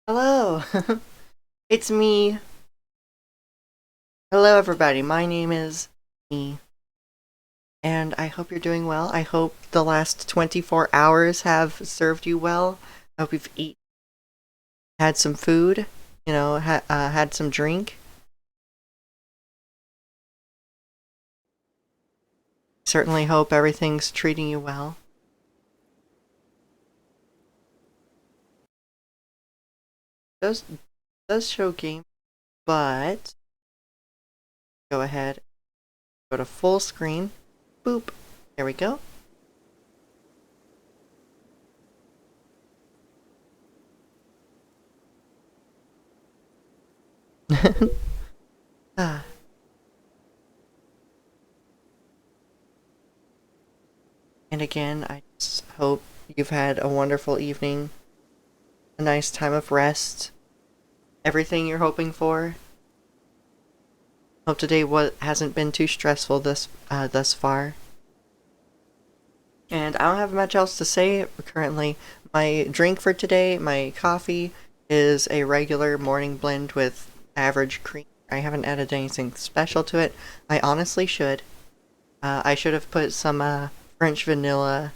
Hello, it's me. Hello, everybody. My name is me, and I hope you're doing well. I hope the last 24 hours have served you well. I hope you've had some food, had some drink. Certainly hope everything's treating you well. Does does show game, but go ahead, go to full screen. Boop. There we go. ah. And again, I just hope you've had a wonderful evening, a nice time of rest, everything you're hoping for. Hope today hasn't been too stressful thus far. And I don't have much else to say currently. My drink for today, my coffee, is a regular morning blend with average cream. I haven't added anything special to it. I honestly should. I should have put some French vanilla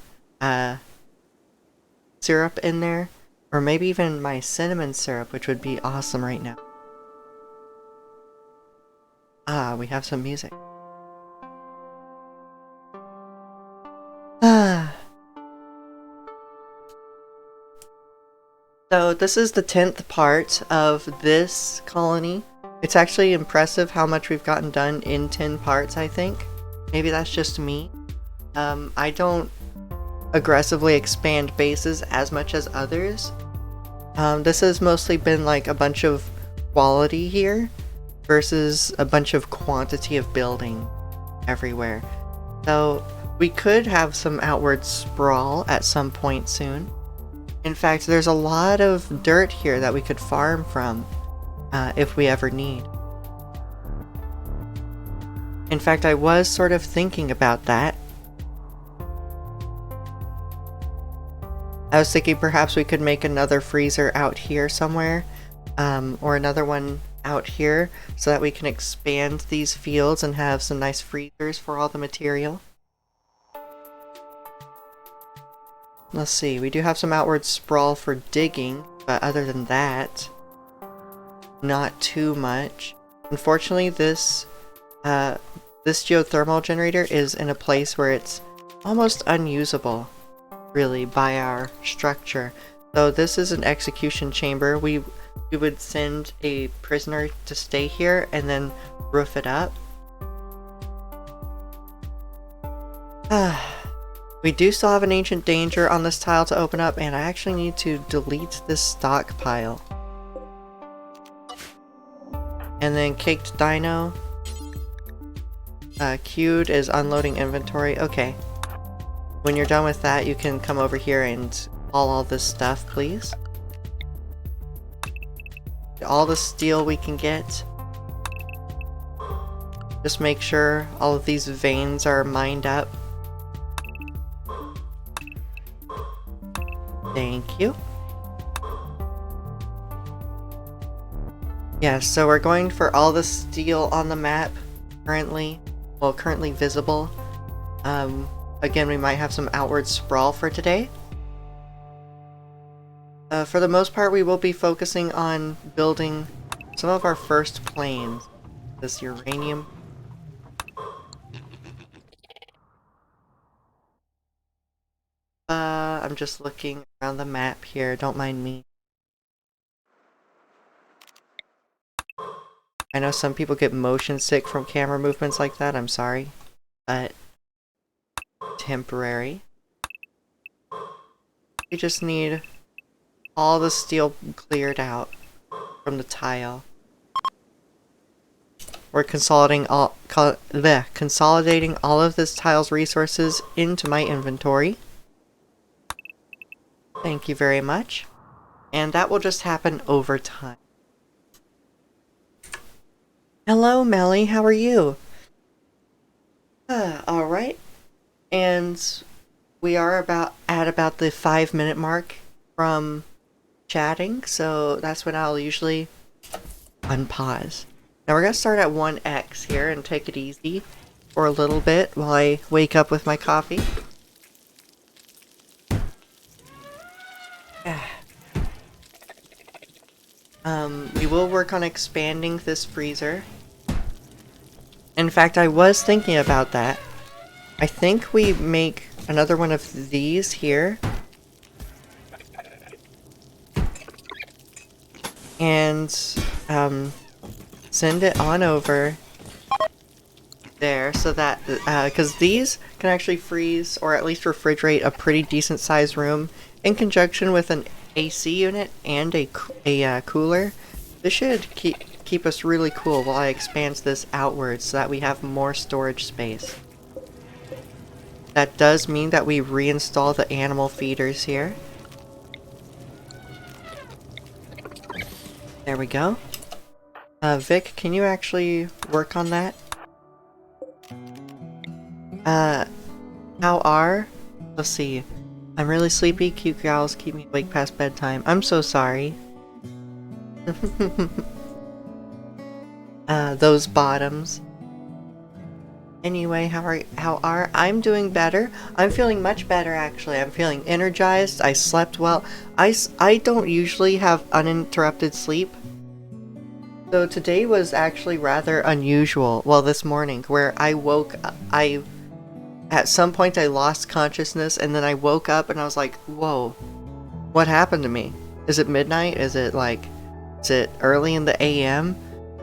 syrup in there, or maybe even my cinnamon syrup, which would be awesome right now. Ah, we have some music. Ah. So this is the 10th part of this colony. It's actually impressive how much we've gotten done in 10 parts, I think. Maybe that's just me. I don't aggressively expand bases as much as others. This has mostly been like a bunch of quality here versus a bunch of quantity of building everywhere. So we could have some outward sprawl at some point soon. In fact, there's a lot of dirt here that we could farm from if we ever need. In fact, I was sort of thinking about that. I was thinking perhaps we could make another freezer out here somewhere, or another one out here, so that we can expand these fields and have some nice freezers for all the material. Let's see, we do have some outward sprawl for digging, but other than that, not too much. Unfortunately, this geothermal generator is in a place where it's almost unusable, really, by our structure. So this is an execution chamber. We would send a prisoner to stay here and then roof it up. We do still have an ancient danger on this tile to open up, and I actually need to delete this stockpile. And then caked dino. Queued is unloading inventory. Okay. When you're done with that, you can come over here and haul all this stuff, please. All the steel we can get. Just make sure all of these veins are mined up. Thank you. Yeah, so we're going for all the steel on the map currently. Well, currently visible. Again, we might have some outward sprawl for today. For the most part, we will be focusing on building some of our first planes. This uranium. I'm just looking around the map here, don't mind me. I know some people get motion sick from camera movements like that, I'm sorry. But temporary. We just need all the steel cleared out from the tile. We're consolidating all of this tile's resources into my inventory. Thank you very much. And that will just happen over time. Hello, Melly, how are you? Alright. And we are at about the 5-minute mark from chatting, so that's when I'll usually unpause. Now we're gonna start at 1x here and take it easy for a little bit while I wake up with my coffee. We will work on expanding this freezer. In fact, I was thinking about that. I think we make another one of these here. And send it on over there so that, because these can actually freeze or at least refrigerate a pretty decent sized room in conjunction with an AC unit and a cooler. This should keep us really cool while I expand this outwards so that we have more storage space. That does mean that we reinstall the animal feeders here. There we go. Vic, can you actually work on that? How are? Let's see. I'm really sleepy. Cute gals keep me awake past bedtime. I'm so sorry. Those bottoms. Anyway, how are? I'm doing better. I'm feeling much better actually. I'm feeling energized. I slept well. I don't usually have uninterrupted sleep. So today was actually rather unusual. Well, this morning where I woke up, at some point I lost consciousness and then I woke up and I was like, "Whoa. What happened to me? Is it midnight? Is it early in the AM?"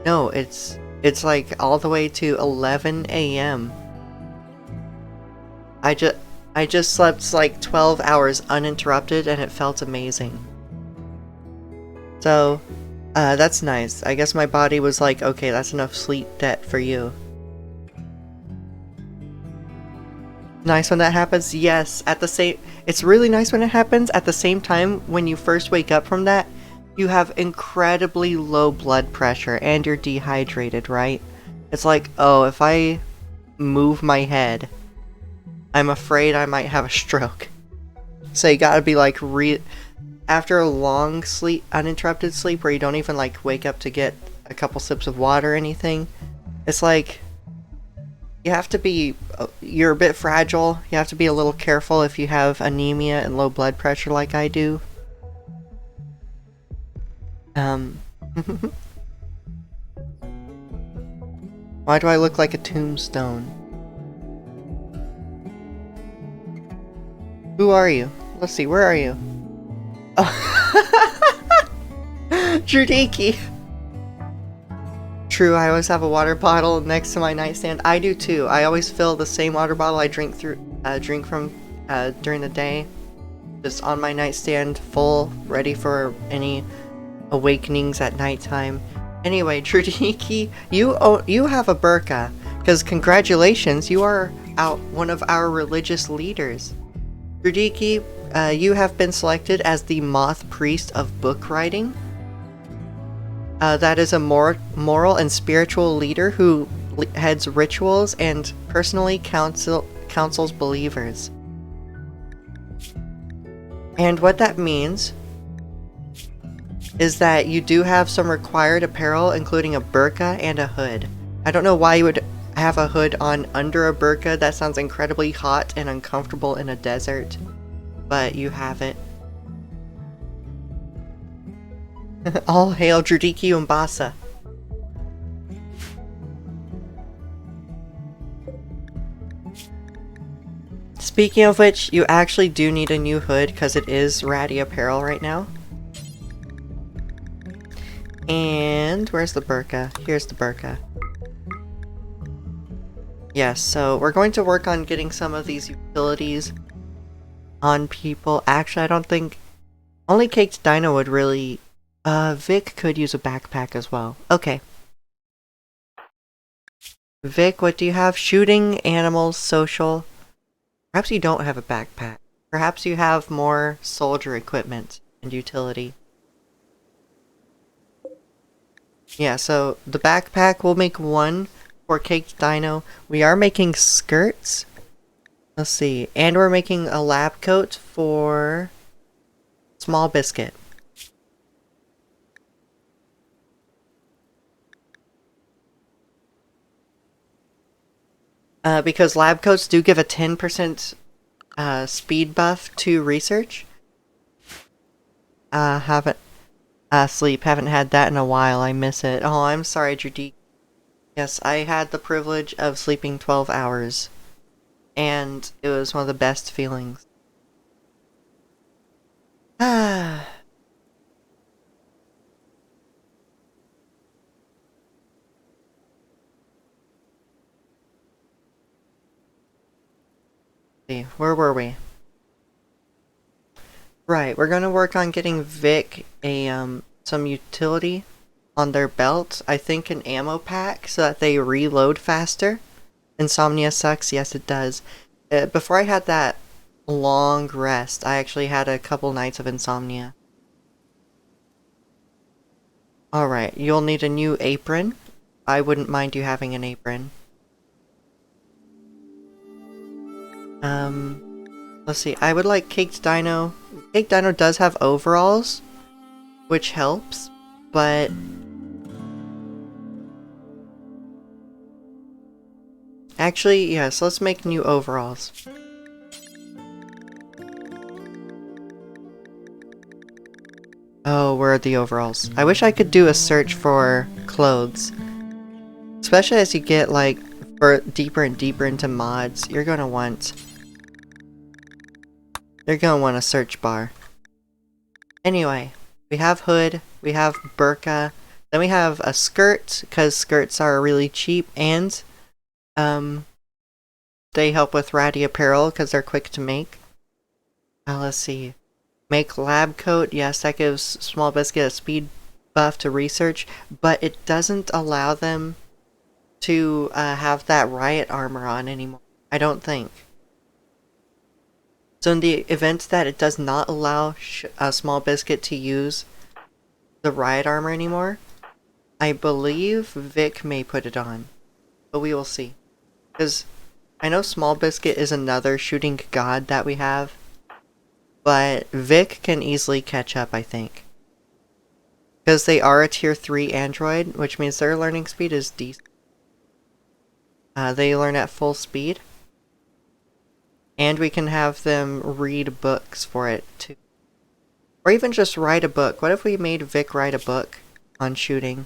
No, it's like all the way to 11 AM. I just slept like 12 hours uninterrupted and it felt amazing. So, that's nice. I guess my body was like, okay, that's enough sleep debt for you. Nice when that happens? Yes, it's really nice when it happens. At the same time, when you first wake up from that, you have incredibly low blood pressure and you're dehydrated, right? It's like, oh, if I move my head, I'm afraid I might have a stroke. So you gotta be like, after a long sleep, uninterrupted sleep where you don't even like wake up to get a couple sips of water or anything, it's like, you have to be, you're a bit fragile. You have to be a little careful if you have anemia and low blood pressure like I do. Why do I look like a tombstone? Who are you? Let's see, where are you? Oh. Judiki! True, I always have a water bottle next to my nightstand. I do too. I always fill the same water bottle I drink from during the day. Just on my nightstand, full, ready for any awakenings at nighttime. Anyway, Trudiki, you have a burqa, because congratulations, you are one of our religious leaders. Trudiki, you have been selected as the Moth Priest of Book Writing. That is a moral and spiritual leader who heads rituals and personally counsels believers. And what that means is that you do have some required apparel, including a burqa and a hood. I don't know why you would have a hood on under a burqa. That sounds incredibly hot and uncomfortable in a desert, but you have it. All hail Judiki Umbasa. Speaking of which, you actually do need a new hood because it is ratty apparel right now. And where's the burqa? Here's the burqa. Yes, so we're going to work on getting some of these utilities on people. Actually, I don't think only Caked Dino would really. Vic could use a backpack as well. Okay. Vic, what do you have? Shooting, animals, social. Perhaps you don't have a backpack. Perhaps you have more soldier equipment and utility. Yeah, so the backpack, we'll make one for Caked Dino. We are making skirts. Let's see. And we're making a lab coat for Small Biscuit. because lab coats do give a 10% speed buff to research. Haven't sleep. Haven't had that in a while. I miss it. Oh, I'm sorry, Judy. Yes, I had the privilege of sleeping 12 hours, and it was one of the best feelings. Ah. See, where were we? Right, we're gonna work on getting Vic a some utility on their belt. I think an ammo pack so that they reload faster. Insomnia sucks, yes it does. Before I had that long rest, I actually had a couple nights of insomnia. Alright, you'll need a new apron. I wouldn't mind you having an apron. Let's see, I would like Caked Dino. Caked Dino does have overalls, which helps, but... Actually, yes, let's make new overalls. Oh, where are the overalls? I wish I could do a search for clothes. Especially as you get, like, deeper and deeper into mods, you're gonna want a search bar. Anyway, we have hood, we have burqa, then we have a skirt, because skirts are really cheap, and they help with ratty apparel, because they're quick to make. Let's see. Make lab coat, yes, that gives Small Biscuit a speed buff to research, but it doesn't allow them to have that riot armor on anymore. I don't think. So in the event that it does not allow Small Biscuit to use the riot armor anymore, I believe Vic may put it on. But we will see. Because I know Small Biscuit is another shooting god that we have, but Vic can easily catch up, I think. Because they are a tier 3 android, which means their learning speed is decent. They learn at full speed. And we can have them read books for it, too. Or even just write a book. What if we made Vic write a book on shooting?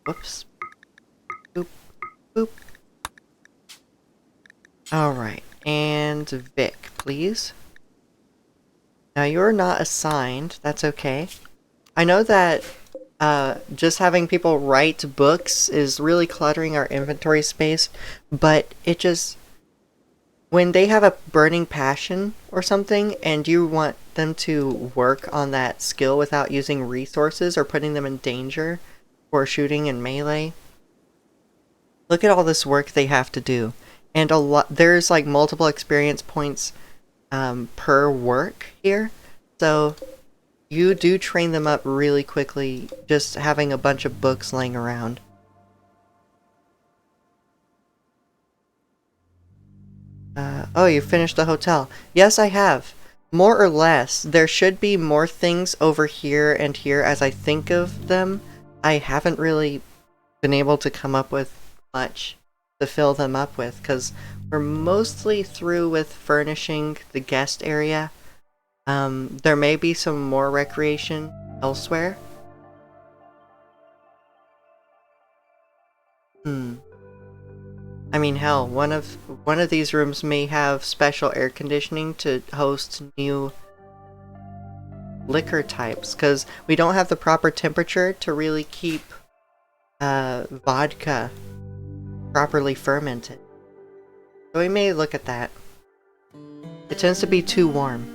Whoops. Boop. Boop. Alright. And Vic, please. Now you're not assigned. That's okay. I know that just having people write books is really cluttering our inventory space, but it just... When they have a burning passion or something, and you want them to work on that skill without using resources or putting them in danger for shooting and melee, look at all this work they have to do. And there's like multiple experience points per work here, so you do train them up really quickly just having a bunch of books laying around. Oh, you finished the hotel. Yes, I have. More or less. There should be more things over here and here as I think of them. I haven't really been able to come up with much to fill them up with, because we're mostly through with furnishing the guest area. There may be some more recreation elsewhere. I mean, hell, one of these rooms may have special air conditioning to host new liquor types, because we don't have the proper temperature to really keep vodka properly fermented. So we may look at that. It tends to be too warm.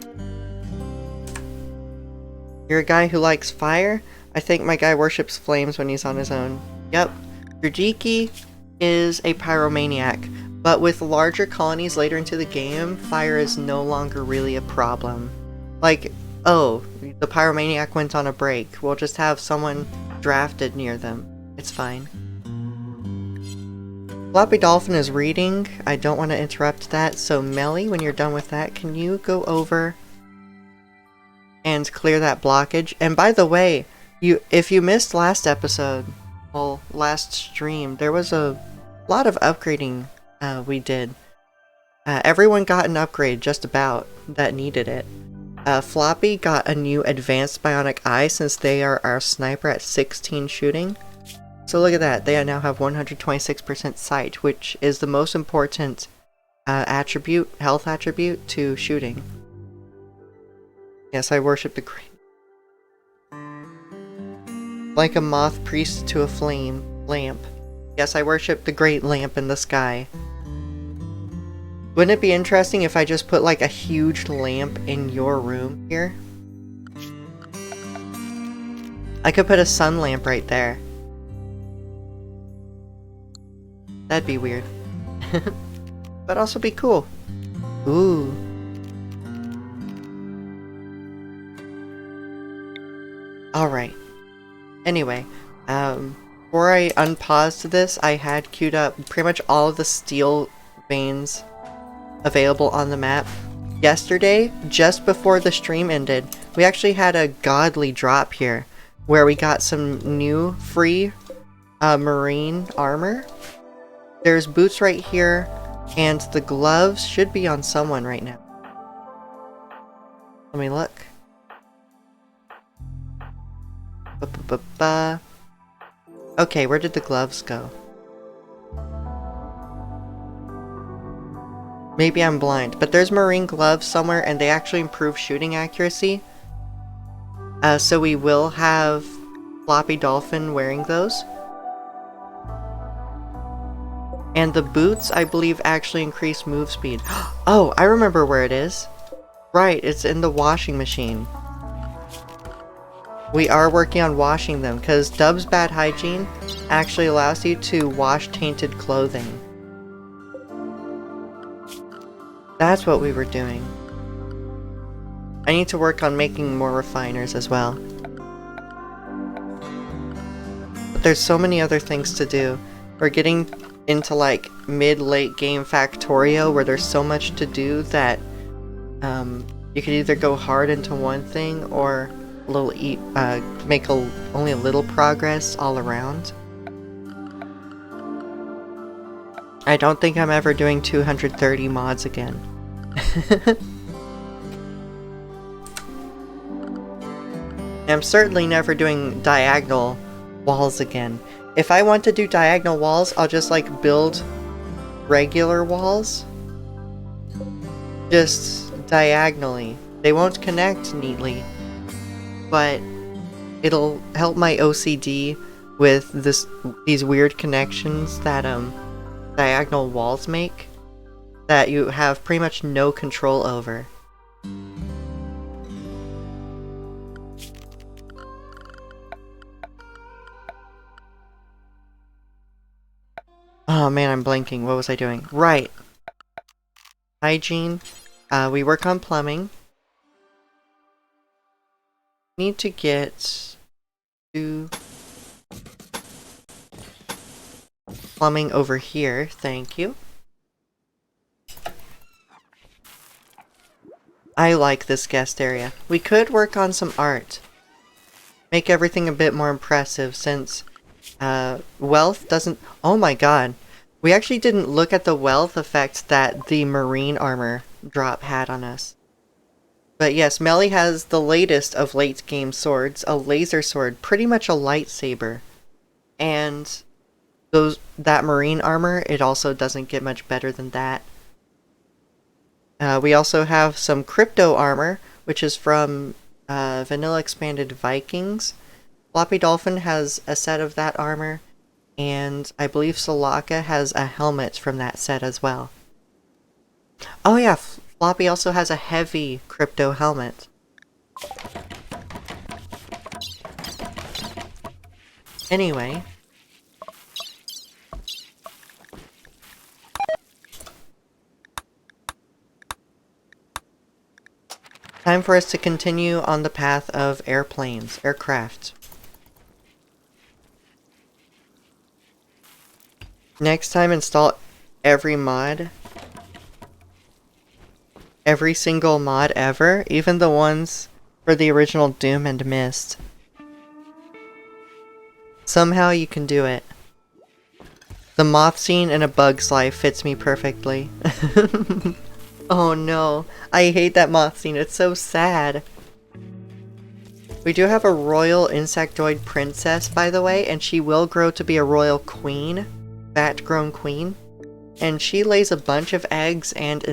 You're a guy who likes fire? I think my guy worships flames when he's on his own. Yep. Drajiki is a pyromaniac, but with larger colonies later into the game, fire is no longer really a problem. Like, oh, the pyromaniac went on a break. We'll just have someone drafted near them. It's fine. Floppy Dolphin is reading. I don't want to interrupt that, so Melly, when you're done with that, can you go over and clear that blockage. And by the way, if you missed last episode, well, last stream, there was a lot of upgrading we did. Everyone got an upgrade just about that needed it. Floppy got a new advanced bionic eye since they are our sniper at 16 shooting. So look at that, they now have 126% sight, which is the most important health attribute to shooting. Yes, I worship the great. Like a moth priest to a flame lamp. Yes, I worship the great lamp in the sky. Wouldn't it be interesting if I just put like a huge lamp in your room here? I could put a sun lamp right there. That'd be weird. But also be cool. Ooh. Alright. Anyway, before I unpaused this, I had queued up pretty much all of the steel veins available on the map. Yesterday, just before the stream ended, we actually had a godly drop here, where we got some new free marine armor. There's boots right here, and the gloves should be on someone right now. Let me look. Okay, where did the gloves go? Maybe I'm blind, but there's marine gloves somewhere and they actually improve shooting accuracy. So we will have Floppy Dolphin wearing those. And the boots, I believe, actually increase move speed. Oh, I remember where it is. Right, it's in the washing machine. We are working on washing them, because Dub's Bad Hygiene actually allows you to wash tainted clothing. That's what we were doing. I need to work on making more refiners as well. But there's so many other things to do. We're getting into like mid-late game Factorio where there's so much to do that you could either go hard into one thing or make only a little progress all around. I don't think I'm ever doing 230 mods again. I'm certainly never doing diagonal walls again. If I want to do diagonal walls, I'll just like build regular walls. Just diagonally. They won't connect neatly, but it'll help my OCD with these weird connections that diagonal walls make that you have pretty much no control over. Oh man, I'm blanking. What was I doing? Right. Hygiene. We work on plumbing. Need to get to plumbing over here. Thank you. I like this guest area. We could work on some art. Make everything a bit more impressive since wealth doesn't... Oh my god. We actually didn't look at the wealth effect that the marine armor drop had on us. But yes, Melly has the latest of late game swords, a laser sword, pretty much a lightsaber. And that marine armor, it also doesn't get much better than that. We also have some crypto armor, which is from Vanilla Expanded Vikings. Floppy Dolphin has a set of that armor, and I believe Solaka has a helmet from that set as well. Oh yeah, Floppy also has a heavy crypto helmet. Anyway. Time for us to continue on the path of aircraft. Next time, install every mod. Every single mod ever, even the ones for the original Doom and Mist. Somehow you can do it. The moth scene in A Bug's Life fits me perfectly. Oh no, I hate that moth scene, it's so sad. We do have a royal insectoid princess, by the way, and she will grow to be a royal queen. Bat-grown queen. And she lays a bunch of eggs and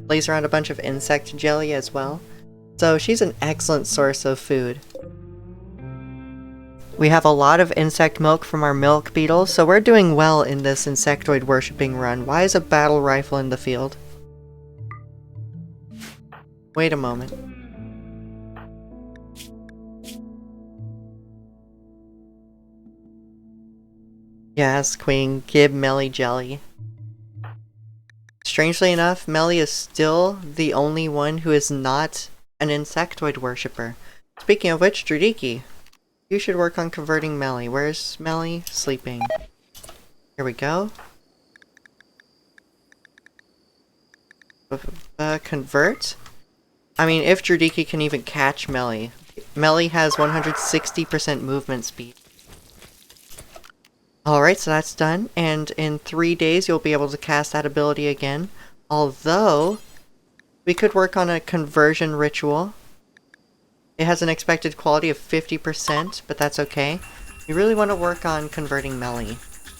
lays around a bunch of insect jelly as well. So she's an excellent source of food. We have a lot of insect milk from our milk beetles, so we're doing well in this insectoid worshipping run. Why is a battle rifle in the field? Wait a moment. Yes, Queen, give Melly jelly. Strangely enough, Melly is still the only one who is not an insectoid worshipper. Speaking of which, Dradiki, you should work on converting Melly. Where's Melly? Sleeping. Here we go. Convert? I mean, if Dradiki can even catch Melly. Melly has 160% movement speed. Alright, so that's done, and in 3 days you'll be able to cast that ability again. Although, we could work on a conversion ritual. It has an expected quality of 50%, but that's okay. We really want to work on converting Melly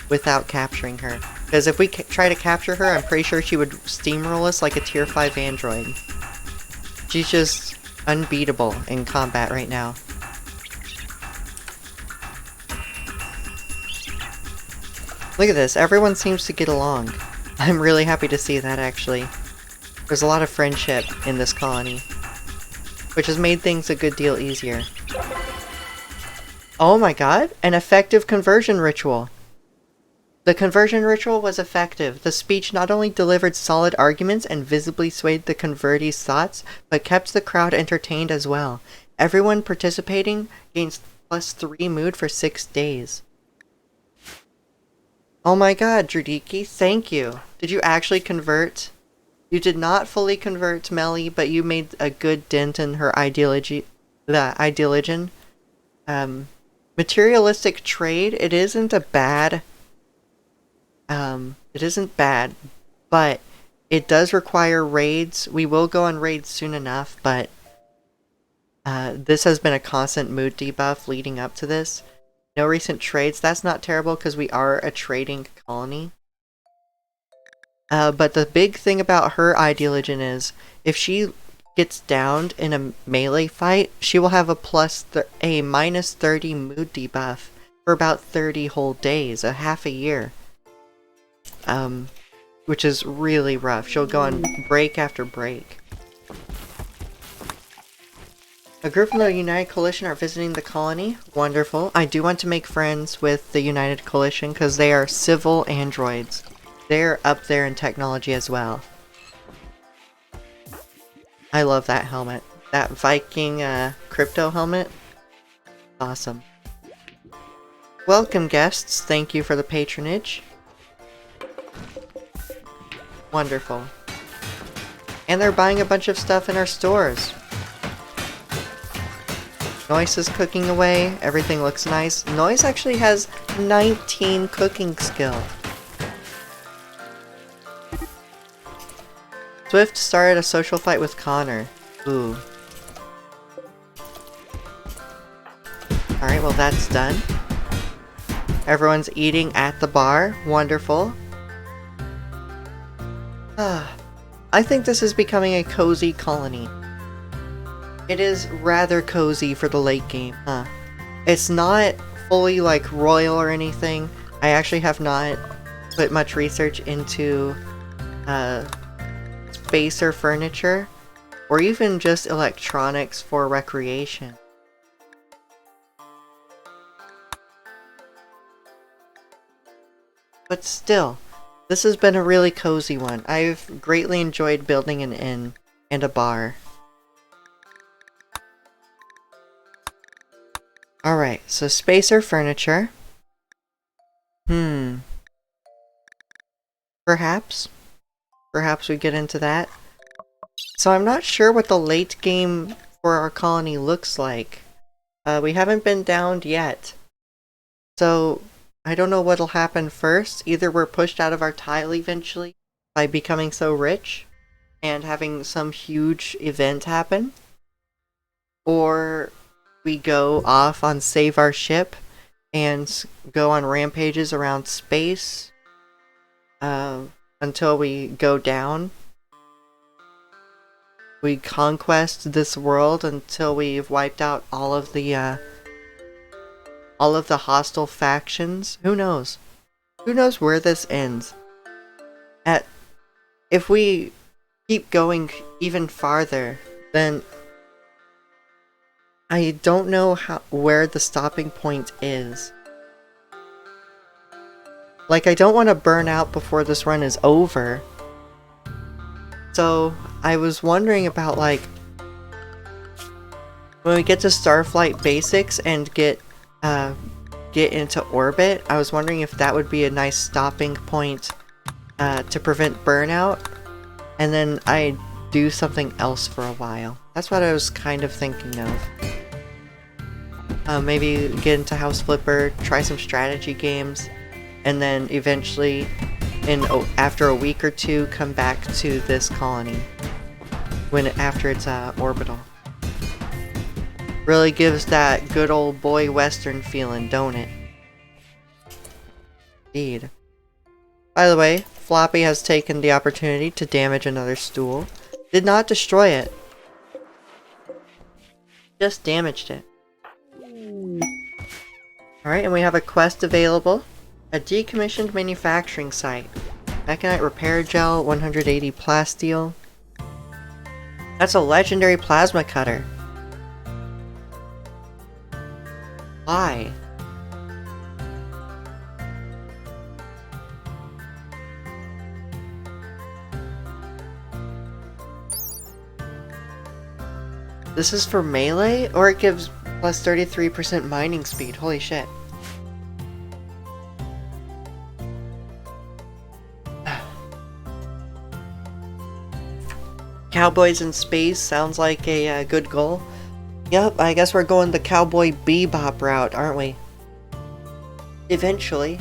without capturing her. Because if we try to capture her, I'm pretty sure she would steamroll us like a tier 5 android. She's just unbeatable in combat right now. Look at this, everyone seems to get along. I'm really happy to see that, actually. There's a lot of friendship in this colony, which has made things a good deal easier. Oh my god, an effective conversion ritual! The conversion ritual was effective. The speech not only delivered solid arguments and visibly swayed the convertees' thoughts, but kept the crowd entertained as well. Everyone participating gains +3 mood for 6 days. Oh my god, Dradiki, thank you. Did you actually convert? You did not fully convert Melly, but you made a good dent in her ideology. Materialistic trade, it isn't bad, but it does require raids. We will go on raids soon enough, but this has been a constant mood debuff leading up to this. No recent trades. That's not terrible because we are a trading colony. But the big thing about her ideology is if she gets downed in a melee fight, she will have a -30 mood debuff for about 30 whole days, a half a year. Which is really rough. She'll go on break after break. A group from the United Coalition are visiting the colony. Wonderful. I do want to make friends with the United Coalition because they are civil androids. They're up there in technology as well. I love that helmet. That Viking crypto helmet. Awesome. Welcome guests. Thank you for the patronage. Wonderful. And they're buying a bunch of stuff in our stores. Noise is cooking away. Everything looks nice. Noise actually has 19 cooking skill. Swift started a social fight with Connor. Ooh. Alright, well that's done. Everyone's eating at the bar. Wonderful. I think this is becoming a cozy colony. It is rather cozy for the late game, huh? It's not fully like royal or anything. I actually have not put much research into space or furniture, or even just electronics for recreation. But still, this has been a really cozy one. I've greatly enjoyed building an inn and a bar. Alright, so space or furniture. Perhaps we get into that. So I'm not sure what the late game for our colony looks like. We haven't been downed yet. So, I don't know what'll happen first. Either we're pushed out of our tile eventually by becoming so rich and having some huge event happen, or we go off on Save Our Ship and go on rampages around space until we go down. We conquest this world until we've wiped out all of the hostile factions. Who knows? Who knows where this ends? If we keep going even farther, then I don't know where the stopping point is. Like, I don't want to burn out before this run is over. So, I was wondering about, like, when we get to Starflight Basics and get into orbit, I was wondering if that would be a nice stopping point to prevent burnout, and then I do something else for a while. That's what I was kind of thinking of. Maybe get into House Flipper, try some strategy games, and then eventually, after a week or two, come back to this colony after it's orbital. Really gives that good old boy western feeling, don't it? Indeed. By the way, Floppy has taken the opportunity to damage another stool. Did not destroy it. Just damaged it. Alright, and we have a quest available. A decommissioned manufacturing site. Mechanite repair gel, 180 plasteel. That's a legendary plasma cutter. Why? This is for melee, or it gives plus 33% mining speed. Holy shit. Cowboys in space sounds like a good goal. Yep, I guess we're going the Cowboy Bebop route, aren't we? Eventually.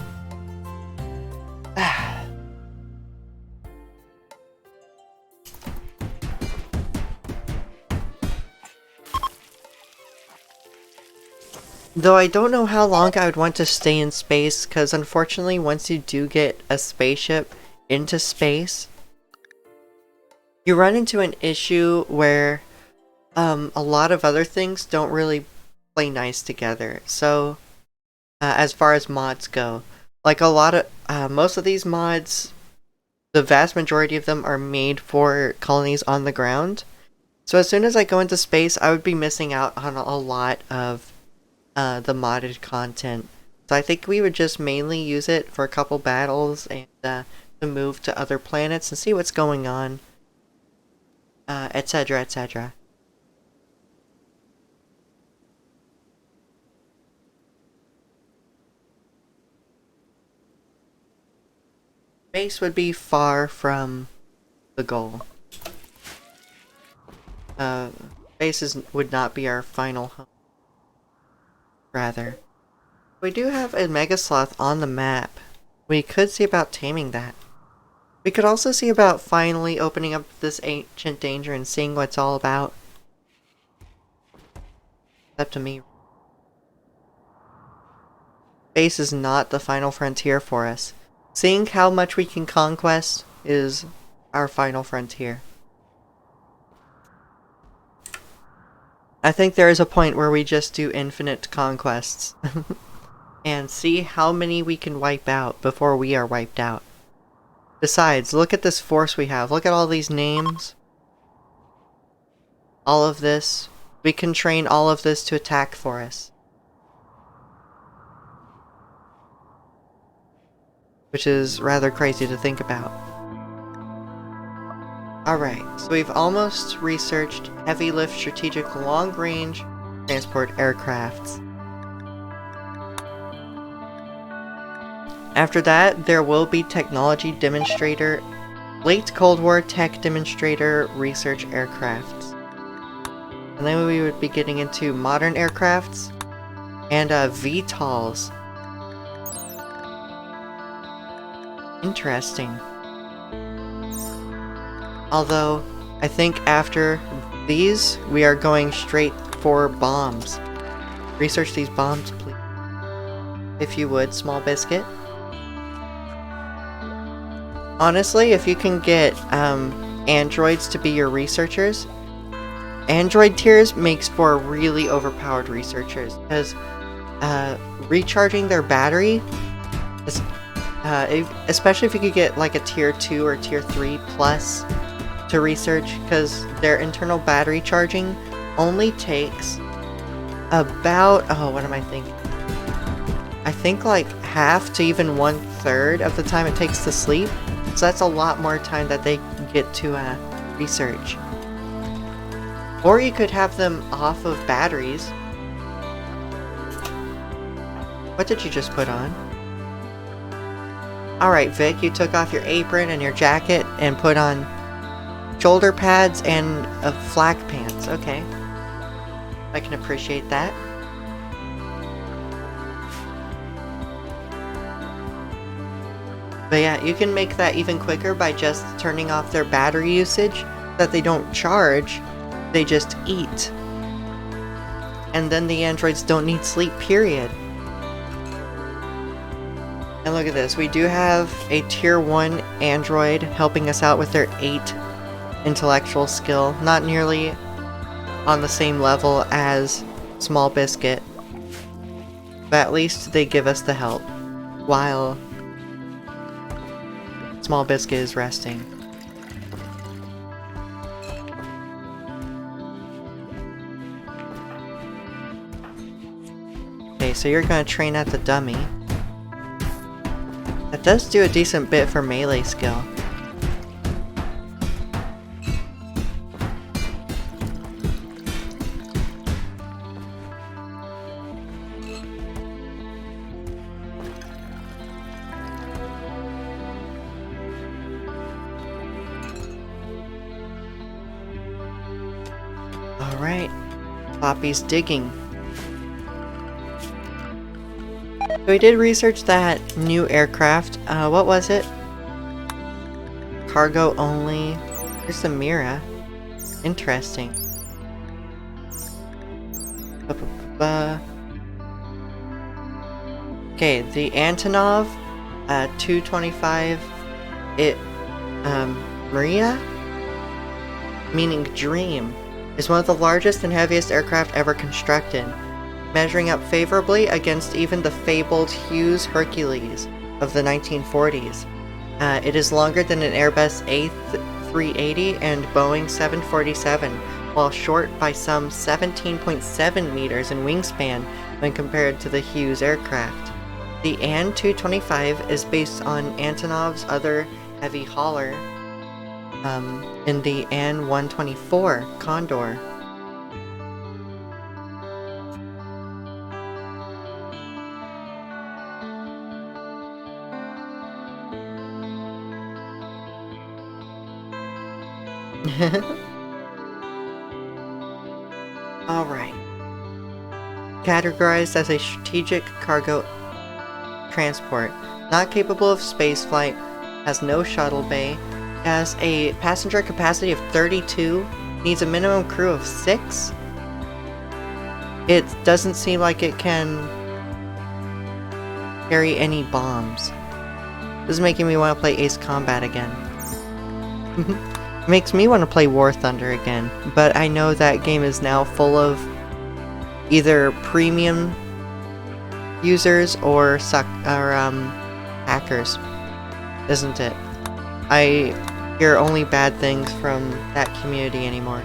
Though I don't know how long I would want to stay in space, because unfortunately once you do get a spaceship into space, you run into an issue where a lot of other things don't really play nice together. So, as far as mods go, like most of these mods, the vast majority of them are made for colonies on the ground. So as soon as I go into space, I would be missing out on a lot of the modded content. So I think we would just mainly use it for a couple battles and to move to other planets and see what's going on, etc, etc. Space would be far from the goal. Space would not be our final home. Rather. We do have a Mega Sloth on the map. We could see about taming that. We could also see about finally opening up this ancient danger and seeing what it's all about. Up to me. Space is not the final frontier for us. Seeing how much we can conquest is our final frontier. I think there is a point where we just do infinite conquests. And see how many we can wipe out before we are wiped out. Besides, look at this force we have. Look at all these names. All of this. We can train all of this to attack for us. Which is rather crazy to think about. Alright, so we've almost researched heavy lift strategic long range transport aircrafts. After that, there will be technology demonstrator, late Cold War tech demonstrator research aircrafts. And And then we would be getting into modern aircrafts and VTOLs. Interesting. Although, I think after these, we are going straight for bombs. Research these bombs, please. If you would, Small Biscuit. Honestly, if you can get androids to be your researchers, android tiers makes for really overpowered researchers, because recharging their battery is, especially if you could get like a tier 2 or tier 3 plus to research, because their internal battery charging only takes about, oh, what am I thinking? I think like half to even 1/3 of the time it takes to sleep. So that's a lot more time that they get to research. Or you could have them off of batteries. What did you just put on? Alright, Vic, you took off your apron and your jacket and put on shoulder pads and flak pants. Okay. I can appreciate that. But yeah, you can make that even quicker by just turning off their battery usage so that they don't charge, they just eat. And then the androids don't need sleep, period. And look at this, we do have a tier 1 android helping us out with their 8 intellectual skill. Not nearly on the same level as Small Biscuit, but at least they give us the help while Small Biscuit is resting. Okay, so you're gonna train at the dummy. That does do a decent bit for melee skill. Alright, Poppy's digging. So we did research that new aircraft. What was it? Cargo only. Here's the Mira. Interesting. Okay, the Antonov 225. Maria? Meaning dream. Is one of the largest and heaviest aircraft ever constructed, measuring up favorably against even the fabled Hughes Hercules of the 1940s. It is longer than an Airbus A380 and Boeing 747, while short by some 17.7 meters in wingspan when compared to the Hughes aircraft. The AN 225 is based on Antonov's other heavy hauler, in the AN 124 Condor. Alright. Categorized as a strategic cargo transport, not capable of spaceflight, has no shuttle bay, has a passenger capacity of 32, needs a minimum crew of 6. It doesn't seem like it can carry any bombs. This is making me want to play Ace Combat again. Makes me want to play War Thunder again, but I know that game is now full of either premium users or hackers, isn't it? I hear only bad things from that community anymore.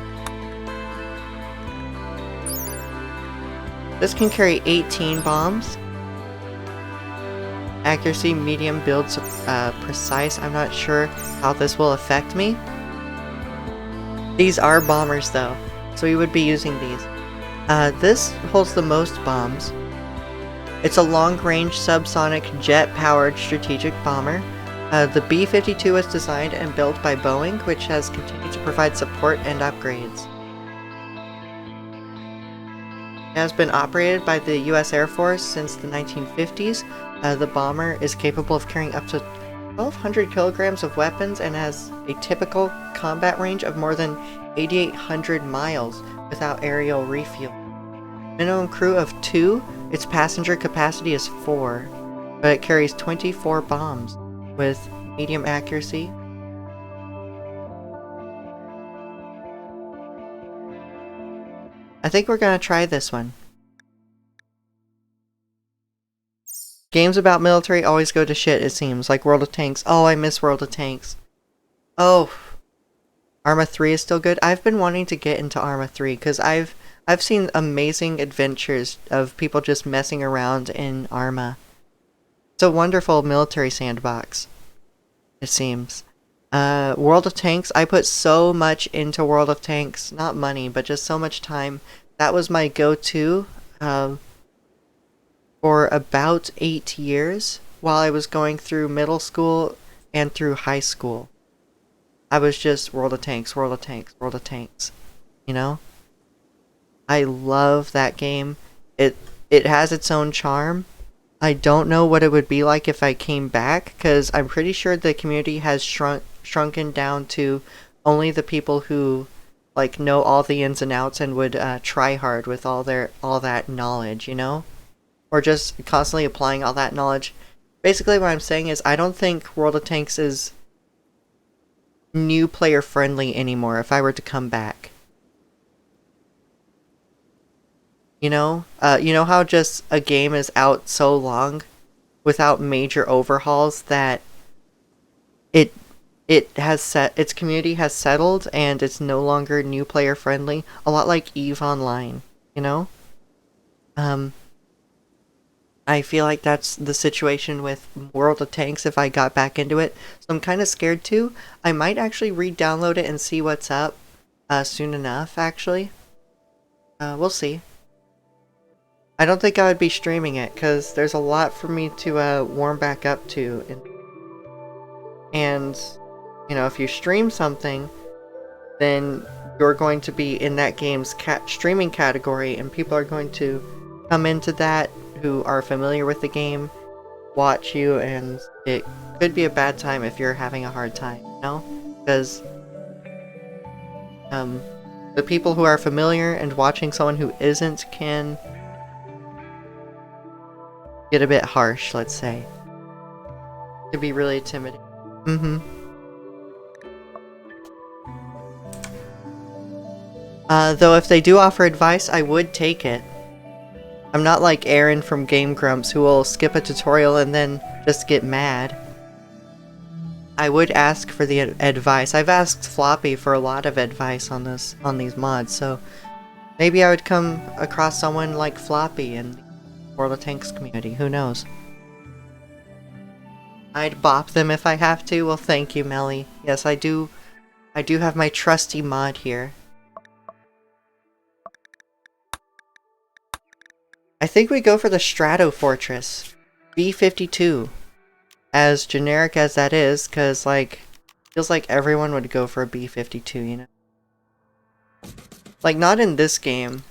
This can carry 18 bombs. Accuracy medium, builds precise. I'm not sure how this will affect me. These are bombers though, so we would be using these. This holds the most bombs. It's a long-range subsonic jet-powered strategic bomber. The B-52 was designed and built by Boeing, which has continued to provide support and upgrades. It has been operated by the US Air Force since the 1950s. The bomber is capable of carrying up to 1,200 kilograms of weapons and has a typical combat range of more than 8,800 miles without aerial refuel. Minimum crew of 2, its passenger capacity is 4, but it carries 24 bombs with medium accuracy. I think we're gonna try this one. Games about military always go to shit, it seems, like World of Tanks. Oh, I miss World of Tanks. Oh, Arma 3 is still good. I've been wanting to get into Arma 3 because I've seen amazing adventures of people just messing around in Arma. It's a wonderful military sandbox, it seems. World of Tanks, I put so much into World of Tanks. Not money, but just so much time. That was my go-to for about 8 years while I was going through middle school and through high school. I was just World of Tanks, World of Tanks, World of Tanks. You know? I love that game. It has its own charm. I don't know what it would be like if I came back, because I'm pretty sure the community has shrunken down to only the people who like know all the ins and outs and would try hard with all that knowledge, you know? Or just constantly applying all that knowledge. Basically what I'm saying is I don't think World of Tanks is new player friendly anymore if I were to come back. You know how just a game is out so long without major overhauls that its community has settled and it's no longer new player friendly, a lot like EVE Online, you know? I feel like that's the situation with World of Tanks if I got back into it. So I'm kind of scared too. I might actually re-download it and see what's up soon enough, actually. We'll see. I don't think I would be streaming it, because there's a lot for me to warm back up to. And, you know, if you stream something, then you're going to be in that game's streaming category, and people are going to come into that who are familiar with the game, watch you, and it could be a bad time if you're having a hard time, you know? Because the people who are familiar and watching someone who isn't can get a bit harsh, let's say. It could be really intimidating. Though if they do offer advice, I would take it. I'm not like Aaron from Game Grumps who will skip a tutorial and then just get mad. I would ask for the advice. I've asked Floppy for a lot of advice on these mods, so maybe I would come across someone like Floppy in the World of Tanks community. Who knows? I'd bop them if I have to. Well, thank you, Melly. Yes, I do have my trusty mod here. I think we go for the Strato Fortress. B-52. As generic as that is, because, like, feels like everyone would go for a B-52, you know? Like, not in this game.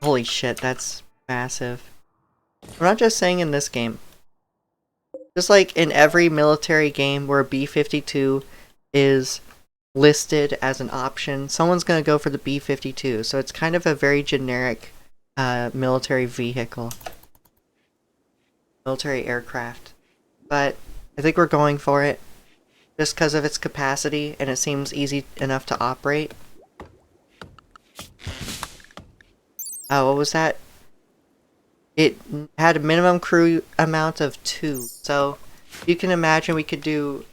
Holy shit, that's massive. I'm not just saying in this game. Just like in every military game where B-52 is listed as an option, someone's gonna go for the B-52, so it's kind of a very generic military vehicle. Military aircraft. But I think we're going for it just because of its capacity and it seems easy enough to operate. Oh, what was that? It had a minimum crew amount of 2, so you can imagine we could do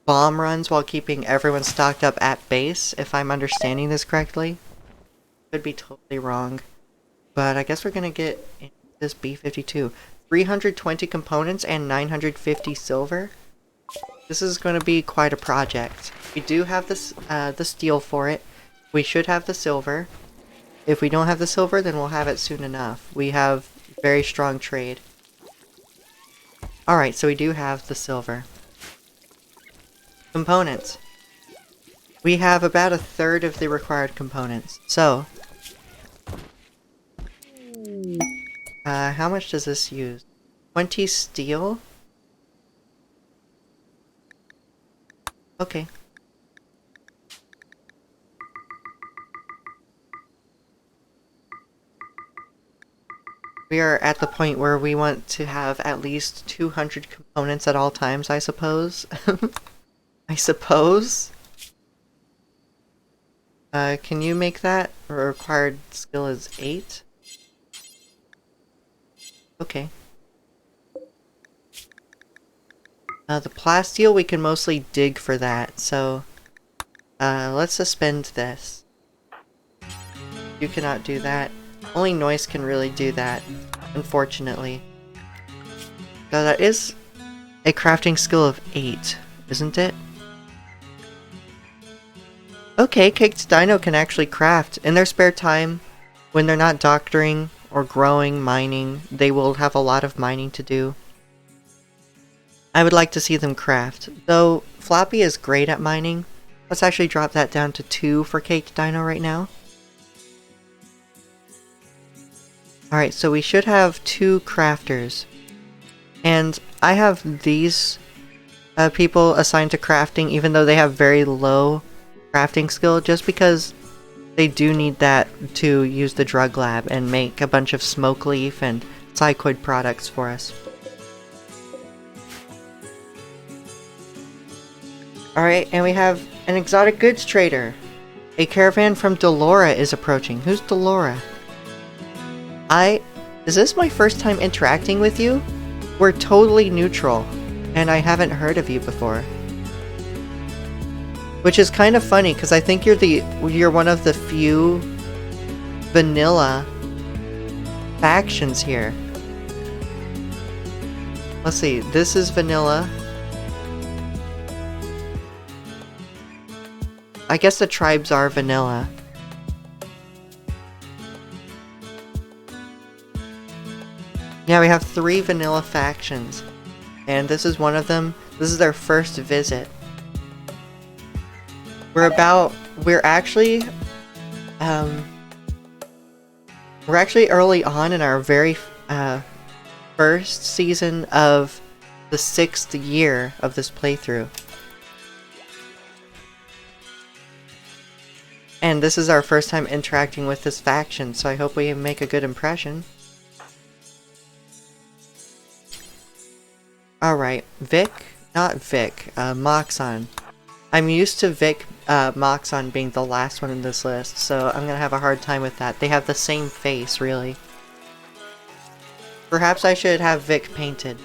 bomb runs while keeping everyone stocked up at base, if I'm understanding this correctly. Could be totally wrong, but I guess we're gonna get into this B-52. 320 components and 950 silver. This is going to be quite a project. We do have this, the steel for it. We should have the silver. If we don't have the silver, then we'll have it soon enough. We have very strong trade. Alright, so we do have the silver. Components. We have about a third of the required components. So, How much does this use? 20 steel? Okay. We are at the point where we want to have at least 200 components at all times, I suppose. I suppose? Can you make that? Required skill is 8? Okay. The plasteel, we can mostly dig for that, so... let's suspend this. You cannot do that. Only Noise can really do that, unfortunately. So that is a crafting skill of 8, isn't it? Okay, Caked Dino can actually craft. In their spare time, when they're not doctoring or growing, mining, they will have a lot of mining to do. I would like to see them craft. Though Floppy is great at mining. Let's actually drop that down to 2 for Caked Dino right now. Alright, so we should have 2 crafters. And I have these people assigned to crafting even though they have very low crafting skill, just because they do need that to use the drug lab and make a bunch of smoke leaf and psychoid products for us. Alright, and we have an exotic goods trader. A caravan from Delora is approaching. Who's Delora? Is this my first time interacting with you? We're totally neutral, and I haven't heard of you before. Which is kind of funny, because I think you're one of the few vanilla factions here. Let's see, this is vanilla. I guess the tribes are vanilla. Yeah, we have 3 vanilla factions. And this is one of them. This is their first visit. We're actually early on in our very first season of the 6th year of this playthrough. And this is our first time interacting with this faction, so I hope we make a good impression. Alright, Vic? Not Vic, Moxon. I'm used to Vic, Moxon being the last one in this list, so I'm gonna have a hard time with that. They have the same face, really. Perhaps I should have Vic painted.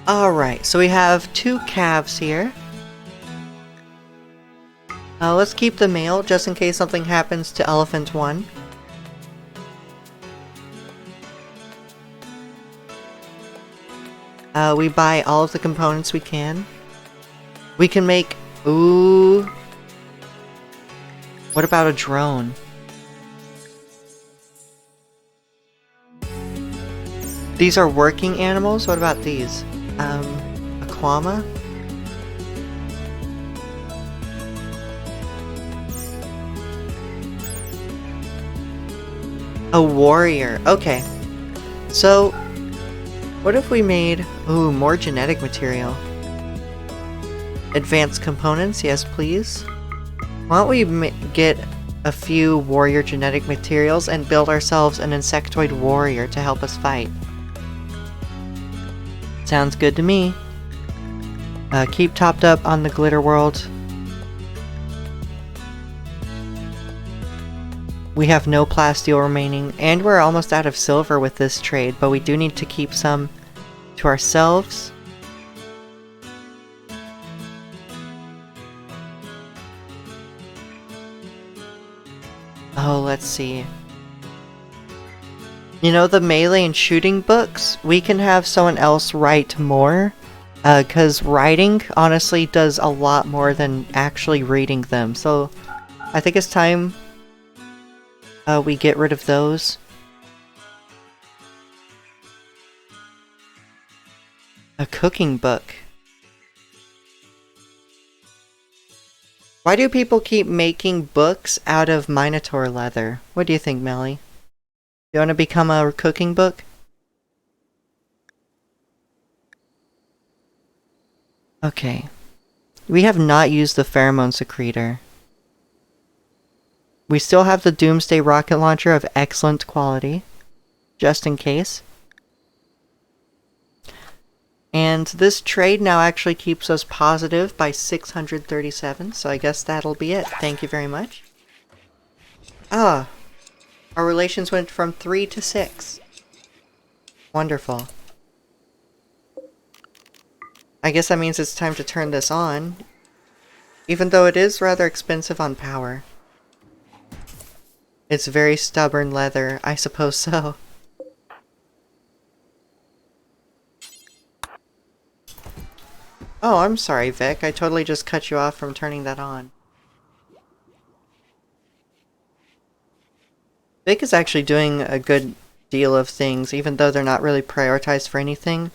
Alright, so we have 2 calves here. Let's keep the male, just in case something happens to Elephant 1. We buy all of the components we can. We can make... Ooh... What about a drone? These are working animals? What about these? A Kwama? A warrior. Okay. So... what if we made... Ooh, more genetic material. Advanced components, yes please. Why don't we get a few warrior genetic materials and build ourselves an insectoid warrior to help us fight. Sounds good to me. Keep topped up on the glitter world. We have no plasteel remaining, and we're almost out of silver with this trade, but we do need to keep some to ourselves. Oh, let's see. You know, the melee and shooting books, we can have someone else write more, because writing honestly does a lot more than actually reading them, so I think it's time we get rid of those. A cooking book. Why do people keep making books out of Minotaur leather? What do you think, Melly? You want to become a cooking book? Okay. We have not used the pheromone secretor. We still have the Doomsday rocket launcher of excellent quality, just in case. And this trade now actually keeps us positive by 637, so I guess that'll be it. Thank you very much. Ah, our relations went from 3 to 6. Wonderful. I guess that means it's time to turn this on, even though it is rather expensive on power. It's very stubborn leather, I suppose so. Oh, I'm sorry, Vic. I totally just cut you off from turning that on. Vic is actually doing a good deal of things, even though they're not really prioritized for anything.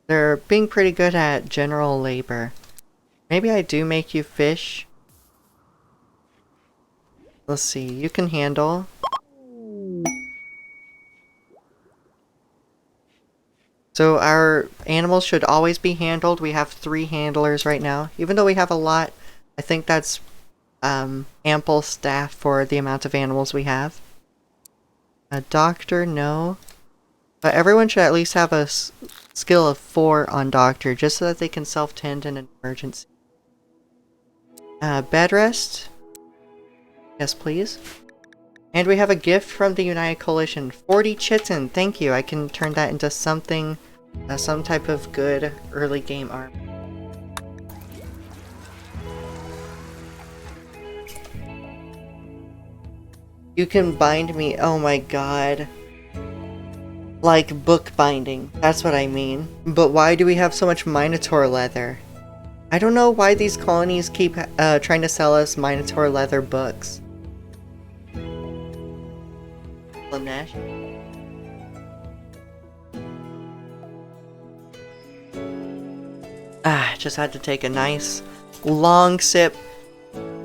They're being pretty good at general labor. Maybe I do make you fish. Let's see, you can handle. So our animals should always be handled. We have 3 handlers right now. Even though we have a lot, I think that's ample staff for the amount of animals we have. A doctor, no. But everyone should at least have a skill of 4 on doctor, just so that they can self-tend in an emergency. Bed rest? Yes, please. And we have a gift from the United Coalition. 40 chitin, thank you. I can turn that into something, some type of good early game armor. You can bind me, oh my god. Like book binding, that's what I mean. But why do we have so much Minotaur leather? I don't know why these colonies keep trying to sell us Minotaur leather books. Lanesh? Just had to take a nice long sip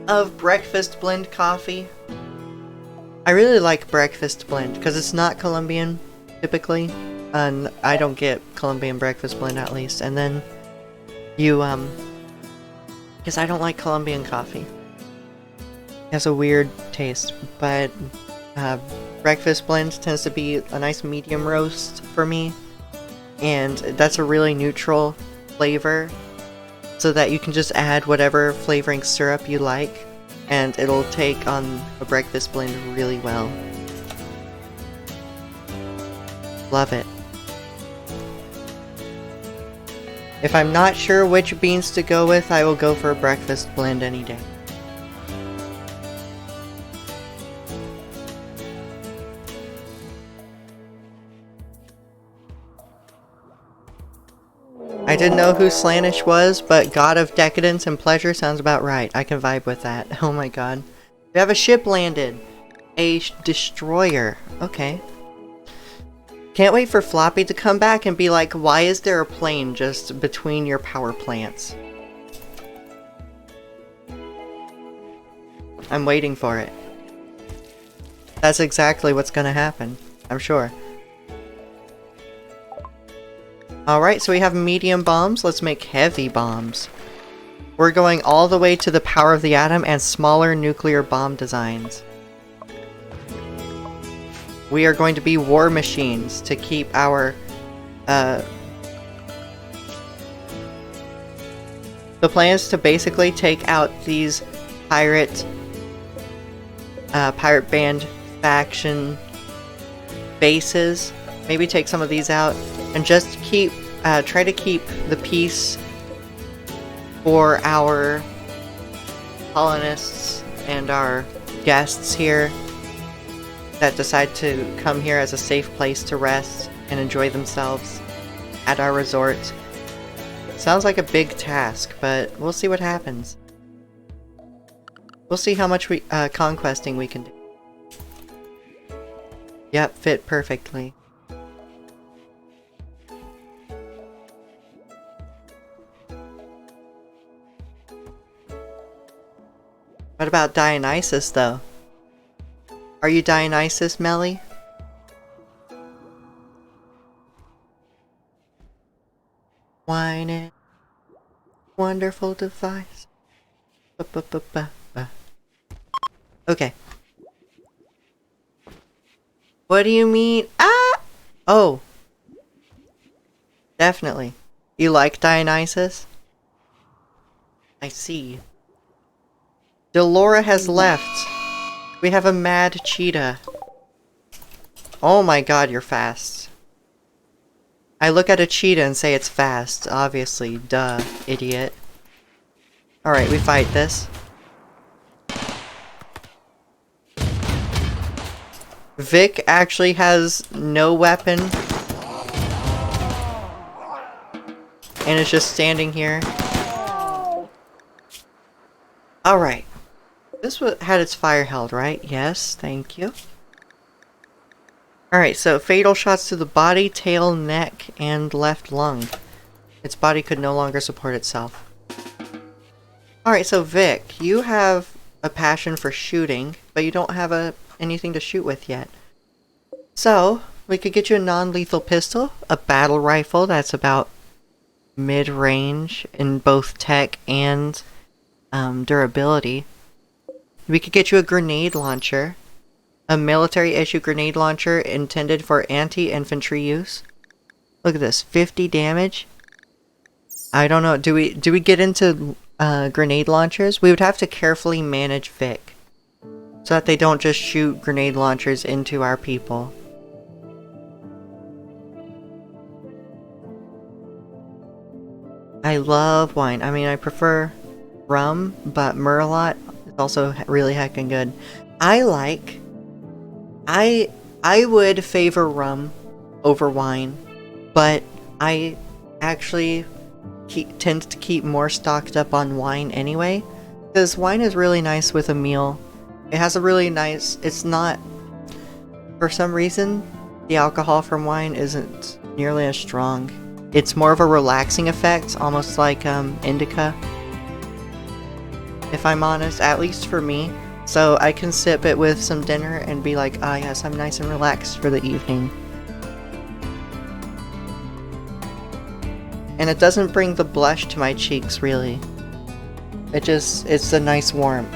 of breakfast blend coffee. I really like breakfast blend because it's not Colombian typically, and I don't get Colombian breakfast blend at least. And then you because I don't like Colombian coffee. It has a weird taste, but breakfast blend tends to be a nice medium roast for me, and that's a really neutral flavor, so that you can just add whatever flavoring syrup you like, and it'll take on a breakfast blend really well. Love it. If I'm not sure which beans to go with, I will go for a breakfast blend any day. I didn't know who Slanish was, but God of Decadence and Pleasure sounds about right. I can vibe with that. Oh my god. We have a ship landed. A destroyer. Okay. Can't wait for Floppy to come back and be like, why is there a plane just between your power plants? I'm waiting for it. That's exactly what's gonna happen, I'm sure. Alright, so we have medium bombs. Let's make heavy bombs. We're going all the way to the power of the atom and smaller nuclear bomb designs. We are going to be war machines to keep our, the plan is to basically take out these pirate band faction bases. Maybe take some of these out and just keep, try to keep the peace for our colonists and our guests here that decide to come here as a safe place to rest and enjoy themselves at our resort. Sounds like a big task, but we'll see what happens. We'll see how much conquesting we can do. Yep, fit perfectly. What about Dionysus, though? Are you Dionysus, Melly? Wonderful device. Ba-ba-ba-ba-ba. Okay. What do you mean? Ah! Oh. Definitely. You like Dionysus? I see. Delora has left. We have a mad cheetah. Oh my god, you're fast. I look at a cheetah and say it's fast. Obviously. Duh, idiot. Alright, we fight this. Vic actually has no weapon. And is just standing here. Alright. This had its fire held, right? Yes, thank you. Alright, so fatal shots to the body, tail, neck, and left lung. Its body could no longer support itself. Alright, so Vic, you have a passion for shooting, but you don't have anything to shoot with yet. So, we could get you a non-lethal pistol, a battle rifle that's about mid-range in both tech and durability. We could get you a grenade launcher. A military-issue grenade launcher intended for anti-infantry use. Look at this, 50 damage. I don't know, do we get into grenade launchers? We would have to carefully manage Vic, so that they don't just shoot grenade launchers into our people. I love wine. I mean, I prefer rum, but Merlot is also really heckin' good. I would favor rum over wine, but I actually tend to keep more stocked up on wine anyway, because wine is really nice with a meal. It has a really nice, it's not, for some reason, the alcohol from wine isn't nearly as strong. It's more of a relaxing effect, almost like indica, if I'm honest, at least for me. So I can sip it with some dinner and be like, ah yes, I'm nice and relaxed for the evening. And it doesn't bring the blush to my cheeks, really. It's a nice warmth.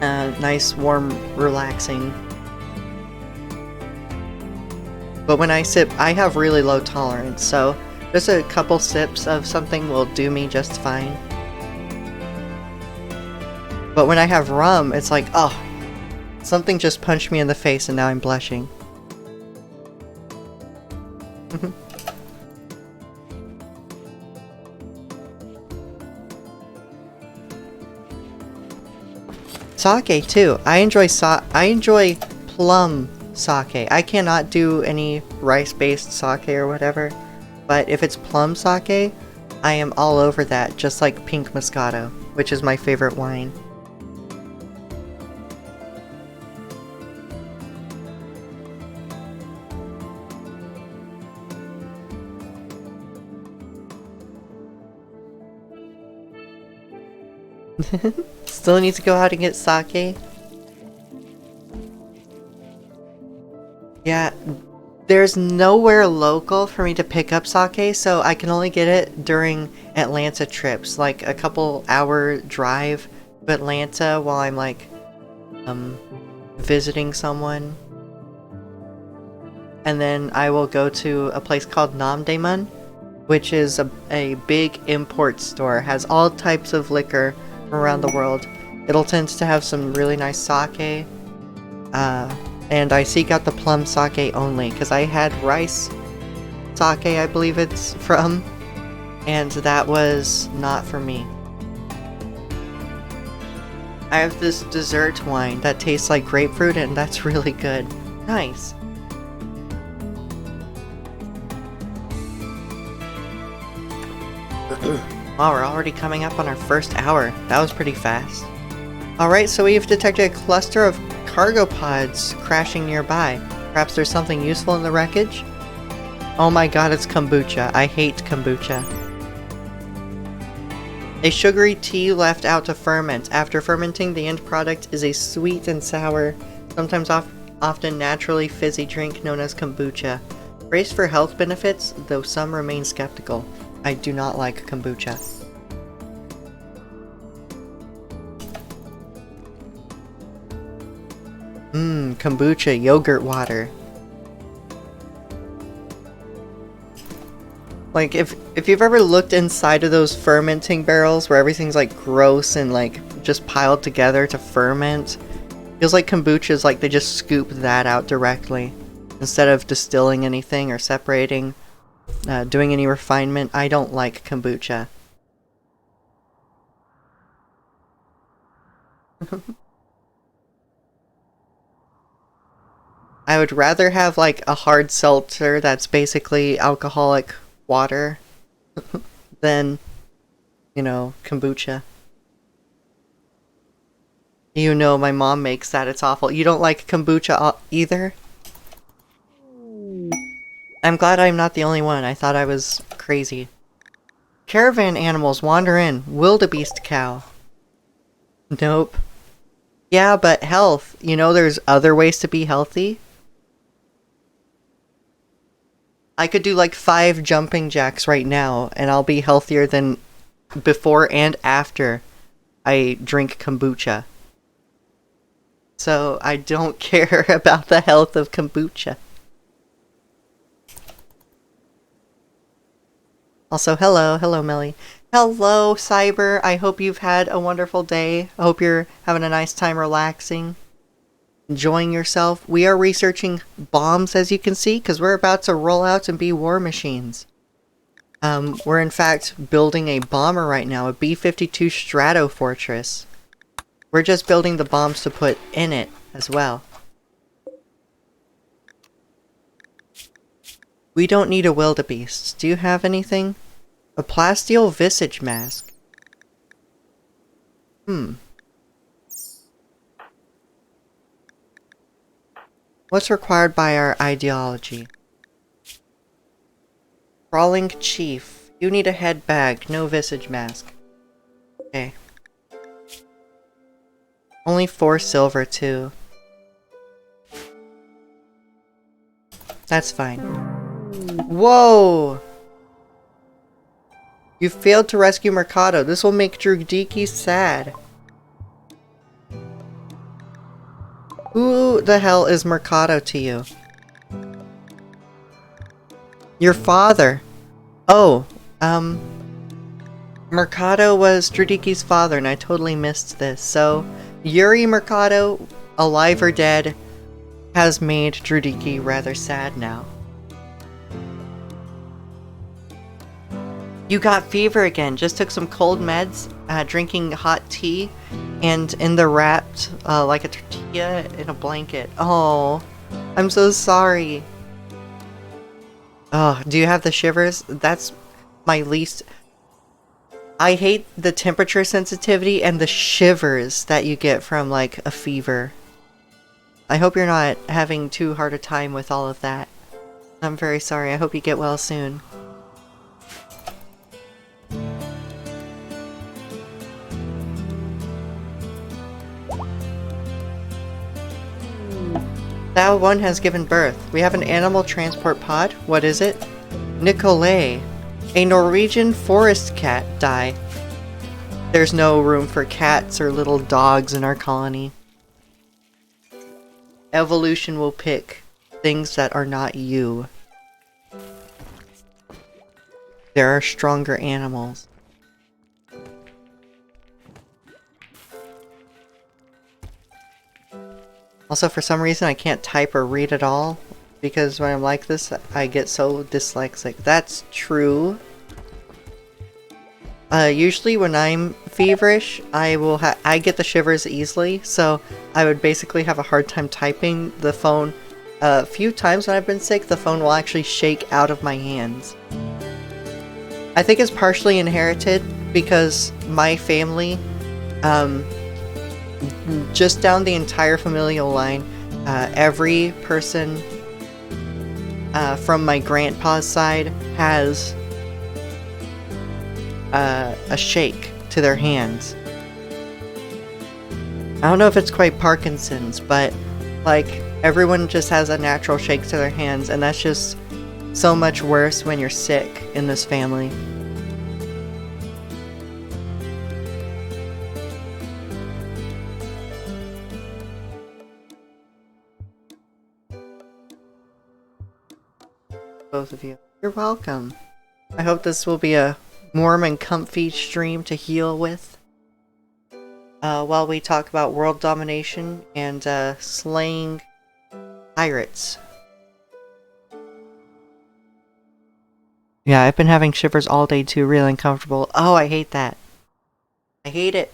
Nice, warm, relaxing. But when I sip, I have really low tolerance, so just a couple sips of something will do me just fine. But when I have rum, it's like, oh, something just punched me in the face and now I'm blushing. Sake too. I enjoy plum sake. I cannot do any rice-based sake or whatever, but if it's plum sake, I am all over that, just like pink Moscato, which is my favorite wine. Still need to go out and get sake. Yeah, there's nowhere local for me to pick up sake, so I can only get it during Atlanta trips, like a couple hour drive to Atlanta while I'm like visiting someone. And then I will go to a place called Namdaemun, which is a big import store, has all types of liquor from around the world. It'll tend to have some really nice sake, and I seek out the plum sake only, because I had rice sake, I believe it's from, and that was not for me. I have this dessert wine that tastes like grapefruit, and that's really good. Nice. Wow, we're already coming up on our first hour. That was pretty fast. Alright, so we've detected a cluster of cargo pods crashing nearby. Perhaps there's something useful in the wreckage? Oh my god, it's kombucha. I hate kombucha. A sugary tea left out to ferment. After fermenting, the end product is a sweet and sour, sometimes often naturally fizzy drink known as kombucha. Praised for health benefits, though some remain skeptical. I do not like kombucha. Kombucha yogurt water. Like, if you've ever looked inside of those fermenting barrels where everything's like gross and like just piled together to ferment, feels like kombucha is like they just scoop that out directly instead of distilling anything or separating, doing any refinement. I don't like kombucha. I would rather have like a hard seltzer that's basically alcoholic water than, you know, kombucha. You know my mom makes that. It's awful. You don't like kombucha either? I'm glad I'm not the only one. I thought I was crazy. Caravan animals wander in. Wildebeest cow. Nope. Yeah, but health. You know there's other ways to be healthy? I could do like 5 jumping jacks right now, and I'll be healthier than before and after I drink kombucha. So I don't care about the health of kombucha. Also, hello Melly. Hello, Cyber. I hope you've had a wonderful day. I hope you're having a nice time relaxing, enjoying yourself. We are researching bombs, as you can see, because we're about to roll out and be war machines. We're in fact building a bomber right now, a B-52 Strato Fortress. We're just building the bombs to put in it as well. We don't need a wildebeest. Do you have anything? A plasteel visage mask. What's required by our ideology? Crawling chief. You need a head bag, no visage mask. Okay. Only 4 silver, too. That's fine. Whoa! You failed to rescue Mercado. This will make Drudiki sad. Who the hell is Mercado to you? Your father. Oh, Mercado was Drudiki's father, and I totally missed this. So, Yuri Mercado, alive or dead, has made Drudiki rather sad now. You got fever again. Just took some cold meds, drinking hot tea, and in the wrapped like a tortilla in a blanket. Oh, I'm so sorry. Oh, do you have the shivers? That's my least... I hate the temperature sensitivity and the shivers that you get from, like, a fever. I hope you're not having too hard a time with all of that. I'm very sorry. I hope you get well soon. Thou one has given birth. We have an animal transport pod. What is it? Nicolay. A Norwegian forest cat die. There's no room for cats or little dogs in our colony. Evolution will pick things that are not you. There are stronger animals. Also, for some reason, I can't type or read at all, because when I'm like this, I get so dyslexic. That's true. Usually when I'm feverish, I get the shivers easily, so I would basically have a hard time typing. The phone, a few times when I've been sick, the phone will actually shake out of my hands. I think it's partially inherited, because my family, just down the entire familial line, every person from my grandpa's side has a shake to their hands. I don't know if it's quite Parkinson's, but like everyone just has a natural shake to their hands, and that's just so much worse when you're sick in this family. both of you. You're welcome. I hope this will be a warm and comfy stream to heal with. While we talk about world domination and slaying pirates. Yeah, I've been having shivers all day too, really uncomfortable. Oh, I hate that. I hate it.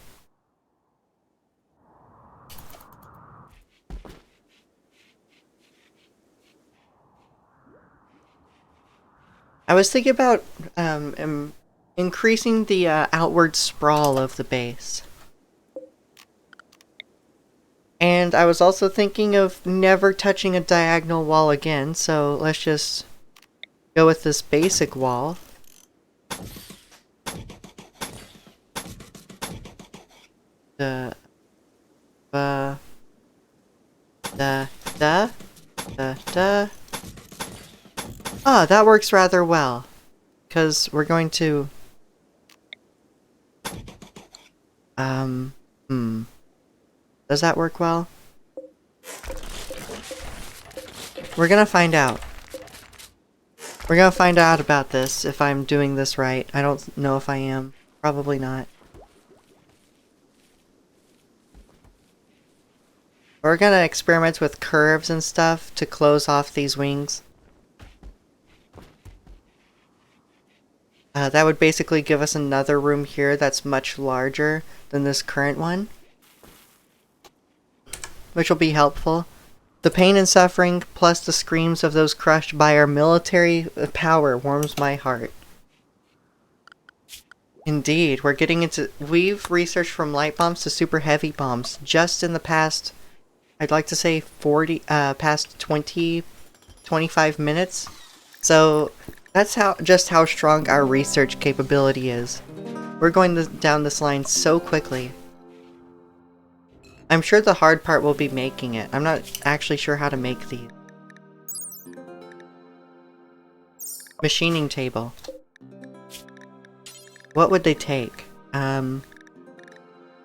I was thinking about increasing the outward sprawl of the base. And I was also thinking of never touching a diagonal wall again, so let's just go with this basic wall. Oh, that works rather well. Because we're going to... Does that work well? We're gonna find out. We're gonna find out about this, if I'm doing this right. I don't know if I am. Probably not. We're gonna experiment with curves and stuff to close off these wings. That would basically give us another room here that's much larger than this current one, which will be helpful. The pain and suffering, plus the screams of those crushed by our military power, warms my heart. Indeed, we're getting into... We've researched from light bombs to super heavy bombs just in the past, I'd like to say past 20, 25 minutes. So that's just how strong our research capability is. We're going down this line so quickly. I'm sure the hard part will be making it. I'm not actually sure how to make these. Machining table. What would they take?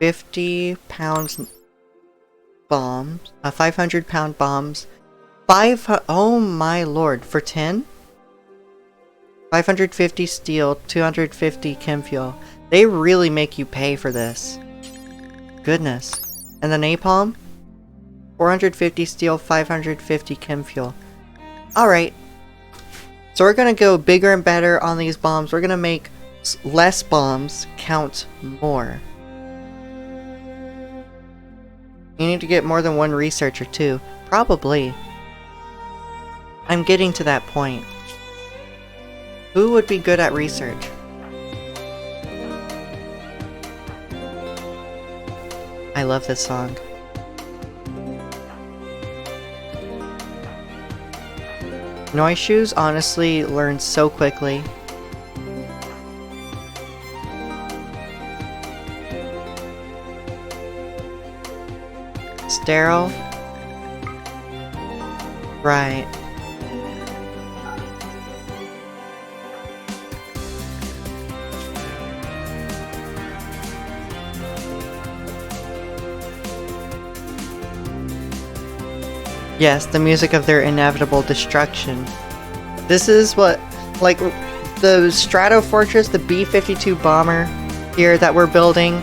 50 pounds bombs. 500 pound bombs. Oh my lord, for 10? 550 steel, 250 chem fuel. They really make you pay for this. Goodness. And the napalm? 450 steel, 550 chem fuel. Alright. So we're gonna go bigger and better on these bombs. We're gonna make less bombs count more. You need to get more than one researcher too. Probably. I'm getting to that point. Who would be good at research? I love this song. Noise shoes honestly learn so quickly. Sterile. Right. Yes, the music of their inevitable destruction. This is what, like, the Strato Fortress, the B-52 bomber here that we're building,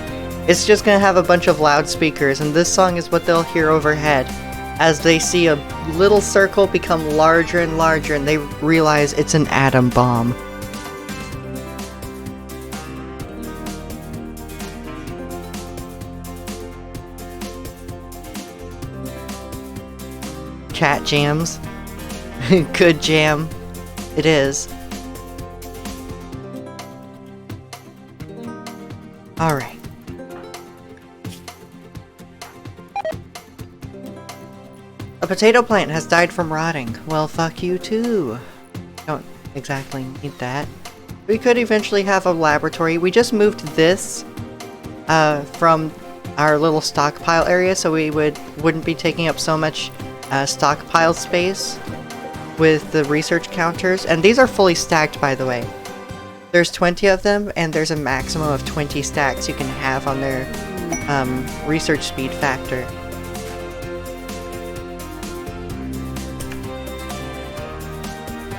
it's just gonna have a bunch of loudspeakers, and this song is what they'll hear overhead as they see a little circle become larger and larger and they realize it's an atom bomb. Cat jams. Good jam. It is. Alright. A potato plant has died from rotting. Well, fuck you too. Don't exactly need that. We could eventually have a laboratory. We just moved this from our little stockpile area, so we wouldn't be taking up so much stockpile space with the research counters. And these are fully stacked, by the way. There's 20 of them, and there's a maximum of 20 stacks you can have on their research speed factor.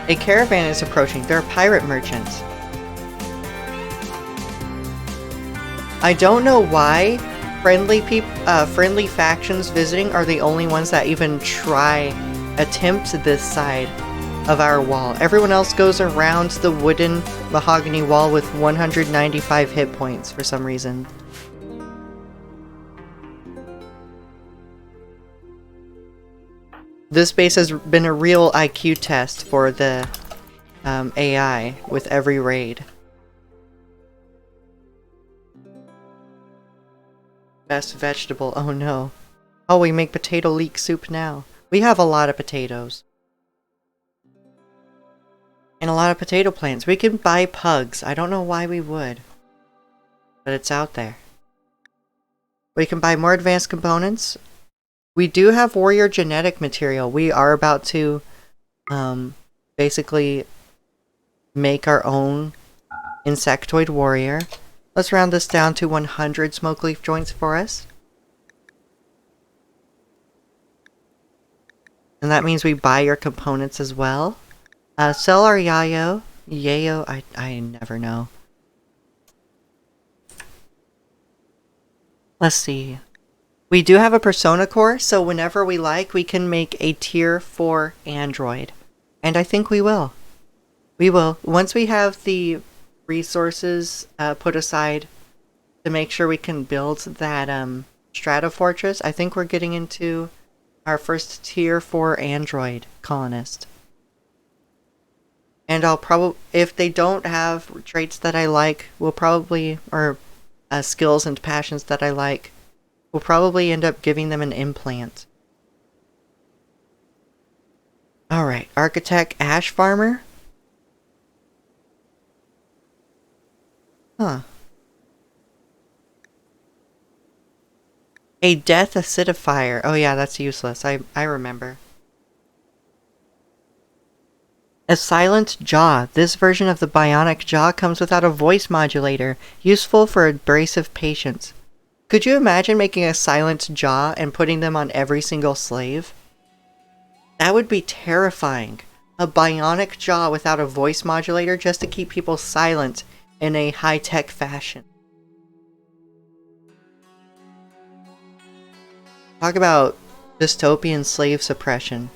A caravan is approaching. They're pirate merchants. I don't know why friendly factions visiting are the only ones that even attempt this side of our wall. Everyone else goes around the wooden mahogany wall with 195 hit points for some reason. This base has been a real IQ test for the AI with every raid. Best vegetable, oh no. Oh, we make potato leek soup now. We have a lot of potatoes. And a lot of potato plants. We can buy pugs. I don't know why we would. But it's out there. We can buy more advanced components. We do have warrior genetic material. We are about to basically make our own insectoid warrior. Let's round this down to 100 smoke leaf joints for us. And that means we buy your components as well. Sell our yayo. Yayo, I never know. Let's see. We do have a persona core, so whenever we like, we can make a tier 4 android. And I think we will. We will. Once we have the resources put aside to make sure we can build that strata fortress, I think we're getting into our first tier 4 android colonist. And I'll probably, if they don't have traits that I like, we'll probably, or skills and passions that I like, we'll probably end up giving them an implant. Alright, architect ash farmer. Huh. A death acidifier. Oh yeah, that's useless. I remember. A silent jaw. This version of the bionic jaw comes without a voice modulator, useful for abrasive patients. Could you imagine making a silent jaw and putting them on every single slave? That would be terrifying. A bionic jaw without a voice modulator just to keep people silent in a high-tech fashion. Talk about dystopian slave suppression.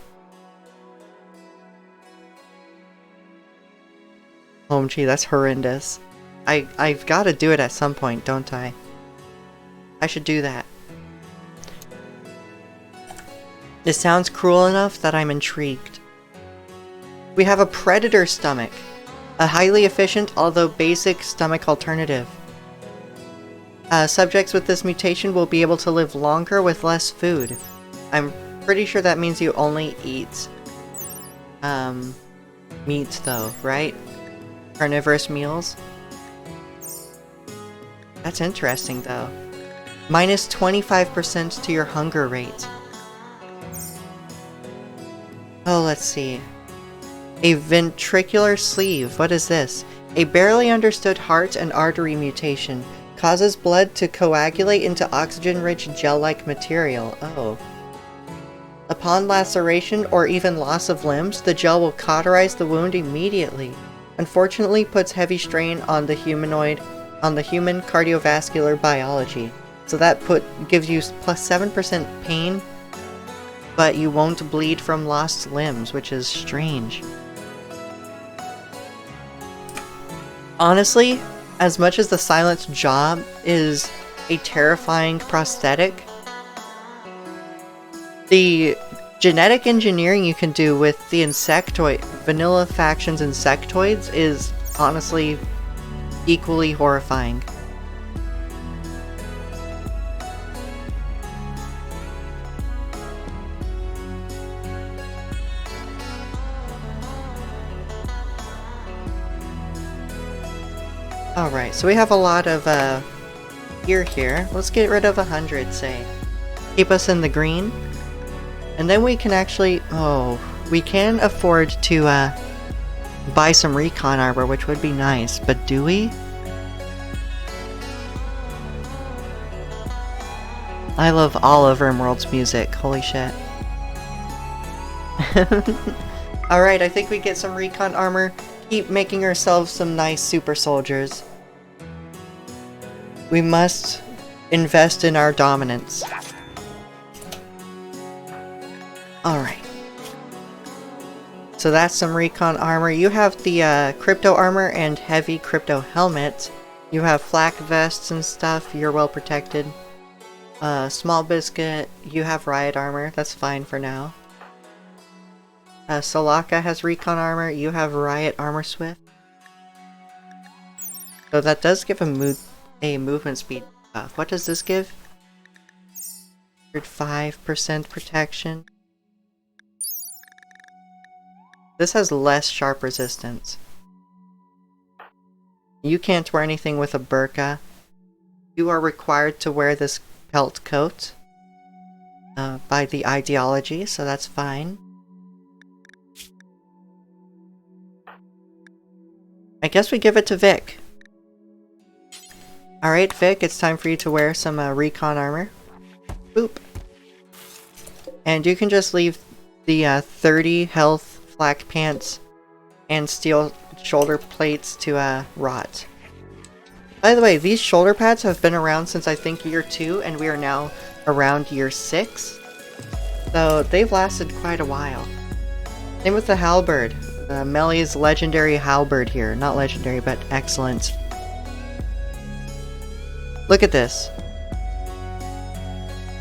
Home tree, that's horrendous. I've got to do it at some point, don't I? I should do that. It sounds cruel enough that I'm intrigued. We have a predator stomach. A highly efficient, although basic, stomach alternative. Subjects with this mutation will be able to live longer with less food. I'm pretty sure that means you only eat meat though, right? Carnivorous meals. That's interesting though. Minus 25% to your hunger rate. Oh, let's see. A ventricular sleeve. What is this? A barely understood heart and artery mutation. Causes blood to coagulate into oxygen-rich gel-like material. Oh. Upon laceration or even loss of limbs, the gel will cauterize the wound immediately. Unfortunately, puts heavy strain on the human cardiovascular biology. So that gives you plus 7% pain, but you won't bleed from lost limbs, which is strange. Honestly, as much as the silent jaw is a terrifying prosthetic, the genetic engineering you can do with the vanilla factions insectoids is honestly equally horrifying. Alright, so we have a lot of gear here. Let's get rid of 100, say. Keep us in the green. And then we can actually... Oh, we can afford to buy some recon armor, which would be nice. But do we? I love all of RimWorld's music. Holy shit. Alright, I think we get some recon armor. Keep making ourselves some nice super soldiers. We must invest in our dominance. Alright. So that's some recon armor. You have the crypto armor and heavy crypto helmet. You have flak vests and stuff. You're well protected. Small biscuit. You have riot armor. That's fine for now. Solaka has recon armor. You have riot armor swift. So that does give a movement speed buff. What does this give? 5% protection. This has less sharp resistance. You can't wear anything with a burqa. You are required to wear this pelt coat by the ideology, so that's fine. I guess we give it to Vic. Alright, Vic, it's time for you to wear some recon armor. Boop. And you can just leave the 30 health flak pants and steel shoulder plates to rot. By the way, these shoulder pads have been around since I think year 2, and we are now around year 6. So they've lasted quite a while. Same with the halberd. Melly's legendary halberd here. Not legendary, but excellent. Look at this.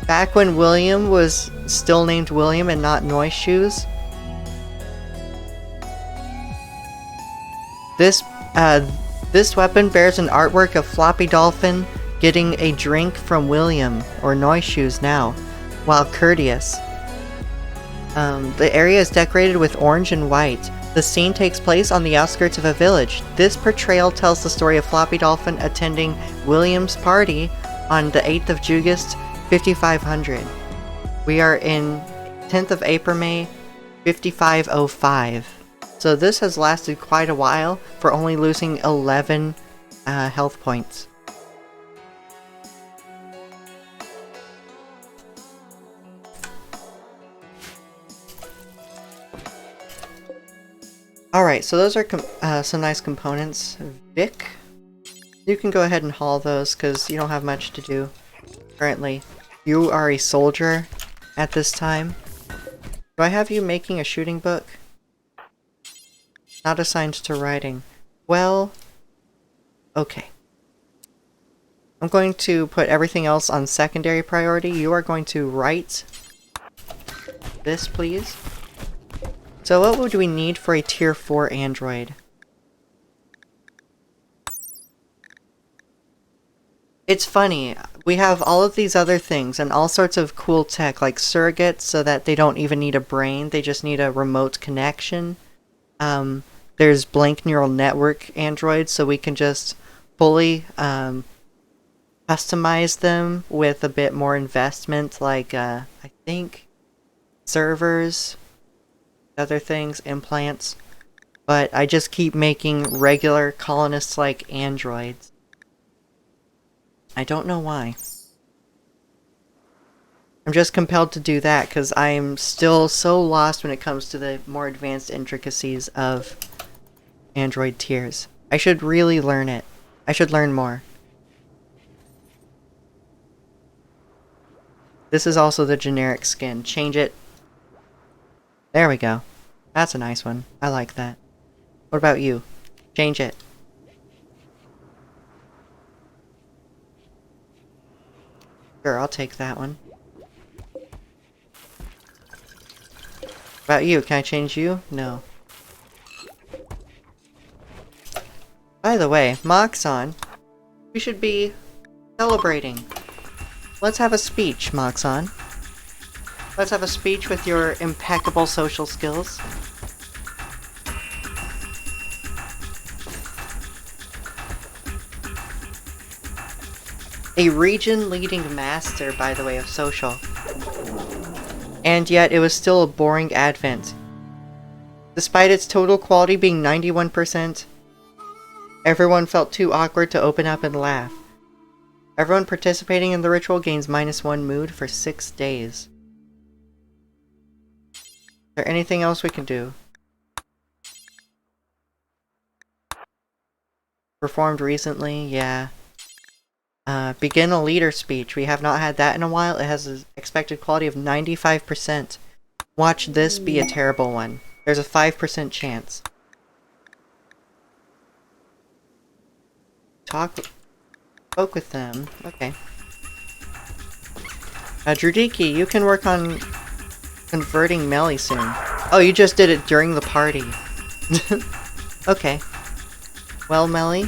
Back when William was still named William and not Noise Shoes. This weapon bears an artwork of Floppy Dolphin getting a drink from William, or Noise Shoes now, while courteous. The area is decorated with orange and white. The scene takes place on the outskirts of a village. This portrayal tells the story of Floppy Dolphin attending William's party on the 8th of August, 5500. We are in 10th of April, May, 5505. So this has lasted quite a while for only losing 11 health points. Alright, so those are some nice components. Vic, you can go ahead and haul those because you don't have much to do currently. You are a soldier at this time. Do I have you making a shooting book? Not assigned to writing. Well, okay. I'm going to put everything else on secondary priority. You are going to write this, please. So what would we need for a tier 4 android? It's funny, we have all of these other things and all sorts of cool tech like surrogates so that they don't even need a brain, they just need a remote connection. There's blank neural network androids so we can just fully customize them with a bit more investment like I think servers, other things, implants, but I just keep making regular colonists-like androids. I don't know why. I'm just compelled to do that because I'm still so lost when it comes to the more advanced intricacies of android tiers. I should really learn it. I should learn more. This is also the generic skin. Change it. There we go. That's a nice one. I like that. What about you? Change it. Sure, I'll take that one. What about you? Can I change you? No. By the way, Moxon, we should be celebrating. Let's have a speech, Moxon. Let's have a speech with your impeccable social skills. A region-leading master, by the way, of social. And yet, it was still a boring advent. Despite its total quality being 91%, everyone felt too awkward to open up and laugh. Everyone participating in the ritual gains -1 mood for 6 days. Is there anything else we can do? Performed recently, yeah. Begin a leader speech. We have not had that in a while. It has an expected quality of 95%. Watch this be a terrible one. There's a 5% chance. Spoke with them. Okay. Drudiki, you can work on converting Melly soon. Oh, you just did it during the party. Okay. Well, Melly,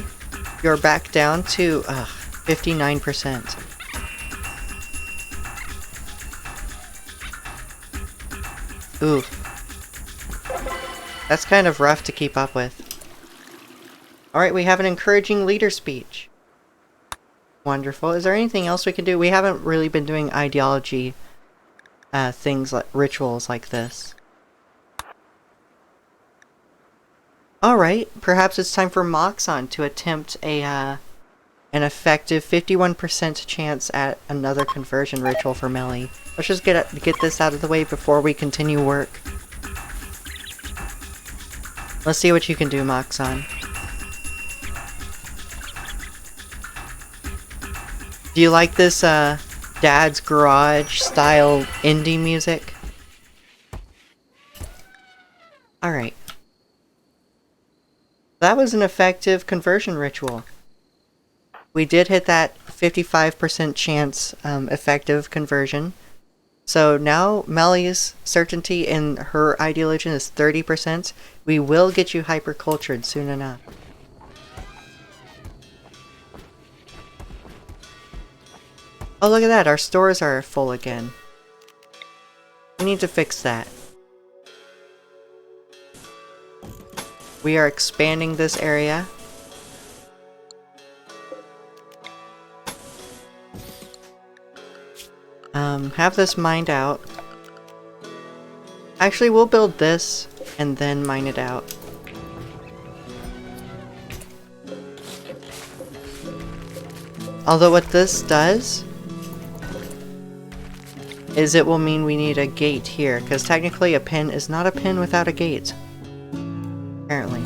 you're back down to 59%. Ooh. That's kind of rough to keep up with. Alright, we have an encouraging leader speech. Wonderful. Is there anything else we can do? We haven't really been doing ideology things like rituals like this. Alright, perhaps it's time for Moxon to attempt an effective 51% chance at another conversion ritual for Melly. Let's just get this out of the way before we continue work. Let's see what you can do, Moxon. Do you like this Dad's Garage style indie music? Alright. That was an effective conversion ritual. We did hit that 55% chance effective conversion. So now Melly's certainty in her ideology is 30%. We will get you hypercultured soon enough. Oh, look at that. Our stores are full again. We need to fix that. We are expanding this area. Have this mined out. Actually, we'll build this and then mine it out. Although what this does is it will mean we need a gate here, because technically a pin is not a pin without a gate. Apparently.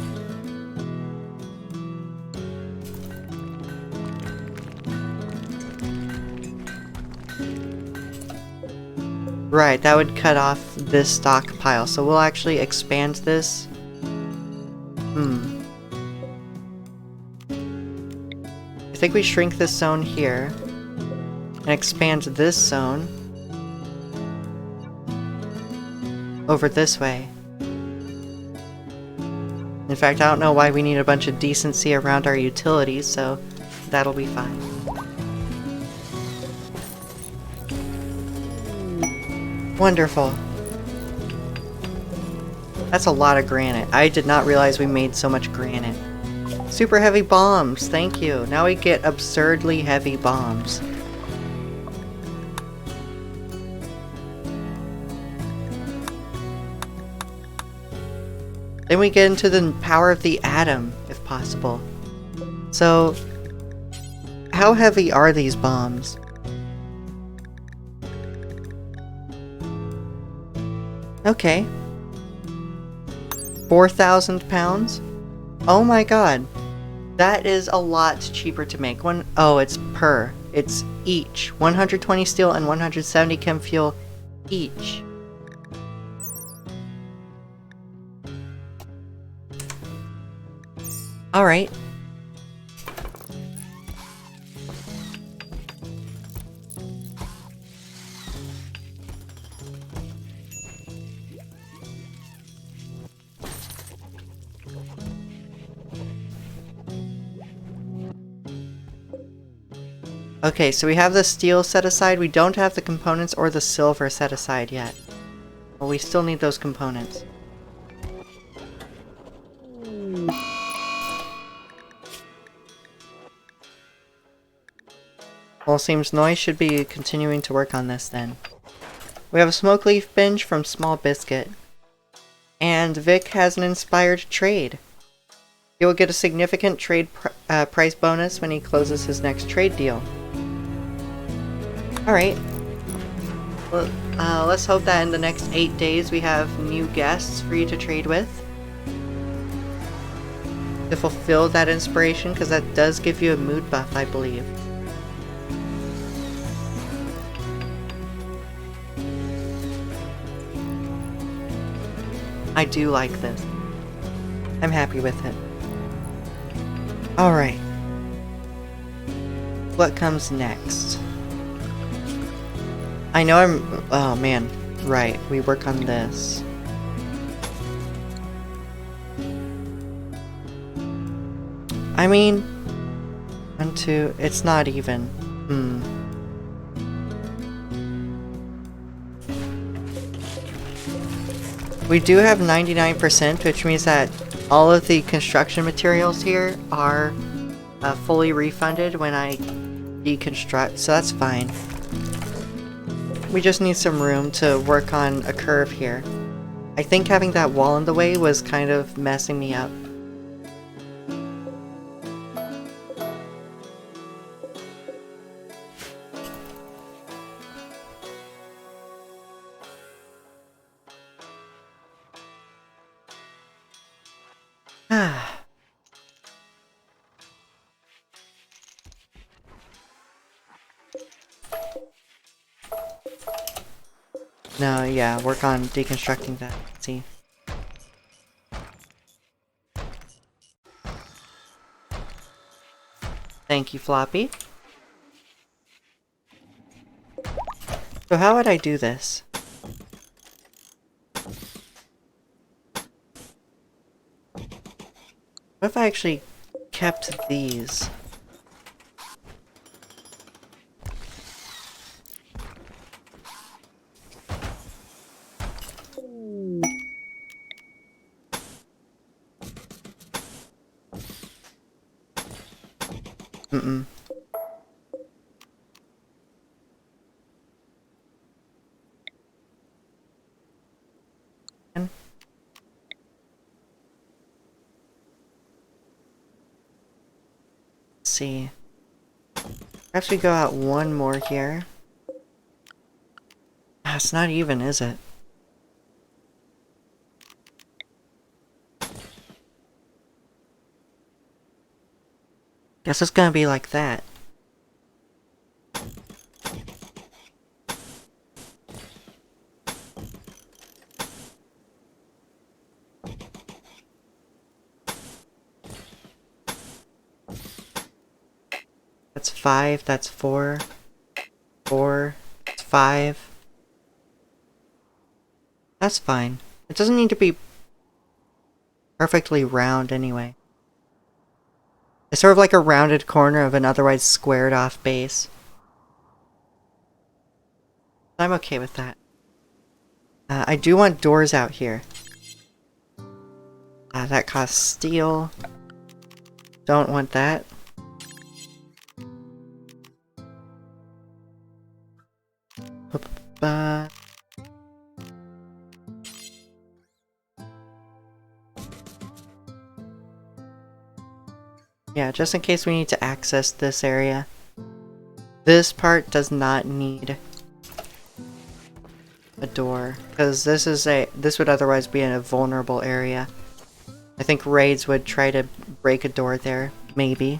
Right, that would cut off this stockpile, so we'll actually expand this. I think we shrink this zone here and expand this zone over this way. In fact, I don't know why we need a bunch of decency around our utilities, so that'll be fine. Wonderful. That's a lot of granite. I did not realize we made so much granite. Super heavy bombs, thank you. Now we get absurdly heavy bombs. Then we get into the power of the atom, if possible. So, how heavy are these bombs? Okay. 4,000 pounds? Oh my god. That is a lot cheaper to make. Oh, it's per. It's each. 120 steel and 170 chem fuel each. Alright. Okay, so we have the steel set aside. We don't have the components or the silver set aside yet. Well, we still need those components. Well, seems Noise should be continuing to work on this then. We have a smoke leaf binge from Small Biscuit. And Vic has an inspired trade. He will get a significant trade price bonus when he closes his next trade deal. Alright. Well, let's hope that in the next 8 days we have new guests for you to trade with. to fulfill that inspiration, because that does give you a mood buff, I believe. I do like this. I'm happy with it. Alright. What comes next? I know oh man. Right, we work on this. I mean... 1, 2... It's not even. We do have 99%, which means that all of the construction materials here are fully refunded when I deconstruct, so that's fine. We just need some room to work on a curve here. I think having that wall in the way was kind of messing me up. No, yeah, work on deconstructing that. Let's see. Thank you, Floppy. So how would I do this? What if I actually kept these? See. Perhaps we go out one more here. Ah, it's not even, is it? Guess it's gonna be like that. That's 5, that's 4. 4, that's 5. That's fine. It doesn't need to be perfectly round anyway. It's sort of like a rounded corner of an otherwise squared off base. I'm okay with that. I do want doors out here. That costs steel. Don't want that. Yeah, just in case we need to access this area. This part does not need a door, because this would otherwise be in a vulnerable area. I think raids would try to break a door there, maybe.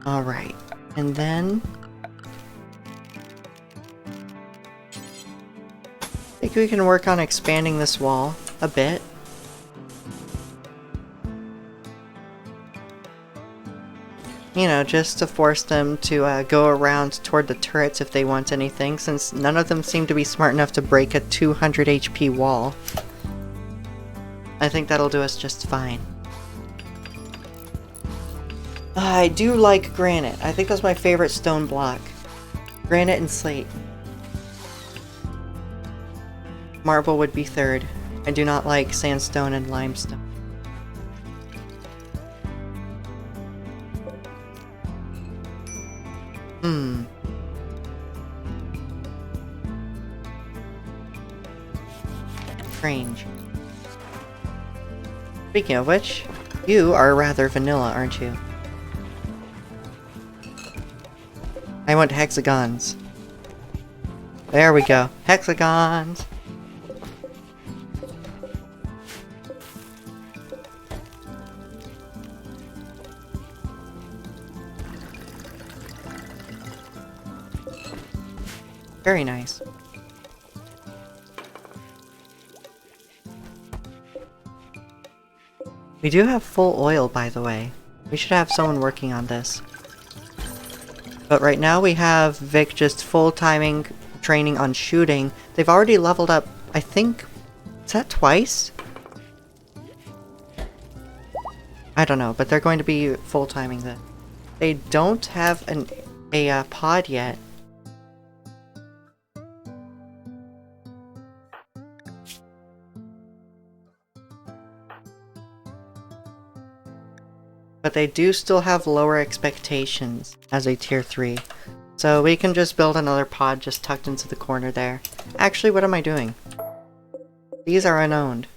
Alright, and then... I think we can work on expanding this wall a bit. You know, just to force them to go around toward the turrets if they want anything, since none of them seem to be smart enough to break a 200 HP wall. I think that'll do us just fine. I do like granite. I think that's my favorite stone block. Granite and slate. Marble would be third. I do not like sandstone and limestone. Strange. Speaking of which, you are rather vanilla, aren't you? I want hexagons. There we go. Hexagons! Very nice. We do have full oil, by the way. We should have someone working on this. But right now we have Vic just full-timing training on shooting. They've already leveled up, I think... Is that twice? I don't know, but they're going to be full-timing this. They don't have a pod yet. But they do still have lower expectations as a tier 3. So we can just build another pod just tucked into the corner there. Actually, what am I doing? These are unowned.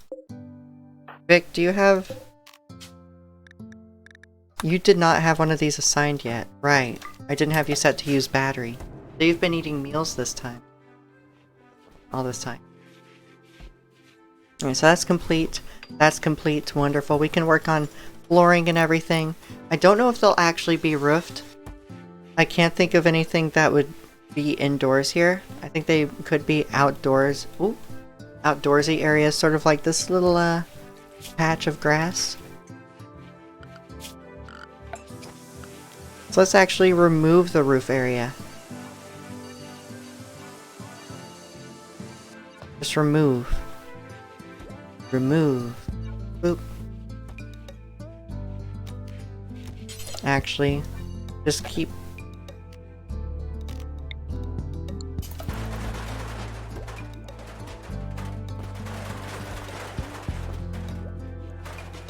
Vic, do you have... You did not have one of these assigned yet. Right. I didn't have you set to use battery. So you've been eating meals this time. All this time. Okay, so that's complete. That's complete. Wonderful. We can work on flooring and everything. I don't know if they'll actually be roofed. I can't think of anything that would be indoors here. I think they could be outdoors. Ooh, outdoorsy areas, sort of like this little patch of grass. So let's actually remove the roof area. Just remove. Remove. Boop. Actually, just keep...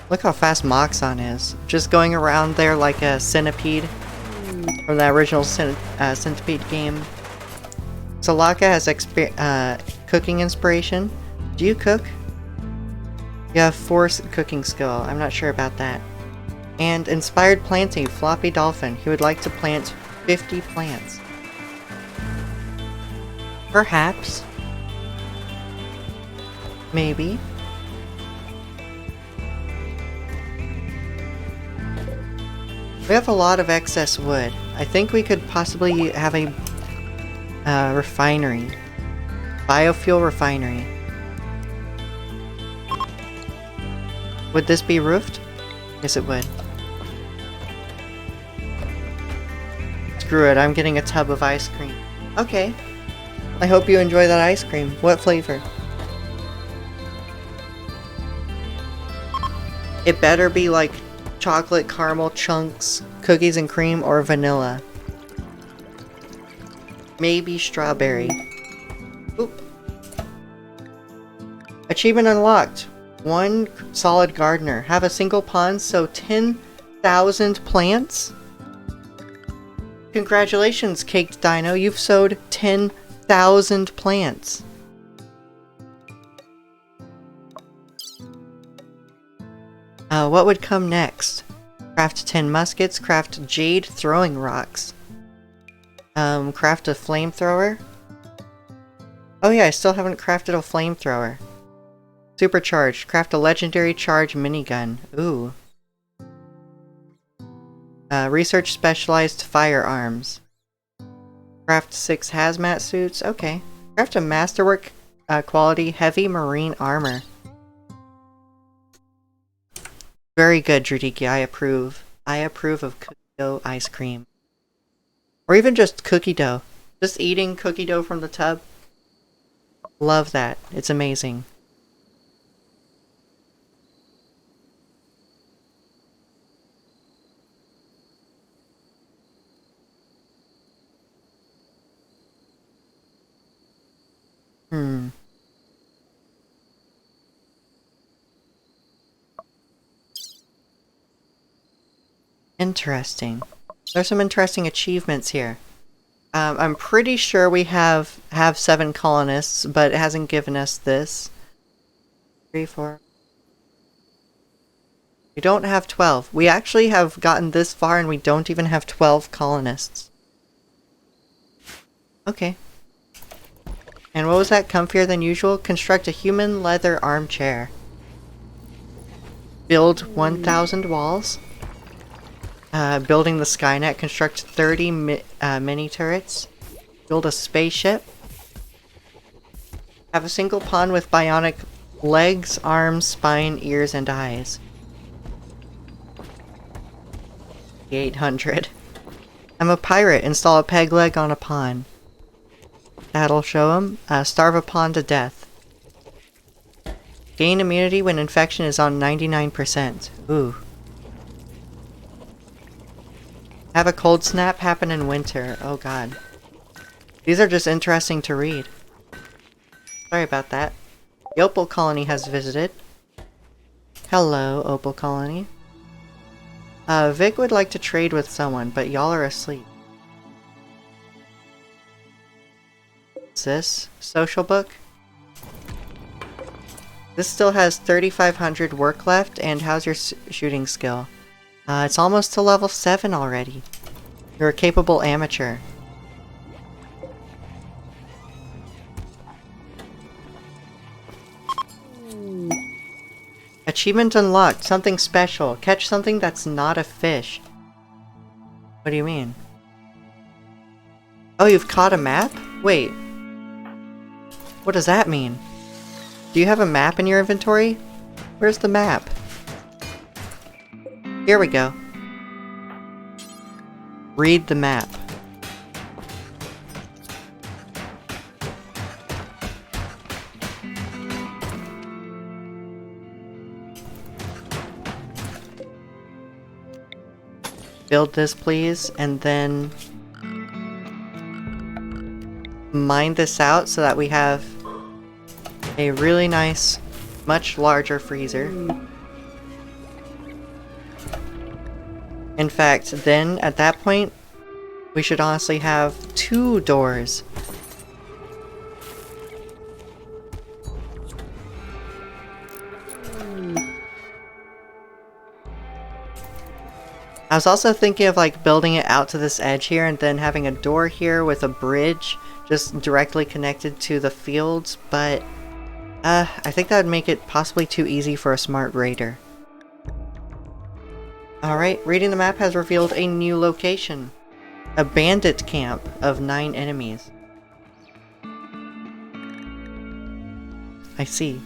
Look how fast Moxon is. Just going around there like a centipede from the original centipede game. Salaka has cooking inspiration. Do you cook? You have 4 cooking skill. I'm not sure about that. And inspired planting, Floppy Dolphin. He would like to plant 50 plants. Perhaps. Maybe. We have a lot of excess wood. I think we could possibly have a refinery. Biofuel refinery. Would this be roofed? Yes, it would. Screw it, I'm getting a tub of ice cream. Okay. I hope you enjoy that ice cream. What flavor? It better be like chocolate caramel chunks, cookies and cream, or vanilla. Maybe strawberry. Oop. Achievement unlocked. 1 solid gardener. Have a single pond, so 10,000 plants? Congratulations, Caked Dino. You've sowed 10,000 plants. What would come next? Craft 10 muskets, craft jade throwing rocks. Craft a flamethrower. Oh yeah, I still haven't crafted a flamethrower. Supercharged, craft a legendary charge minigun. Ooh. Research specialized firearms. Craft 6 hazmat suits. Okay. Craft a masterwork quality heavy marine armor. Very good, Dradiki. I approve. I approve of cookie dough ice cream. Or even just cookie dough. Just eating cookie dough from the tub. Love that. It's amazing. Interesting. There's some interesting achievements here. I'm pretty sure we have 7 colonists, but it hasn't given us this. 3, 4. We don't have 12. We actually have gotten this far and we don't even have 12 colonists. Okay. And what was that? Comfier than usual? Construct a human leather armchair. Build 1,000 walls. Building the Skynet. Construct 30 mini turrets. Build a spaceship. Have a single pawn with bionic legs, arms, spine, ears, and eyes. 800. I'm a pirate. Install a peg leg on a pawn. That'll show him. Starve a pawn to death. Gain immunity when infection is on 99%. Ooh. Have a cold snap happen in winter. Oh god. These are just interesting to read. Sorry about that. The Opal Colony has visited. Hello, Opal Colony. Vic would like to trade with someone, but y'all are asleep. What's this? Social book? This still has 3,500 work left, and how's your shooting skill? It's almost to level 7 already. You're a capable amateur. Achievement unlocked. Something special. Catch something that's not a fish. What do you mean? Oh, you've caught a map? Wait. What does that mean? Do you have a map in your inventory? Where's the map? Here we go. Read the map. Build this, please, and then mine this out so that we have a really nice, much larger freezer. In fact, then, at that point, we should honestly have 2 doors. I was also thinking of like building it out to this edge here and then having a door here with a bridge just directly connected to the fields, but I think that would make it possibly too easy for a smart raider. Alright, reading the map has revealed a new location. A bandit camp of 9 enemies. I see.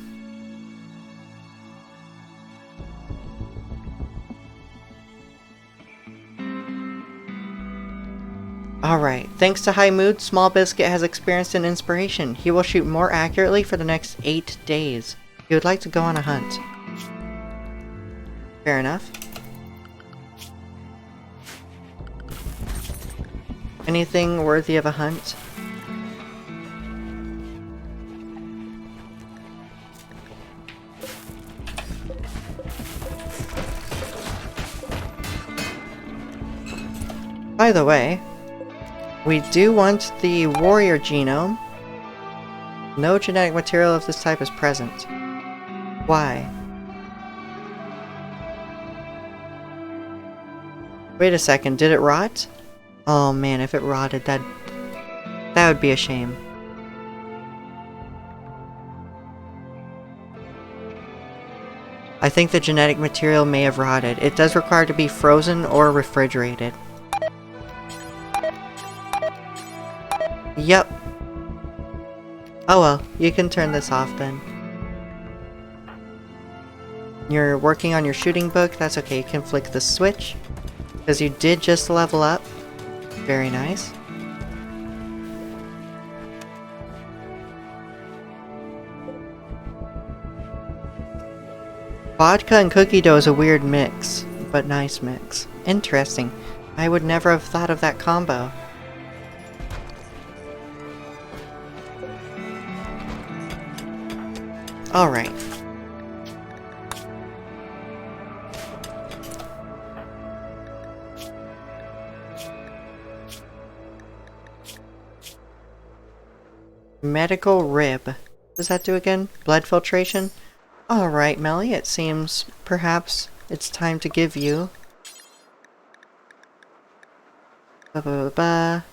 Alright, thanks to High Mood, Small Biscuit has experienced an inspiration. He will shoot more accurately for the next 8 days. He would like to go on a hunt. Fair enough. Anything worthy of a hunt? By the way, we do want the warrior genome. No genetic material of this type is present. Why? Wait a second, did it rot? Oh man, if it rotted, that would be a shame. I think the genetic material may have rotted. It does require to be frozen or refrigerated. Yep. Oh well, you can turn this off then. You're working on your shooting book, that's okay, you can flick the switch. Because you did just level up. Very nice. Vodka and cookie dough is a weird mix, but nice mix. Interesting. I would never have thought of that combo. Alright. Medical rib. What does that do again? Blood filtration? Alright, Melly, it seems perhaps it's time to give you... Ba -ba -ba -ba.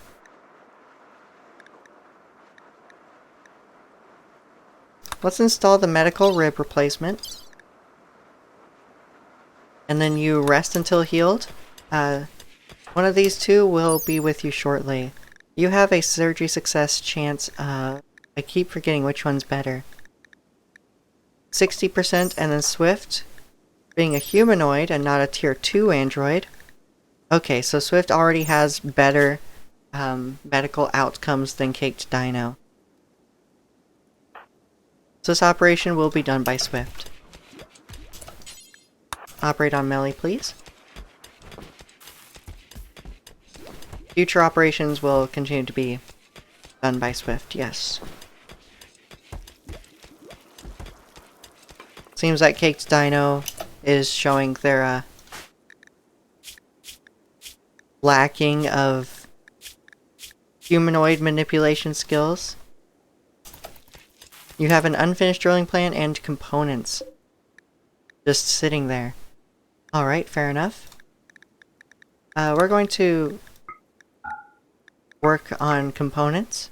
Let's install the medical rib replacement. And then you rest until healed. One of these two will be with you shortly. You have a surgery success chance. I keep forgetting which one's better. 60% and then Swift. Being a humanoid and not a tier 2 android. Okay, so Swift already has better medical outcomes than Caked Dino. So this operation will be done by Swift. Operate on melee, please. Future operations will continue to be done by Swift, yes. Seems like Caked Dino is showing their lacking of humanoid manipulation skills. You have an unfinished drilling plan and components just sitting there. Alright, fair enough. We're going to work on components.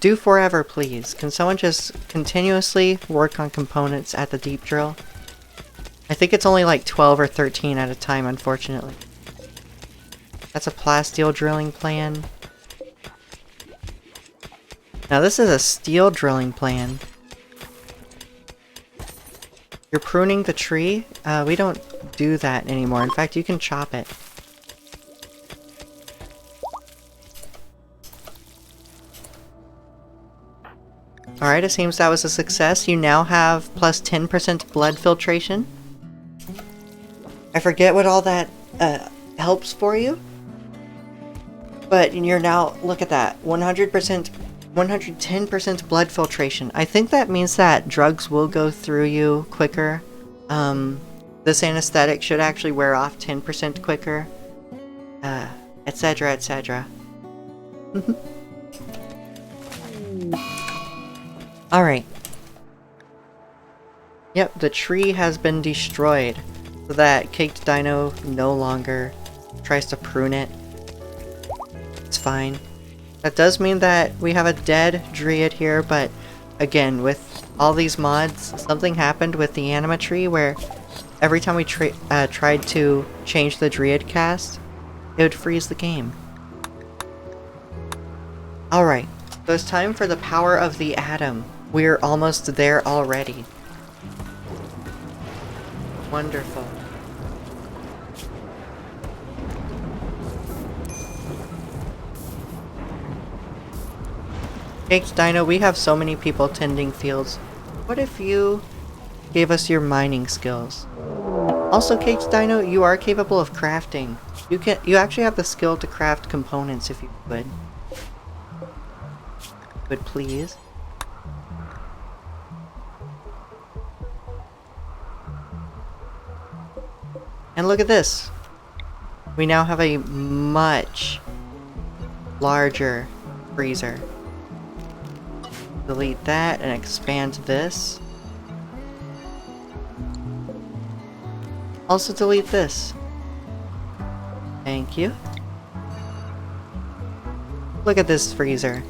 Do forever, please. Can someone just continuously work on components at the deep drill? I think it's only like 12 or 13 at a time, unfortunately. That's a plasteel drilling plan. Now this is a steel drilling plan. You're pruning the tree? We don't do that anymore. In fact, you can chop it. Alright, it seems that was a success. You now have plus 10% blood filtration. I forget what all that helps for you. But you're now, look at that, 100%, 110% blood filtration. I think that means that drugs will go through you quicker. This anesthetic should actually wear off 10% quicker. Etc, etc. Alright. Yep, the tree has been destroyed. So that Caked Dino no longer tries to prune it. It's fine. That does mean that we have a dead Druid here, but again, with all these mods, something happened with the anima tree where every time we tried to change the Druid cast, it would freeze the game. Alright, so it's time for the power of the atom. We're almost there already. Wonderful. Caked Dino, we have so many people tending fields. What if you gave us your mining skills? Also, Caked Dino, you are capable of crafting. You actually have the skill to craft components if you could. Would please. And look at this. We now have a much larger freezer. Delete that and expand this. Also delete this. Thank you. Look at this freezer.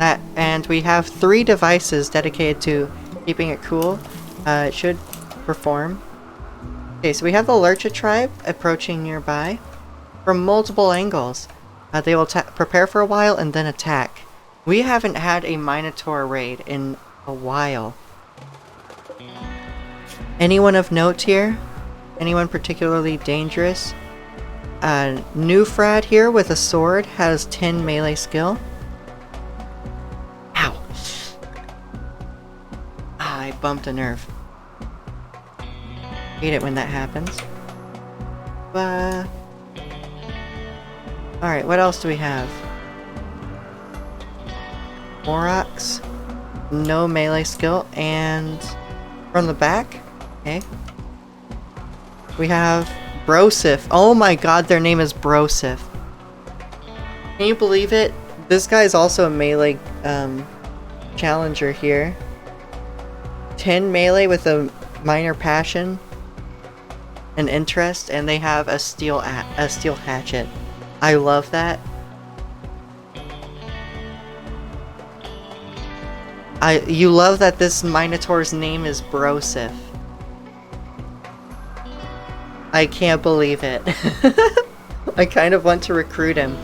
And we have 3 devices dedicated to keeping it cool. It should perform. Okay, so we have the Lurcha tribe approaching nearby from multiple angles. They will prepare for a while and then attack. We haven't had a Minotaur raid in a while. Anyone of note here? Anyone particularly dangerous? Newfrad here with a sword has 10 melee skill. Ow! Ah, I bumped a nerve. Hate it when that happens. Alright, what else do we have? Morox, no melee skill, and from the back, okay. We have Brosif. Oh my god, their name is Brosif. Can you believe it? This guy is also a melee challenger here. 10 melee with a minor passion and interest, and they have a steel hatchet. I love that. You love that this Minotaur's name is Brosif. I can't believe it. I kind of want to recruit him.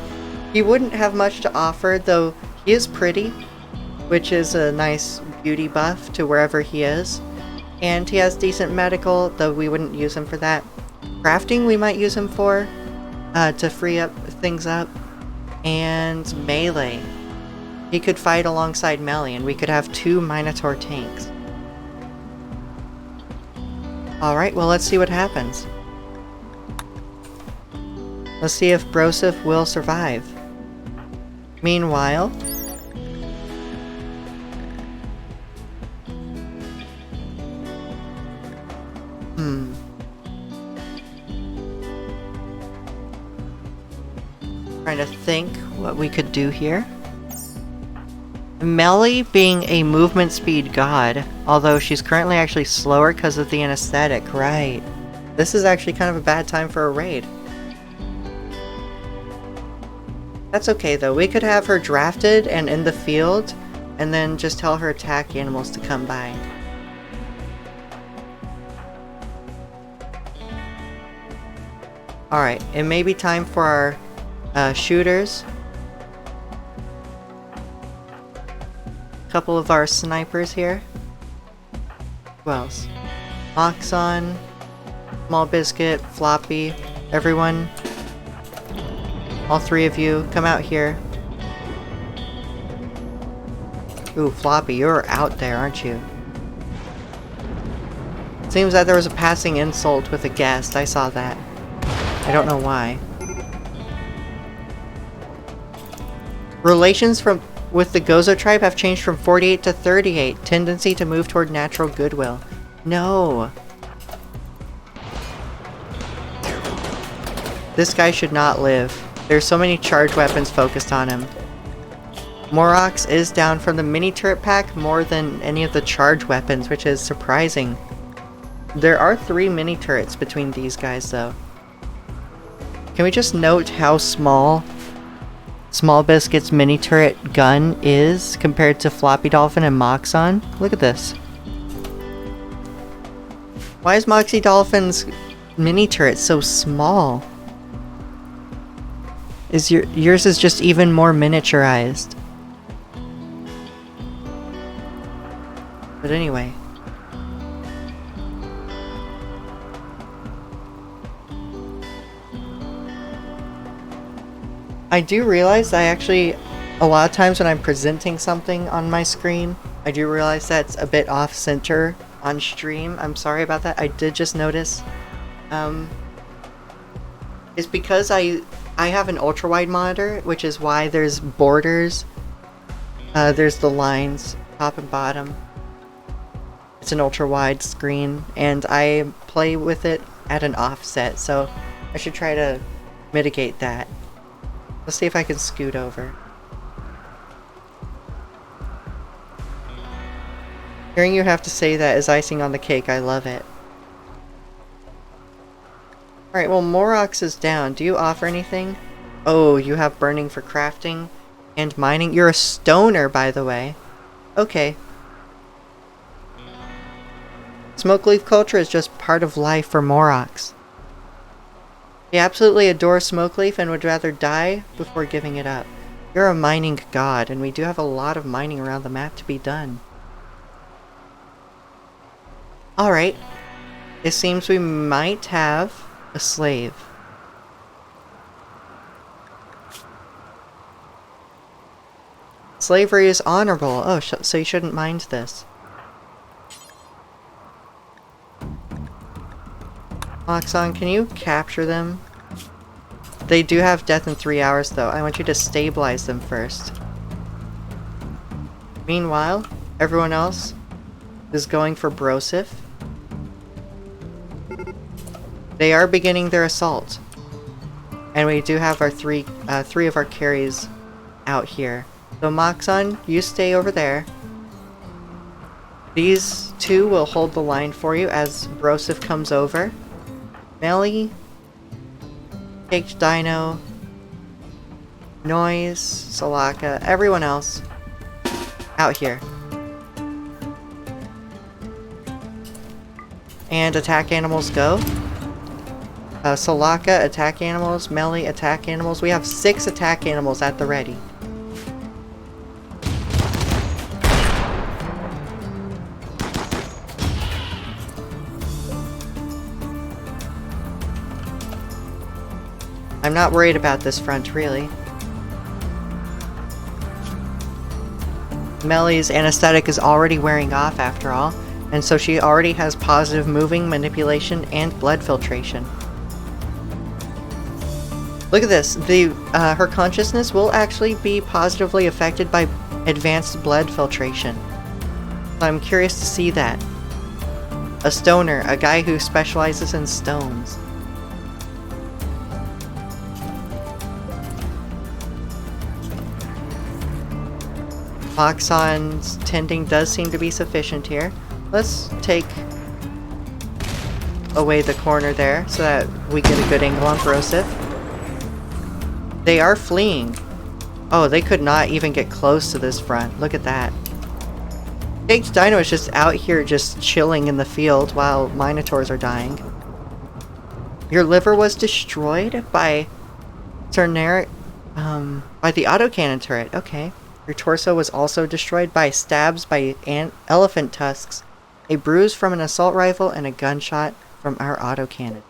He wouldn't have much to offer, though he is pretty, which is a nice beauty buff to wherever he is. And he has decent medical, though we wouldn't use him for that. Crafting we might use him for, to free up things up. And melee. He could fight alongside melee, and we could have 2 Minotaur tanks. Alright, well let's see what happens. Let's see if Brosif will survive. Meanwhile... Trying to think what we could do here. Melee being a movement speed god, although she's currently actually slower because of the anesthetic, right. This is actually kind of a bad time for a raid. That's okay though, we could have her drafted and in the field, and then just tell her attack animals to come by. Alright, it may be time for our shooters. Couple of our snipers here. Who else? Moxon, Small Biscuit, Floppy, everyone. All 3 of you, come out here. Ooh, Floppy, you're out there, aren't you? Seems that there was a passing insult with a guest, I saw that. I don't know why. Relations with the Gozo tribe have changed from 48 to 38. Tendency to move toward natural goodwill. No. This guy should not live. There's so many charged weapons focused on him. Morox is down from the mini turret pack more than any of the charged weapons, which is surprising. There are 3 mini turrets between these guys though. Can we just note how small Small Biscuit's mini turret gun is compared to Floppy Dolphin and Moxon? Look at this. Why is Moxie Dolphin's mini turret so small? Yours is just even more miniaturized. But anyway. I do realize a lot of times when I'm presenting something on my screen, I do realize that's a bit off center on stream. I'm sorry about that. I did just notice. It's because I have an ultra wide monitor, which is why there's borders. There's the lines, top and bottom. It's an ultra wide screen, and I play with it at an offset, so I should try to mitigate that. Let's see if I can scoot over. Hearing you have to say that is icing on the cake. I love it. Alright, well, Morox is down. Do you offer anything? Oh, you have burning for crafting and mining. You're a stoner, by the way. Okay. Smoke leaf culture is just part of life for Morox. He absolutely adores smoke leaf and would rather die before giving it up. You're a mining god, and we do have a lot of mining around the map to be done. Alright. It seems we might have a slave. Slavery is honorable. Oh, so you shouldn't mind this. Moxon, can you capture them? They do have death in 3 hours, though. I want you to stabilize them first. Meanwhile, everyone else is going for Brosif. They are beginning their assault. And we do have our three of our carries out here. So Moxon, you stay over there. These two will hold the line for you as Broseph comes over. Melly, Caged Dino, Noise, Salaka, everyone else out here. And attack animals go. Salaka, attack animals. Melly, attack animals. We have 6 attack animals at the ready. I'm not worried about this front, really. Melly's anesthetic is already wearing off, after all, and so she already has positive moving, manipulation, and blood filtration. Look at this. Her consciousness will actually be positively affected by advanced blood filtration. I'm curious to see that. A stoner, a guy who specializes in stones. Moxon's tending does seem to be sufficient here. Let's take away the corner there so that we get a good angle on Broseph. They are fleeing. Oh, they could not even get close to this front. Look at that. Caged Dino is just out here just chilling in the field while Minotaurs are dying. Your liver was destroyed by by the autocannon turret. Okay. Your torso was also destroyed by stabs by elephant tusks, a bruise from an assault rifle, and a gunshot from our autocannon.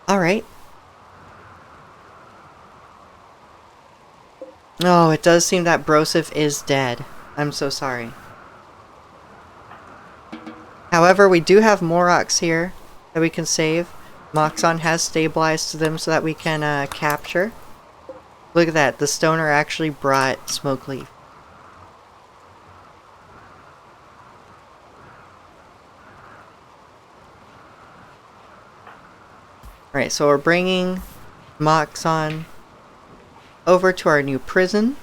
Alright. Oh, it does seem that Broseph is dead. I'm so sorry. However, we do have Moroks here that we can save. Moxon has stabilized them so that we can capture. Look at that, the stoner actually brought Smoke Leaf. Alright, so we're bringing Moxon over to our new prison.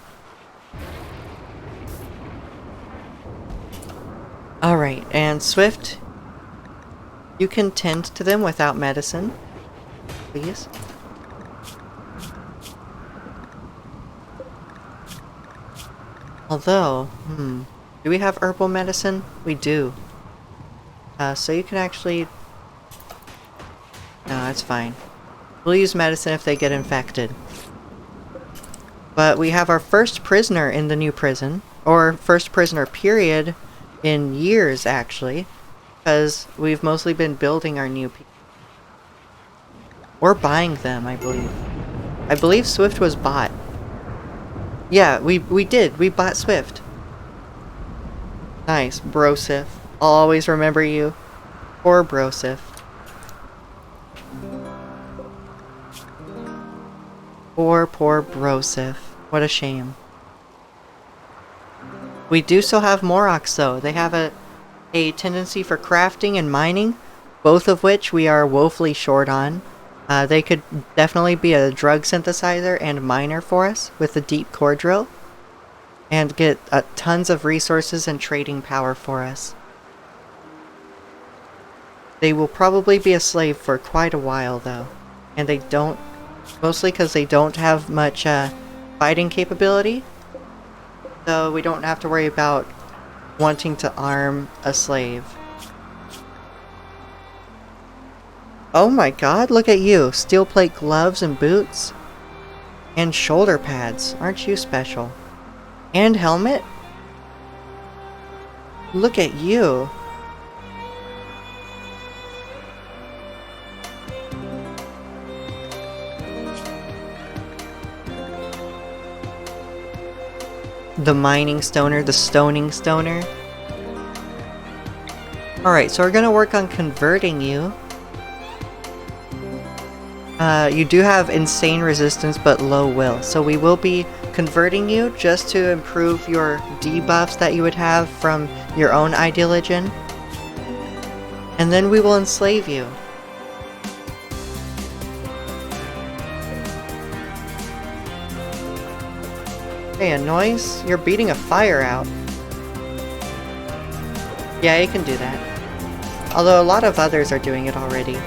Alright, and Swift, you can tend to them without medicine, please. Although, do we have herbal medicine? We do. So you can actually... No, that's fine. We'll use medicine if they get infected. But we have our first prisoner in the new prison. Or first prisoner period in years, actually. Because we've mostly been building our new people. Or buying them, I believe. I believe Swift was bought. Yeah, we did. We bought Swift. Nice. Broseph. I'll always remember you. Poor Broseph. Poor Broseph. What a shame. We do still have Moroks, though. They have a tendency for crafting and mining, both of which we are woefully short on. They could definitely be a drug synthesizer and miner for us with the deep core drill. And get tons of resources and trading power for us. They will probably be a slave for quite a while, though. And they don't... Mostly because they don't have much fighting capability. So we don't have to worry about wanting to arm a slave. Oh my god, look at you. Steel plate gloves and boots. And shoulder pads. Aren't you special? And helmet? Look at you. The mining stoner, the stoning stoner. Alright, so we're gonna work on converting you. You do have insane resistance but low will, so we will be converting you just to improve your debuffs that you would have from your own ideologian. And then we will enslave you. Hey, a noise? You're beating a fire out. Yeah, you can do that. Although a lot of others are doing it already.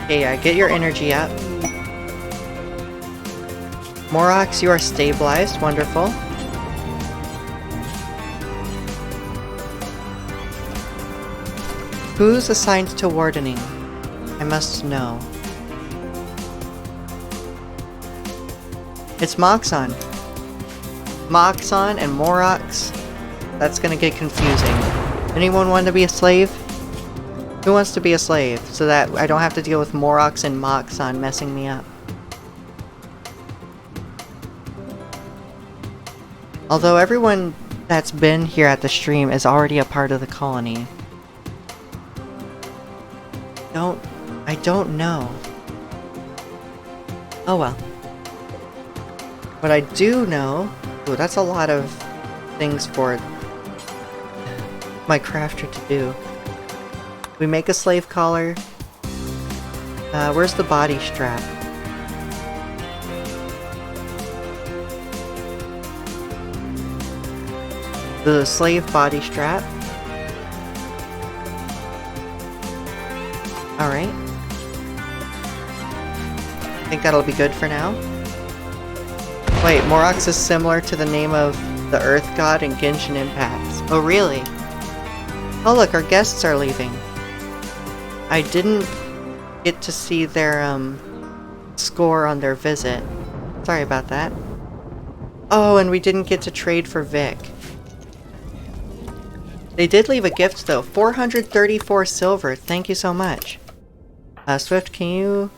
Okay, yeah, get your energy up. Morox, you are stabilized. Wonderful. Who's assigned to wardening? I must know. It's Moxon. Moxon and Morox. That's gonna get confusing. Anyone want to be a slave? Who wants to be a slave so that I don't have to deal with Morox and Moxon messing me up? Although everyone that's been here at the stream is already a part of the colony. I don't know. Oh well. What I do know... Ooh, that's a lot of things for my crafter to do. We make a slave collar. Where's the body strap? The slave body strap. Alright. I think that'll be good for now. Wait, Morox is similar to the name of the Earth God in Genshin Impact. Oh, really? Oh, look, our guests are leaving. I didn't get to see their, score on their visit. Sorry about that. Oh, and we didn't get to trade for Vic. They did leave a gift, though. 434 silver. Thank you so much. Swift, can you...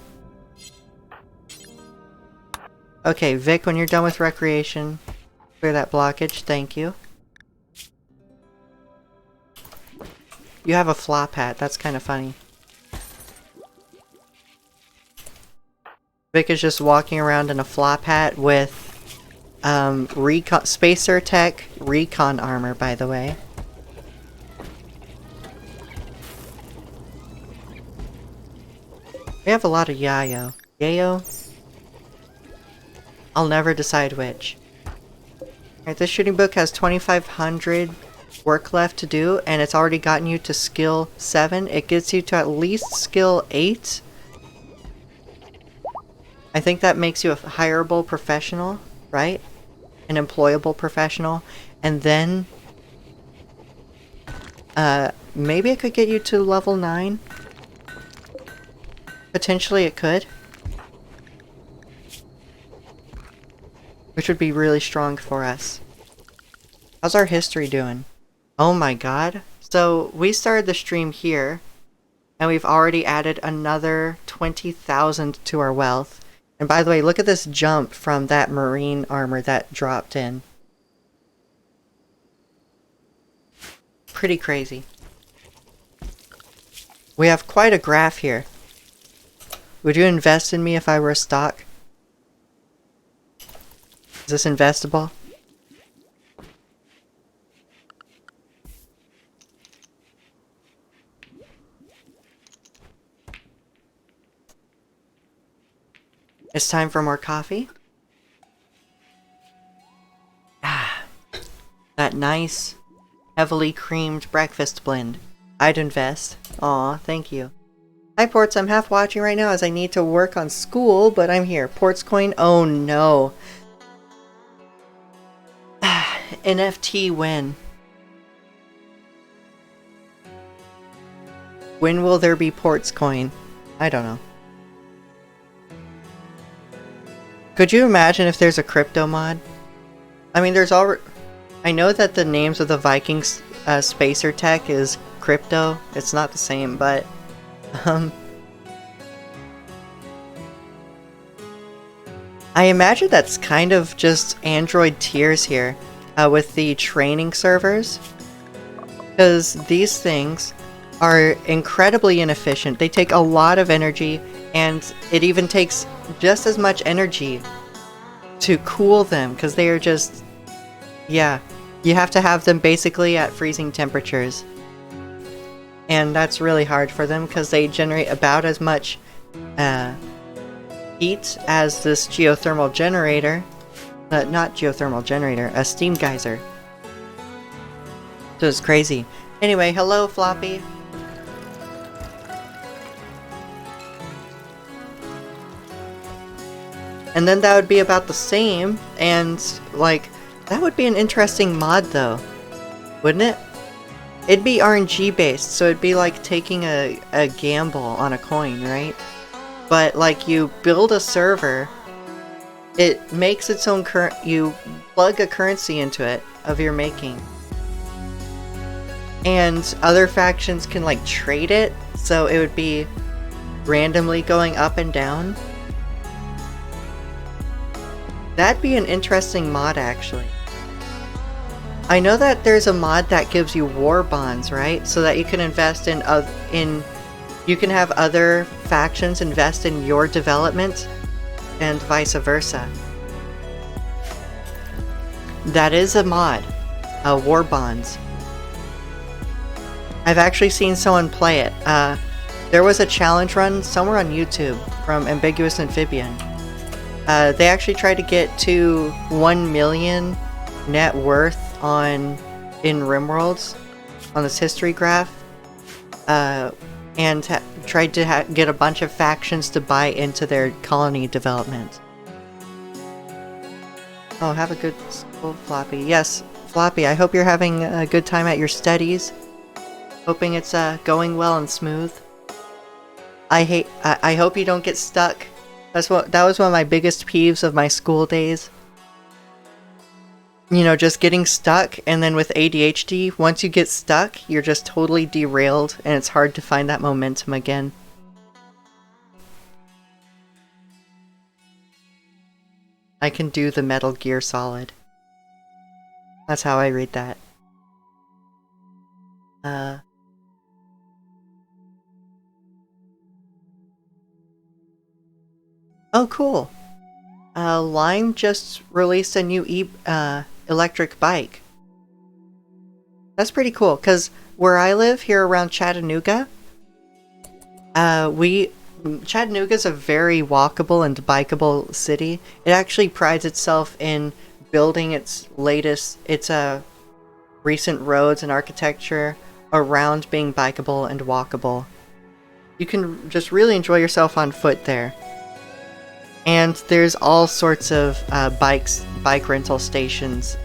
Okay, Vic, when you're done with recreation, clear that blockage. Thank you. You have a flop hat. That's kind of funny. Vic is just walking around in a flop hat with recon Spacer Tech recon armor, by the way. We have a lot of Yayo. Yayo? I'll never decide which. Alright, this shooting book has 2,500 work left to do, and it's already gotten you to skill 7. It gets you to at least skill 8. I think that makes you a hireable professional, right? An employable professional. And then... maybe it could get you to level 9? Potentially it could. Which would be really strong for us. How's our history doing? Oh my god. So, we started the stream here, and we've already added another 20,000 to our wealth. And by the way, look at this jump from that marine armor that dropped in. Pretty crazy. We have quite a graph here. Would you invest in me if I were a stock? Is this investable? It's time for more coffee. Ah, that nice, heavily creamed breakfast blend. I'd invest. Aw, thank you. Hi Ports, I'm half watching right now as I need to work on school, but I'm here. Ports coin, oh no. NFT win. When will there be Ports coin? I don't know. Could you imagine if there's a crypto mod? I mean, there's already... I know that the names of the Vikings Spacer Tech is crypto. It's not the same, but... I imagine that's kind of just Android tiers here. With the training servers. Because these things are incredibly inefficient. They take a lot of energy, and it even takes just as much energy to cool them, because they are just... yeah. You have to have them basically at freezing temperatures. And that's really hard for them, because they generate about as much heat as this geothermal generator. Not geothermal generator, a steam geyser. So it's crazy. Anyway, hello, Floppy. And then that would be about the same, and, like, that would be an interesting mod, though. Wouldn't it? It'd be RNG based, so it'd be like taking a gamble on a coin, right? But, like, you build a server, it makes its own you plug a currency into it of your making. And other factions can, like, trade it, so it would be randomly going up and down. That'd be an interesting mod, actually. I know that there's a mod that gives you war bonds, right? So that you can invest in you can have other factions invest in your development, and vice versa. That is a mod, war bonds. I've actually seen someone play it. There was a challenge run somewhere on YouTube from Ambiguous Amphibian. They actually tried to get to 1 million net worth in RimWorlds on this history graph, and tried to get a bunch of factions to buy into their colony development. Oh, have a good school, Floppy. Yes, Floppy, I hope you're having a good time at your studies. Hoping it's going well and smooth. I hope you don't get stuck. That was one of my biggest peeves of my school days. You know, just getting stuck, and then with ADHD, once you get stuck, you're just totally derailed, and it's hard to find that momentum again. I can do the Metal Gear Solid. That's how I read that. Oh, cool. Lime just released a new electric bike. That's pretty cool, because where I live here around Chattanooga, Chattanooga's a very walkable and bikeable city. It actually prides itself in building its recent roads and architecture around being bikeable and walkable. You can just really enjoy yourself on foot there. And there's all sorts of bike rental stations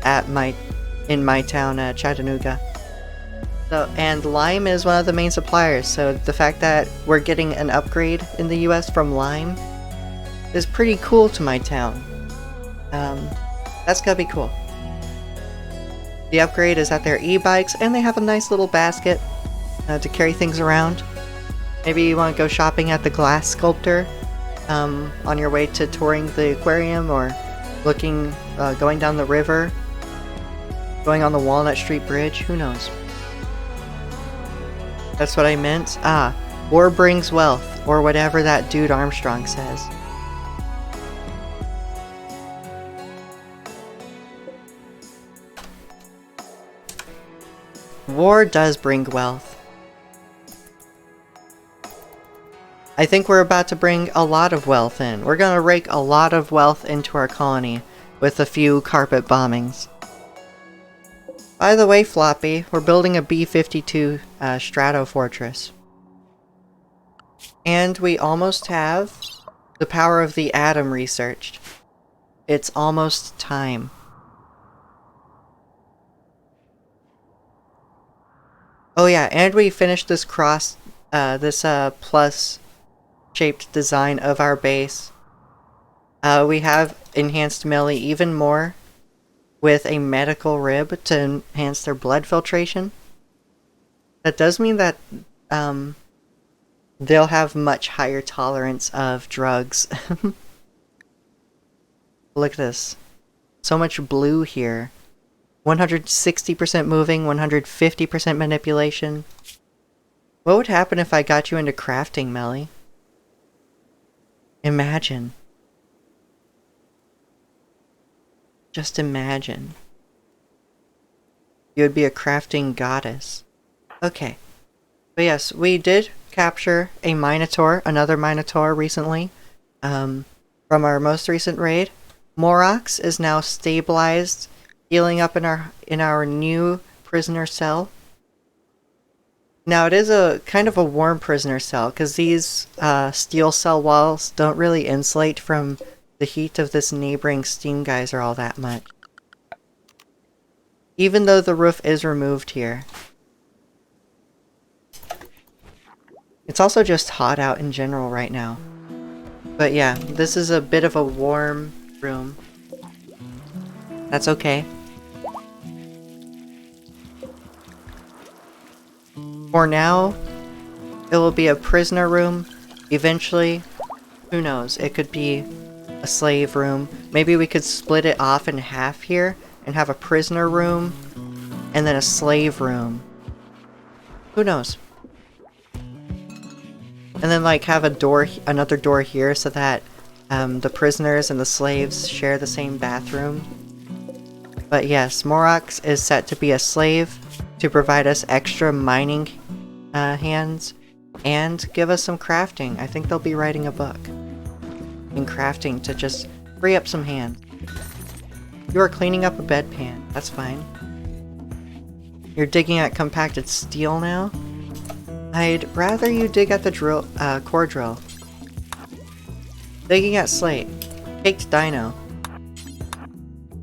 in my town, Chattanooga. And Lime is one of the main suppliers, so the fact that we're getting an upgrade in the US from Lime is pretty cool to my town. That's gotta be cool. The upgrade is that they're e-bikes, and they have a nice little basket to carry things around. Maybe you want to go shopping at the Glass Sculptor on your way to touring the aquarium, or going down the river, going on the Walnut Street Bridge, who knows. That's what I meant. War brings wealth, or whatever that dude Armstrong says. War does bring wealth. I think we're about to bring a lot of wealth in. We're gonna rake a lot of wealth into our colony with a few carpet bombings. By the way, Floppy, we're building a B-52 Strato Fortress. And we almost have the power of the atom researched. It's almost time. Oh yeah, and we finished this plus shaped design of our base. We have enhanced melee even more with a medical rib to enhance their blood filtration. That does mean that they'll have much higher tolerance of drugs. Look at this. So much blue here. 160% moving, 150% manipulation. What would happen if I got you into crafting, Melly? Imagine. Just imagine. You would be a crafting goddess. Okay. But yes, we did capture a Minotaur, another Minotaur recently. from our most recent raid. Morox is now stabilized, healing up in our new prisoner cell. Now it is a kind of a warm prisoner cell because these steel cell walls don't really insulate from the heat of this neighboring steam geyser all that much. Even though the roof is removed here. It's also just hot out in general right now. But yeah, this is a bit of a warm room. That's okay. For now, it will be a prisoner room. Eventually, who knows, it could be a slave room. Maybe we could split it off in half here and have a prisoner room and then a slave room. Who knows? And then like have a door, another door here so that the prisoners and the slaves share the same bathroom. But yes, Morox is set to be a slave to provide us extra mining hands and give us some crafting. I think they'll be writing a book in crafting to just free up some hands. You are cleaning up a bedpan. That's fine. You're digging at compacted steel now? I'd rather you dig at the core drill. Digging at slate. Caked dino.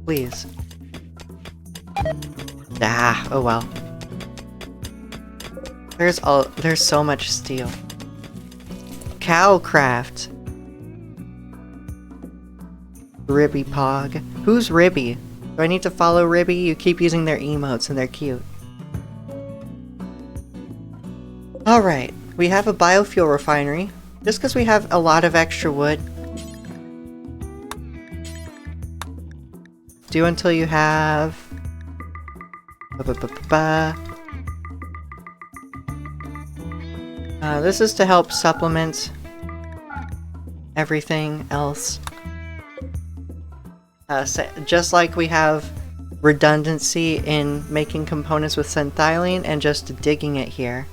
Please. Ah, oh well. There's so much steel. Cowcraft. Ribby Pog. Who's Ribby? Do I need to follow Ribby? You keep using their emotes and they're cute. Alright, we have a biofuel refinery. Just because we have a lot of extra wood. Do until you have... this is to help supplement everything else. Just like we have redundancy in making components with synthylene and just digging it here.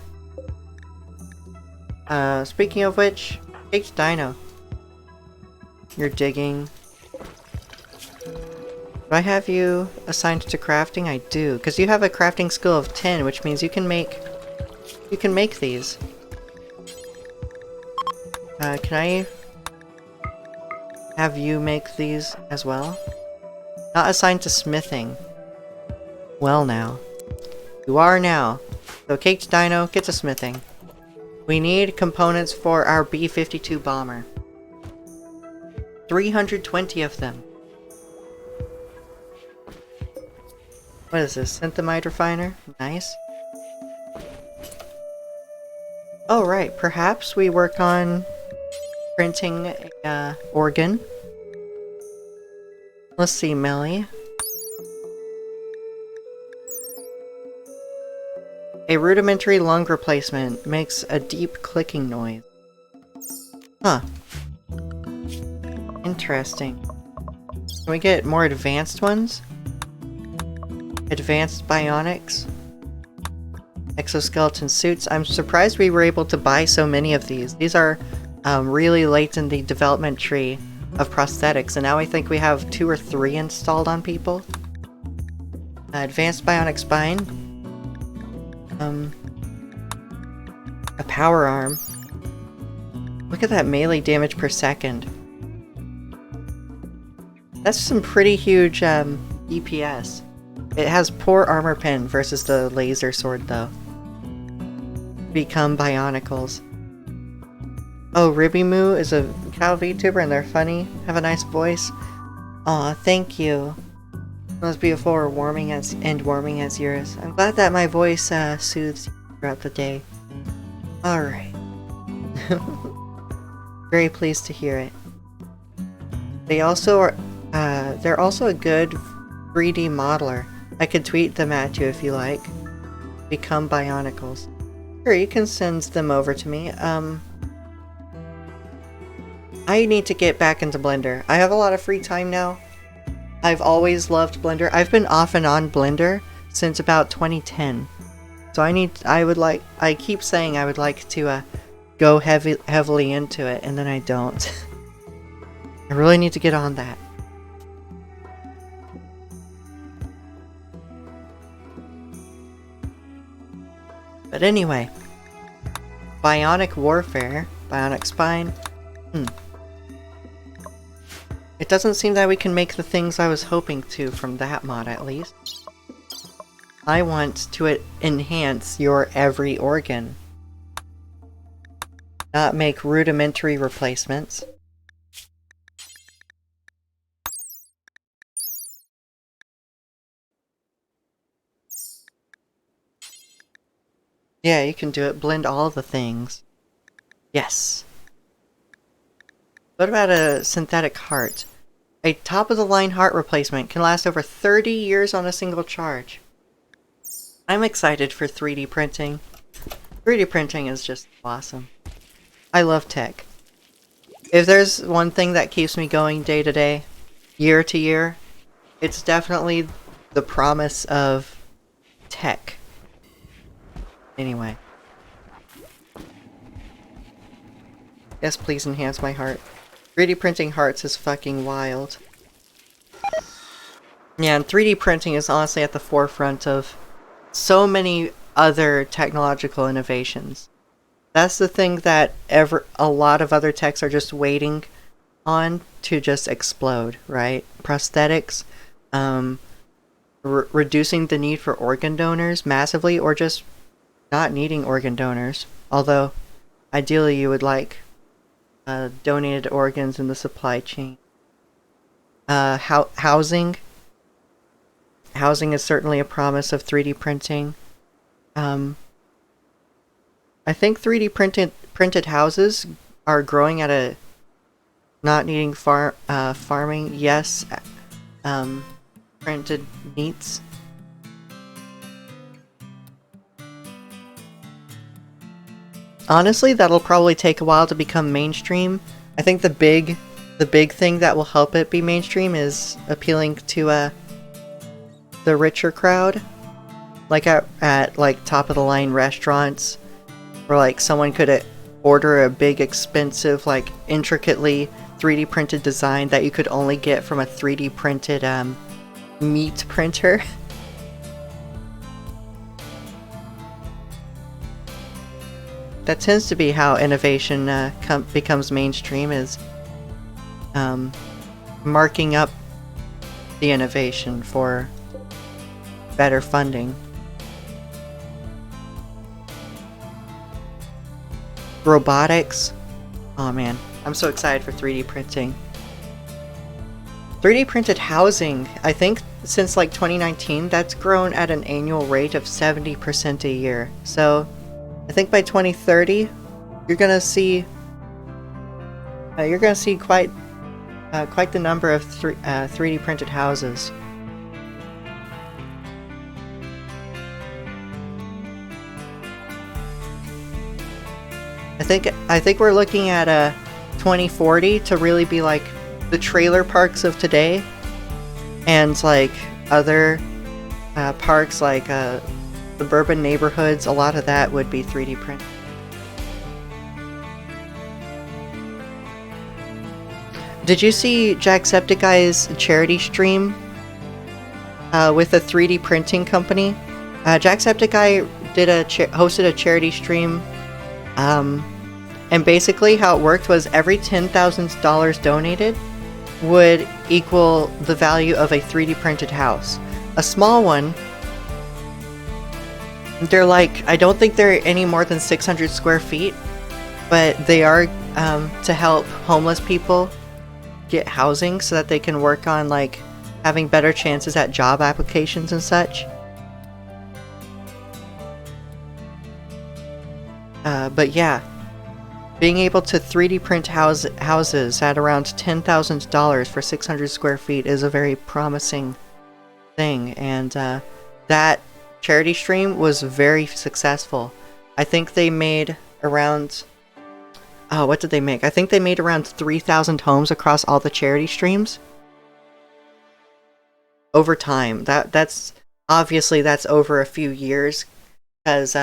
Speaking of which, Caked Dino. You're digging. Do I have you assigned to crafting? I do, because you have a crafting skill of 10, which means you can make these. Can I have you make these as well? Not assigned to smithing. Well now. You are now. So Caked Dino, get to smithing. We need components for our B-52 bomber. 320 of them. What is this? Synthamide refiner? Nice. Oh right, perhaps we work on printing a organ. Let's see, Melly. A rudimentary lung replacement makes a deep clicking noise. Huh. Interesting. Can we get more advanced ones? Advanced bionics? Exoskeleton suits. I'm surprised we were able to buy so many of these. These are really late in the development tree of prosthetics, and now I think we have 2 or 3 installed on people. Advanced bionic spine. A power arm. Look at that melee damage per second. That's some pretty huge DPS. It has poor armor pen versus the laser sword though. Become bionicles. Oh, Ribby Moo is a cow VTuber and they're funny. Have a nice voice. Aw, thank you. Most beautiful or warming as yours. I'm glad that my voice soothes you throughout the day. Alright. Very pleased to hear it. They also are they're also a good 3D modeler. I could tweet them at you if you like. Become bionicles. Sure, you can send them over to me. I need to get back into Blender. I have a lot of free time now. I've always loved Blender. I've been off and on Blender since about 2010. So I keep saying I would like to go heavily into it, and then I don't. I really need to get on that. But anyway, bionic warfare, bionic spine. It doesn't seem that we can make the things I was hoping to from that mod, at least. I want to enhance your every organ, not make rudimentary replacements. Yeah, you can do it. Blend all the things. Yes. What about a synthetic heart? A top-of-the-line heart replacement can last over 30 years on a single charge. I'm excited for 3D printing. 3D printing is just awesome. I love tech. If there's one thing that keeps me going day to day, year to year, it's definitely the promise of tech. Anyway. Yes, please enhance my heart. 3D printing hearts is fucking wild. Yeah, and 3D printing is honestly at the forefront of so many other technological innovations. That's the thing that a lot of other techs are just waiting on to just explode, right? Prosthetics, reducing the need for organ donors massively, or just not needing organ donors. Although, ideally you would like donated organs in the supply chain. Housing. Housing is certainly a promise of 3D printing. I think 3D printed houses are growing at a not needing farming. Yes, printed meats. Honestly, that'll probably take a while to become mainstream. I think the big thing that will help it be mainstream is appealing to the richer crowd, like at like top of the line restaurants, where like someone could order a big expensive like intricately 3D printed design that you could only get from a 3D printed meat printer. That tends to be how innovation becomes mainstream, is marking up the innovation for better funding. Robotics. Oh man, I'm so excited for 3D printing. 3D printed housing, I think since like 2019, that's grown at an annual rate of 70% a year. So I think by 2030, you're gonna see quite the number of 3D printed houses. I think we're looking at 2040 to really be like the trailer parks of today, and like other parks like suburban neighborhoods. A lot of that would be 3D printed. Did you see Jacksepticeye's charity stream with a 3D printing company? Jacksepticeye hosted a charity stream, and basically how it worked was every $10,000 donated would equal the value of a 3D printed house. A small one, they're like, I don't think they're any more than 600 square feet, but they are to help homeless people get housing so that they can work on like having better chances at job applications and such. But yeah, being able to 3D print houses at around $10,000 for 600 square feet is a very promising thing, and that charity stream was very successful. I think they made around... Oh, what did they make? I think they made around 3,000 homes across all the charity streams. Over time. That's obviously that's over a few years, because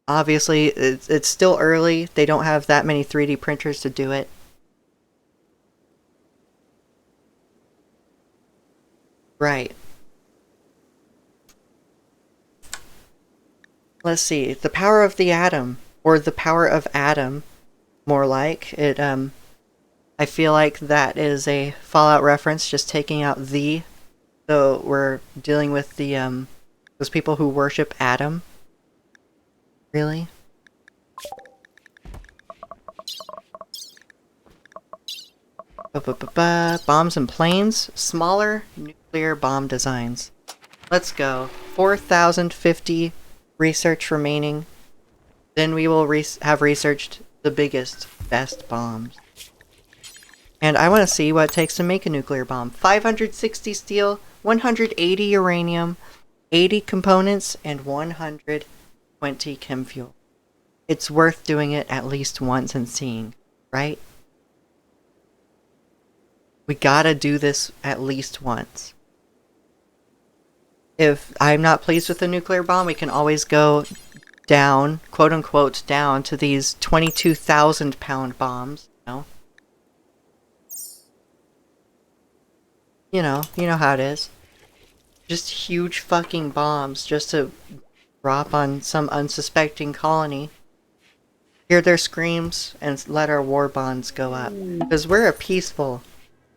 obviously it's still early. They don't have that many 3D printers to do it. Right. Let's see. The power of the atom. Or the power of atom, more like. I feel like that is a Fallout reference, just taking out the. So we're dealing with the, those people who worship Adam. Really? Bombs and planes. Smaller nuclear bomb designs. Let's go. 4,050 research remaining. Then we will have researched the biggest, best bombs. And I want to see what it takes to make a nuclear bomb. 560 steel, 180 uranium, 80 components, and 120 chem fuel. It's worth doing it at least once and seeing, right? We gotta do this at least once. If I'm not pleased with the nuclear bomb, we can always go down, quote unquote, down to these 22,000 pound bombs, you know how it is. Just huge fucking bombs just to drop on some unsuspecting colony. Hear their screams and let our war bonds go up. Because we're a peaceful,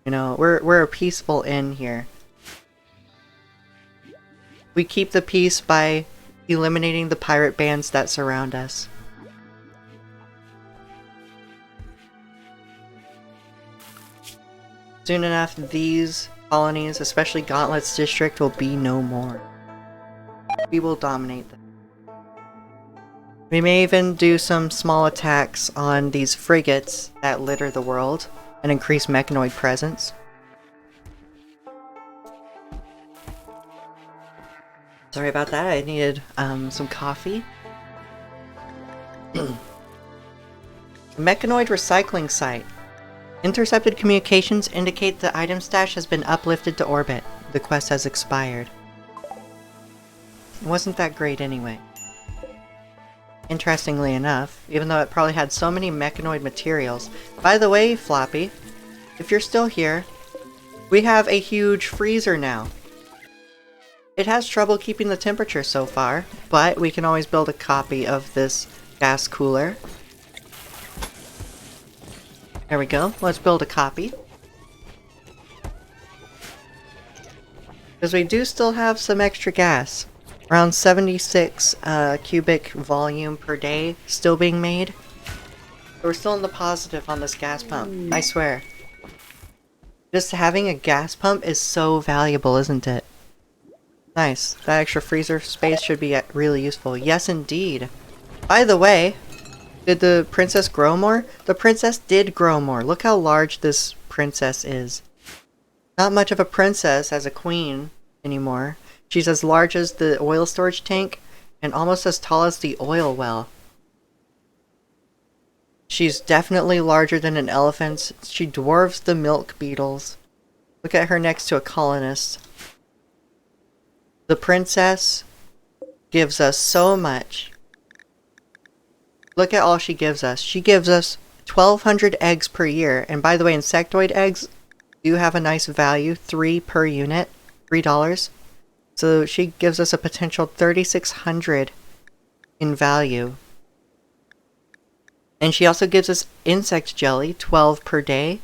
we're a peaceful inn here. We keep the peace by eliminating the pirate bands that surround us. Soon enough, these colonies, especially Gauntlet's district, will be no more. We will dominate them. We may even do some small attacks on these frigates that litter the world and increase mechanoid presence. Sorry about that, I needed some coffee. Mechanoid recycling site. Intercepted communications indicate the item stash has been uplifted to orbit. The quest has expired. It wasn't that great anyway. Interestingly enough, even though it probably had so many mechanoid materials. By the way, Floppy, if you're still here, we have a huge freezer now. It has trouble keeping the temperature so far, but we can always build a copy of this gas cooler. There we go. Let's build a copy. Because we do still have some extra gas. Around 76 cubic volume per day still being made. So we're still in the positive on this gas pump, I swear. Just having a gas pump is so valuable, isn't it? Nice. That extra freezer space should be really useful. Yes, indeed. By the way, did the princess grow more? The princess did grow more. Look how large this princess is. Not much of a princess as a queen anymore. She's as large as the oil storage tank and almost as tall as the oil well. She's definitely larger than an elephant. She dwarfs the milk beetles. Look at her next to a colonist. The princess gives us so much. Look at all she gives us. She gives us 1,200 eggs per year. And by the way, insectoid eggs do have a nice value. 3 per unit. $3. So she gives us a potential 3,600 in value. And she also gives us insect jelly, 12 per day.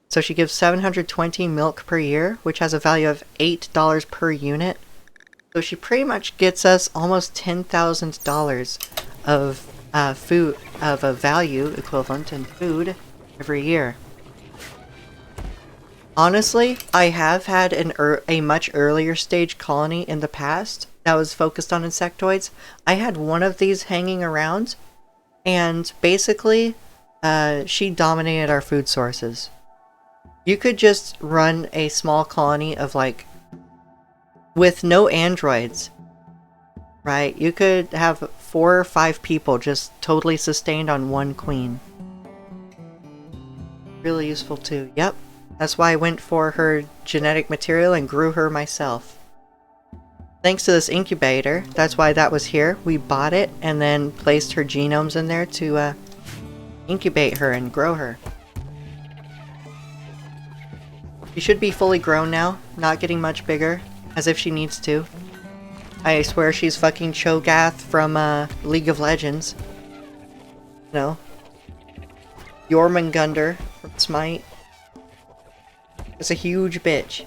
So she gives 720 milk per year, which has a value of $8 per unit. So she pretty much gets us almost $10,000 of food, of a value equivalent in food every year. Honestly, I have had a much earlier stage colony in the past that was focused on insectoids. I had one of these hanging around, and basically, she dominated our food sources. You could just run a small colony of with no androids, right? You could have 4 or 5 people just totally sustained on one queen. Really useful too. Yep. That's why I went for her genetic material and grew her myself. Thanks to this incubator, that's why that was here. We bought it and then placed her genomes in there to incubate her and grow her. She should be fully grown now, not getting much bigger, as if she needs to. I swear she's fucking Cho'Gath from League of Legends. No. Jormungandr from Smite. It's a huge bitch.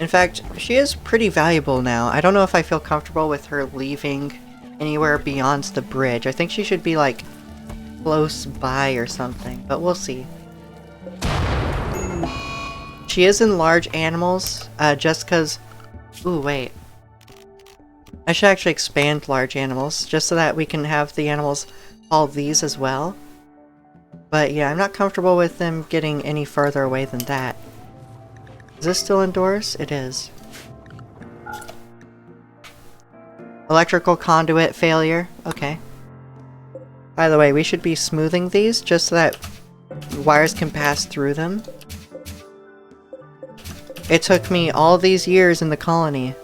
In fact, she is pretty valuable now. I don't know if I feel comfortable with her leaving anywhere beyond the bridge. I think she should be, like, close by or something, but we'll see. She is in large animals, just because... Ooh, wait. I should actually expand large animals, just so that we can have the animals haul these as well. But yeah, I'm not comfortable with them getting any further away than that. Is this still indoors? It is. Electrical conduit failure. Okay. By the way, we should be smoothing these just so that wires can pass through them. It took me all these years in the colony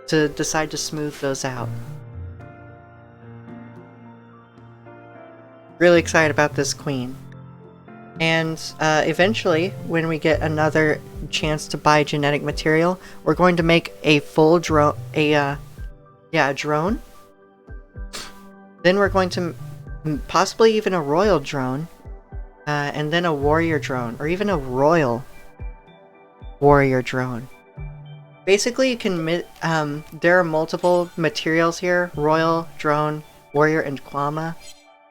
to decide to smooth those out. Really excited about this queen. And eventually, when we get another chance to buy genetic material, we're going to make a full drone, a drone. Then we're going to possibly even a royal drone, and then a warrior drone, or even a royal warrior drone. Basically, you can there are multiple materials here: royal, drone, warrior, and Kwama.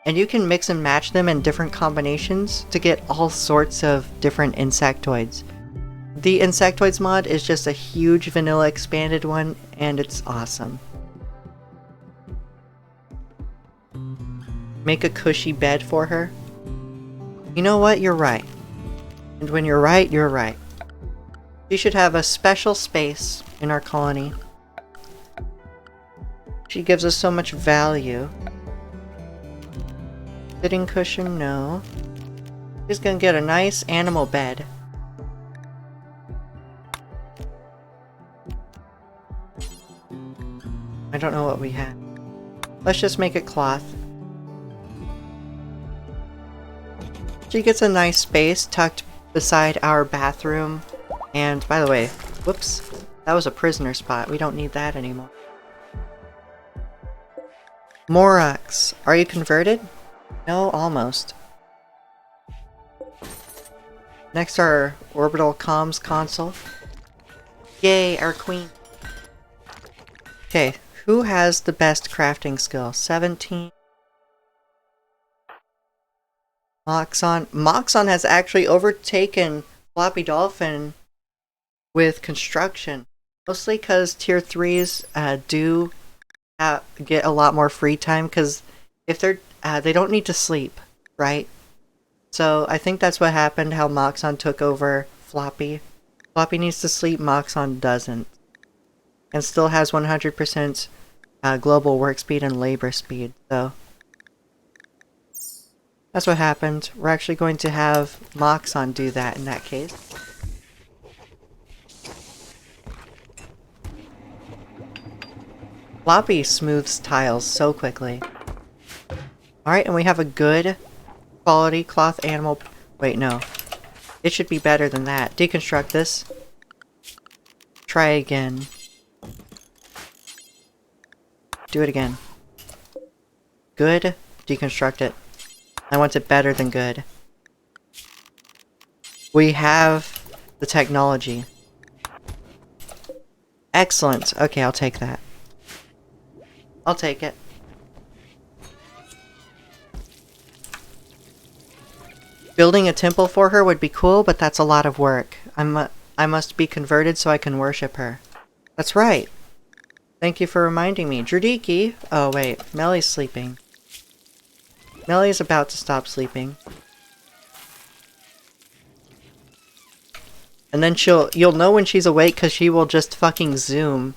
And you can mix and match them in different combinations to get all sorts of different insectoids. The Insectoids mod is just a huge vanilla expanded one, and it's awesome. Make a cushy bed for her. You know what? You're right. And when you're right, you're right. She should have a special space in our colony. She gives us so much value. Sitting cushion, no. She's gonna get a nice animal bed. I don't know what we have. Let's just make it cloth. She gets a nice space tucked beside our bathroom. And by the way, whoops, that was a prisoner spot. We don't need that anymore. Morax, are you converted? No, almost. Next, our orbital comms console. Yay, our queen. Okay, who has the best crafting skill? 17. Moxon has actually overtaken Floppy Dolphin with construction. Mostly because tier 3s do get a lot more free time, because if they're they don't need to sleep, right? So I think that's what happened, how Moxon took over Floppy. Floppy needs to sleep, Moxon doesn't. And still has 100% global work speed and labor speed, so... That's what happened. We're actually going to have Moxon do that in that case. Floppy smooths tiles so quickly. Alright, and we have a good quality cloth animal... Wait, no. It should be better than that. Deconstruct this. Try again. Do it again. Good. Deconstruct it. I want it better than good. We have the technology. Excellent. Okay, I'll take that. I'll take it. Building a temple for her would be cool, but that's a lot of work. I must be converted so I can worship her. That's right. Thank you for reminding me. Jurdiki. Oh wait, Melly's sleeping. Melly's about to stop sleeping. And then you'll know when she's awake because she will just fucking zoom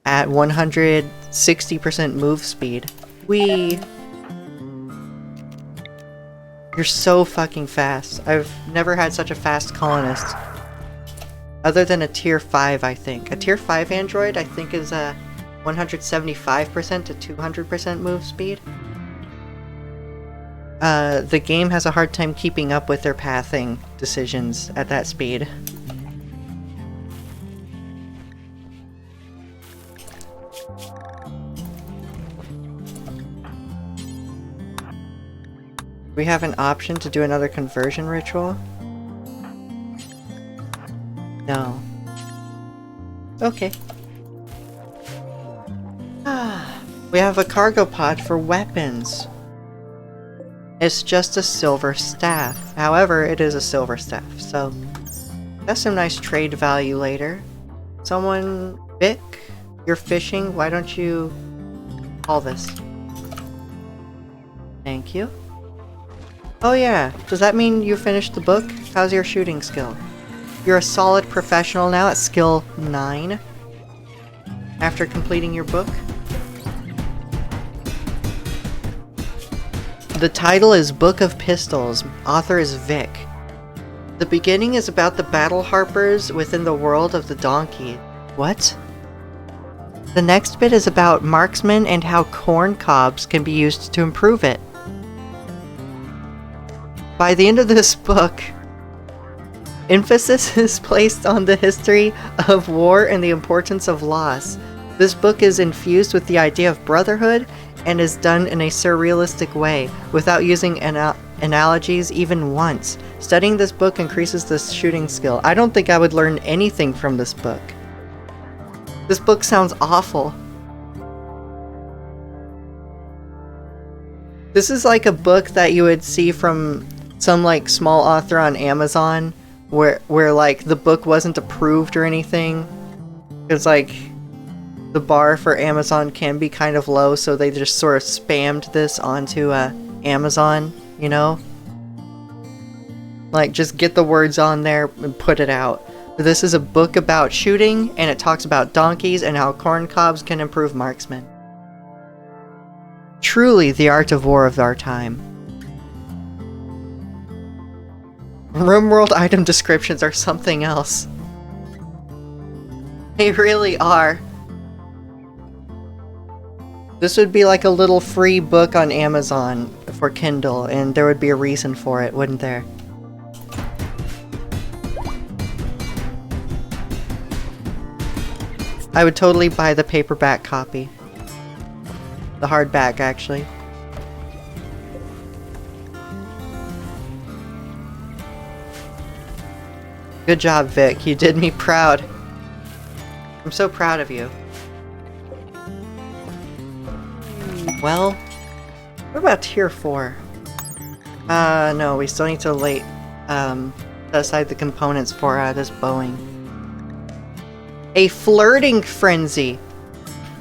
at 160% move speed. Whee! You're so fucking fast. I've never had such a fast colonist. Other than a tier 5, I think. A tier 5 android, I think, is 175% to 200% move speed. The game has a hard time keeping up with their pathing decisions at that speed. We have an option to do another conversion ritual? No. Okay. We have a cargo pod for weapons. It's just a silver staff. However, it is a silver staff, so that's some nice trade value later. Someone, Vic, you're fishing. Why don't you haul this? Thank you. Oh yeah, does that mean you finished the book? How's your shooting skill? You're a solid professional now at skill 9 after completing your book. The title is Book of Pistols. Author is Vic. The beginning is about the battle harpers within the world of the donkey. What? The next bit is about marksmen and how corn cobs can be used to improve it. By the end of this book, emphasis is placed on the history of war and the importance of loss. This book is infused with the idea of brotherhood and is done in a surrealistic way, without using analogies even once. Studying this book increases the shooting skill. I don't think I would learn anything from this book. This book sounds awful. This is like a book that you would see from some like small author on Amazon, where like the book wasn't approved or anything. It's like the bar for Amazon can be kind of low, so they just sort of spammed this onto Amazon, you know? Like, just get the words on there and put it out. This is a book about shooting, and it talks about donkeys and how corn cobs can improve marksmen. Truly the art of war of our time. RimWorld item descriptions are something else. They really are. This would be like a little free book on Amazon for Kindle, and there would be a reason for it, wouldn't there? I would totally buy the paperback copy. The hardback, actually. Good job, Vic. You did me proud. I'm so proud of you. Well, what about tier 4? No, we still need to set aside the components for this bowing. A flirting frenzy.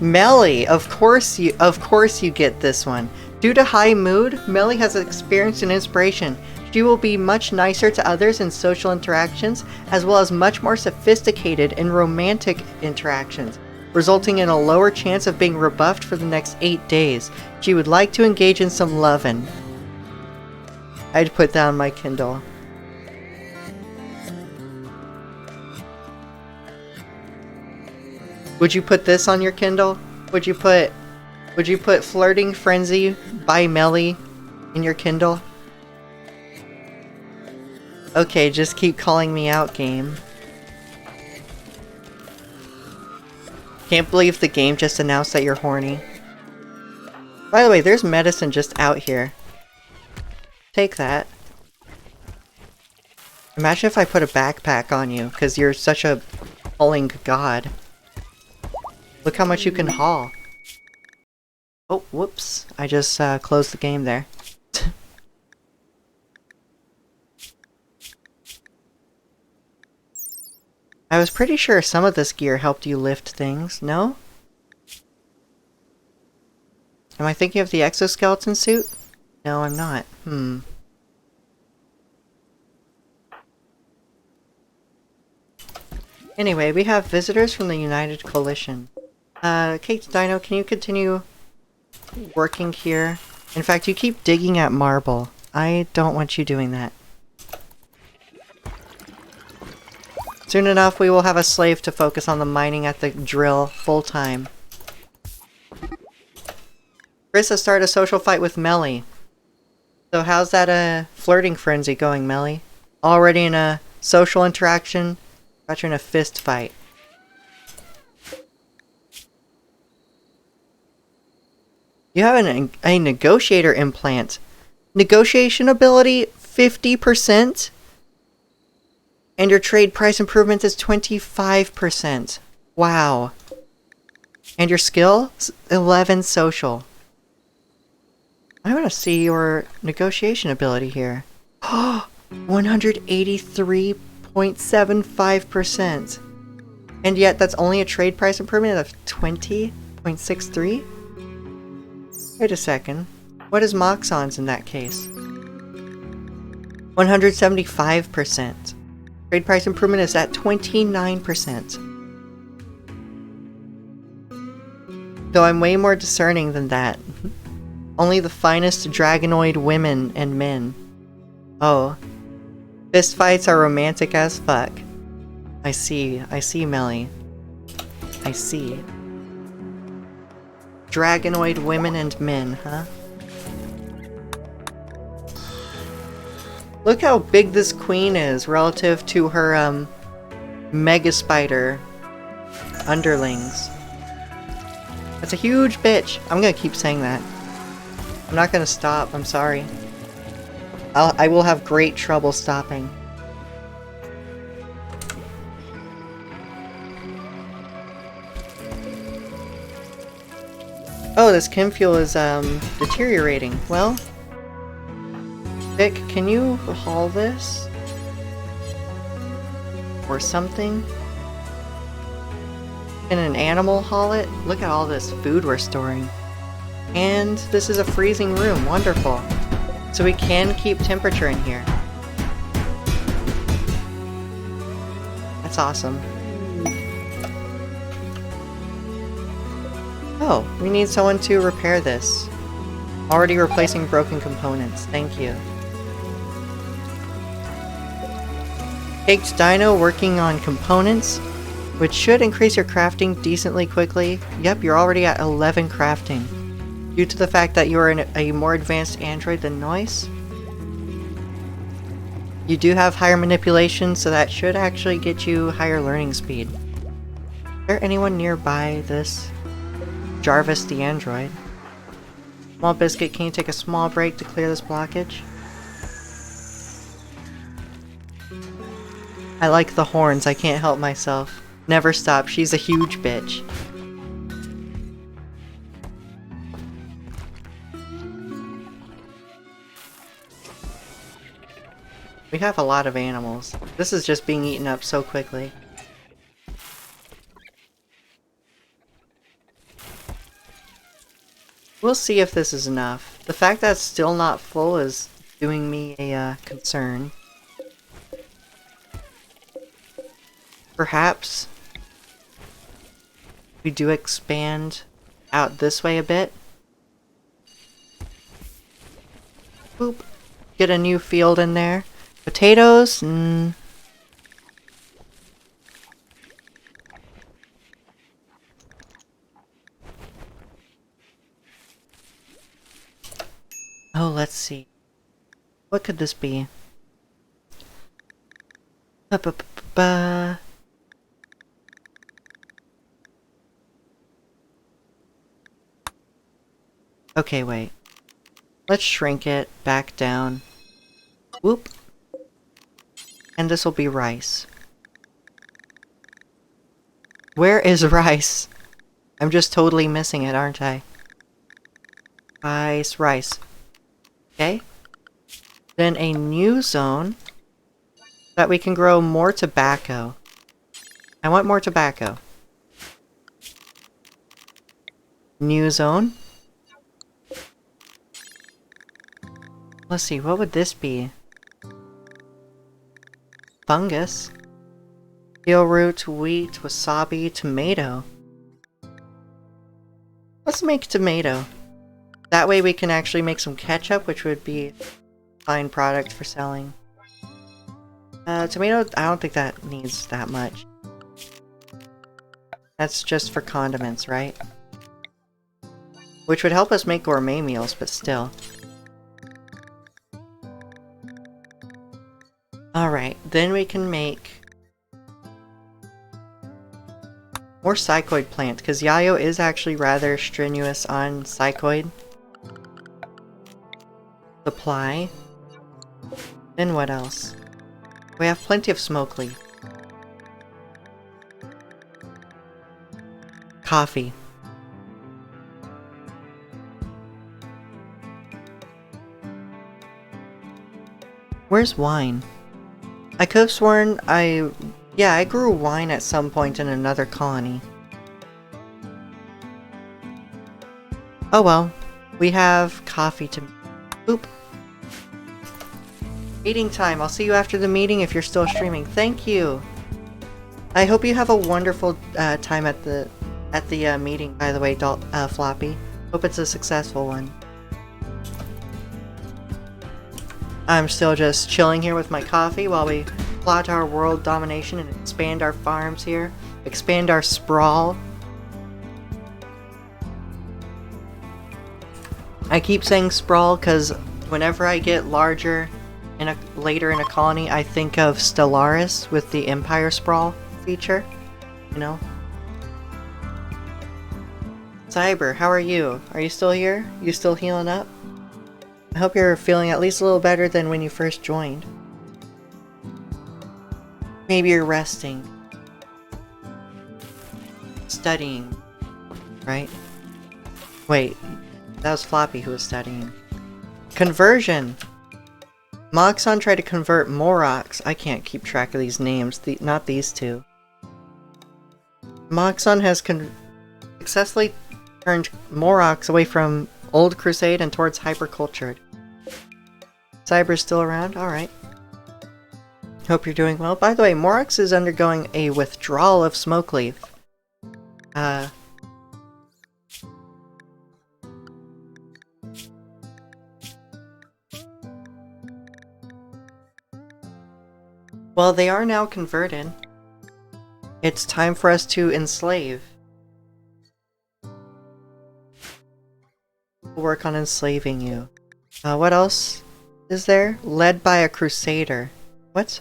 Melly, of course you get this one. Due to high mood, Melly has experienced an inspiration. She will be much nicer to others in social interactions, as well as much more sophisticated in romantic interactions, resulting in a lower chance of being rebuffed for the next 8 days. She would like to engage in some lovin'. I'd put down my Kindle. Would you put this on your Kindle? Would you put Flirting Frenzy by Melly in your Kindle? Okay, just keep calling me out, game. Can't believe the game just announced that you're horny. By the way, there's medicine just out here. Take that. Imagine if I put a backpack on you, because you're such a hauling god. Look how much you can haul. Oh, whoops. I just closed the game there. I was pretty sure some of this gear helped you lift things, no? Am I thinking of the exoskeleton suit? No, I'm not. Anyway, we have visitors from the United Coalition. Kate Dino, can you continue working here? In fact, you keep digging at marble. I don't want you doing that. Soon enough, we will have a slave to focus on the mining at the drill full-time. Krista started a social fight with Melly. So how's that flirting frenzy going, Melly? Already in a social interaction? Got you in a fist fight. You have a negotiator implant. Negotiation ability 50%. And your trade price improvement is 25%. Wow. And your skill? 11 social. I want to see your negotiation ability here. 183.75%. And yet that's only a trade price improvement of 20.63? Wait a second. What is Moxon's in that case? 175%. Trade price improvement is at 29%. Though I'm way more discerning than that. Only the finest dragonoid women and men. Oh. Fist fights are romantic as fuck. I see, Melly. I see. Dragonoid women and men, huh? Look how big this queen is relative to her, mega spider underlings. That's a huge bitch. I'm gonna keep saying that. I'm not gonna stop, I'm sorry. I will have great trouble stopping. Oh, this chem fuel is, deteriorating. Well, Vic, can you haul this? Or something? Can an animal haul it? Look at all this food we're storing. And this is a freezing room. Wonderful. So we can keep temperature in here. That's awesome. Oh, we need someone to repair this. Already replacing broken components. Thank you. Caked Dino working on components, which should increase your crafting decently quickly. Yep, you're already at 11 crafting. Due to the fact that you're a more advanced android than Noise. You do have higher manipulation, so that should actually get you higher learning speed. Is there anyone nearby this? Jarvis the android. Small Biscuit, can you take a small break to clear this blockage? I like the horns, I can't help myself. Never stop, she's a huge bitch. We have a lot of animals. This is just being eaten up so quickly. We'll see if this is enough. The fact that it's still not full is doing me a concern. Perhaps we do expand out this way a bit. Boop. Get a new field in there. Potatoes? Oh, let's see. What could this be? Ba-ba-ba-ba. Okay, wait. Let's shrink it back down. Whoop. And this will be rice. Where is rice? I'm just totally missing it, aren't I? Rice. Okay. Then a new zone that we can grow more tobacco. I want more tobacco. New zone. Let's see, what would this be? Fungus. Peel root, wheat, wasabi, tomato. Let's make tomato. That way we can actually make some ketchup, which would be a fine product for selling. Tomato, I don't think that needs that much. That's just for condiments, right? which would help us make gourmet meals, but still. Alright, then we can make more psychoid plant, because Yayo is actually rather strenuous on psychoid supply. Then what else? We have plenty of smoke leaf. Coffee. Where's wine? I could have sworn I grew wine at some point in another colony. Oh well, we have coffee to... Oop. Meeting time. I'll see you after the meeting if you're still streaming. Thank you! I hope you have a wonderful time at the meeting, by the way, Floppy. Hope it's a successful one. I'm still just chilling here with my coffee while we plot our world domination and expand our farms here. Expand our sprawl. I keep saying sprawl because whenever I get larger later in a colony, I think of Stellaris with the Empire Sprawl feature. You know? Cyber, how are you? Are you still here? You still healing up? I hope you're feeling at least a little better than when you first joined. Maybe you're resting. Studying. Right? Wait, that was Floppy who was studying. Conversion! Moxon tried to convert Morox. I can't keep track of these names, not these two. Moxon has successfully turned Morox away from Old Crusade and towards Hypercultured. Cyber's still around? Alright. Hope you're doing well. By the way, Morox is undergoing a withdrawal of smoke leaf. Well, they are now converted. It's time for us to enslave. We'll work on enslaving you. What else is there? Led by a crusader. What?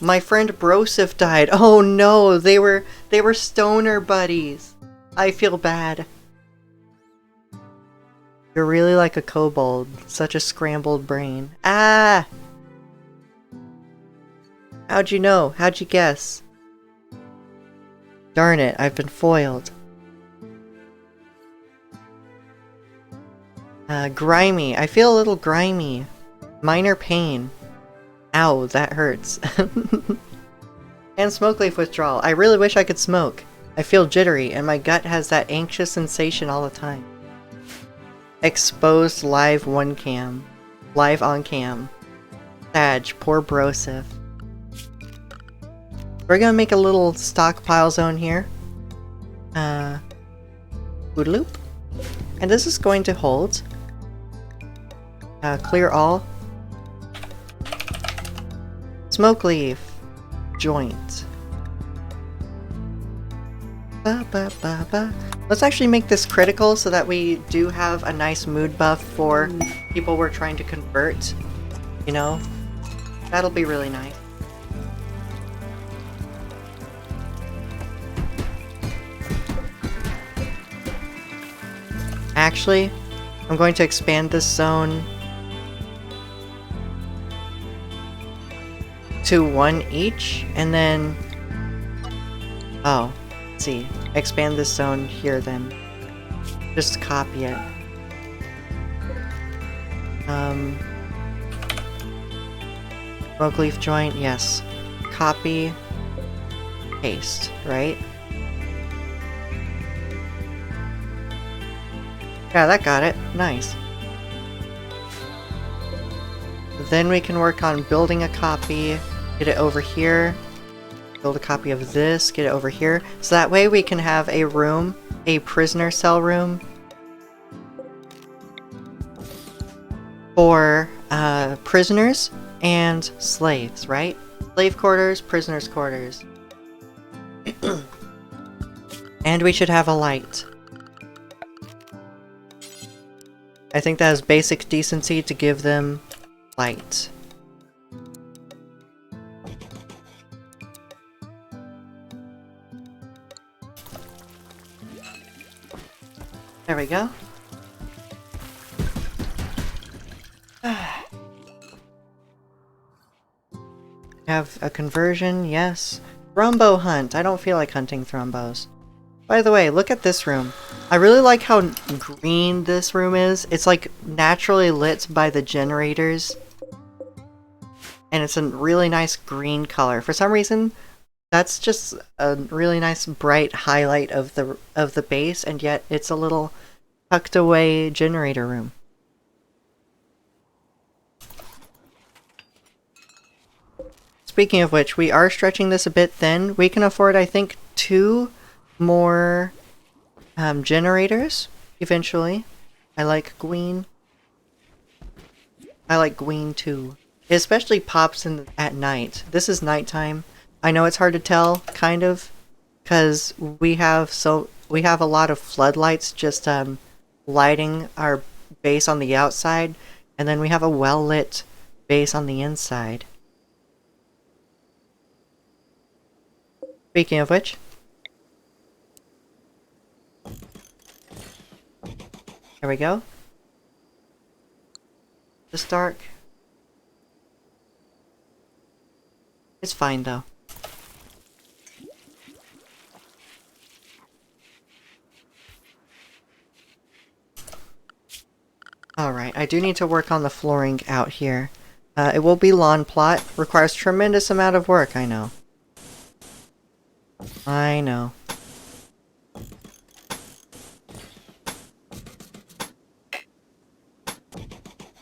My friend Brosif died. Oh no, they were stoner buddies. I feel bad. You're really like a kobold. Such a scrambled brain. Ah! How'd you know? How'd you guess? Darn it, I've been foiled. Grimy. I feel a little grimy. Minor pain. Ow, that hurts. And smoke leaf withdrawal. I really wish I could smoke. I feel jittery, and my gut has that anxious sensation all the time. Exposed live on cam. Sag, poor Brosif. We're gonna make a little stockpile zone here. Boodaloop. And this is going to hold. Clear all. Smoke leaf. Joint. Let's actually make this critical so that we do have a nice mood buff for people we're trying to convert. You know? That'll be really nice. Actually, I'm going to expand this zone to 1 each, and then... Oh, let's see. Expand this zone here then. Just copy it. Smoke leaf joint, yes. Copy. Paste, right? Yeah, that got it. Nice. Then we can work on building a copy, get it over here, build a copy of this, get it over here. So that way we can have a room, a prisoner cell room for prisoners and slaves, right? Slave quarters, prisoners' quarters. And we should have a light. I think that is basic decency to give them light. There we go. Have a conversion, yes. Thrombo hunt. I don't feel like hunting thrombos. By the way, look at this room. I really like how green this room is. It's like naturally lit by the generators. And it's a really nice green color. For some reason, that's just a really nice bright highlight of the base, and yet it's a little tucked away generator room. Speaking of which, we are stretching this a bit thin. We can afford, I think, 2 more generators eventually. I like Gween. I like Gween too. It especially pops in at night. This is nighttime. I know it's hard to tell, kind of, because we have a lot of floodlights just lighting our base on the outside, and then we have a well-lit base on the inside. Speaking of which, there we go. It's dark. It's fine though. Alright, I do need to work on the flooring out here. It will be lawn plot. Requires tremendous amount of work, I know. I know.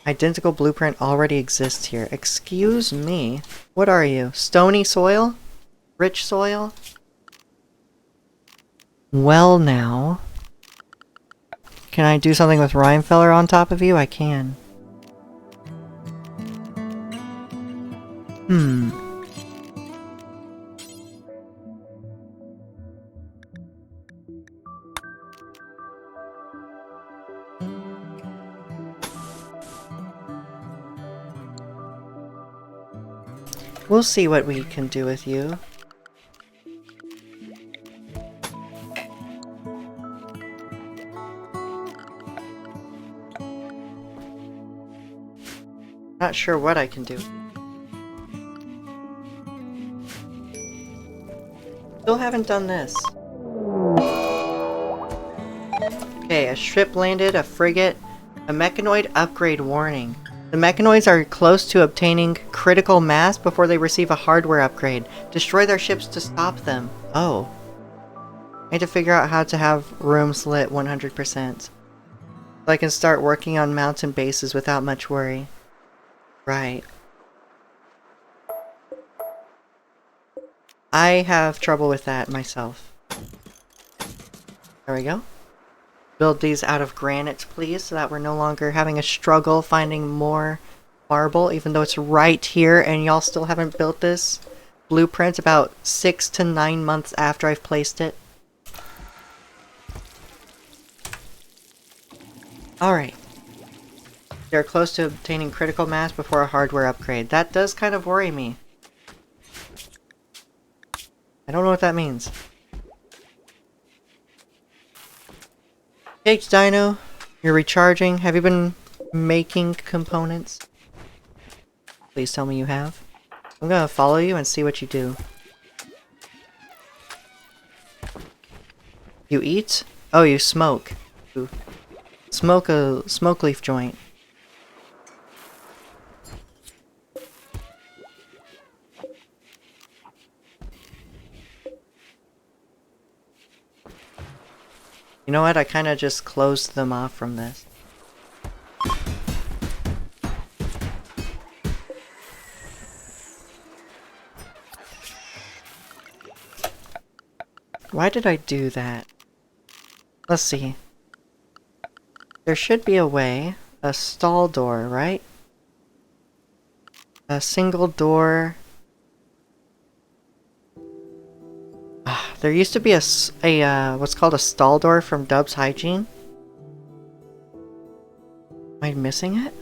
Identical blueprint already exists here. Excuse me. What are you? Stony soil? Rich soil? Well now. Can I do something with Rhymefeller on top of you? I can. We'll see what we can do with you. Not sure what I can do. Still haven't done this. Okay, a ship landed, a frigate, a mechanoid upgrade warning. The mechanoids are close to obtaining critical mass before they receive a hardware upgrade. Destroy their ships to stop them. Oh. I need to figure out how to have rooms lit 100%. So I can start working on mountain bases without much worry. Right. I have trouble with that myself. There we go. Build these out of granite, please, so that we're no longer having a struggle finding more marble, even though it's right here and y'all still haven't built this blueprint about 6 to 9 months after I've placed it. Alright. They're close to obtaining critical mass before a hardware upgrade. That does kind of worry me. I don't know what that means. Caged Dino, you're recharging. Have you been making components? Please tell me you have. I'm gonna follow you and see what you do. You eat? Oh, you smoke. You smoke a smoke leaf joint. You know what? I kind of just closed them off from this. Why did I do that? Let's see. There should be a way. A stall door, right? A single door. Ah, there used to be what's called a stall door from Dub's Hygiene. Am I missing it?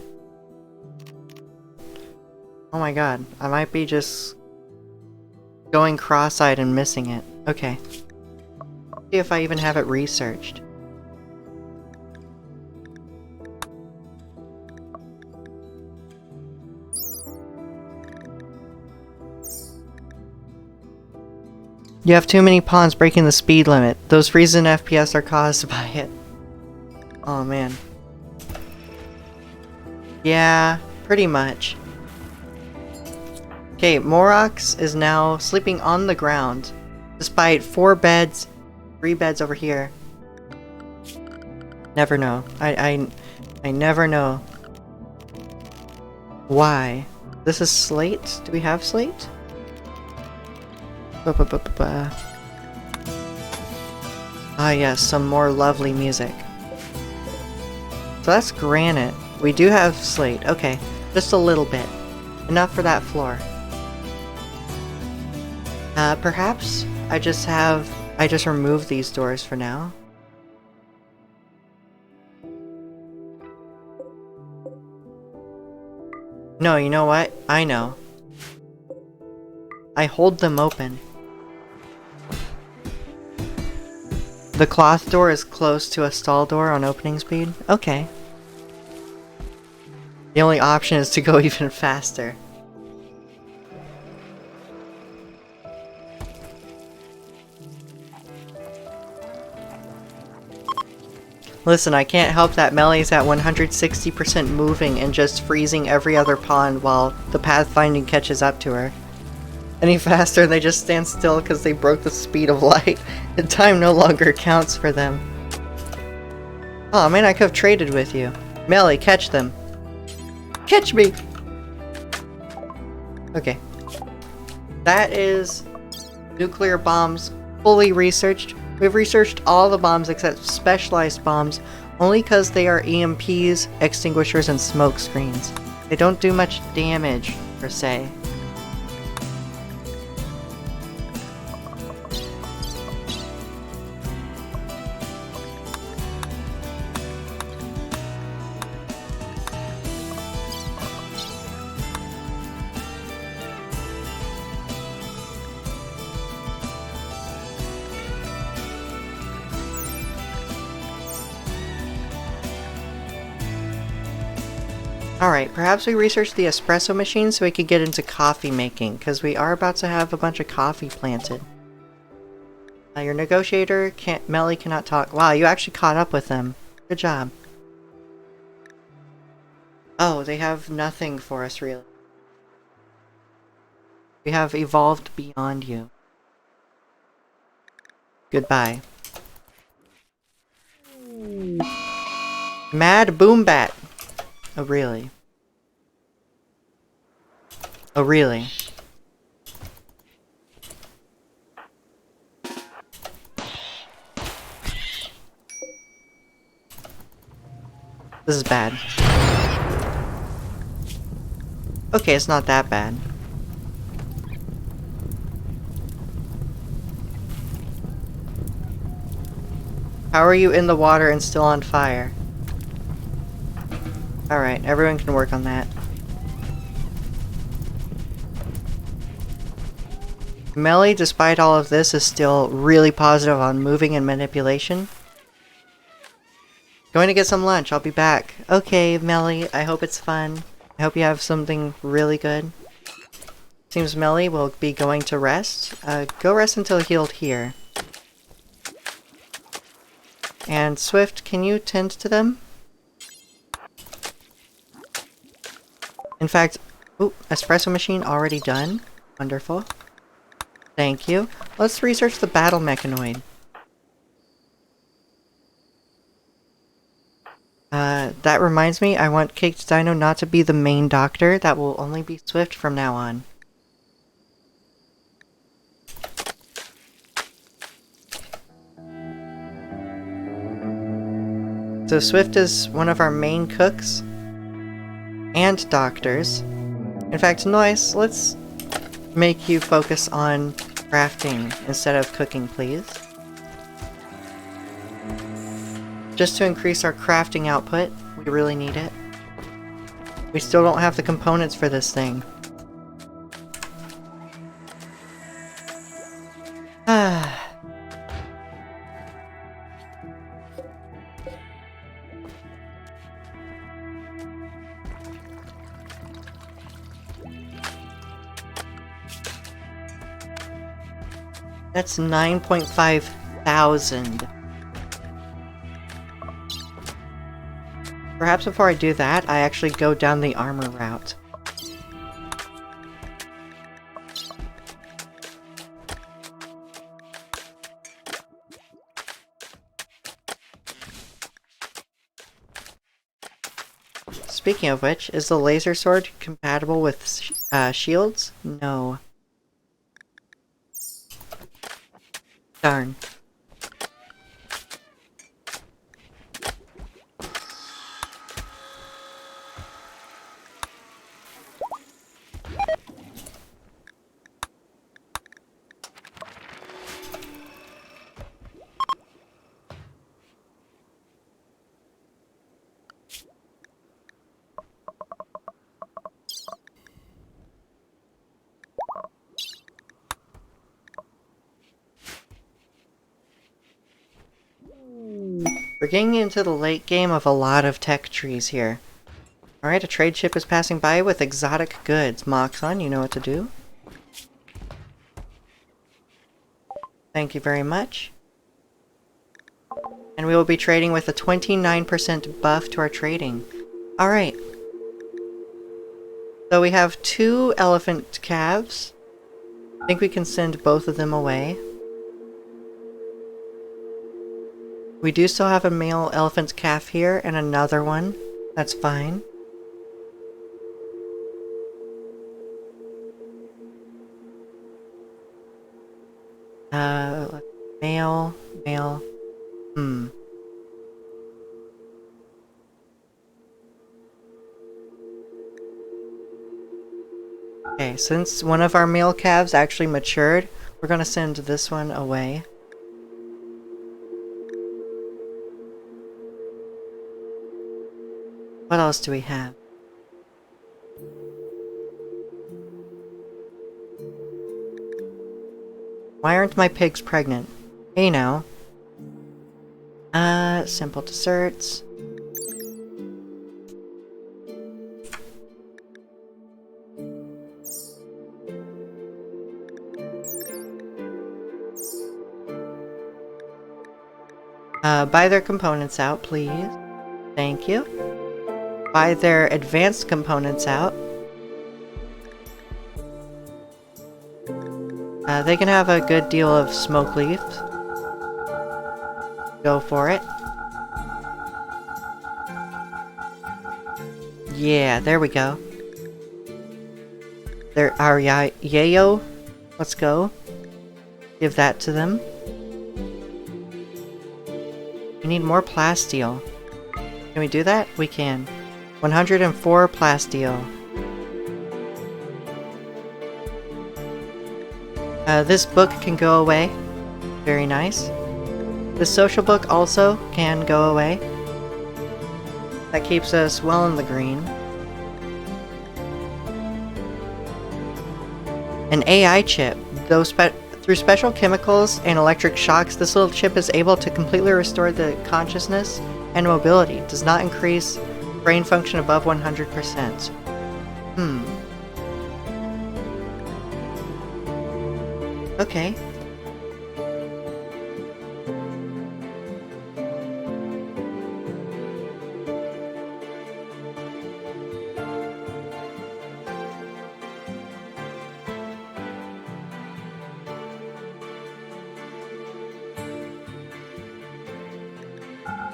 Oh my god, I might be just going cross-eyed and missing it. Okay. See if I even have it researched. You have too many pawns breaking the speed limit. Those freezing FPS are caused by it. Oh man. Yeah, pretty much. Okay, Morox is now sleeping on the ground, despite 4 beds, 3 beds over here. Never know. I never know. Why? This is slate? Do we have slate? Ah yes, some more lovely music. So that's granite. We do have slate. Okay, just a little bit. Enough for that floor. Perhaps I just remove these doors for now. No, you know what? I know. I hold them open. The cloth door is close to a stall door on opening speed? Okay. The only option is to go even faster. Listen, I can't help that Melly's at 160% moving and just freezing every other pawn while the pathfinding catches up to her. Any faster, they just stand still because they broke the speed of light, and time no longer counts for them. Oh man, I could have traded with you. Melly, catch them. Catch me! Okay. That is nuclear bombs fully researched. We've researched all the bombs except specialized bombs, only because they are EMPs, extinguishers, and smoke screens. They don't do much damage, per se. Alright, perhaps we research the espresso machine so we could get into coffee making, because we are about to have a bunch of coffee planted. Your negotiator Melly cannot talk. Wow, you actually caught up with them. Good job. Oh, they have nothing for us, really. We have evolved beyond you. Goodbye. Mad Boombat! Oh, really? Oh, really? This is bad. Okay, it's not that bad. How are you in the water and still on fire? Alright, everyone can work on that. Melly, despite all of this, is still really positive on moving and manipulation. Going to get some lunch, I'll be back. Okay, Melly, I hope it's fun. I hope you have something really good. Seems Melly will be going to rest. Go rest until healed here. And Swift, can you tend to them? In fact, ooh, espresso machine already done. Wonderful. Thank you. Let's research the battle mechanoid. That reminds me, I want Caked Dino not to be the main doctor. That will only be Swift from now on. So Swift is one of our main cooks and doctors. In fact, Noise, let's make you focus on crafting instead of cooking, please. Just to increase our crafting output. We really need it. We still don't have the components for this thing. Ah. That's 9.5 thousand. Perhaps before I do that, I actually go down the armor route. Speaking of which, is the laser sword compatible with shields? No. Darn. We're getting into the late game of a lot of tech trees here. Alright, a trade ship is passing by with exotic goods. Moxon, you know what to do. Thank you very much. And we will be trading with a 29% buff to our trading. Alright. So we have 2 elephant calves. I think we can send both of them away. We do still have a male elephant calf here and another one. That's fine. Male. Okay, since one of our male calves actually matured, we're gonna send this one away. What else do we have? Why aren't my pigs pregnant? Hey now. Simple desserts. Buy their components out, please. Thank you. Buy their advanced components out. They can have a good deal of smoke leaves. Go for it. Yeah, there we go. There, our yayo. Let's go. Give that to them. We need more plasteel. Can we do that? We can. 104 plasteel. This book can go away. Very nice. The social book also can go away. That keeps us well in the green. An AI chip. Through special chemicals and electric shocks, this little chip is able to completely restore the consciousness and mobility. It does not increase brain function above 100%. Okay.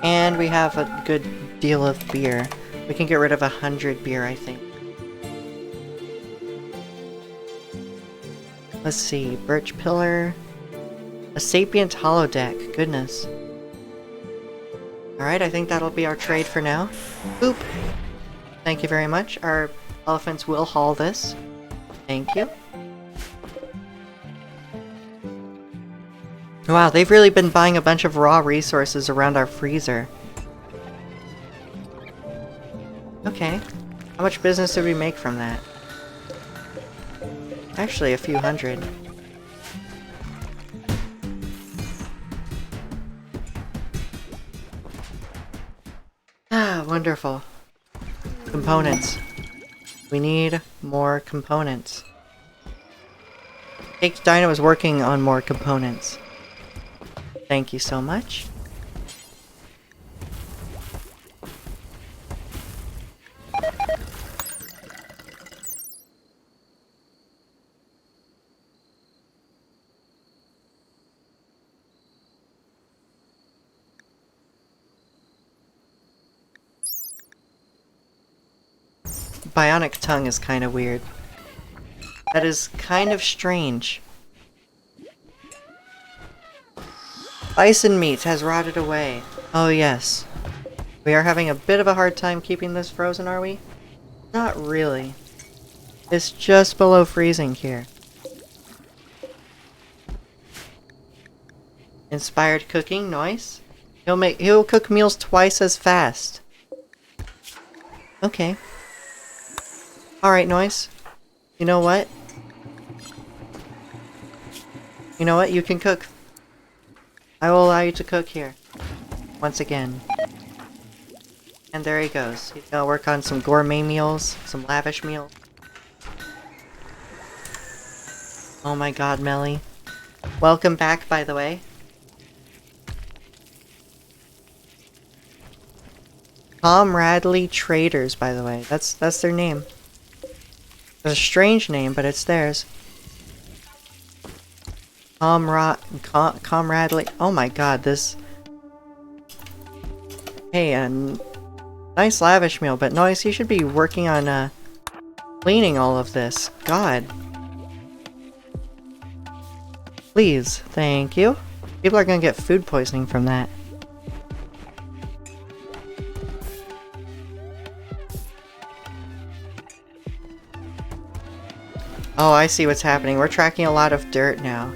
And we have a good deal of beer. We can get rid of 100 beer, I think. Let's see, birch pillar. A sapient holodeck, goodness. Alright, I think that'll be our trade for now. Boop! Thank you very much. Our elephants will haul this. Thank you. Wow, they've really been buying a bunch of raw resources around our freezer. Okay. How much business did we make from that? Actually, a few hundred. Ah, wonderful. Components. We need more components. Cake Dinah was working on more components. Thank you so much. Bionic tongue is kind of weird. That is kind of strange. Bison meat has rotted away. Oh yes. We are having a bit of a hard time keeping this frozen, are we? Not really. It's just below freezing here. Inspired cooking, nice. He'll cook meals twice as fast. Okay. Alright, Noise. You know what? You know what? You can cook. I will allow you to cook here. Once again. And there he goes. He's gonna work on some gourmet meals, some lavish meals. Oh my god, Melly. Welcome back, by the way. Comradely Traders, by the way. That's their name. It's a strange name, but it's theirs. Comradely. Oh my god, this. Hey, nice lavish meal, but Noise, you should be working on cleaning all of this. God. Please, thank you. People are gonna get food poisoning from that. Oh, I see what's happening. We're tracking a lot of dirt now.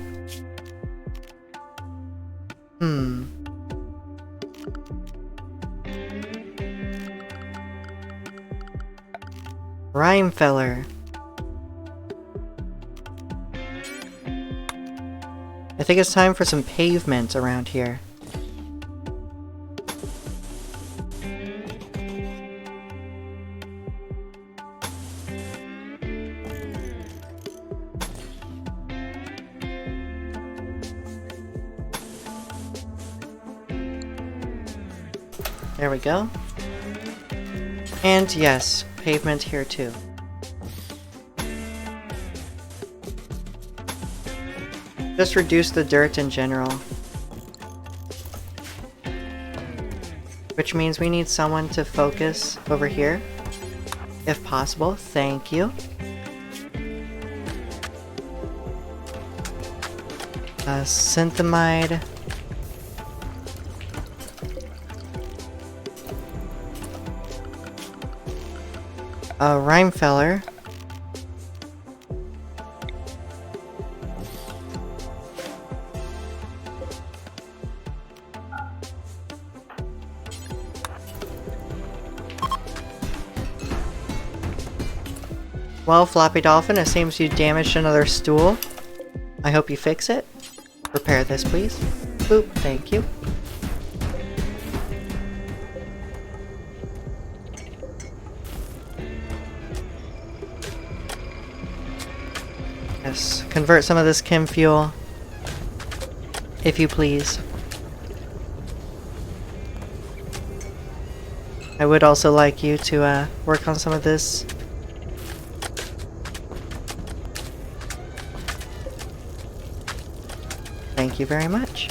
Rhymefeller. I think it's time for some pavement around here. There we go. And yes, pavement here too. Just reduce the dirt in general. Which means we need someone to focus over here. If possible, thank you. Synthamide. Rhymefeller. Well, Floppy Dolphin, it seems you damaged another stool. I hope you fix it. Repair this, please. Boop, thank you. Yes, convert some of this chem fuel, if you please. I would also like you to work on some of this. Thank you very much.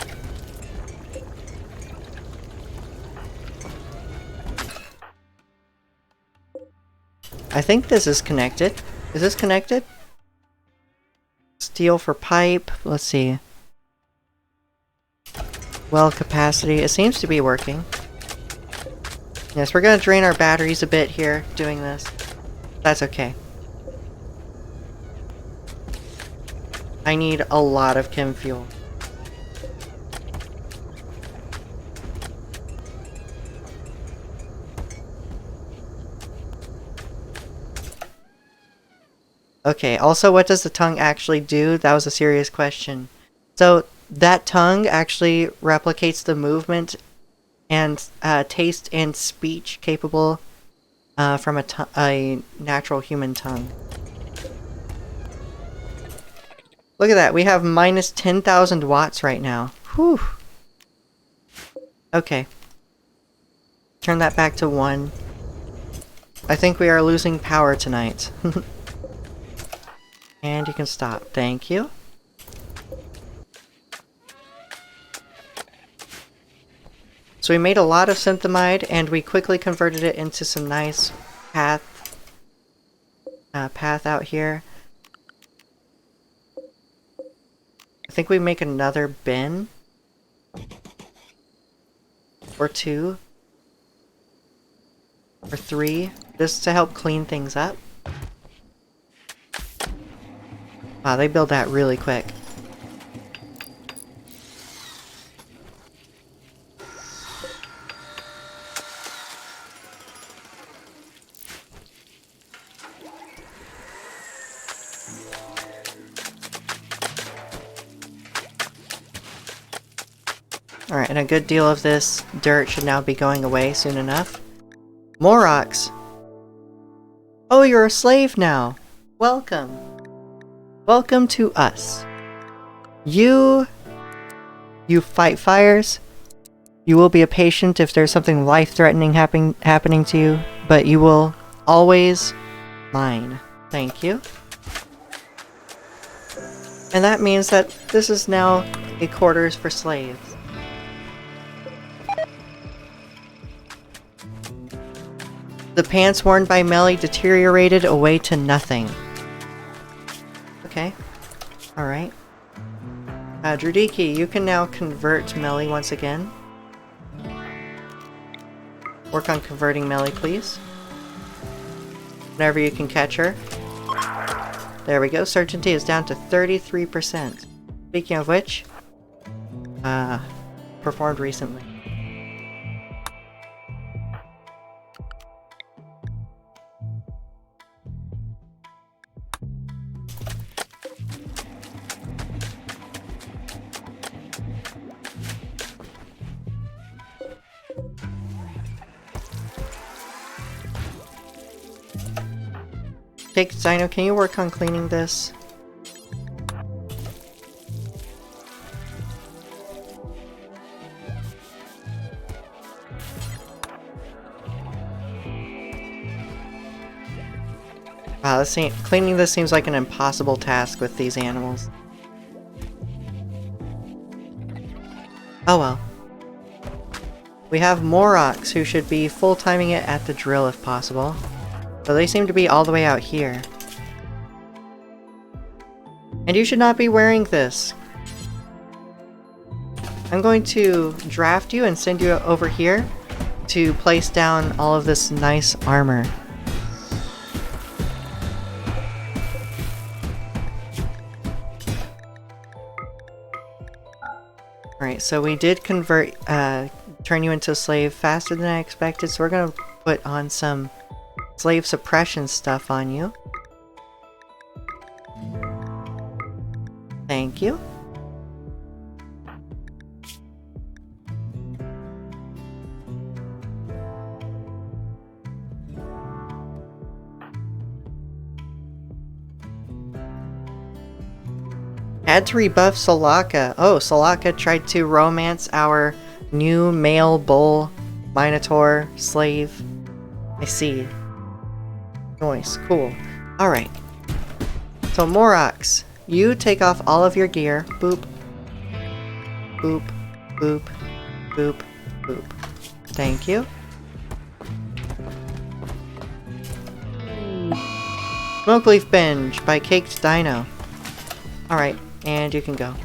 I think this is connected. Is this connected? Steel for pipe. Let's see. Well capacity. It seems to be working. Yes, we're gonna drain our batteries a bit here doing this. That's okay. I need a lot of chem fuel. Okay, also, what does the tongue actually do? That was a serious question. So, that tongue actually replicates the movement and taste and speech capable from a natural human tongue. Look at that, we have minus 10,000 watts right now. Whew. Okay. Turn that back to 1. I think we are losing power tonight. And you can stop. Thank you. So we made a lot of synthamide, and we quickly converted it into some nice path out here. I think we make another bin. Or 2. Or 3. Just to help clean things up. Wow, they build that really quick. Alright, and a good deal of this dirt should now be going away soon enough. More rocks! Oh, you're a slave now! Welcome! Welcome to us. You fight fires. You will be a patient if there's something life-threatening happening to you, but you will always mine. Thank you. And that means that this is now a quarters for slaves. The pants worn by Melly deteriorated away to nothing. Okay. Alright. Drudiki, you can now convert Melly once again. Work on converting Melly, please. Whenever you can catch her. There we go. Certainty is down to 33%. Speaking of which, performed recently. Cake Dino, can you work on cleaning this? Wow, cleaning this seems like an impossible task with these animals. Oh well. We have Moroks who should be full-timing it at the drill if possible. So they seem to be all the way out here. And you should not be wearing this. I'm going to draft you and send you over here to place down all of this nice armor. Alright, so we did convert, turn you into a slave faster than I expected, so we're gonna put on some slave suppression stuff on you. Thank you. Had to rebuff Solaka. Oh, Solaka tried to romance our new male bull minotaur slave. I see. Nice, cool. Alright. So Moroks, you take off all of your gear. Boop. Boop. Boop. Boop. Boop. Thank you. Smoke Leaf Binge by Caked Dino. Alright, and you can go.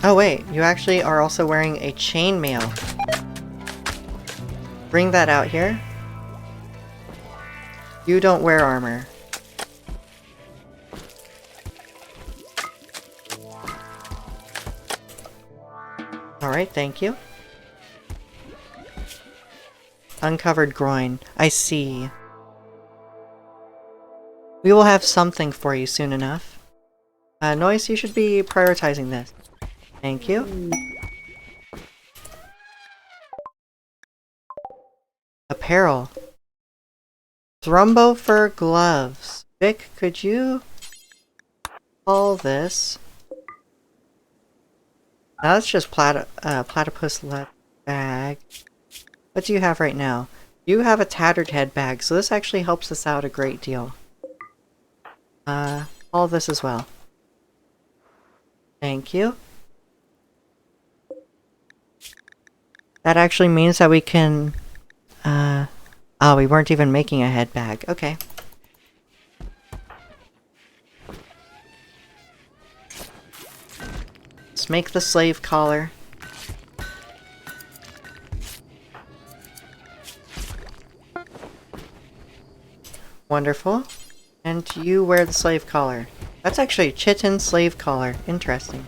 Oh wait, you actually are also wearing a chainmail. Bring that out here. You don't wear armor. Alright, thank you. Uncovered groin. I see. We will have something for you soon enough. Noise, you should be prioritizing this. Thank you. Apparel. Thrumbo fur gloves. Vic, could you haul this? Now that's just platypus leather bag. What do you have right now? You have a tattered head bag, so this actually helps us out a great deal. All this as well. Thank you. That actually means that we can, oh, we weren't even making a head bag. Okay. Let's make the slave collar. Wonderful. And you wear the slave collar. That's actually a chitin slave collar. Interesting.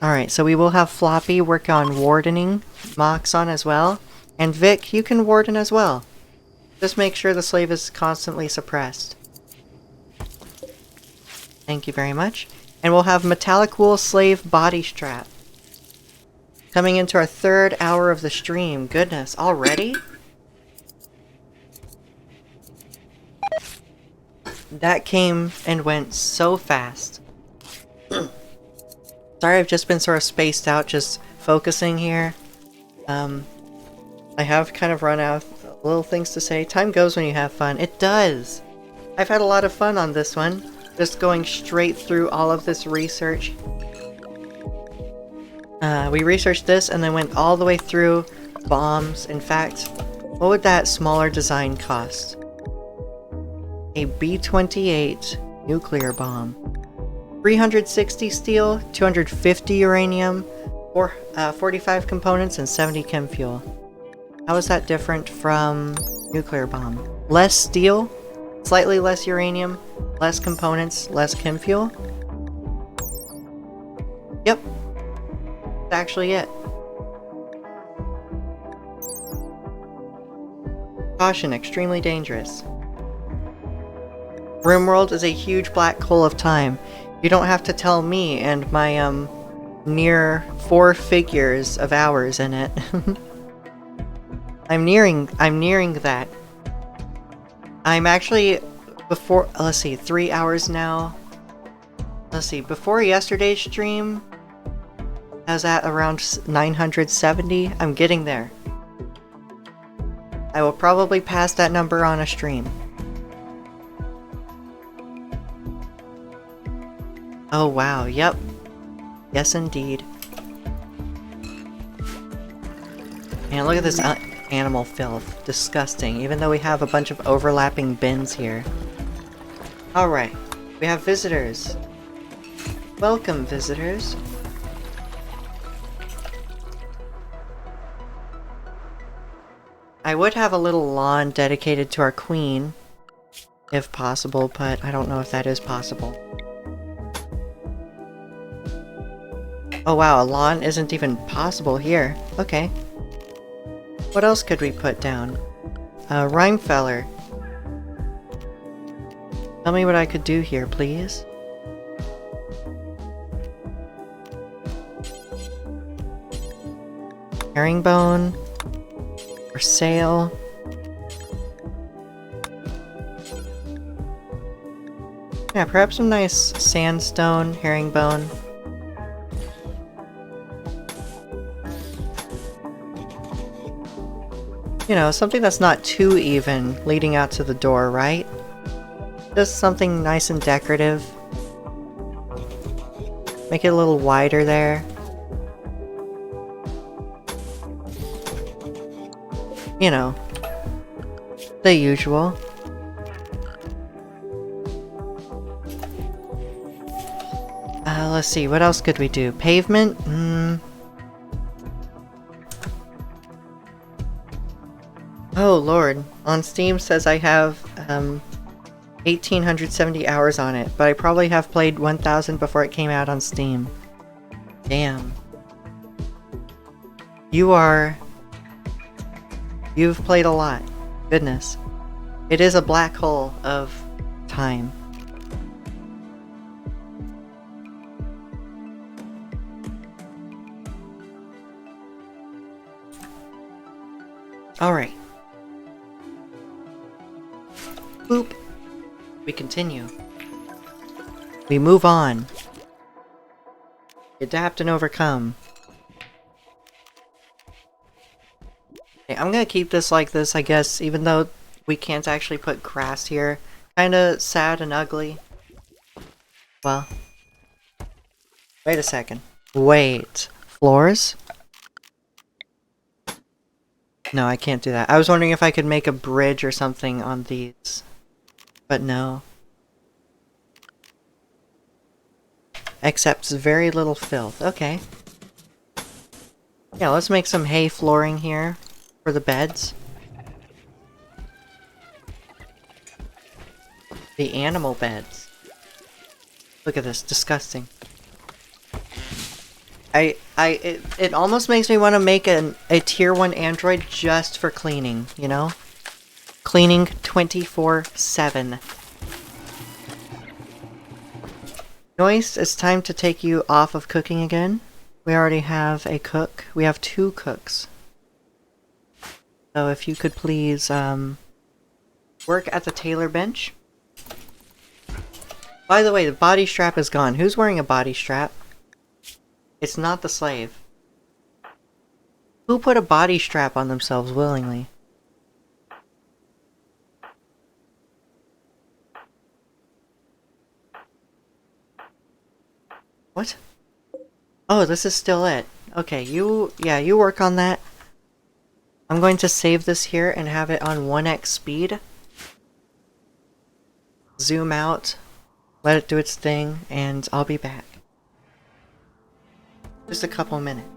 Alright, so we will have Floppy work on wardening Moxon as well. And Vic, you can warden as well. Just make sure the slave is constantly suppressed. Thank you very much. And we'll have metallic wool slave body strap. Coming into our 3rd hour of the stream. Goodness, already? That came and went so fast. Sorry, I've just been sort of spaced out, just focusing here. I have kind of run out of little things to say. Time goes when you have fun. It does! I've had a lot of fun on this one. Just going straight through all of this research. We researched this and then went all the way through bombs. In fact, what would that smaller design cost? A B-28 nuclear bomb. 360 steel, 250 uranium, 45 components, and 70 chem fuel. How is that different from nuclear bomb? Less steel, slightly less uranium, less components, less chem fuel? Yep. That's actually it. Caution, extremely dangerous. RimWorld is a huge black hole of time. You don't have to tell me and my, near 4 figures of hours in it. I'm nearing that. I'm actually before, let's see, 3 hours now. Let's see, before yesterday's stream, I was at around 970. I'm getting there. I will probably pass that number on a stream. Oh wow, yep. Yes indeed. And look at this animal filth. Disgusting, even though we have a bunch of overlapping bins here. Alright, we have visitors. Welcome, visitors. I would have a little lawn dedicated to our queen, if possible, but I don't know if that is possible. Oh wow, a lawn isn't even possible here. Okay. What else could we put down? Rhymefeller. Tell me what I could do here, please. Herringbone. For sale. Yeah, perhaps some nice sandstone, herringbone. You know, something that's not too even leading out to the door, right? Just something nice and decorative. Make it a little wider there. You know, the usual. Let's see, what else could we do? Pavement? Oh lord, on Steam says I have 1870 hours on it, but I probably have played 1000 before it came out on Steam. Damn. You've played a lot. Goodness. It is a black hole of time. Alright. Boop. We continue. We move on. Adapt and overcome. Okay, I'm gonna keep this like this, I guess, even though we can't actually put grass here. Kinda sad and ugly. Well. Wait a second. Wait. Floors? No, I can't do that. I was wondering if I could make a bridge or something on these. But no. Accepts very little filth. Okay. Yeah, let's make some hay flooring here for the beds. The animal beds. Look at this, disgusting. It almost makes me want to make a tier 1 android just for cleaning, you know? Cleaning 24/7. Noise, it's time to take you off of cooking again. We already have a cook. We have 2 cooks. So if you could please, work at the tailor bench. By the way, the body strap is gone. Who's wearing a body strap? It's not the slave. Who put a body strap on themselves willingly? What? Oh, this is still it. Okay, you work on that. I'm going to save this here and have it on 1x speed. Zoom out, let it do its thing, and I'll be back. Just a couple minutes.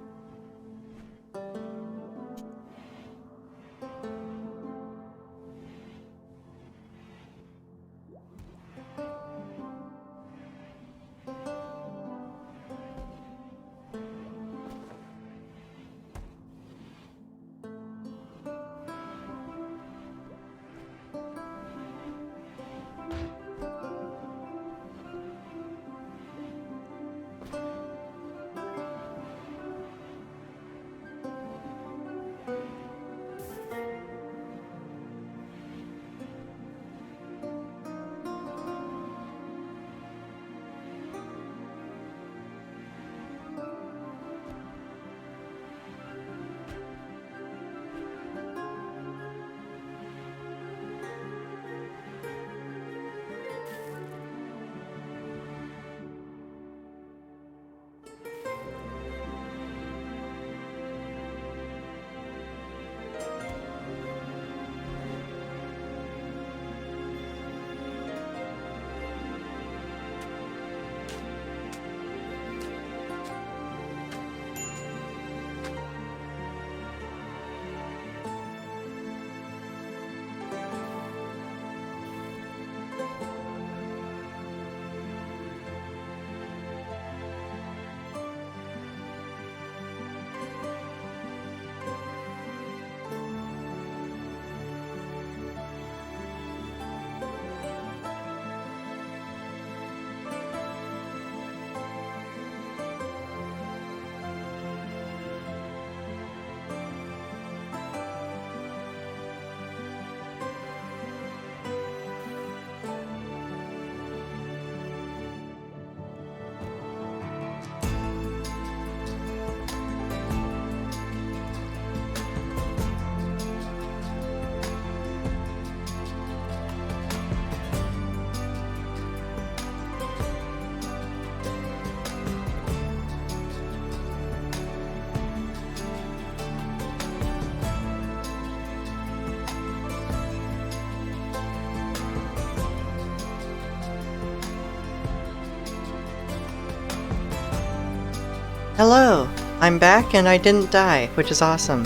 Hello! I'm back and I didn't die, which is awesome.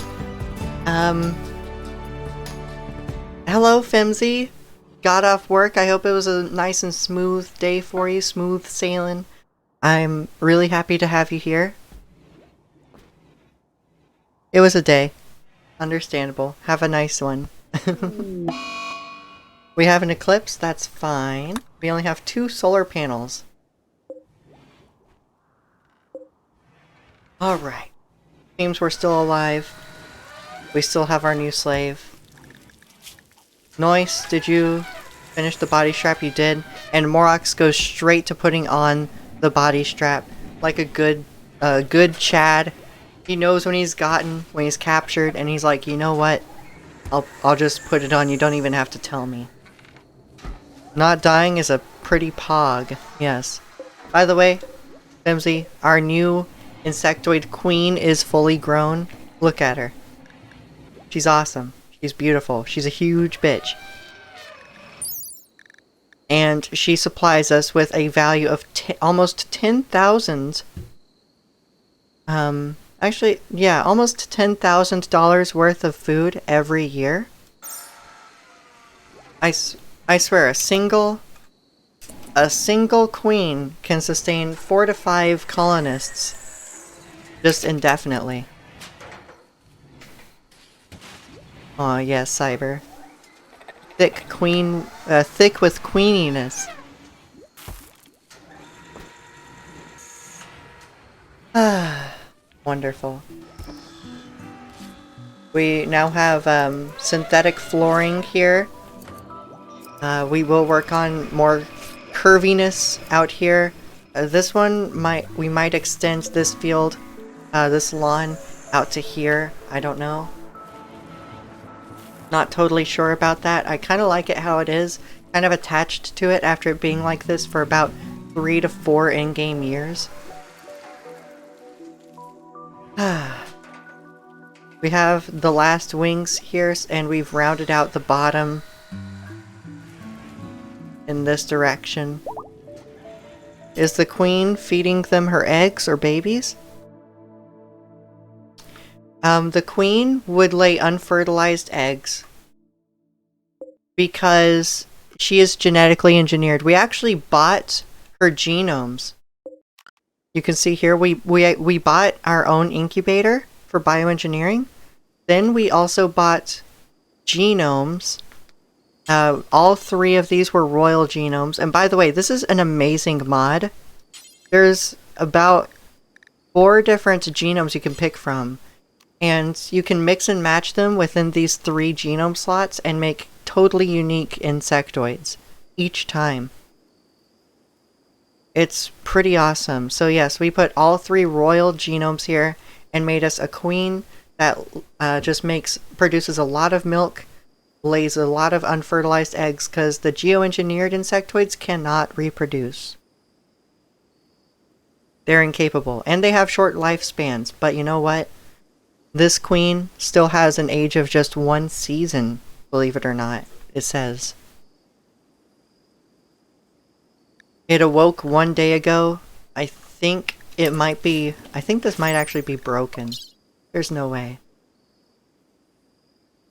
Hello, Fimsy. Got off work. I hope it was a nice and smooth day for you, smooth sailing. I'm really happy to have you here. It was a day. Understandable. Have a nice one. We have an eclipse, that's fine. We only have 2 solar panels. Alright. Seems we're still alive. We still have our new slave. Noise, did you finish the body strap? You did. And Morox goes straight to putting on the body strap. Like a good Chad. He knows when he's captured, and he's like, you know what? I'll just put it on, you don't even have to tell me. Not dying is a pretty pog, yes. By the way, Fimsy, our new insectoid queen is fully grown. Look at her. She's awesome. She's beautiful. She's a huge bitch. And she supplies us with a value of almost 10,000. Actually, yeah, almost $10,000 worth of food every year. I swear, a single queen can sustain 4 to 5 colonists just indefinitely. Aw, yes, Cyber. Thick with queeniness. Ah, wonderful. We now have synthetic flooring here. We will work on more curviness out here. This one we might extend this field, this lawn out to here. I don't know. Not totally sure about that. I kind of like it how it is. Kind of attached to it after it being like this for about 3 to 4 in-game years. We have the last wings here, and we've rounded out the bottom in this direction. Is the queen feeding them her eggs or babies? The queen would lay unfertilized eggs because she is genetically engineered. We actually bought her genomes. You can see here we bought our own incubator for bioengineering. Then we also bought genomes. All 3 of these were royal genomes. And by the way, this is an amazing mod. There's about 4 different genomes you can pick from. And you can mix and match them within these 3 genome slots and make totally unique insectoids each time. It's pretty awesome. So yes, we put all 3 royal genomes here and made us a queen that just produces a lot of milk, lays a lot of unfertilized eggs because the geoengineered insectoids cannot reproduce. They're incapable, and they have short lifespans, but you know what? This queen still has an age of just 1 season, believe it or not, it says. It awoke 1 day ago. I think this might actually be broken. There's no way.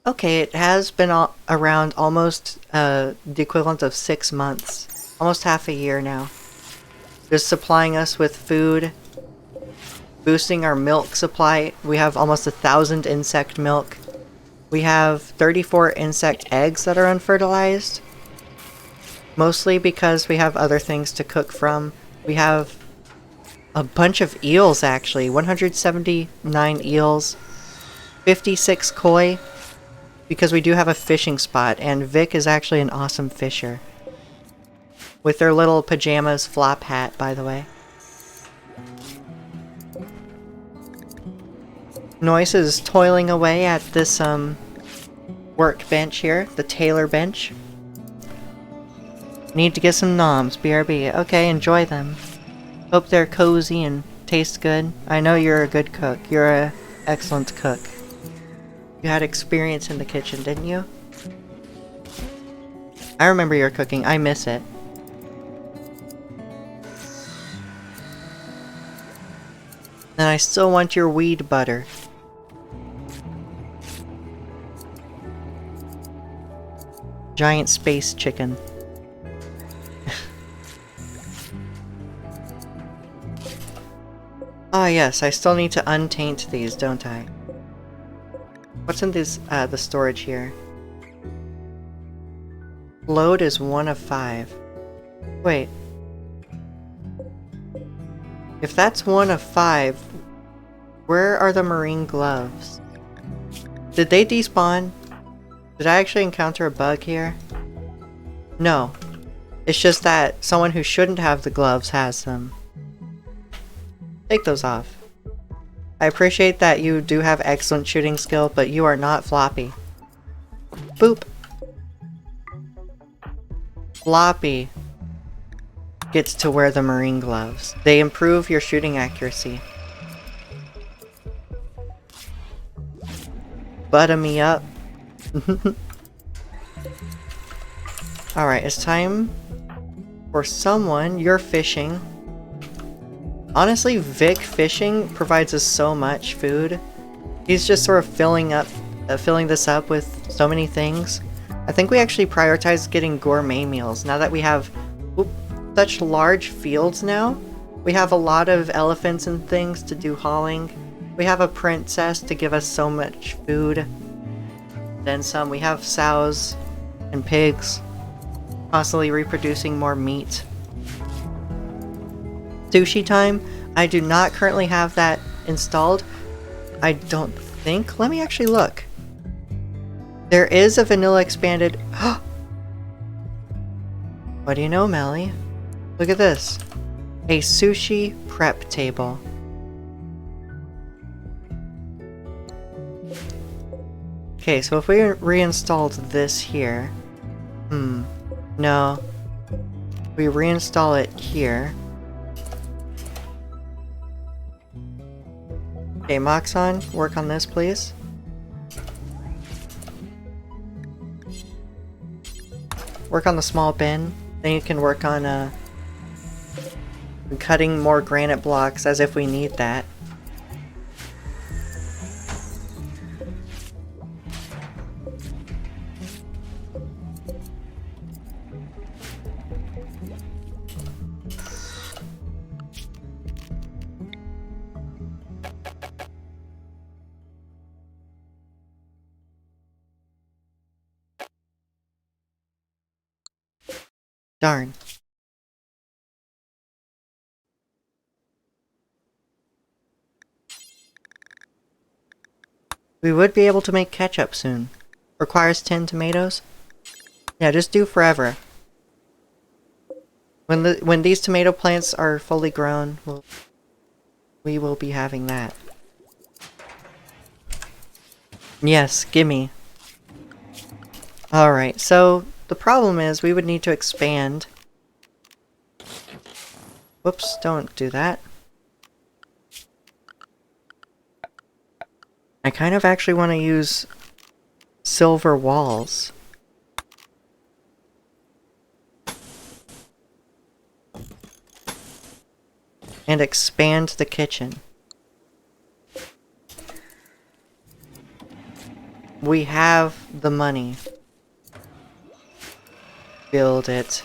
Okay, it has been around almost the equivalent of 6 months. Almost half a year now. Just supplying us with food. Boosting our milk supply. We have almost 1,000 insect milk. We have 34 insect eggs that are unfertilized. Mostly because we have other things to cook from. We have a bunch of eels actually. 179 eels. 56 koi. Because we do have a fishing spot, and Vic is actually an awesome fisher. With their little pajamas flop hat, by the way. Noise is toiling away at this workbench here, the tailor bench. Need to get some noms, BRB. Okay, enjoy them. Hope they're cozy and taste good. I know you're a good cook. You're an excellent cook. You had experience in the kitchen, didn't you? I remember your cooking. I miss it. And I still want your weed butter. Giant space chicken. Ah yes, I still need to untaint these, don't I? What's in this, the storage here? Load is 1 of 5. Wait. If that's 1 of 5, where are the marine gloves? Did they despawn? Did I actually encounter a bug here? No. It's just that someone who shouldn't have the gloves has them. Take those off. I appreciate that you do have excellent shooting skill, but you are not Floppy. Boop. Floppy gets to wear the marine gloves. They improve your shooting accuracy. Butter me up. Alright, it's time for someone. You're fishing. Honestly, Vic fishing provides us so much food. He's just sort of filling this up with so many things. I think we actually prioritize getting gourmet meals now that we have such large fields now. We have a lot of elephants and things to do hauling. We have a princess to give us so much food. Then some. We have sows and pigs, constantly reproducing more meat. Sushi time. I do not currently have that installed. I don't think. Let me actually look. There is a vanilla expanded. What do you know, Melly? Look at this. A sushi prep table. Okay, so if we reinstalled this here. No. We reinstall it here. Okay, Moxon, work on this, please. Work on the small bin. Then you can work on cutting more granite blocks as if we need that. Darn. We would be able to make ketchup soon. Requires 10 tomatoes. Yeah, just do forever. When these tomato plants are fully grown, we will be having that. Yes, gimme. Alright, so the problem is we would need to expand. Whoops, don't do that. I kind of actually want to use silver walls. And expand the kitchen. We have the money. Build it.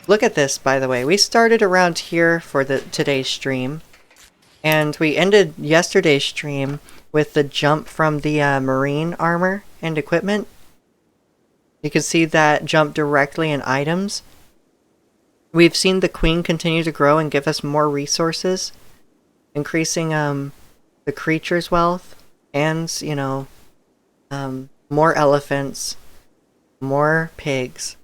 Look at this, by the way. We started around here for today's stream. And we ended yesterday's stream with the jump from the marine armor and equipment. You can see that jump directly in items. We've seen the queen continue to grow and give us more resources, increasing the creature's wealth, and, you know, more elephants, more pigs.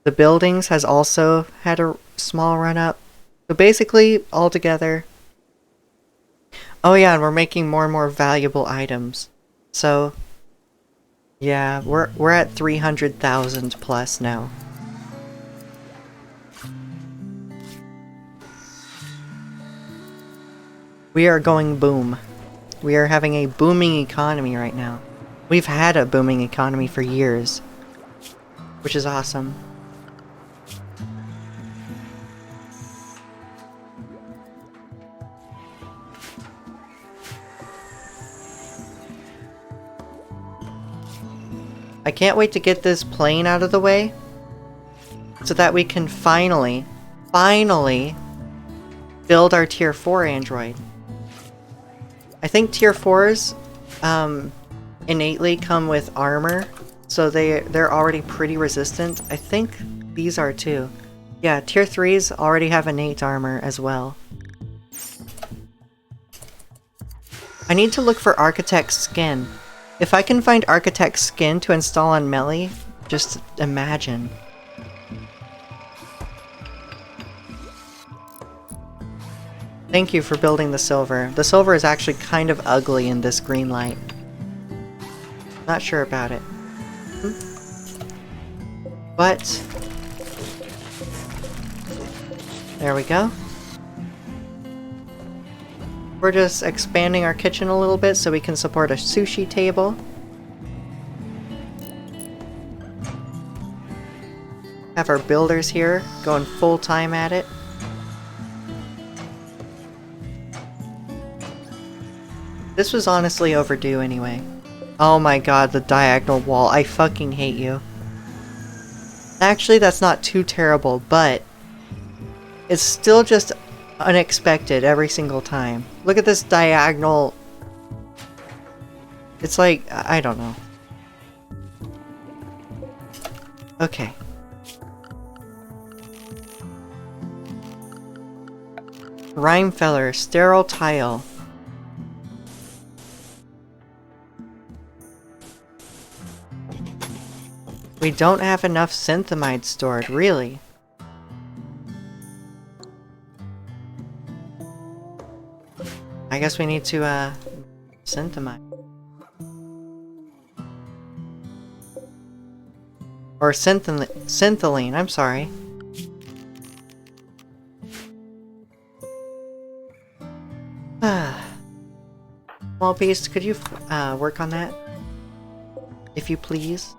The buildings has also had a small run up. So basically, all together. Oh yeah, and we're making more and more valuable items. So yeah, we're at 300,000 plus now. We are going boom. We are having a booming economy right now. We've had a booming economy for years, which is awesome. I can't wait to get this plane out of the way so that we can finally build our tier 4 android. I think tier 4s innately come with armor, so they're already pretty resistant. I think these are too. Yeah, tier 3s already have innate armor as well. I need to look for Architect's skin. If I can find Architect's skin to install on Melly, just imagine. Thank you for building the silver. The silver is actually kind of ugly in this green light. Not sure about it. But... there we go. We're just expanding our kitchen a little bit so we can support a sushi table. Have our builders here going full time at it. This was honestly overdue anyway. Oh my god, the diagonal wall. I fucking hate you. Actually, that's not too terrible, but it's still just unexpected every single time. Look at this diagonal. It's like, I don't know. Okay. Rhymefeller, sterile tile. We don't have enough synthamide stored, really. I guess we need to, synthamide. Or syntholine, I'm sorry. Small piece, could you, work on that? If you please.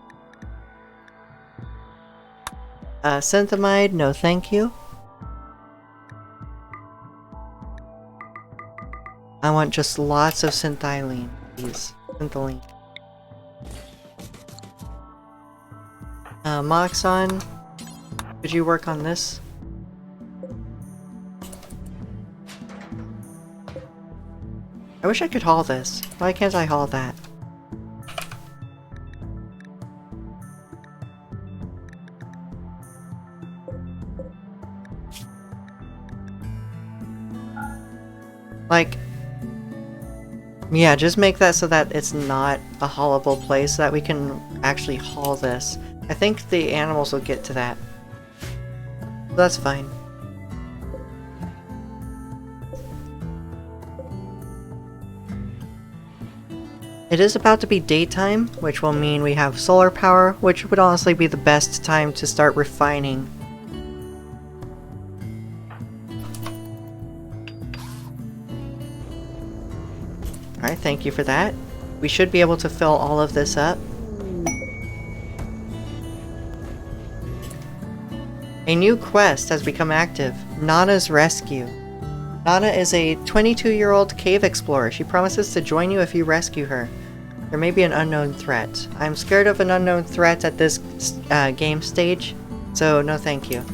Synthamide, no thank you. I want just lots of synthylene, please. Syntholine. Moxon, could you work on this? I wish I could haul this. Why can't I haul that? Like, yeah, just make that so that it's not a haulable place so that we can actually haul this. I think the animals will get to that. That's fine. It is about to be daytime, which will mean we have solar power, which would honestly be the best time to start refining. Alright, thank you for that. We should be able to fill all of this up. A new quest has become active. Nana's Rescue. Nana is a 22-year-old cave explorer. She promises to join you if you rescue her. There may be an unknown threat. I'm scared of an unknown threat at this game stage, so no thank you.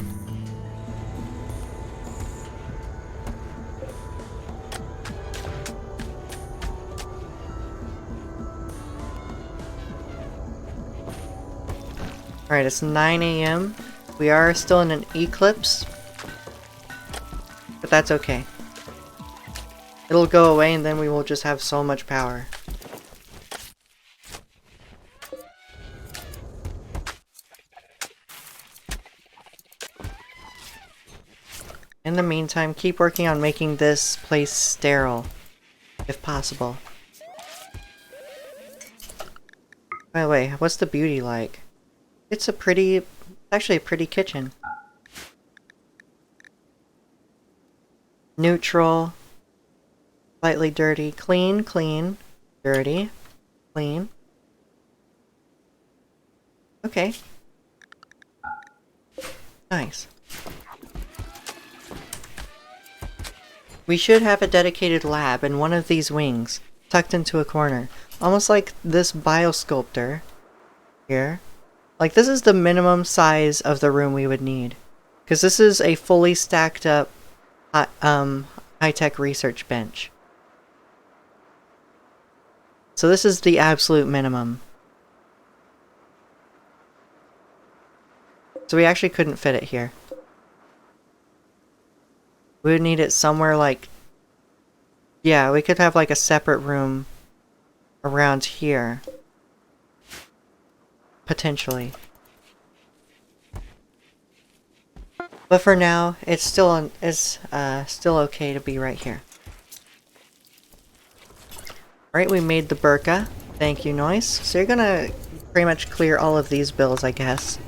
Alright, it's 9 AM. We are still in an eclipse, but that's okay. It'll go away and then we will just have so much power. In the meantime, keep working on making this place sterile, if possible. By the way, what's the beauty like? It's actually a pretty kitchen. Neutral, slightly dirty, clean, clean, dirty, clean. Okay. Nice. We should have a dedicated lab in one of these wings, tucked into a corner. Almost like this biosculptor here. Like, this is the minimum size of the room we would need. Because this is a fully stacked up high-tech research bench. So this is the absolute minimum. So we actually couldn't fit it here. We would need it somewhere like... Yeah, we could have like a separate room around here. Potentially. But for now, it's still okay to be right here. Alright, we made the burqa. Thank you, Noise. So you're gonna pretty much clear all of these bills, I guess.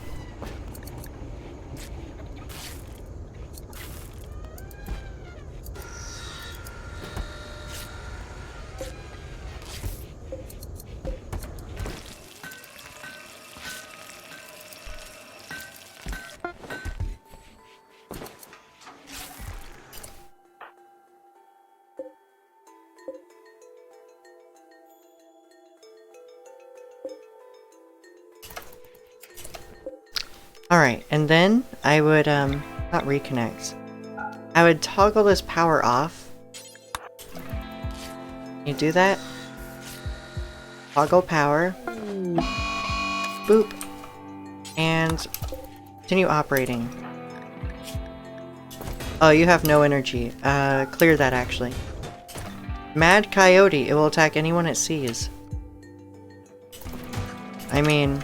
Alright, and then I would, not reconnect. I would toggle this power off. You do that? Toggle power. Boop. And continue operating. Oh, you have no energy. Clear that actually. Mad Coyote. It will attack anyone it sees. I mean...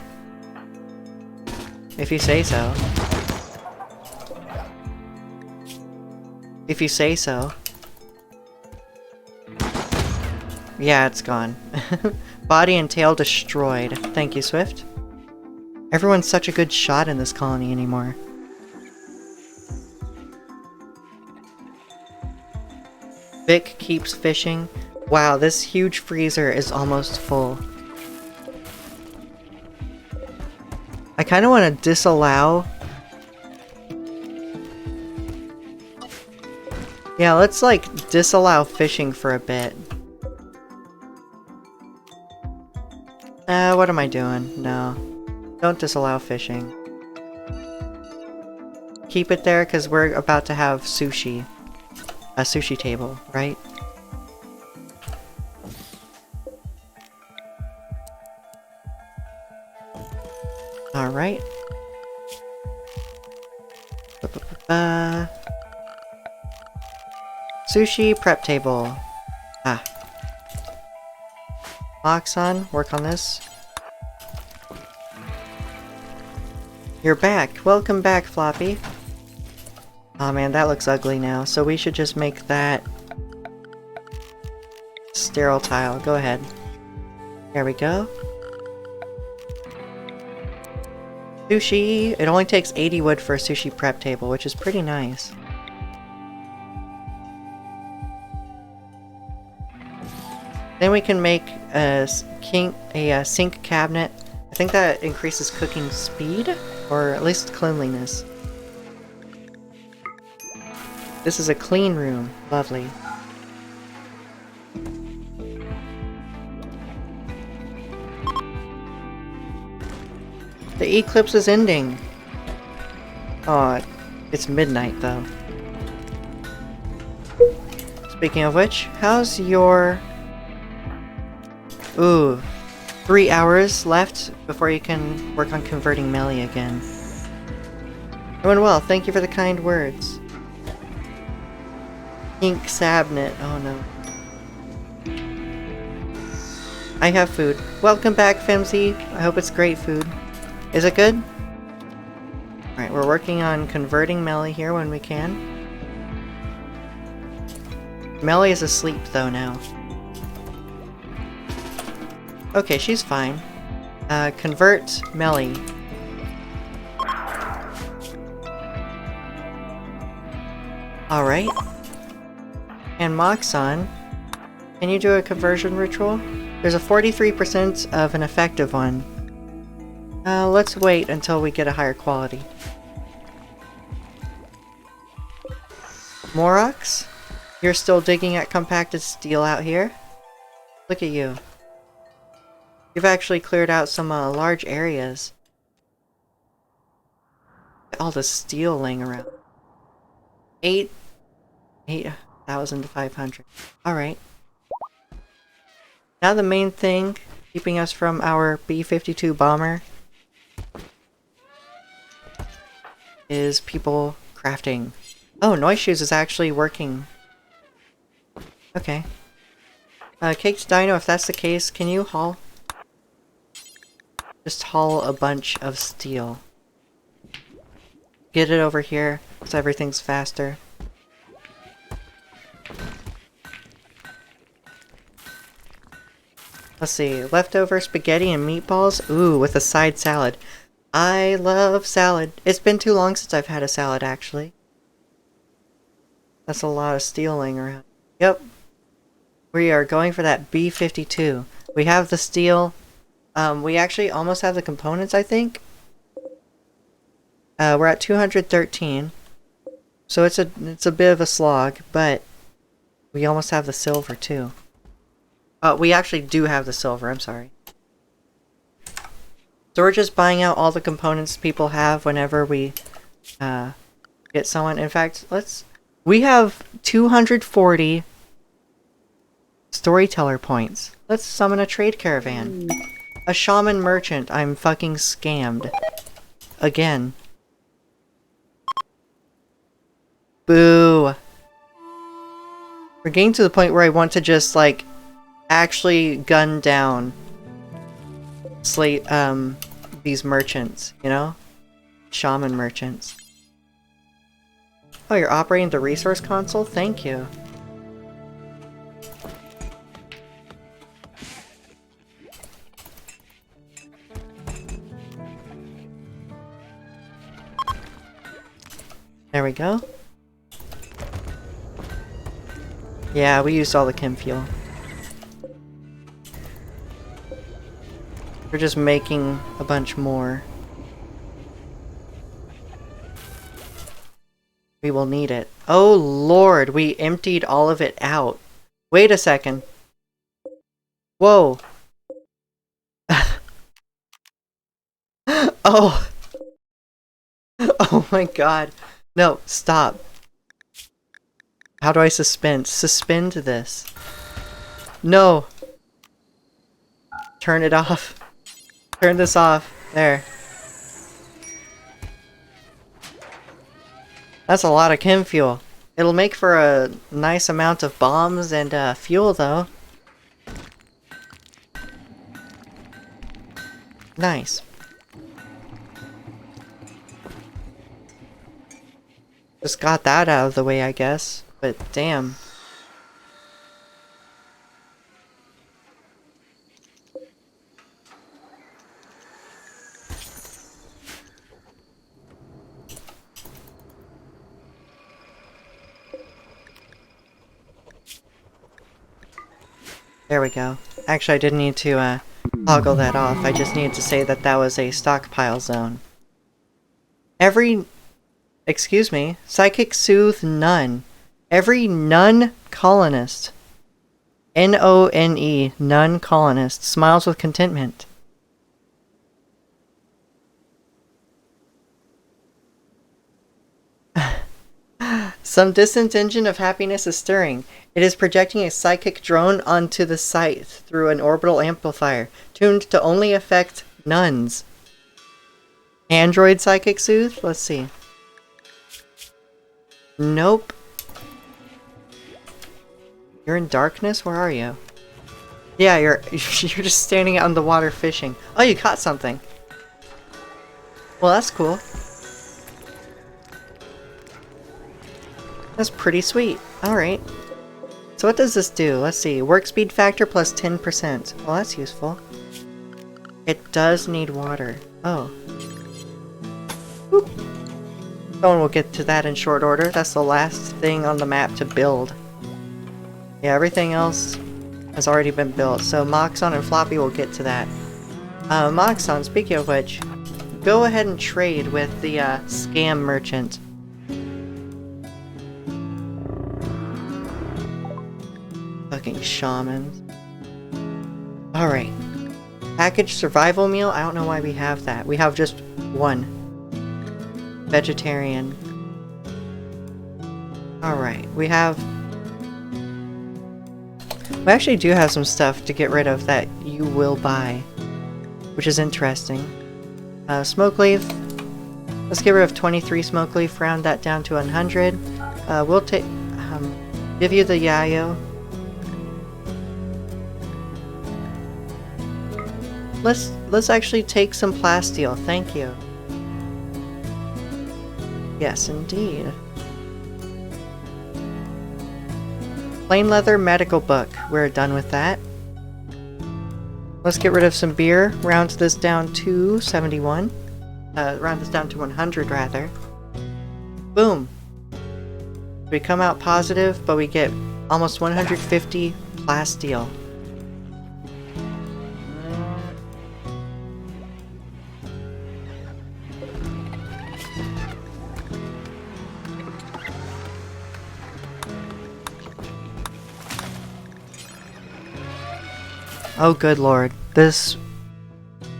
if you say so. If you say so. Yeah, it's gone. Body and tail destroyed. Thank you, Swift. Everyone's such a good shot in this colony anymore. Vic keeps fishing. Wow, this huge freezer is almost full. I kind of want to disallow... Yeah, let's like disallow fishing for a bit. What am I doing? No. Don't disallow fishing. Keep it there because we're about to have sushi. A sushi table, right? Alright. Sushi prep table. Ah. Moxon, work on this. You're back. Welcome back, Floppy. Oh man, that looks ugly now, so we should just make that sterile tile. Go ahead. There we go. Sushi! It only takes 80 wood for a sushi prep table, which is pretty nice. Then we can make a sink cabinet. I think that increases cooking speed, or at least cleanliness. This is a clean room. Lovely. The eclipse is ending. Oh, it's midnight though. Speaking of which, how's your... Ooh, 3 hours left before you can work on converting Melly again. Doing well, thank you for the kind words. Ink Sabnet, oh no. I have food. Welcome back, Femsy. I hope it's great food. Is it good? Alright, we're working on converting Melly here when we can. Melly is asleep though now. Okay, she's fine. Convert Melly. Alright. And Moxon, can you do a conversion ritual? There's a 43% of an effective one. Let's wait until we get a higher quality. Morox? You're still digging at compacted steel out here? Look at you. You've actually cleared out some large areas. All the steel laying around. 8,500. Alright. Now the main thing keeping us from our B-52 bomber is people crafting. Oh, Noise Shoes is actually working. Okay. Caked Dino, if that's the case, can you haul? Just haul a bunch of steel. Get it over here, so everything's faster. Let's see, leftover spaghetti and meatballs? Ooh, with a side salad. I love salad. It's been too long since I've had a salad, actually. That's a lot of steel laying around. Yep. We are going for that B-52. We have the steel. We actually almost have the components, I think. We're at 213. So it's a bit of a slog, but we almost have the silver too. We actually do have the silver, I'm sorry. So we're just buying out all the components people have whenever we get someone. In fact, we have 240 storyteller points. Let's summon a trade caravan. A shaman merchant. I'm fucking scammed. Again. Boo. We're getting to the point where I want to just, like, actually gun down these merchants, you know? Shaman merchants. Oh, you're operating the resource console? Thank you. There we go. Yeah, we used all the chem fuel. We're just making a bunch more. We will need it. Oh lord, we emptied all of it out. Wait a second. Whoa. Oh. Oh my god. No, stop. How do I suspend this? No. Turn it off. Turn this off. There. That's a lot of chem fuel. It'll make for a nice amount of bombs and fuel though. Nice. Just got that out of the way, I guess. But damn. There we go. Actually, I didn't need to toggle that off. I just needed to say that that was a stockpile zone. Excuse me. Psychic Soothe None. Every nun colonist, N-O-N-E, nun colonist, smiles with contentment. Some distant engine of happiness is stirring. It is projecting a psychic drone onto the site through an orbital amplifier, tuned to only affect nuns. Android Psychic Soothe? Let's see. Nope. You're in darkness? Where are you? Yeah, you're just standing out in the water fishing. Oh, you caught something. Well, that's cool. That's pretty sweet. Alright. So what does this do? Let's see. Work speed factor plus 10%. Well, that's useful. It does need water. Oh. Boop. Someone will get to that in short order. That's the last thing on the map to build. Yeah, everything else has already been built. So Moxon and Floppy will get to that. Moxon, speaking of which, go ahead and trade with the scam merchant. Fucking shamans. Alright. Packaged survival meal? I don't know why we have that. We have just one. Vegetarian. Alright, we actually do have some stuff to get rid of that you will buy, which is interesting. Smoke leaf. Let's get rid of 23 smoke leaf, round that down to 100. We'll take, give you the yayo. Let's actually take some plasteel, thank you. Yes, indeed. Plain leather medical book. We're done with that. Let's get rid of some beer. Round this down to 71. Round this down to 100, rather. Boom. We come out positive, but we get almost 150 plasteel. Oh good lord, this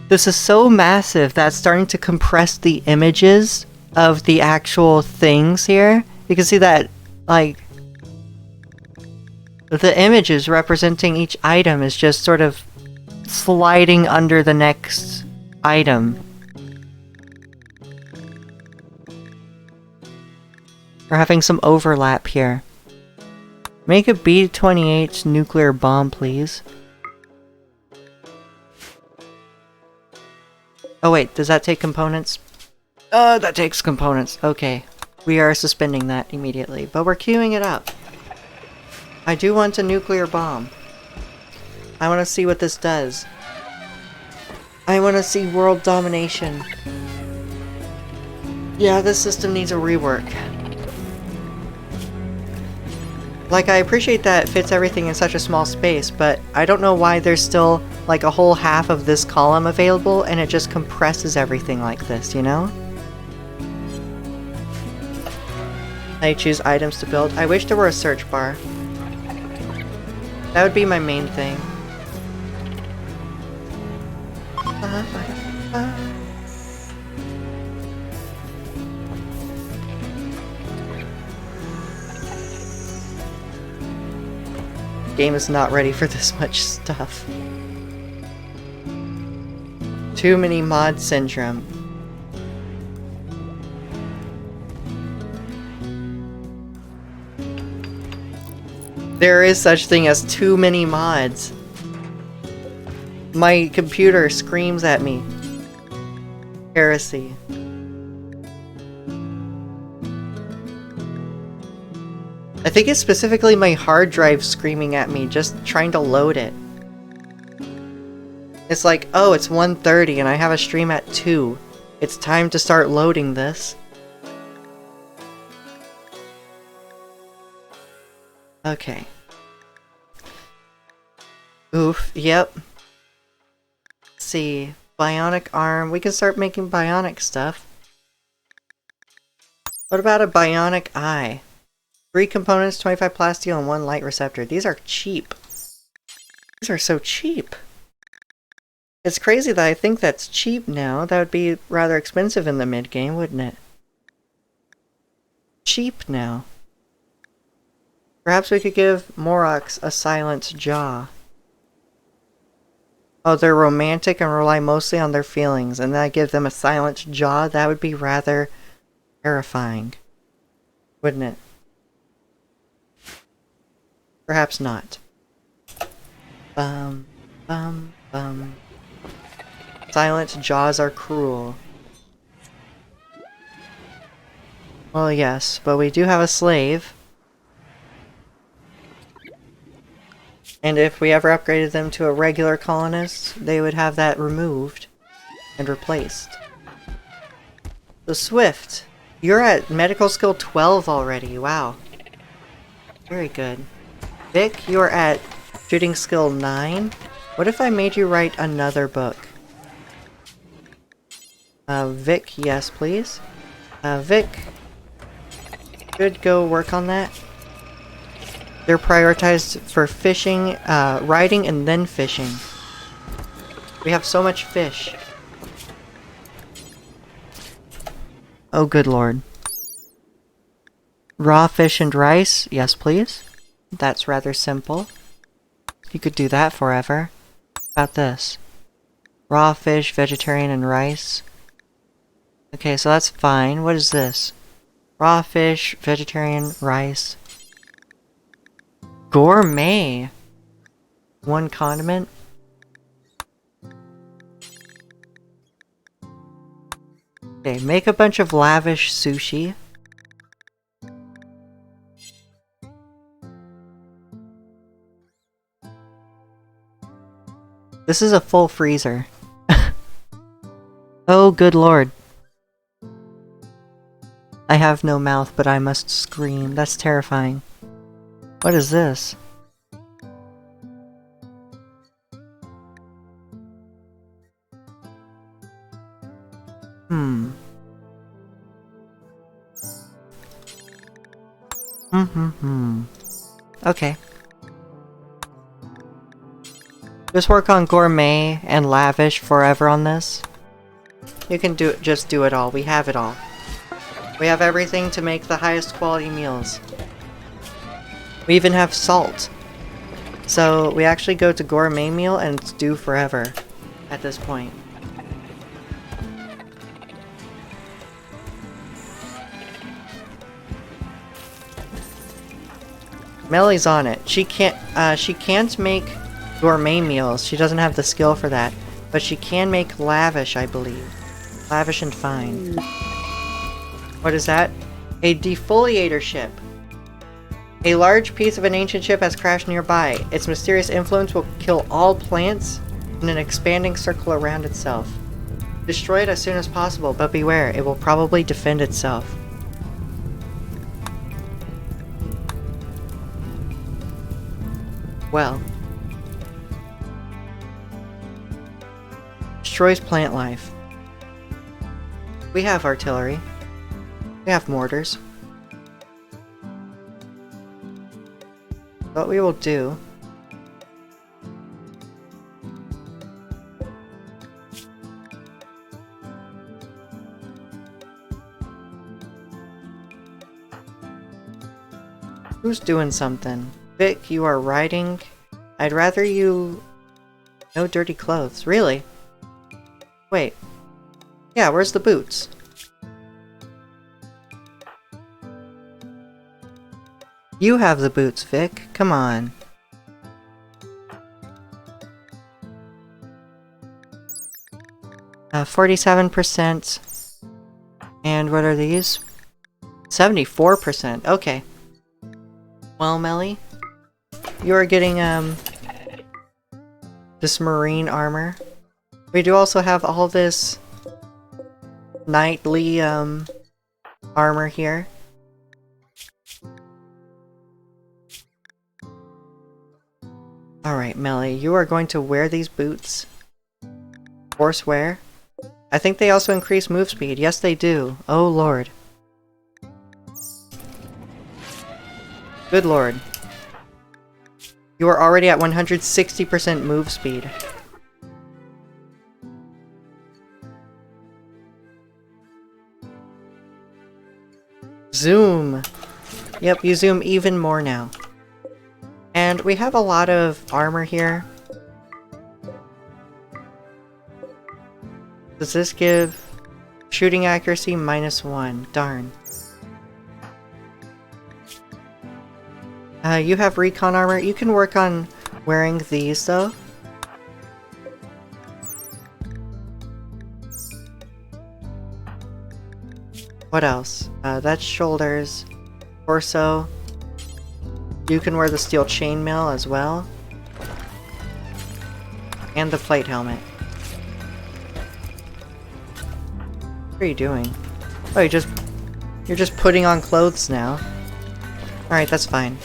is so massive that it's starting to compress the images of the actual things here. You can see that, like, the images representing each item is just sort of sliding under the next item. We're having some overlap here. Make a B-28 nuclear bomb, please. Oh wait, does that take components? That takes components. Okay. We are suspending that immediately, but we're queuing it up. I do want a nuclear bomb. I want to see what this does. I want to see world domination. Yeah, this system needs a rework. Like, I appreciate that it fits everything in such a small space, but I don't know why there's still, like, a whole half of this column available, and it just compresses everything like this, you know? I choose items to build. I wish there were a search bar. That would be my main thing. Game is not ready for this much stuff. Too many mod syndrome. There is such thing as too many mods. My computer screams at me. Heresy. I think it's specifically my hard drive screaming at me, just trying to load it. It's like, oh, it's 1:30 and I have a stream at 2. It's time to start loading this. Okay. Oof, yep. Let's see. Bionic arm. We can start making bionic stuff. What about a bionic eye? 3 components, 25 plasteel, and 1 light receptor. These are cheap. These are so cheap. It's crazy that I think that's cheap now. That would be rather expensive in the mid-game, wouldn't it? Cheap now. Perhaps we could give Morox a silent jaw. Oh, they're romantic and rely mostly on their feelings, and then I give them a silent jaw? That would be rather terrifying. Wouldn't it? Perhaps not. Bum, bum, bum. Silent jaws are cruel. Well, yes, but we do have a slave. And if we ever upgraded them to a regular colonist, they would have that removed and replaced. So Swift, you're at medical skill 12 already, wow. Very good. Vic, you're at shooting skill 9. What if I made you write another book? Vic, yes please. Vic, should go work on that. They're prioritized for fishing, riding, and then fishing. We have so much fish. Oh, good lord. Raw fish and rice? Yes, please. That's rather simple. You could do that forever. How about this? Raw fish, vegetarian, and rice. Okay, so that's fine. What is this? Raw fish, vegetarian, rice. Gourmet! 1 condiment? Okay, make a bunch of lavish sushi. This is a full freezer. Oh, good lord. I have no mouth, but I must scream. That's terrifying. What is this? Okay. Just work on gourmet and lavish forever on this. You can just do it all. We have it all. We have everything to make the highest quality meals. We even have salt. So we actually go to gourmet meal and it's due forever at this point. Melly's on it. She can't make gourmet meals. She doesn't have the skill for that. But she can make lavish, I believe. Lavish and fine. What is that? A defoliator ship. A large piece of an ancient ship has crashed nearby. Its mysterious influence will kill all plants in an expanding circle around itself. Destroy it as soon as possible, but beware, it will probably defend itself. Well. Destroys plant life. We have artillery. We have mortars. What we will do... Who's doing something? Vic, you are riding. I'd rather you... No dirty clothes. Really? Wait. Yeah, where's the boots? You have the boots, Vic. Come on. Uh, 47%. And what are these? 74%. Okay. Well, Melly, you are getting, this marine armor. We do also have all this knightly, armor here. Alright, Melly, you are going to wear these boots. Forswear. I think they also increase move speed. Yes, they do. Oh, lord. Good lord. You are already at 160% move speed. Zoom! Yep, you zoom even more now. And we have a lot of armor here. Does this give shooting accuracy -1? Darn. You have recon armor. You can work on wearing these, though. What else? That's shoulders. Torso. You can wear the steel chainmail as well. And the plate helmet. What are you doing? Oh, you're just putting on clothes now. Alright, that's fine.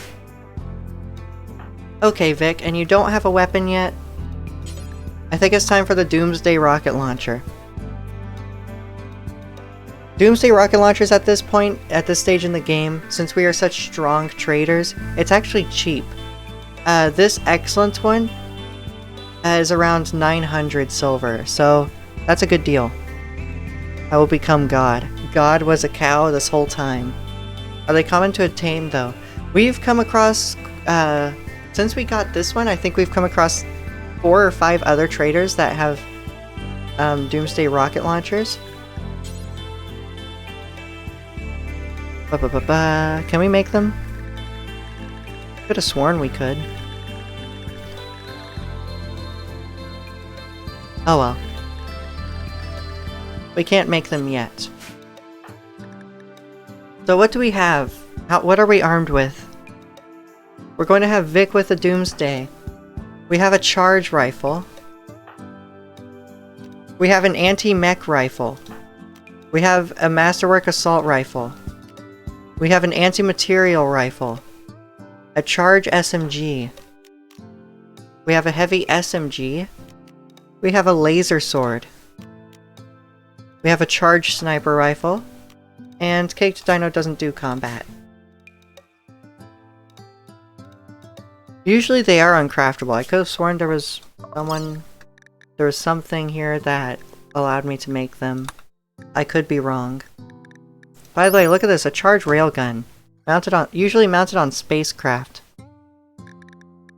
Okay, Vic, and you don't have a weapon yet? I think it's time for the Doomsday rocket launcher. Doomsday rocket launchers at this point, at this stage in the game, since we are such strong traders, it's actually cheap. This excellent one is around 900 silver, so that's a good deal. I will become God. God was a cow this whole time. Are they common to tame, though? We've come across, since we got this one, I think we've come across 4 or 5 other traders that have Doomsday rocket launchers. Can we make them? Could have sworn we could. Oh well. We can't make them yet. So what do we have? What are we armed with? We're going to have Vic with a Doomsday. We have a charge rifle. We have an anti-mech rifle. We have a masterwork assault rifle. We have an anti-material rifle. A charge SMG. We have a heavy SMG. We have a laser sword. We have a charged sniper rifle. And Caked Dino doesn't do combat. Usually they are uncraftable. I could have sworn there was something here that allowed me to make them. I could be wrong. By the way, look at this, a charged railgun. Usually mounted on spacecraft.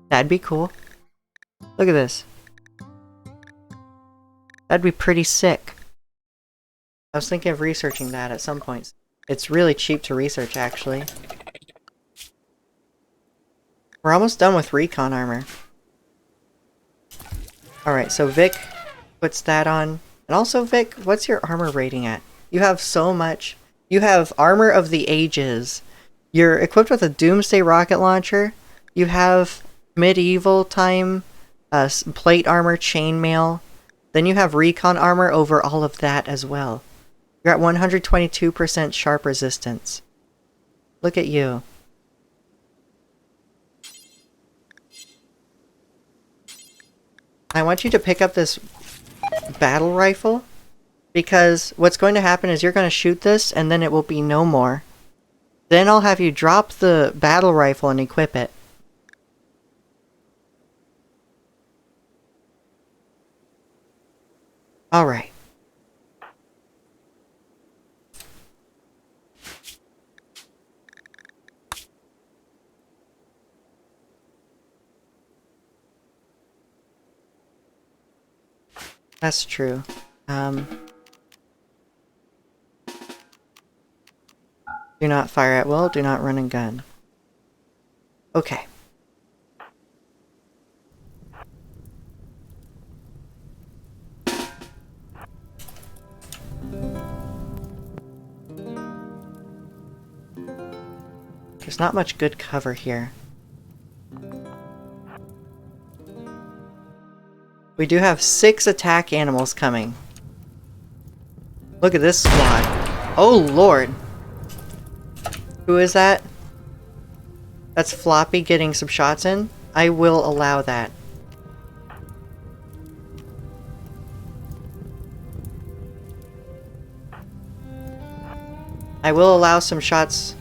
That'd be cool. Look at this. That'd be pretty sick. I was thinking of researching that at some point. It's really cheap to research, actually. We're almost done with recon armor. Alright, so Vic puts that on. And also, Vic, what's your armor rating at? You have so much. You have Armor of the Ages. You're equipped with a Doomsday rocket launcher. You have medieval time plate armor, chainmail. Then you have recon armor over all of that as well. You're at 122% sharp resistance. Look at you. I want you to pick up this battle rifle, because what's going to happen is you're going to shoot this and then it will be no more. Then I'll have you drop the battle rifle and equip it. Alright. That's true. Do not fire at will, do not run and gun. Okay. There's not much good cover here. We do have 6 attack animals coming. Look at this squad. Oh lord! Who is that? That's Floppy getting some shots in? I will allow that. I will allow some shots.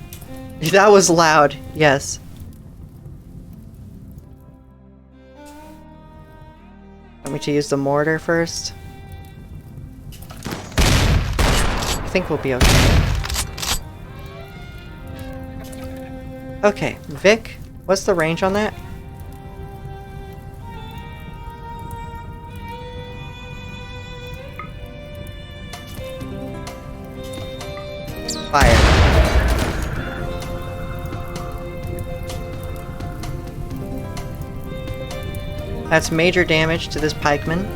That was loud, yes. Want me to use the mortar first? I think we'll be okay. Okay, Vic, what's the range on that? Fire. That's major damage to this pikeman.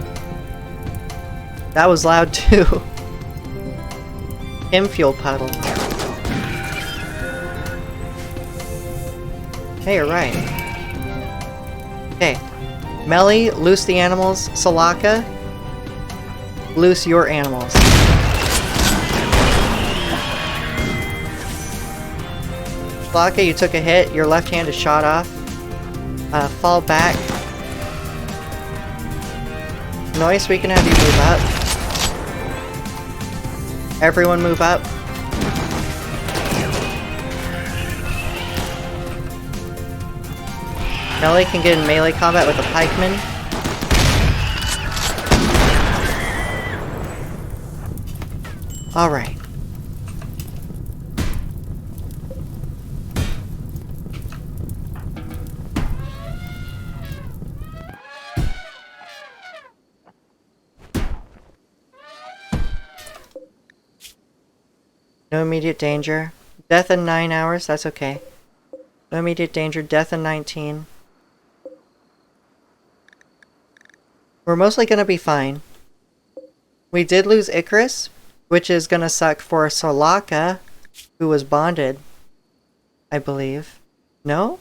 That was loud too. Chem fuel puddle. Hey, you're right. Okay. Melly, loose the animals. Salaka, loose your animals. Salaka, you took a hit. Your left hand is shot off. Fall back. Noise, we can have you move up. Everyone move up. Melly can get in melee combat with a pikeman. Alright. No immediate danger. Death in 9 hours, that's okay. No immediate danger, death in 19. We're mostly gonna be fine. We did lose Icarus, which is gonna suck for Solaka, who was bonded, I believe. No?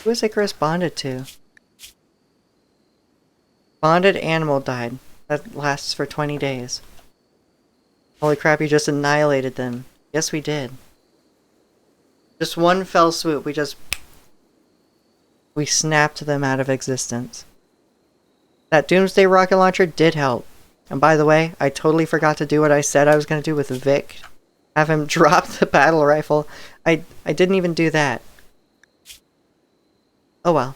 Who was Icarus bonded to? Bonded animal died. That lasts for 20 days. Holy crap, you just annihilated them. Yes, we did. Just one fell swoop. We snapped them out of existence. That Doomsday rocket launcher did help. And by the way, I totally forgot to do what I said I was going to do with Vic. Have him drop the battle rifle. I didn't even do that. Oh well.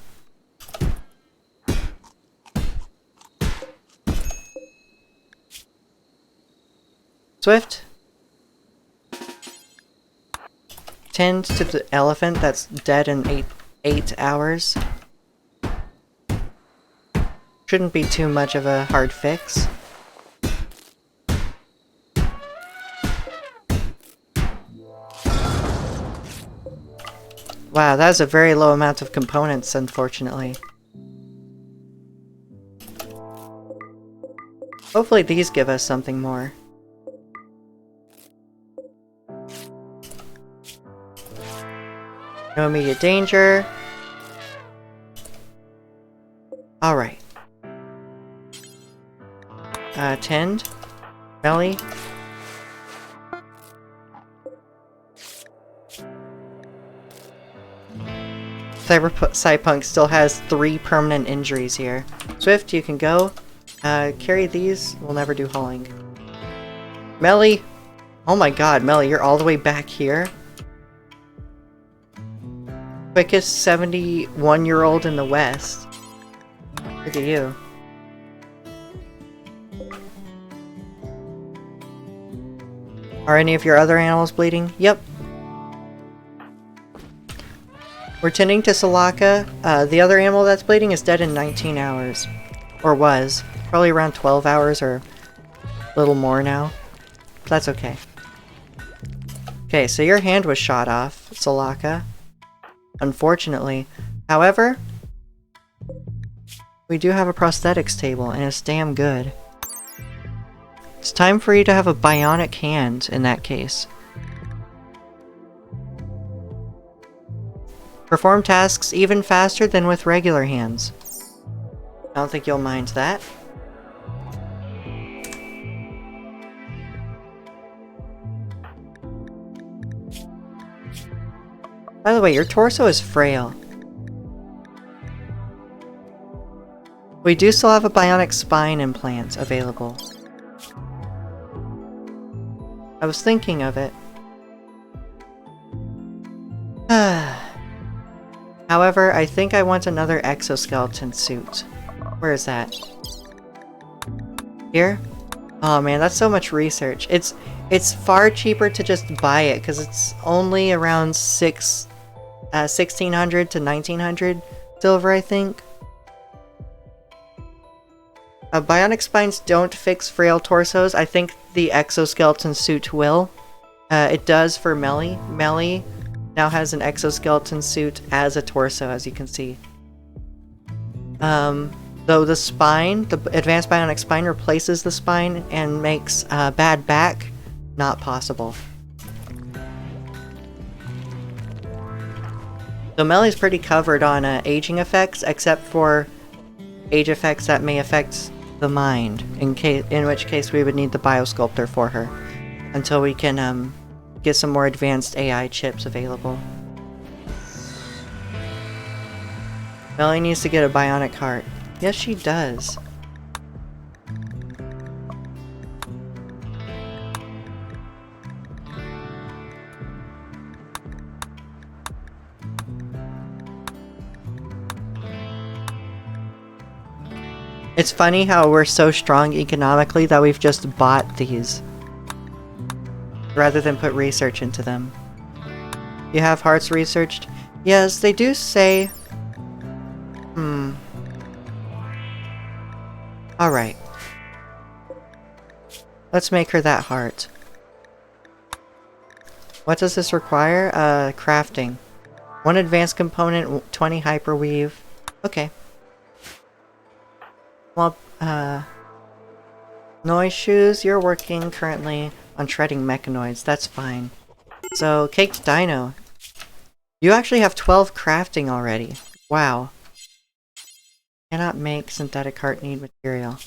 Swift. Tend to the elephant that's dead in 8 hours. Shouldn't be too much of a hard fix. Wow, that is a very low amount of components, unfortunately. Hopefully these give us something more. No immediate danger. Alright. Tend. Belly. Cyberpunk still has 3 permanent injuries here. Swift, you can go. Carry these. We'll never do hauling. Melly! Oh my god, Melly, you're all the way back here? Quickest 71-year-old in the West. Look at you. Are any of your other animals bleeding? Yep. We're tending to Solaka. The other animal that's bleeding is dead in 19 hours. Or was. Probably around 12 hours or a little more now. That's okay. Okay, so your hand was shot off, Solaka. Unfortunately. However, we do have a prosthetics table, and it's damn good. It's time for you to have a bionic hand, in that case. Perform tasks even faster than with regular hands. I don't think you'll mind that. By the way, your torso is frail. We do still have a bionic spine implant available. I was thinking of it. However, I think I want another exoskeleton suit. Where is that? Here? Oh man, that's so much research. It's far cheaper to just buy it because it's only around 1600 to 1900 silver, I think. Bionic spines don't fix frail torsos. I think the exoskeleton suit will. It does for Melly. Melly now has an exoskeleton suit as a torso, as you can see. Though the spine, the advanced bionic spine, replaces the spine and makes bad back not possible. So Melly's pretty covered on aging effects, except for age effects that may affect the mind, in which case we would need the biosculptor for her, until we can get some more advanced AI chips available. Melly needs to get a bionic heart. Yes, she does. It's funny how we're so strong economically that we've just bought these rather than put research into them. You have hearts researched? Yes, they do say... Alright. Let's make her that heart. What does this require? Crafting. 1 advanced component, 20 hyperweave. Okay. Well, Noise Shoes, you're working currently on shredding mechanoids. That's fine. So, Caked Dino. You actually have 12 crafting already. Wow. Cannot make synthetic heart need material.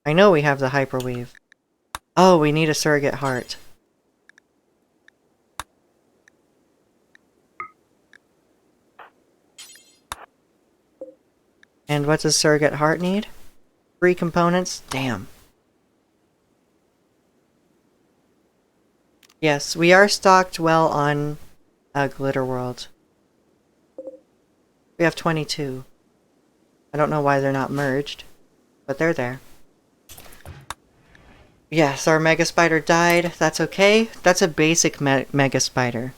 I know we have the hyperweave. Oh, we need a surrogate heart. And what does surrogate heart need? 3 components? Damn. Yes, we are stocked well on Glitter World. We have 22. I don't know why they're not merged, but they're there. Yes, our Mega Spider died. That's okay. That's a basic Mega Spider.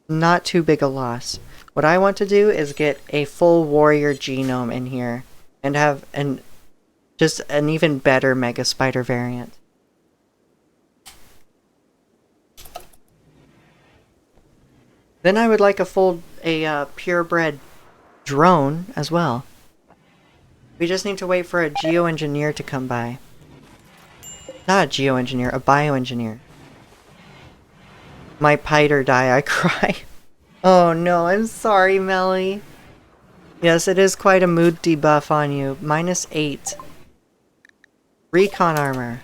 Not too big a loss. What I want to do is get a full warrior genome in here and have just an even better Mega Spider variant. Then I would like a purebred drone as well. We just need to wait for a geoengineer to come by. Not a geoengineer, a bioengineer. My pite or die, I cry. Oh no, I'm sorry, Melly. Yes, it is quite a mood debuff on you. -8. Recon armor.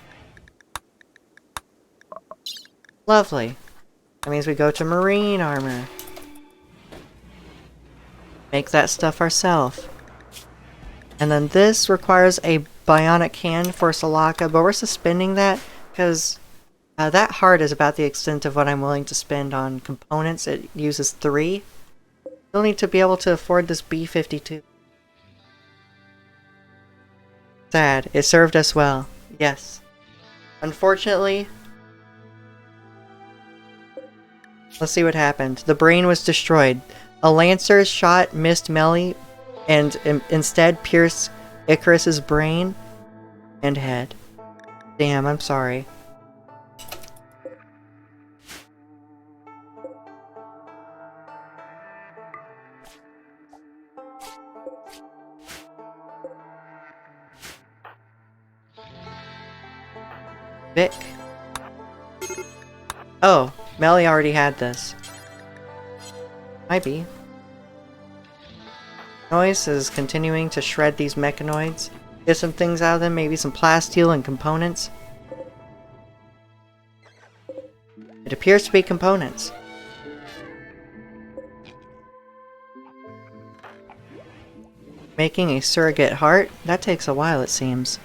Lovely. That means we go to marine armor. Make that stuff ourselves. And then this requires a bionic hand for Salaka, but we're suspending that because that heart is about the extent of what I'm willing to spend on components. It uses 3. Still need to be able to afford this B-52. Sad. It served us well. Yes. Unfortunately... Let's see what happened. The brain was destroyed. A Lancer's shot missed Melly and instead pierced Icarus's brain and head. Damn, I'm sorry. Vic. Oh, Melly already had this. Might be. Noise is continuing to shred these mechanoids. Get some things out of them, maybe some plasteel and components. It appears to be components. Making a surrogate heart? That takes a while, it seems.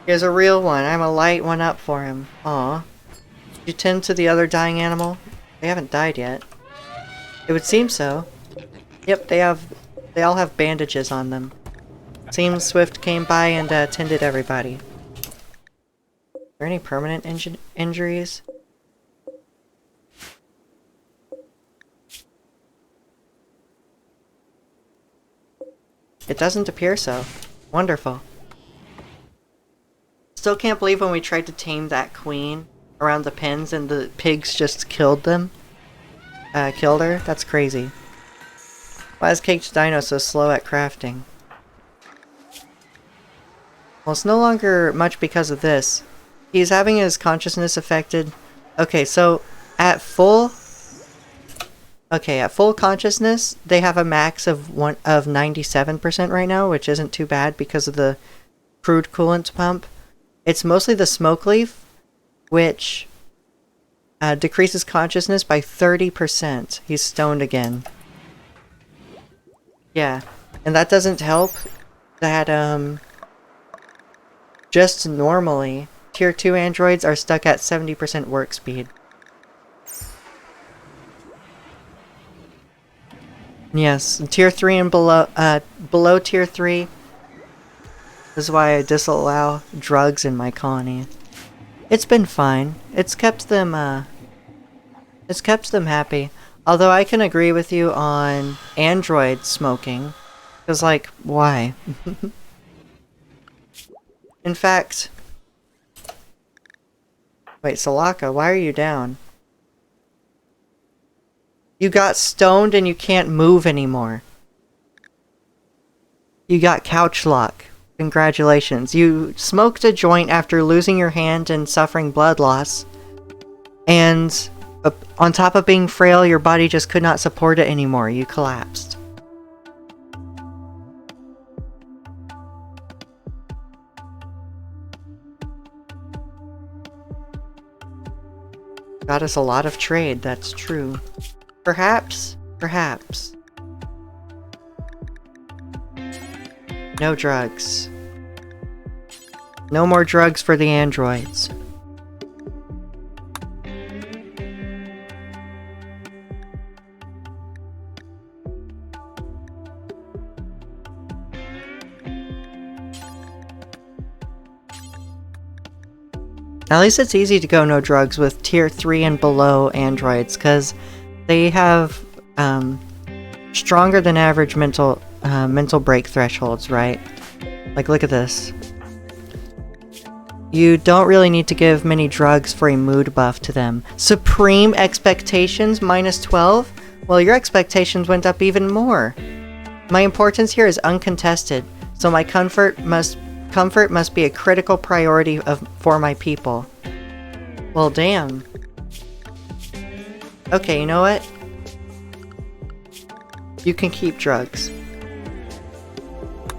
Here's a real one. I'm a light one up for him. Aw. Did you tend to the other dying animal? They haven't died yet. It would seem so. Yep, they all have bandages on them. Seems Swift came by and tended everybody. Are there any permanent injuries? It doesn't appear so. Wonderful. Still can't believe when we tried to tame that queen around the pens and the pigs just killed them. Killed her? That's crazy. Why is Caked Dino so slow at crafting? Well, it's no longer much because of this. He's having his consciousness affected. Okay, so at full consciousness, they have a max of 97% right now, which isn't too bad because of the crude coolant pump. It's mostly the smoke leaf, which decreases consciousness by 30%. He's stoned again. Yeah, and that doesn't help that, just normally, Tier 2 androids are stuck at 70% work speed. Yes, tier 3 and below tier 3. This is why I disallow drugs in my colony. It's been fine. It's kept them happy. Although I can agree with you on android smoking. Because, like, why? In fact... Wait, Salaka, why are you down? You got stoned and you can't move anymore. You got couch lock. Congratulations. You smoked a joint after losing your hand and suffering blood loss. And on top of being frail, your body just could not support it anymore. You collapsed. Got us a lot of trade, that's true. Perhaps. No drugs. No more drugs for the androids. At least it's easy to go no drugs with tier 3 and below androids, because they have stronger than average mental break thresholds, right? Like, look at this. You don't really need to give many drugs for a mood buff to them. Supreme expectations minus 12? Well, your expectations went up even more. My importance here is uncontested, so my comfort must be a critical priority for my people. Well, damn. Okay, you know what? You can keep drugs.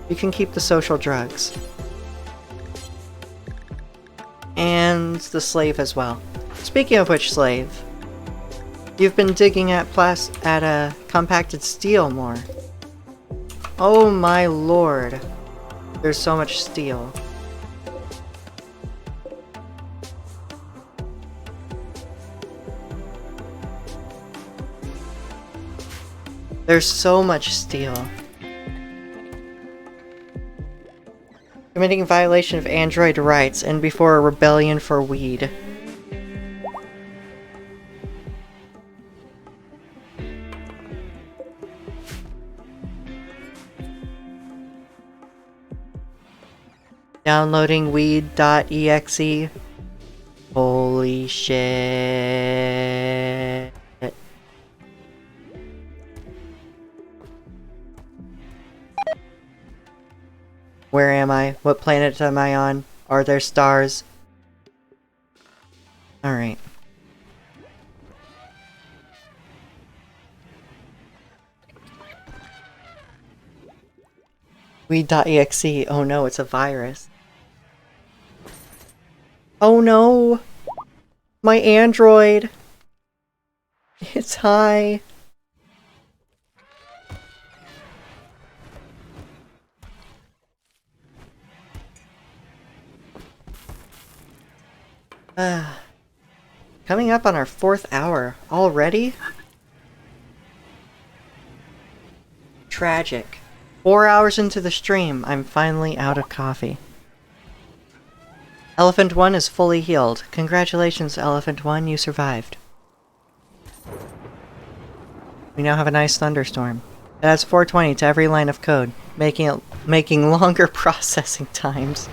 You can keep the social drugs. And the slave as well. Speaking of which, slave, you've been digging at compacted steel more. Oh my lord. There's so much steel. There's so much steel. Committing violation of android rights and before a rebellion for weed. Downloading weed.exe. Holy shit. Where am I? What planet am I on? Are there stars? Alright. Weed.exe. Oh no, it's a virus. Oh no! My android! It's high. Coming up on our 4th hour already? Tragic. 4 hours into the stream, I'm finally out of coffee. Elephant 1 is fully healed. Congratulations, Elephant 1, you survived. We now have a nice thunderstorm. It adds 420 to every line of code, making longer processing times.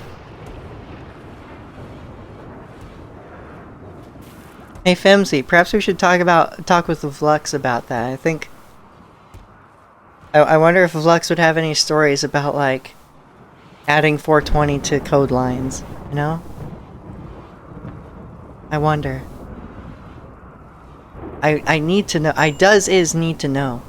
Hey Femsy, perhaps we should talk with Flux about that. I think I wonder if Flux would have any stories about, like, adding 420 to code lines, you know? I wonder. I need to know. Need to know.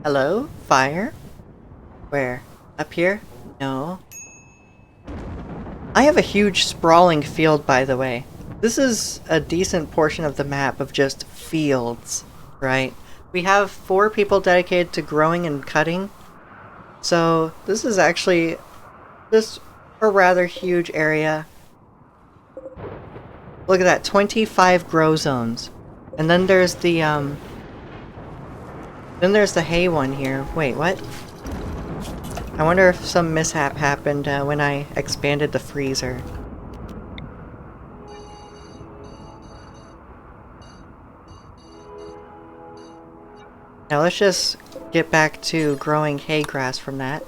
Hello? Fire? Where? Up here? No. I have a huge sprawling field, by the way. This is a decent portion of the map of just fields, right? We have 4 people dedicated to growing and cutting. So this is actually just a rather huge area. Look at that, 25 grow zones. And then there's the hay one here. Wait, what? I wonder if some mishap happened when I expanded the freezer. Now let's just get back to growing hay grass from that.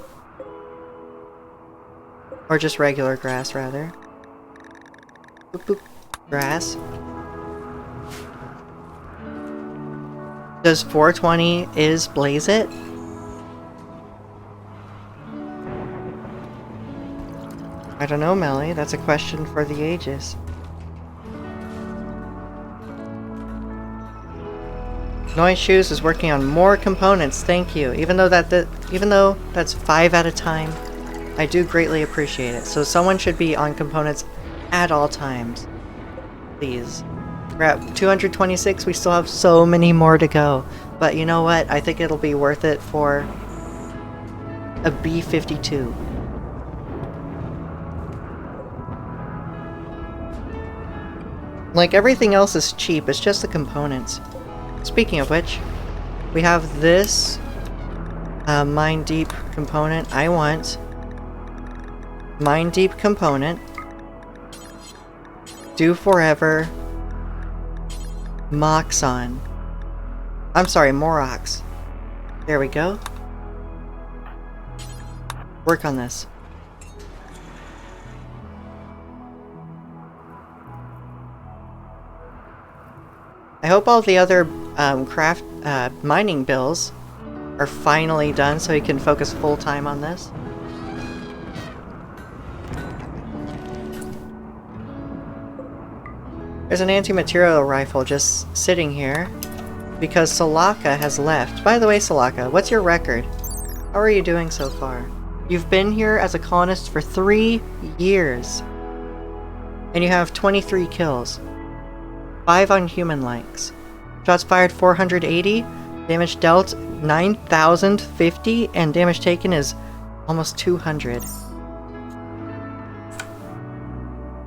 Or just regular grass, rather. Boop, boop. Grass. Does 420 is blaze it? I don't know, Melly. That's a question for the ages. Noise Shoes is working on more components. Thank you. Even though that's 5 at a time, I do greatly appreciate it. So someone should be on components at all times. Please. We're at 226. We still have so many more to go. But you know what? I think it'll be worth it for a B-52. Like, everything else is cheap. It's just the components. Speaking of which, we have this Mine Deep component. I want Mine Deep component. Do Forever. Moxon. I'm sorry, Morox. There we go. Work on this. I hope all the other mining bills are finally done so he can focus full time on this. There's an anti-material rifle just sitting here because Salaka has left. By the way, Salaka, what's your record? How are you doing so far? You've been here as a colonist for 3 years. And you have 23 kills. 5 on human likes. Shots fired 480, damage dealt 9,050, and damage taken is almost 200.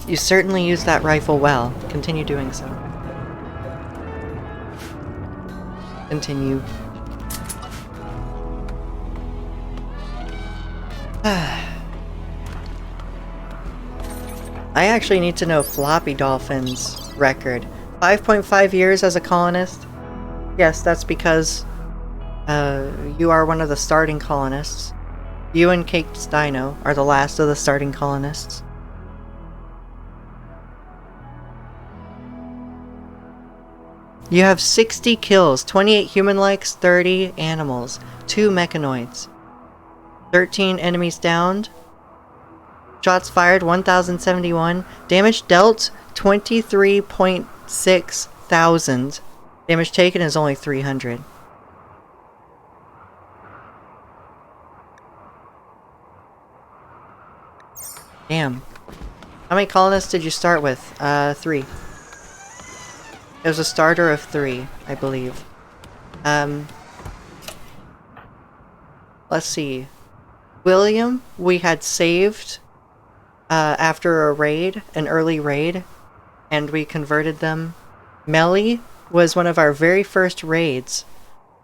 You certainly used that rifle well. Continue doing so. Continue. I actually need to know Floppy Dolphin's record. 5.5 years as a colonist. Yes, that's because you are one of the starting colonists. You and Cake's Dino are the last of the starting colonists. You have 60 kills, 28 human likes, 30 animals, 2 mechanoids, 13 enemies downed, shots fired 1071, damage dealt 23.6 thousand, damage taken is only 300. Damn. How many colonists did you start with? 3. It was a starter of 3, I believe. Let's see. William, we had saved after a raid, an early raid, and we converted them. Melly was one of our very first raids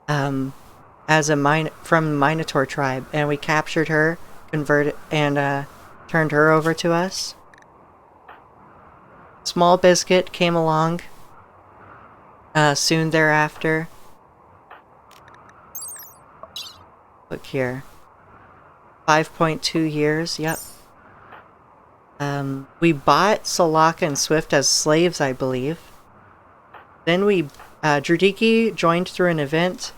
as a from Minotaur tribe, and we captured her, converted, and turned her over to us. Small Biscuit came along soon thereafter. Look here. 5.2 years, yep. We bought Salaka and Swift as slaves, I believe. Then Drudiki joined through an event.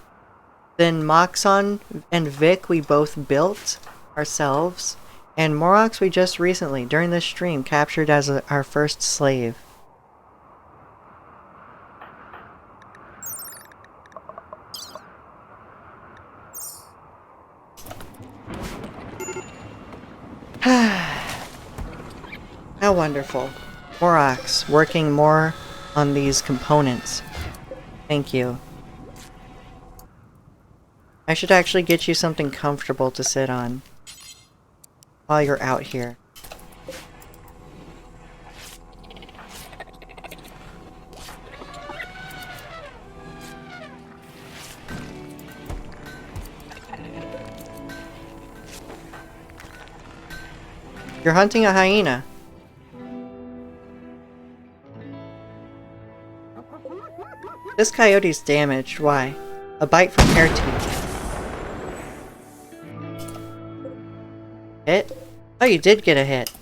Then Moxon and Vic we both built ourselves. And Morox we just recently, during this stream, captured as our first slave. How wonderful. More ox, working more on these components. Thank you. I should actually get you something comfortable to sit on while you're out here. You're hunting a hyena. This coyote's damaged. Why? A bite from hair teeth. Hit? Oh, you did get a hit.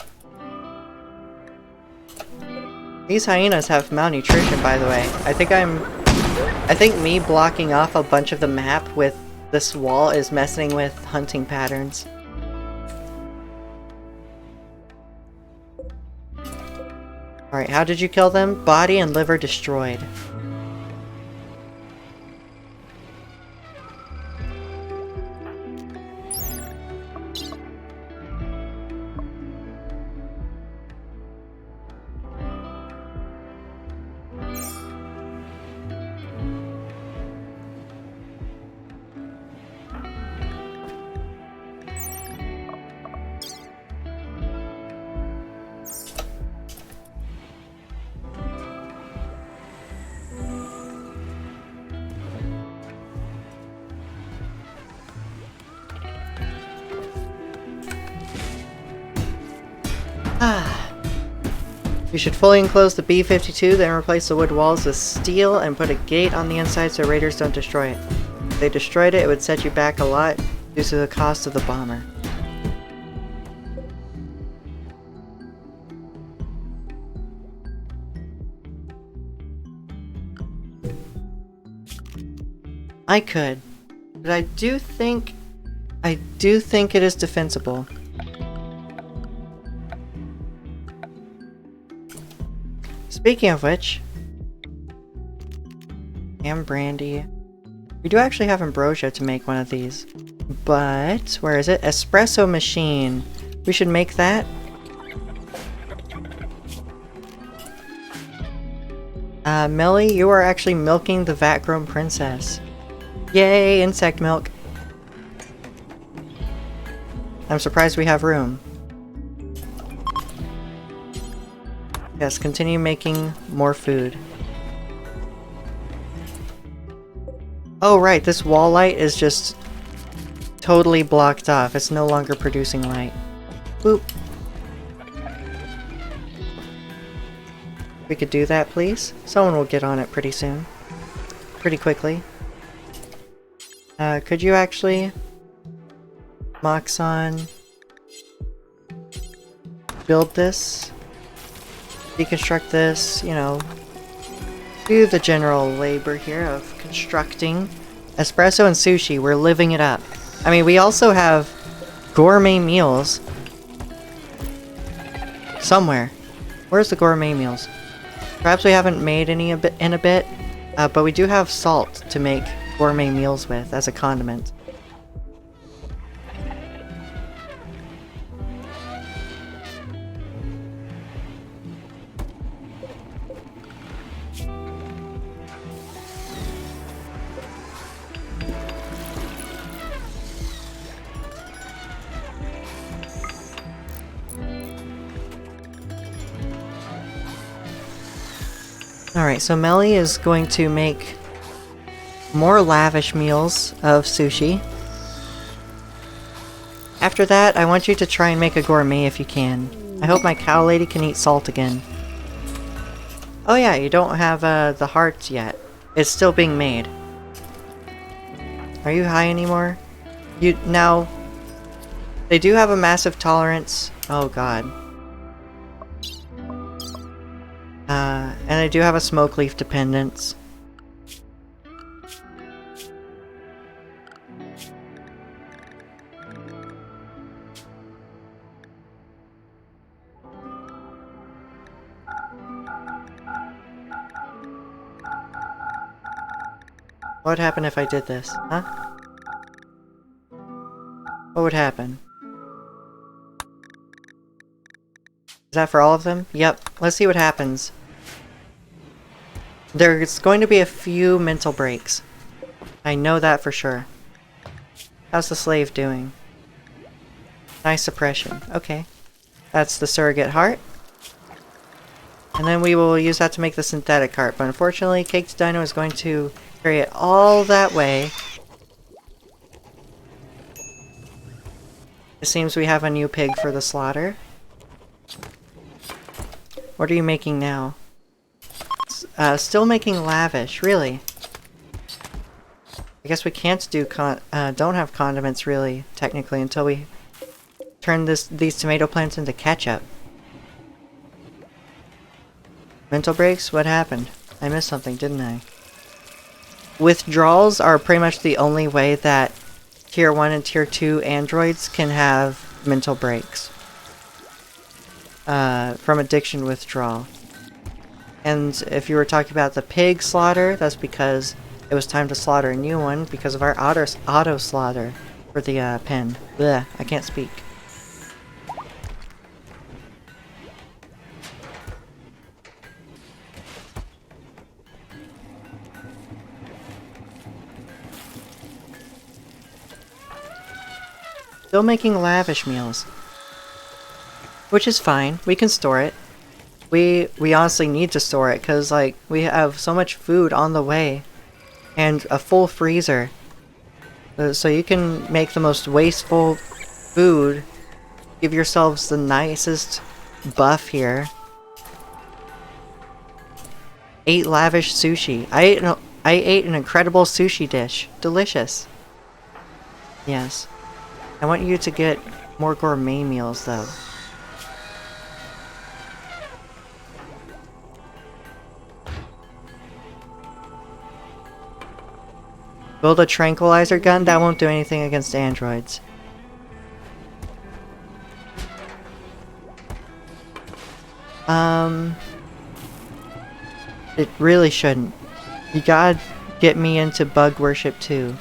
These hyenas have malnutrition, by the way. I think me blocking off a bunch of the map with this wall is messing with hunting patterns. Alright, how did you kill them? Body and liver destroyed. You should fully enclose the B-52, then replace the wood walls with steel and put a gate on the inside so raiders don't destroy it. If they destroyed it, it would set you back a lot due to the cost of the bomber. I could, but I do think it is defensible. Speaking of which, and brandy. We do actually have ambrosia to make one of these. But, where is it? Espresso machine. We should make that. Melly, you are actually milking the vat-grown princess. Yay, insect milk. I'm surprised we have room. Yes, continue making more food. Oh right, this wall light is just totally blocked off. It's no longer producing light. Boop. We could do that, please? Someone will get on it pretty soon. Pretty quickly. Could you actually... Moxon... build this? Deconstruct this, you know, do the general labor here of constructing. Espresso and sushi, we're living it up. I mean, we also have gourmet meals. Somewhere. Where's the gourmet meals? Perhaps we haven't made any in a bit, but we do have salt to make gourmet meals with as a condiment. Alright, so Melly is going to make more lavish meals of sushi. After that, I want you to try and make a gourmet if you can. I hope my cow lady can eat salt again. Oh yeah, you don't have the hearts yet. It's still being made. Are you high anymore? Now, they do have a massive tolerance. Oh god. And I do have a smoke leaf dependence. What would happen if I did this, huh? What would happen? Is that for all of them? Yep. Let's see what happens. There's going to be a few mental breaks. I know that for sure. How's the slave doing? Nice suppression. Okay. That's the surrogate heart. And then we will use that to make the synthetic heart. But unfortunately, Caked Dino is going to carry it all that way. It seems we have a new pig for the slaughter. What are you making now? Still making lavish, really. I guess we can't do don't have condiments really, technically, until we turn these tomato plants into ketchup. Mental breaks? What happened? I missed something, didn't I? Withdrawals are pretty much the only way that Tier 1 and Tier 2 androids can have mental breaks. From addiction withdrawal. And if you were talking about the pig slaughter, that's because it was time to slaughter a new one because of our auto slaughter for the pen. Blech, I can't speak. Still making lavish meals. Which is fine. We can store it. We honestly need to store it because, like, we have so much food on the way. And a full freezer. So you can make the most wasteful food. Give yourselves the nicest buff here. 8 lavish sushi. I ate an incredible sushi dish. Delicious. Yes. I want you to get more gourmet meals, though. Build a tranquilizer gun? That won't do anything against androids. It really shouldn't. You gotta get me into bug worship too.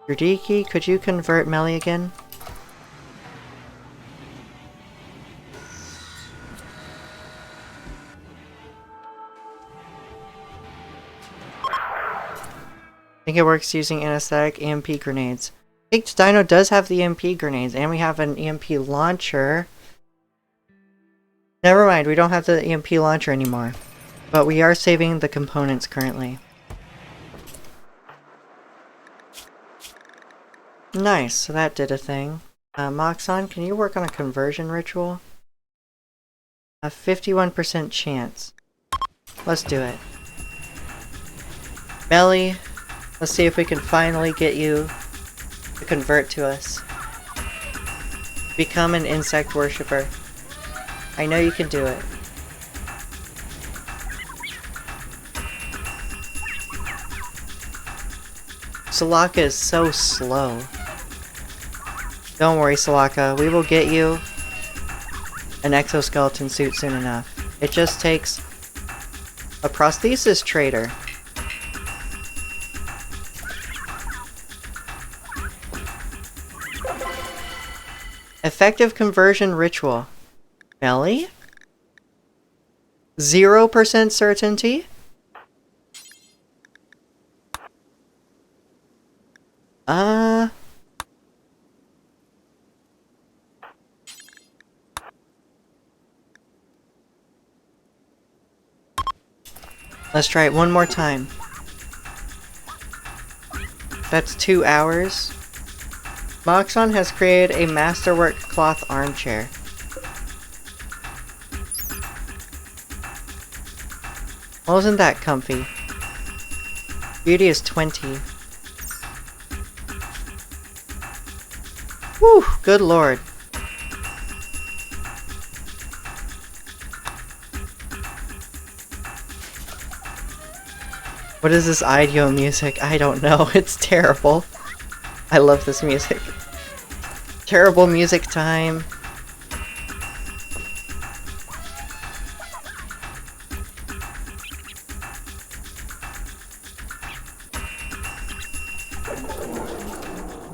Yurdiki, could you convert Melly again? I think it works using anesthetic EMP grenades. Caked Dino does have the EMP grenades, and we have an EMP launcher. Never mind, we don't have the EMP launcher anymore. But we are saving the components currently. Nice, so that did a thing. Moxon, can you work on a conversion ritual? A 51% chance. Let's do it. Melly, let's see if we can finally get you to convert to us. Become an insect worshipper. I know you can do it. Salaka is so slow. Don't worry, Salaka. We will get you an exoskeleton suit soon enough. It just takes a prosthesis trader. Effective conversion ritual. Melly? 0% certainty? Let's try it one more time. That's 2 hours. Moxon has created a masterwork cloth armchair. Wasn't that comfy? Beauty is 20. Whew, good lord. What is this IDEO music? I don't know. It's terrible. I love this music. Terrible music time.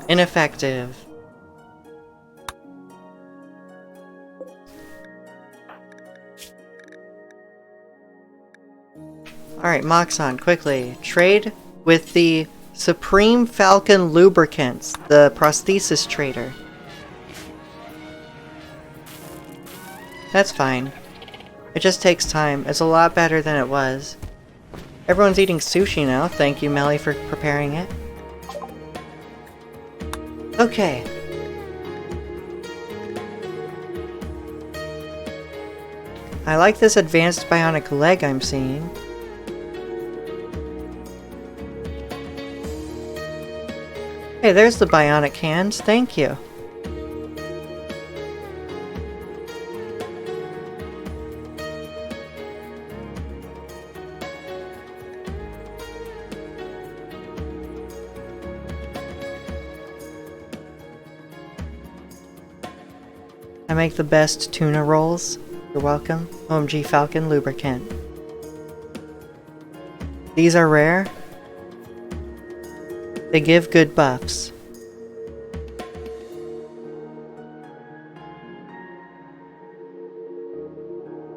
Ineffective. Alright, Moxon, quickly. Trade with the Supreme Falcon Lubricants, the prosthesis trader. That's fine. It just takes time. It's a lot better than it was. Everyone's eating sushi now. Thank you, Melly, for preparing it. Okay. I like this advanced bionic leg I'm seeing. Hey, there's the bionic hands. Thank you. I make the best tuna rolls. You're welcome. OMG Falcon Lubricant. These are rare. They give good buffs.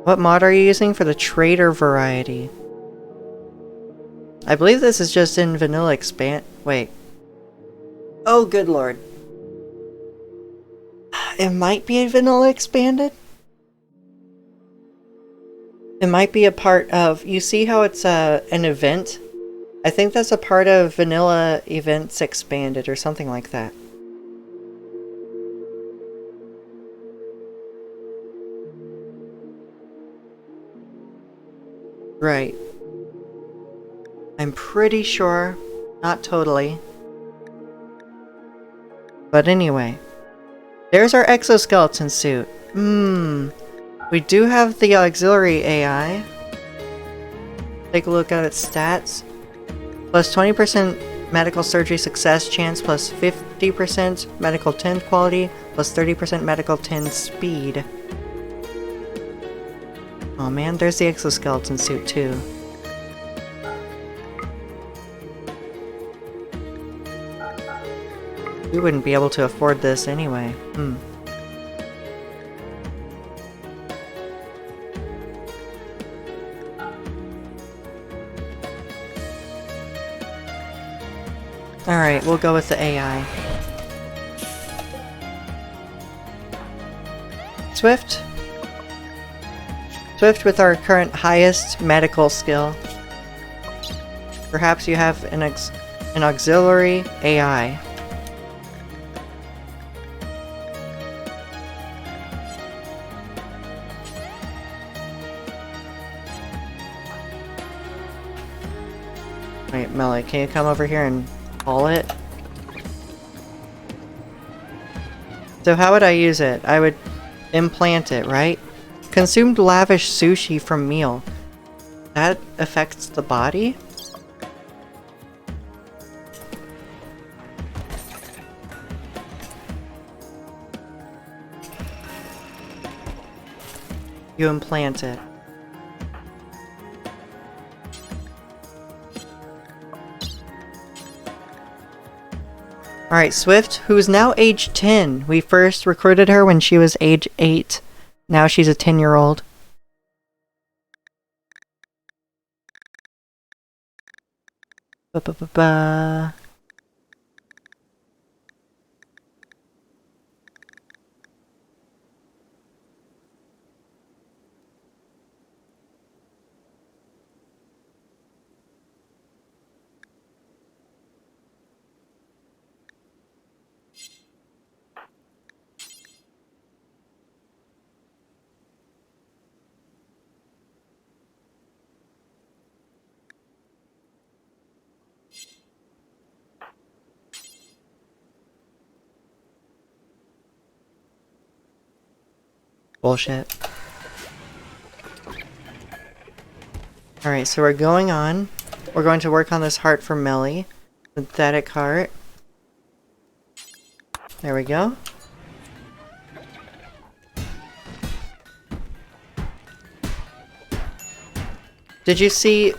What mod are you using for the trader variety? I believe this is just in vanilla expand. Wait. Oh, good lord. It might be a vanilla expanded? It might be a part of... You see how it's an event? I think that's a part of vanilla events expanded or something like that. Right. I'm pretty sure. Not totally. But anyway. There's our exoskeleton suit. We do have the auxiliary AI. Take a look at its stats. Plus 20% medical surgery success chance, plus 50% medical tend quality, plus 30% medical tend speed. Oh man, there's the exoskeleton suit too. We wouldn't be able to afford this anyway. Alright, we'll go with the AI. Swift? Swift with our current highest medical skill. Perhaps you have an auxiliary AI. Wait, Melly, can you come over here and haul it? So how would I use it? I would implant it, right? Consumed lavish sushi from meal. That affects the body? You implant it. Alright, Swift, who is now age 10. We first recruited her when she was age 8. Now she's a 10-year-old. Ba-ba-ba-ba. Bullshit. Alright, so we're going on. We're going to work on this heart for Melly. Synthetic heart. There we go. Did you see?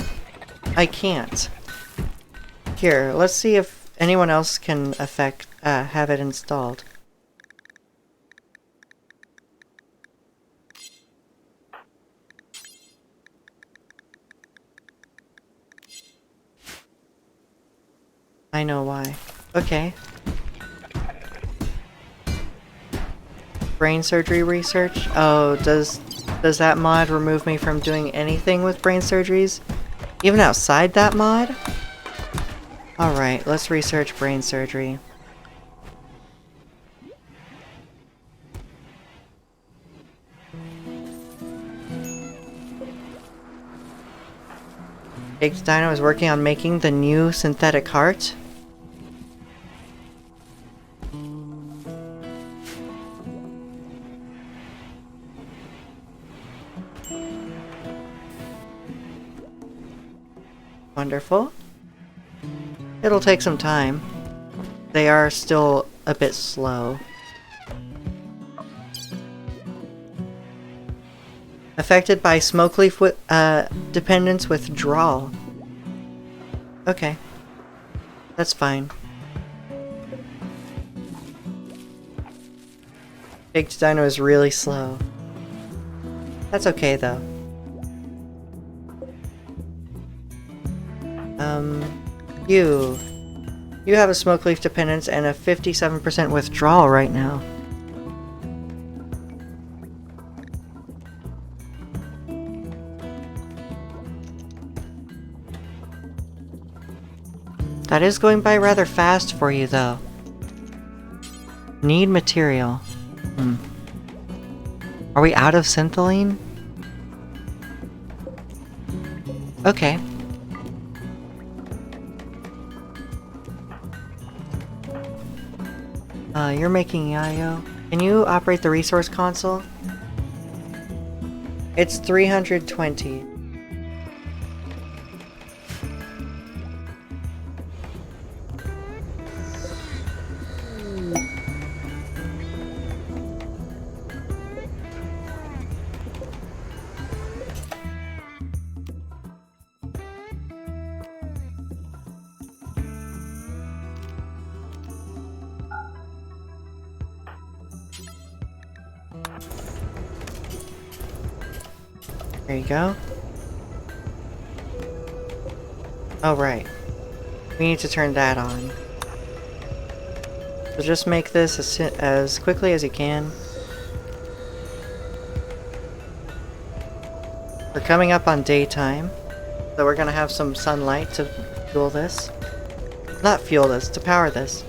I can't. Here, let's see if anyone else can have it installed. I know why. Okay. Brain surgery research? Oh, does that mod remove me from doing anything with brain surgeries? Even outside that mod? Alright, let's research brain surgery. Baked Dino is working on making the new synthetic heart. Wonderful. It'll take some time. They are still a bit slow. Affected by smoke leaf dependence withdrawal. Okay. That's fine. Baked Dino is really slow. That's okay though. You have a smoke leaf dependence and a 57% withdrawal right now. That is going by rather fast for you though. Need material. Are we out of syntholine? Okay. You're making Yayo. Can you operate the resource console? It's 320. There you go. Oh, right. We need to turn that on. So just make this as quickly as you can. We're coming up on daytime, so we're gonna have some sunlight to fuel this. Not fuel this, to power this.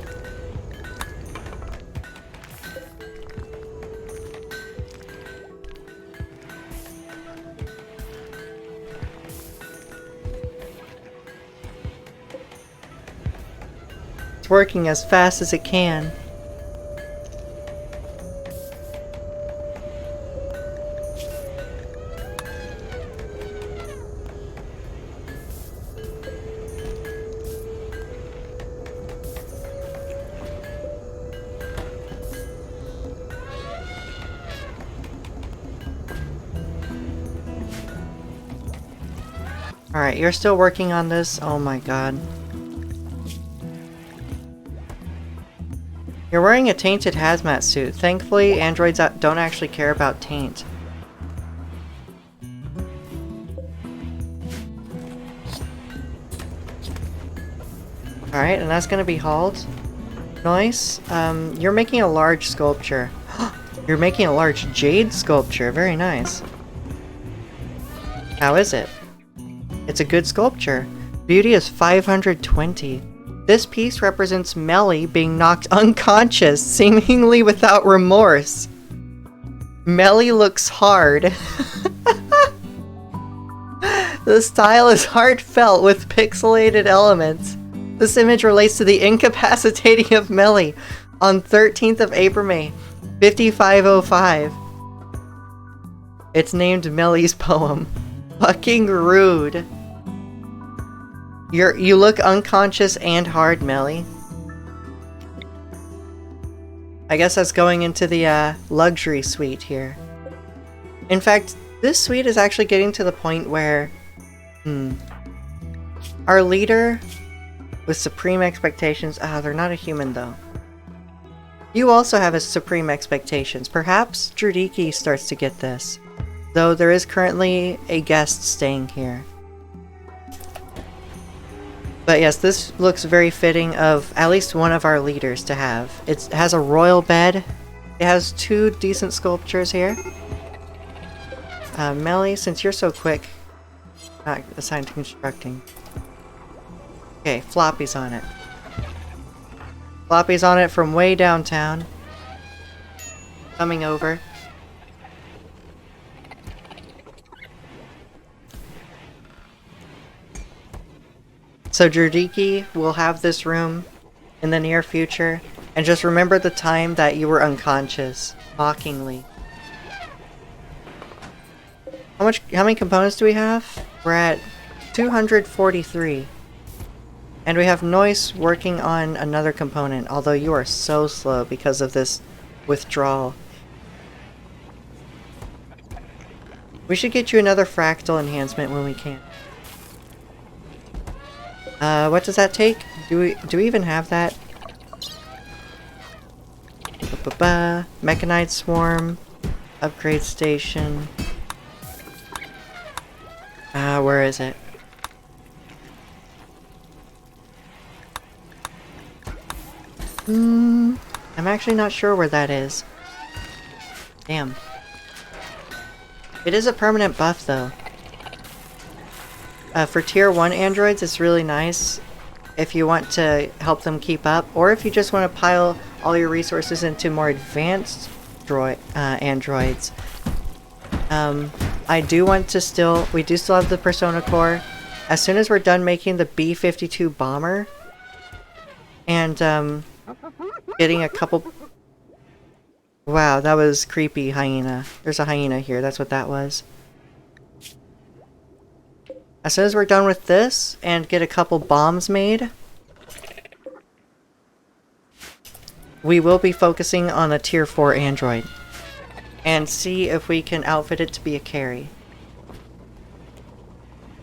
It's working as fast as it can. Alright, you're still working on this? Oh my god. You're wearing a tainted hazmat suit. Thankfully, androids don't actually care about taint. Alright, and that's gonna be hauled. Nice. You're making a large sculpture. You're making a large jade sculpture. Very nice. How is it? It's a good sculpture. Beauty is 520. This piece represents Melly being knocked unconscious, seemingly without remorse. Melly looks hard. The style is heartfelt with pixelated elements. This image relates to the incapacitating of Melly on 13th of April, 5505. It's named Melly's poem. Fucking rude. You look unconscious and hard, Melly. I guess that's going into the luxury suite here. In fact, this suite is actually getting to the point where our leader with supreme expectations. Ah, they're not a human though. You also have a supreme expectations. Perhaps Jurdiki starts to get this, though there is currently a guest staying here. But yes, this looks very fitting of at least one of our leaders to have. It has a royal bed. It has 2 decent sculptures here. Melly, since you're so quick, not assigned to constructing. Okay, Floppy's on it. Floppy's on it from way downtown. Coming over. So Jurdiki will have this room in the near future, and just remember the time that you were unconscious, mockingly. How many components do we have? We're at 243. And we have Noise working on another component, although you are so slow because of this withdrawal. We should get you another fractal enhancement when we can. What does that take? Do we even have that? Mechanite Swarm. Upgrade Station. Where is it? I'm actually not sure where that is. Damn. It is a permanent buff though. For tier 1 androids, it's really nice if you want to help them keep up, or if you just want to pile all your resources into more advanced androids. I do want to we do still have the Persona Core. As soon as we're done making the B-52 bomber, and getting a couple... Wow, that was creepy, hyena. There's a hyena here, that's what that was. As soon as we're done with this, and get a couple bombs made, we will be focusing on a tier 4 android. And see if we can outfit it to be a carry.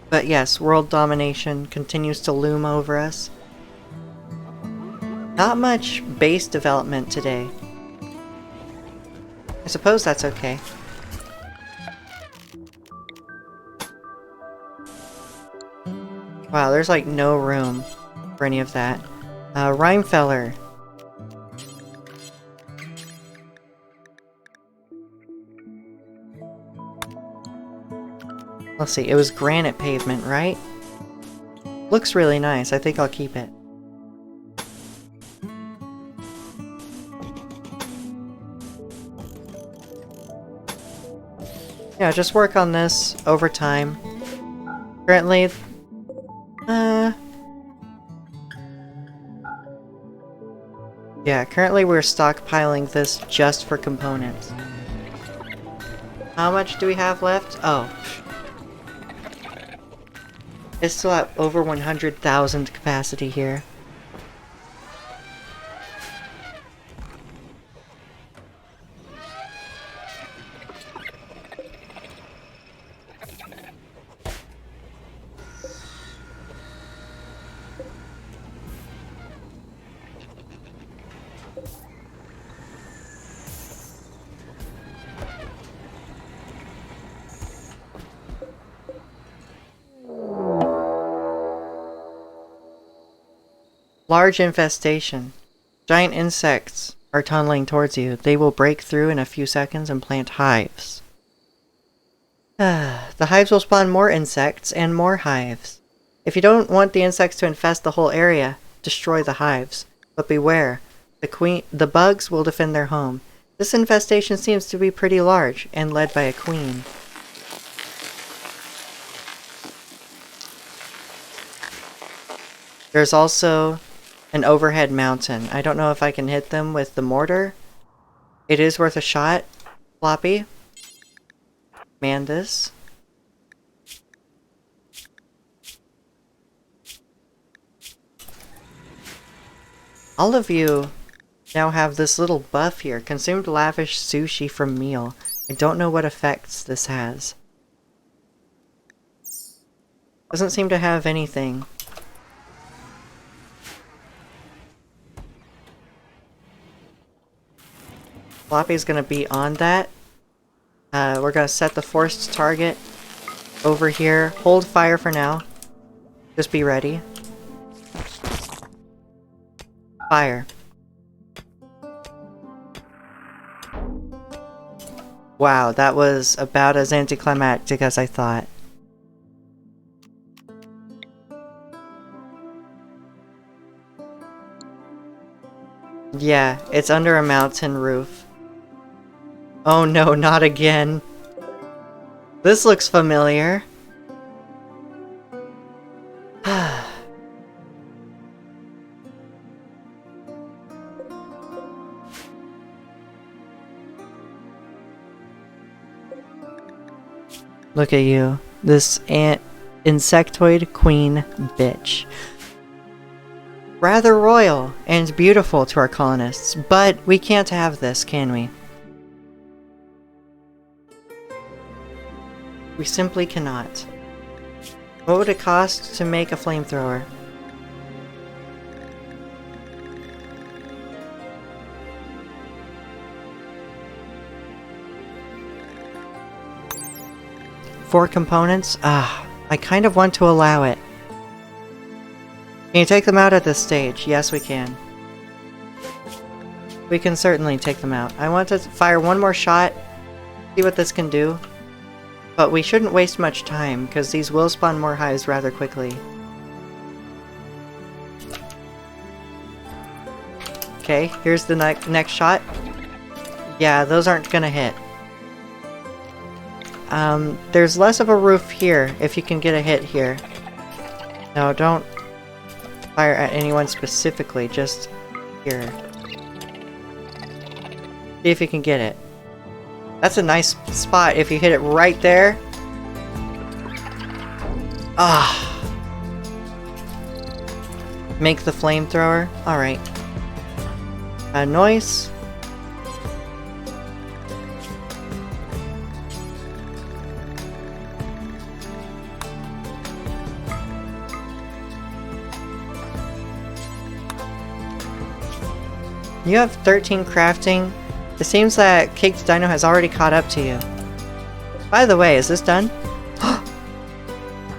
But yes, world domination continues to loom over us. Not much base development today. I suppose that's okay. Wow, there's like no room for any of that. Rhymefeller. Let's see, it was granite pavement, right? Looks really nice, I think I'll keep it. Yeah, just work on this over time. Currently, yeah, currently we're stockpiling this just for components. How much do we have left? Oh. It's still at over 100,000 capacity here. Large infestation. Giant insects are tunneling towards you. They will break through in a few seconds and plant hives. The hives will spawn more insects and more hives. If you don't want the insects to infest the whole area, destroy the hives. But beware, the bugs will defend their home. This infestation seems to be pretty large and led by a queen. There's also an overhead mountain. I don't know if I can hit them with the mortar. It is worth a shot. Floppy. Man this. All of you now have this little buff here. Consumed lavish sushi from meal. I don't know what effects this has. Doesn't seem to have anything. Floppy's gonna be on that. We're gonna set the forced target over here. Hold fire for now. Just be ready. Fire. Wow, that was about as anticlimactic as I thought. Yeah, it's under a mountain roof. Oh no, not again. This looks familiar. Look at you. This insectoid queen bitch. Rather royal and beautiful to our colonists, but we can't have this, can we? We simply cannot. What would it cost to make a flamethrower? Four components? Ah, I kind of want to allow it. Can you take them out at this stage? Yes, we can. We can certainly take them out. I want to fire one more shot, see what this can do. But we shouldn't waste much time, because these will spawn more hives rather quickly. Okay, here's the next shot. Yeah, those aren't gonna hit. There's less of a roof here, if you can get a hit here. No, don't fire at anyone specifically, just here. See if you can get it. That's a nice spot if you hit it right there. Ah. Make the flamethrower. Alright. Noise. You have 13 crafting. It seems that Caked Dino has already caught up to you. By the way, is this done?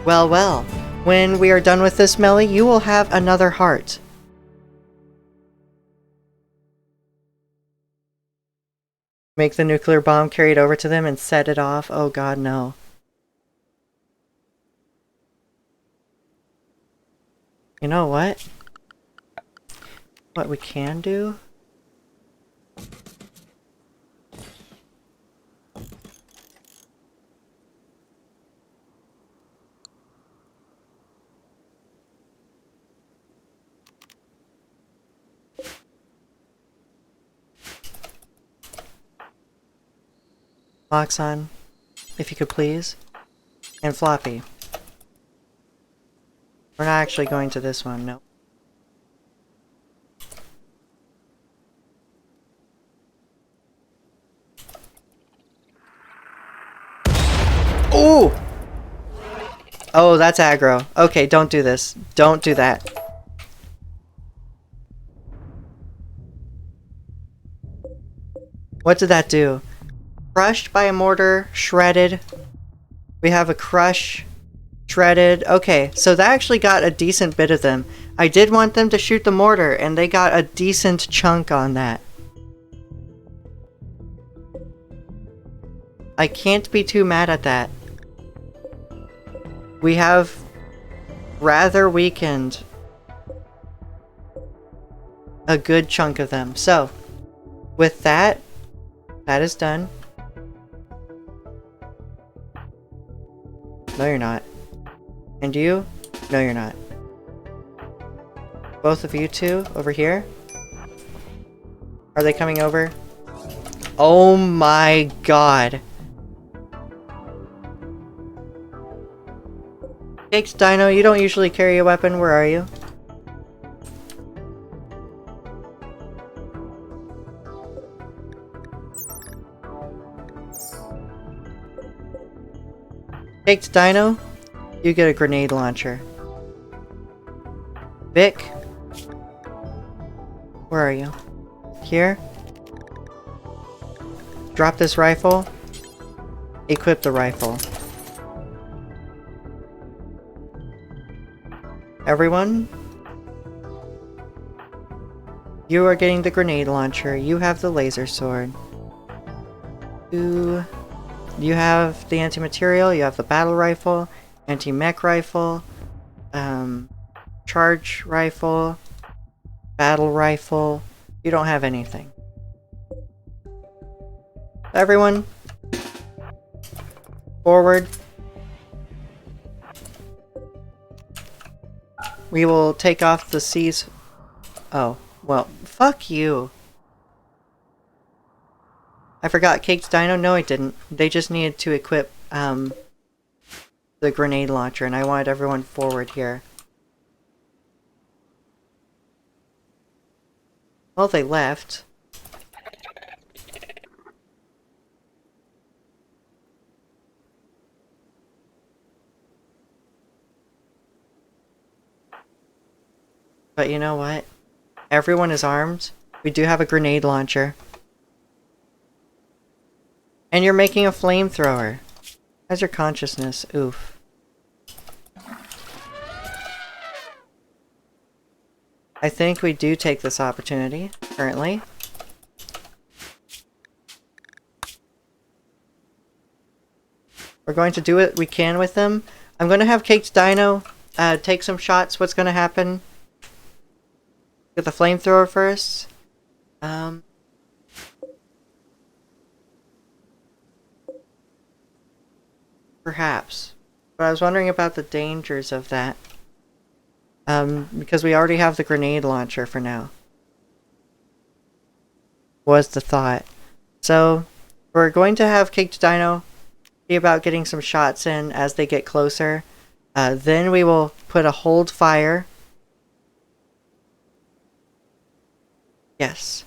Well, well. When we are done with this, Melly, you will have another heart. Make the nuclear bomb, carry it over to them, and set it off. Oh god, no. You know what? What we can do? Moxon, if you could please. And Floppy. We're not actually going to this one, no. Ooh! Oh, that's aggro. Okay, don't do this. Don't do that. What did that do? Crushed by a mortar, shredded. We have a crush, shredded. Okay, so that actually got a decent bit of them. I did want them to shoot the mortar, and they got a decent chunk on that. I can't be too mad at that. We have rather weakened a good chunk of them. So, with that, that is done. No, you're not. And you? No, you're not. Both of you two over here? Are they coming over? Oh my god. Caked Dino, you don't usually carry a weapon. Where are you? Caked Dino, you get a grenade launcher. Vic, where are you? Here? drop this rifle. Equip the rifle. Everyone, you are getting the grenade launcher. You have the laser sword. You have the anti-material. You have the battle rifle, anti-mech rifle, charge rifle, battle rifle. You don't have anything. Everyone, forward. We will take off the seas. Oh, well, fuck you. I forgot Cake's Dino. No, I didn't. They just needed to equip the grenade launcher, and I wanted everyone forward here. Well, they left. But you know what? Everyone is armed. We do have a grenade launcher. And you're making a flamethrower. How's your consciousness? Oof. I think we do take this opportunity, currently. We're going to do what we can with them. I'm going to have Cake's Dino take some shots. What's going to happen? Get the flamethrower first. Perhaps. But I was wondering about the dangers of that. Because we already have the grenade launcher for now. Was the thought. So, we're going to have Caked Dino see about getting some shots in as they get closer. Then we will put a hold fire. Yes.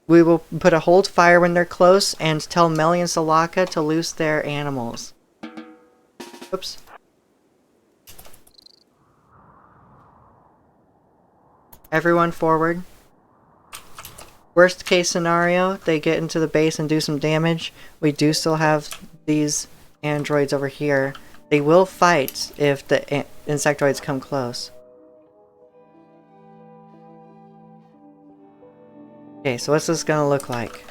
We will put a hold fire when they're close and tell Melly and Salaka to loose their animals. Oops. Everyone forward. Worst case scenario, they get into the base and do some damage. We do still have these androids over here. They will fight if the insectoids come close. Okay, so what's this gonna look like?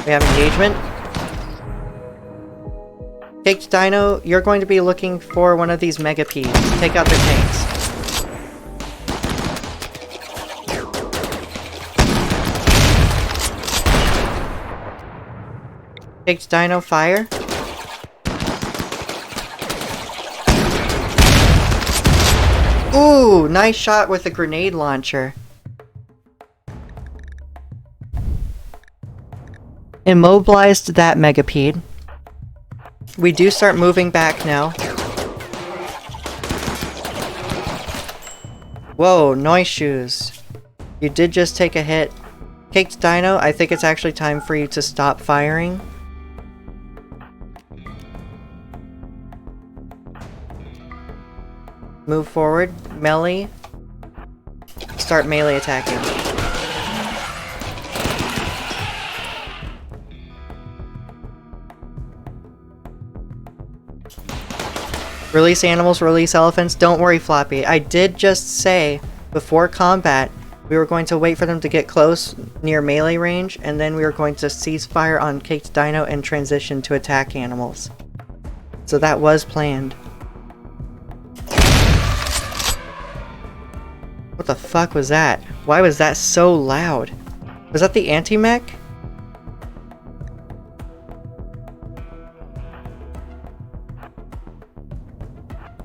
We have engagement. Caked Dino, you're going to be looking for one of these megapedes. Take out their tanks. Caked Dino, fire. Ooh, nice shot with a grenade launcher. Immobilized that megapede. We do start moving back now. Whoa, noise shoes. You did just take a hit. Caked Dino, I think it's actually time for you to stop firing. Move forward. Melee. Start melee attacking. Release animals, release elephants. Don't worry, Floppy. I did just say, before combat, we were going to wait for them to get close, near melee range, and then we were going to cease fire on Caked Dino and transition to attack animals. So that was planned. What the fuck was that? Why was that so loud? Was that the anti-mech?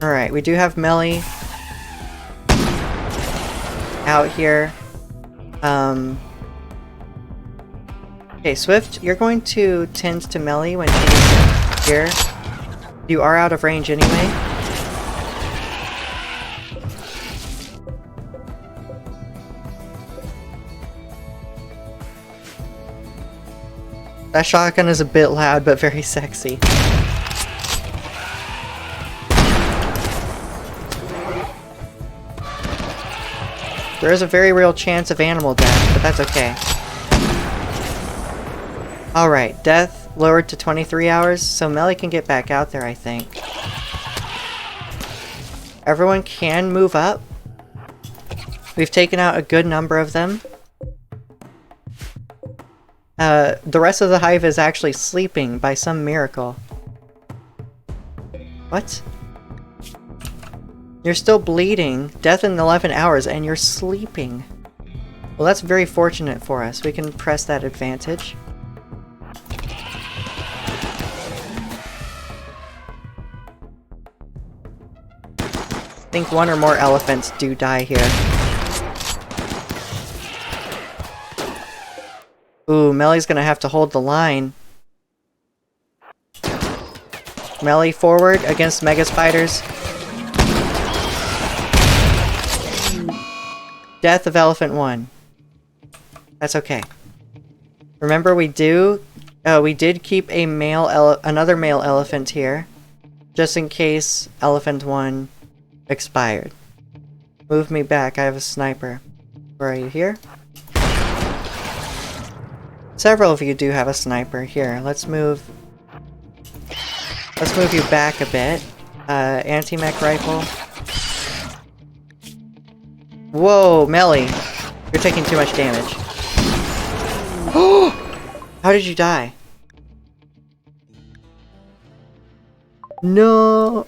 Alright, we do have Melly out here. Okay, Swift, you're going to tend to Melly when she's here. You are out of range anyway. That shotgun is a bit loud, but very sexy. There is a very real chance of animal death, but that's okay. Alright, death lowered to 23 hours, so Melly can get back out there, I think. Everyone can move up. We've taken out a good number of them. The rest of the hive is actually sleeping by some miracle. What? You're still bleeding. Death in 11 hours, and you're sleeping. Well, that's very fortunate for us. We can press that advantage. I think one or more elephants do die here. Ooh, Melly's gonna have to hold the line. Melly forward against Mega Spiders. Death of Elephant 1. That's okay. Remember, we did keep a another male elephant here, just in case Elephant 1 expired. Move me back, I have a sniper. Where are you? Here? Several of you do have a sniper. Here, let's move you back a bit. Anti-mech rifle. Whoa, Melly! You're taking too much damage. How did you die? No!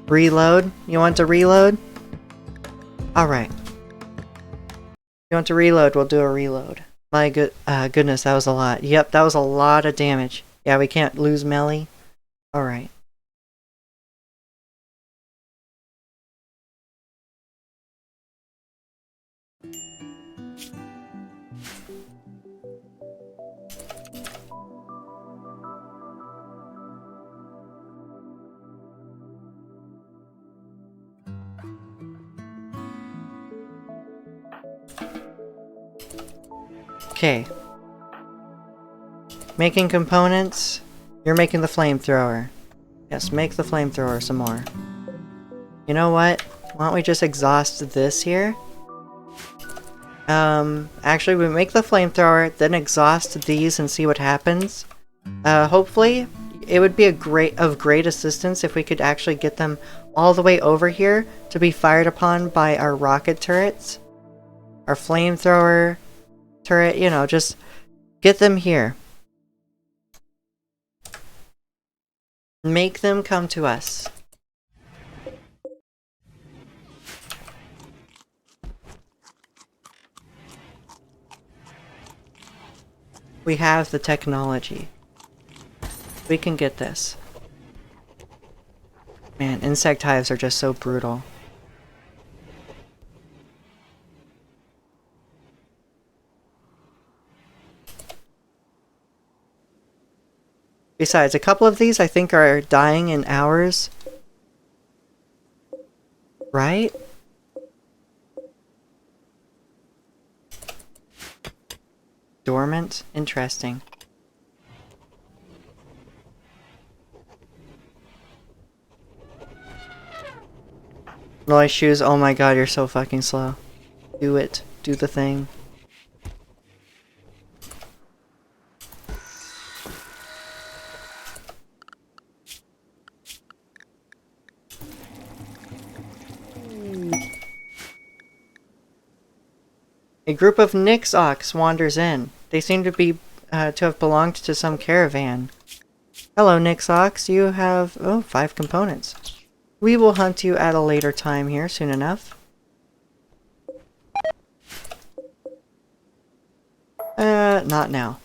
Reload? You want to reload? Alright. You want to reload, we'll do a reload. My goodness, that was a lot. Yep, that was a lot of damage. Yeah, we can't lose Melly. Alright. Okay. Making components. You're making the flamethrower. Yes, make the flamethrower some more. You know what? Why don't we just exhaust this here? Actually, we make the flamethrower, then exhaust these and see what happens. Hopefully, it would be of great assistance if we could actually get them all the way over here to be fired upon by our rocket turrets. Our flamethrower turret, you know, just get them here. Make them come to us. We have the technology. We can get this. Man, insect hives are just so brutal. Besides, a couple of these I think are dying in hours. Right? Dormant? Interesting. Noise shoes, oh my god, you're so fucking slow. Do it. Do the thing. A group of Nyx ox wanders in. They seem to be to have belonged to some caravan. Hello, Nyx ox. You have 5 components. We will hunt you at a later time here, soon enough. Not now.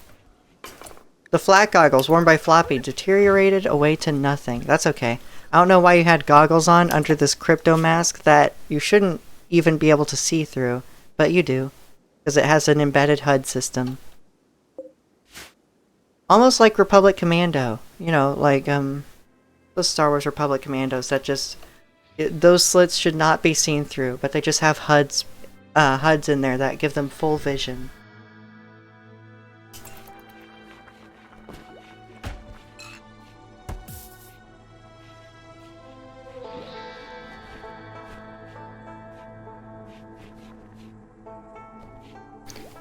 The flat goggles worn by Floppy deteriorated away to nothing. That's okay. I don't know why you had goggles on under this crypto mask that you shouldn't even be able to see through, but you do. Because it has an embedded HUD system. Almost like Republic Commando. You know, like, the Star Wars Republic Commandos that just... those slits should not be seen through, but they just have HUDs in there that give them full vision.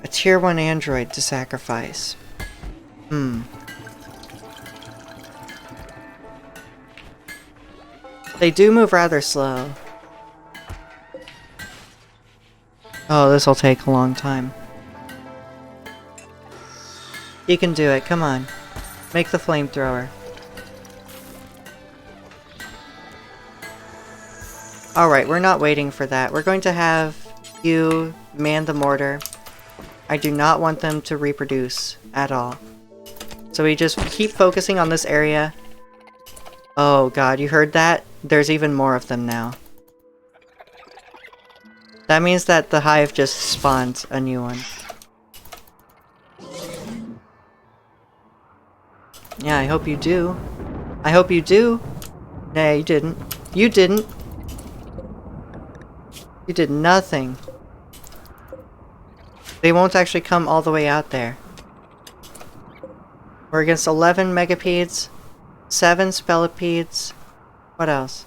A tier 1 android to sacrifice. They do move rather slow. Oh, this'll take a long time. You can do it, come on. Make the flamethrower. Alright, we're not waiting for that. We're going to have you man the mortar. I do not want them to reproduce at all. So we just keep focusing on this area. Oh god, you heard that? There's even more of them now. That means that the hive just spawned a new one. Yeah, I hope you do. I hope you do. Nah, you didn't. You didn't. You did nothing. They won't actually come all the way out there. We're against 11 megapedes, 7 spellipedes. What else?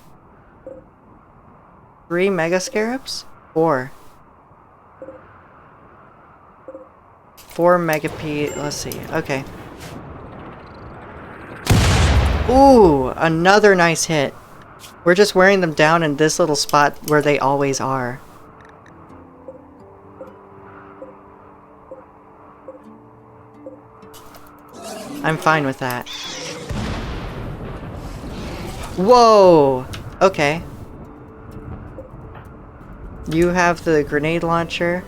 3 megascarabs? 4. 4 megapede. Let's see. Okay. Ooh, another nice hit. We're just wearing them down in this little spot where they always are. I'm fine with that. Whoa! Okay. You have the grenade launcher.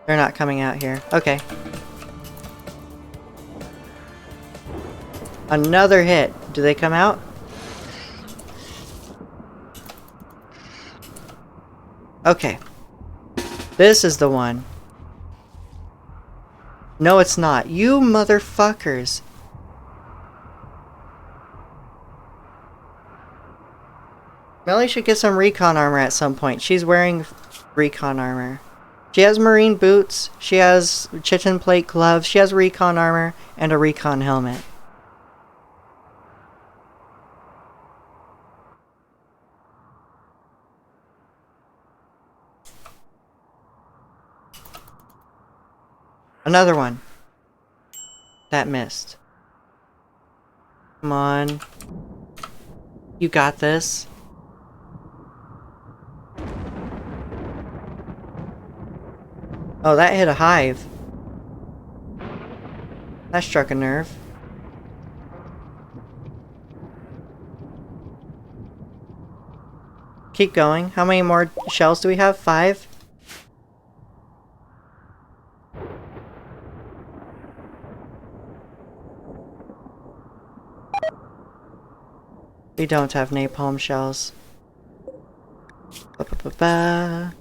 They're not coming out here. Okay. Another hit. Do they come out? Okay. This is the one. No, it's not. You motherfuckers. Melly should get some recon armor at some point. She's wearing recon armor. She has marine boots, she has chitin plate gloves, she has recon armor, and a recon helmet. Another one. That missed. Come on. You got this. Oh, that hit a hive. That struck a nerve. Keep going. How many more shells do we have? 5? We don't have napalm shells. Ba-ba-ba-ba.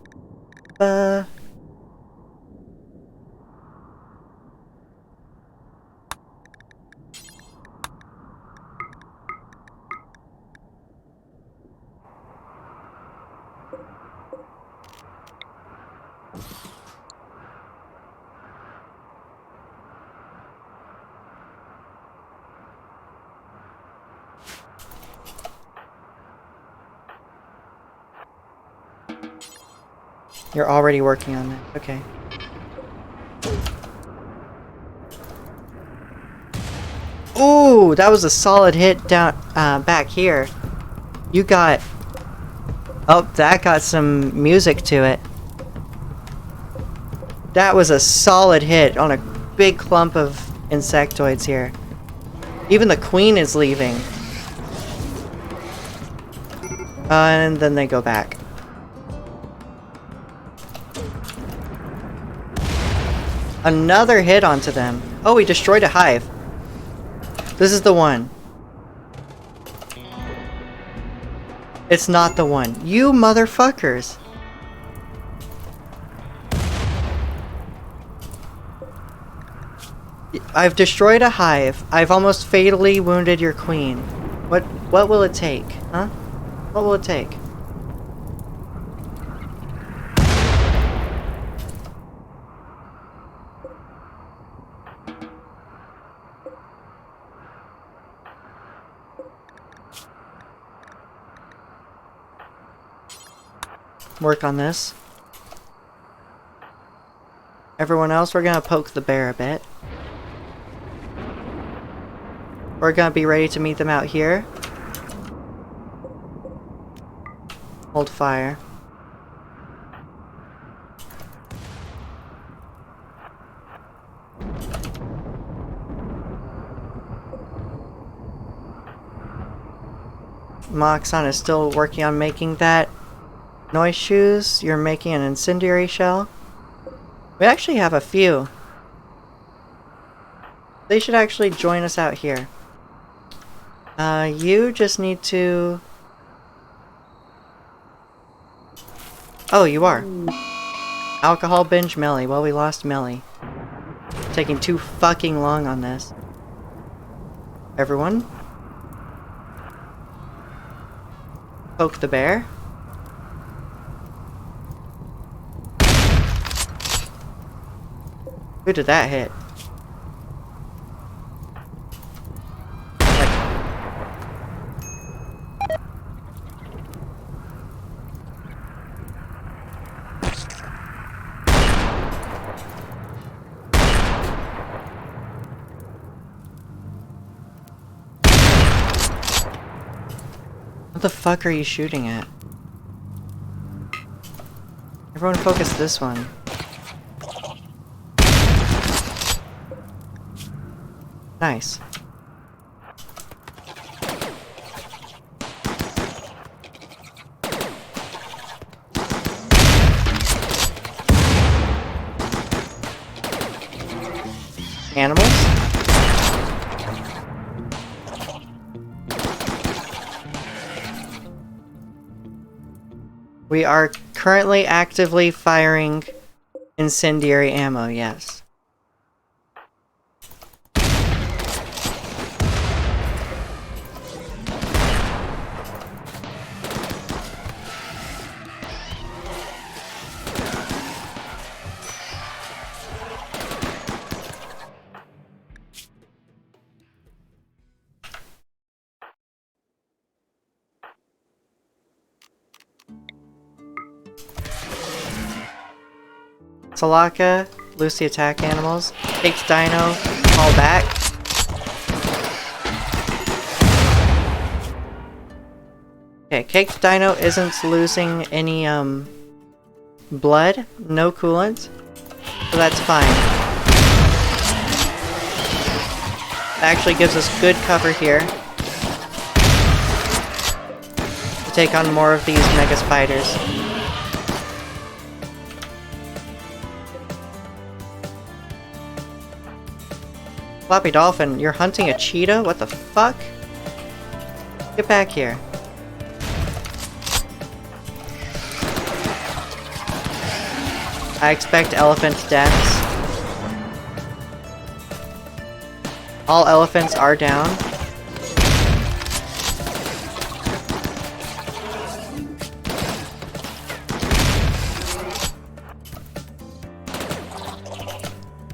You're already working on that. Okay. Ooh, that was a solid hit down back here. You got... Oh, that got some music to it. That was a solid hit on a big clump of insectoids here. Even the queen is leaving. And then they go back. Another hit onto them. Oh, we destroyed a hive. This is the one. It's not the one. You motherfuckers. I've destroyed a hive. I've almost fatally wounded your queen. What will it take? Huh? What will it take? work on this. Everyone else, we're gonna poke the bear a bit. We're gonna be ready to meet them out here. Hold fire. Moxon is still working on making that noise shoes. You're making an incendiary shell. We actually have a few. They should actually join us out here. You just need to... Oh, you are. Alcohol binge Melly. Well, we lost Melly. Taking too fucking long on this. Everyone? Poke the bear. Who did that hit? What the fuck are you shooting at? Everyone focus this one. Nice. Animals? We are currently actively firing incendiary ammo, yes. Salaka, Lucy attack animals. Takes Dino, fall back. Okay, Caked Dino isn't losing any, blood, no coolant, so that's fine. That actually gives us good cover here to take on more of these mega spiders. Floppy Dolphin, you're hunting a cheetah? What the fuck? Get back here. I expect elephant deaths. All elephants are down.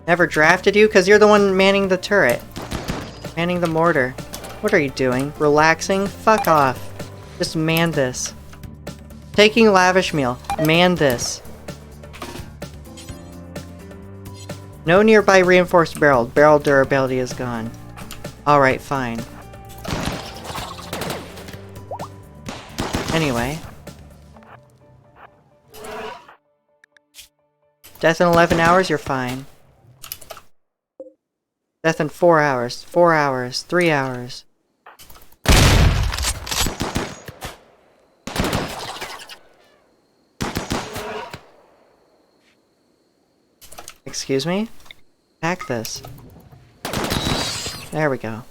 Never drafted you? Because you're the one manning the turret. Manning the mortar. What are you doing? Relaxing? Fuck off. Just man this. Taking lavish meal. Man this. No nearby reinforced barrel. Barrel durability is gone. Alright, fine. Anyway. Death in 11 hours, you're fine. Death in 4 hours. 4 hours. 3 hours. Excuse me? Hack this. There we go.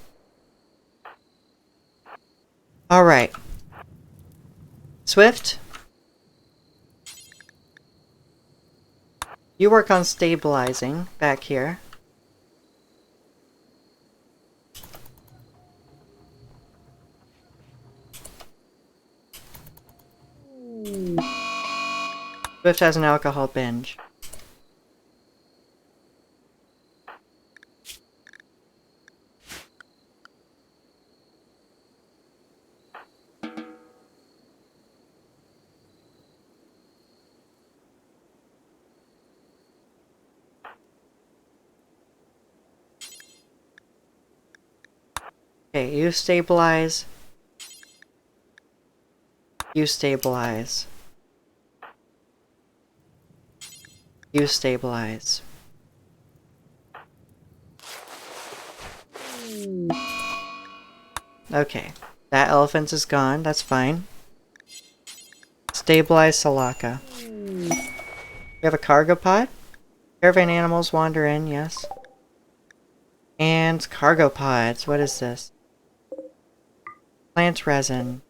Alright. Swift? You work on stabilizing back here. Swift has an alcohol binge. Okay, you stabilize. You stabilize. You stabilize. Okay, that elephant is gone. That's fine. Stabilize Salaka. We have a cargo pod. Caravan animals wander in, yes. And cargo pods. What is this? Plant resin.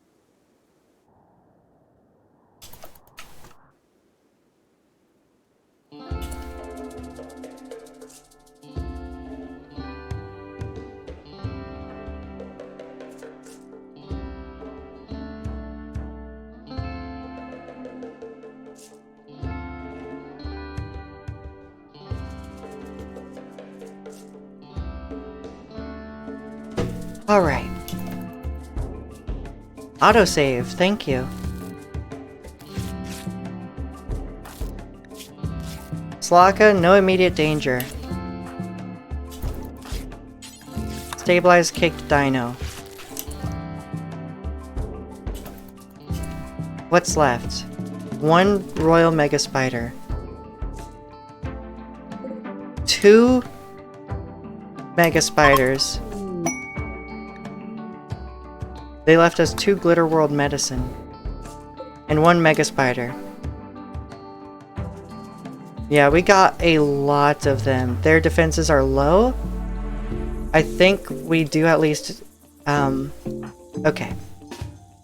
Alright. Autosave, thank you. Slaka, no immediate danger. Stabilize kicked dino. What's left? One royal mega spider. 2 mega spiders. They left us 2 Glitter World medicine. And 1 mega spider. Yeah, we got a lot of them. Their defenses are low. I think we do at least... okay.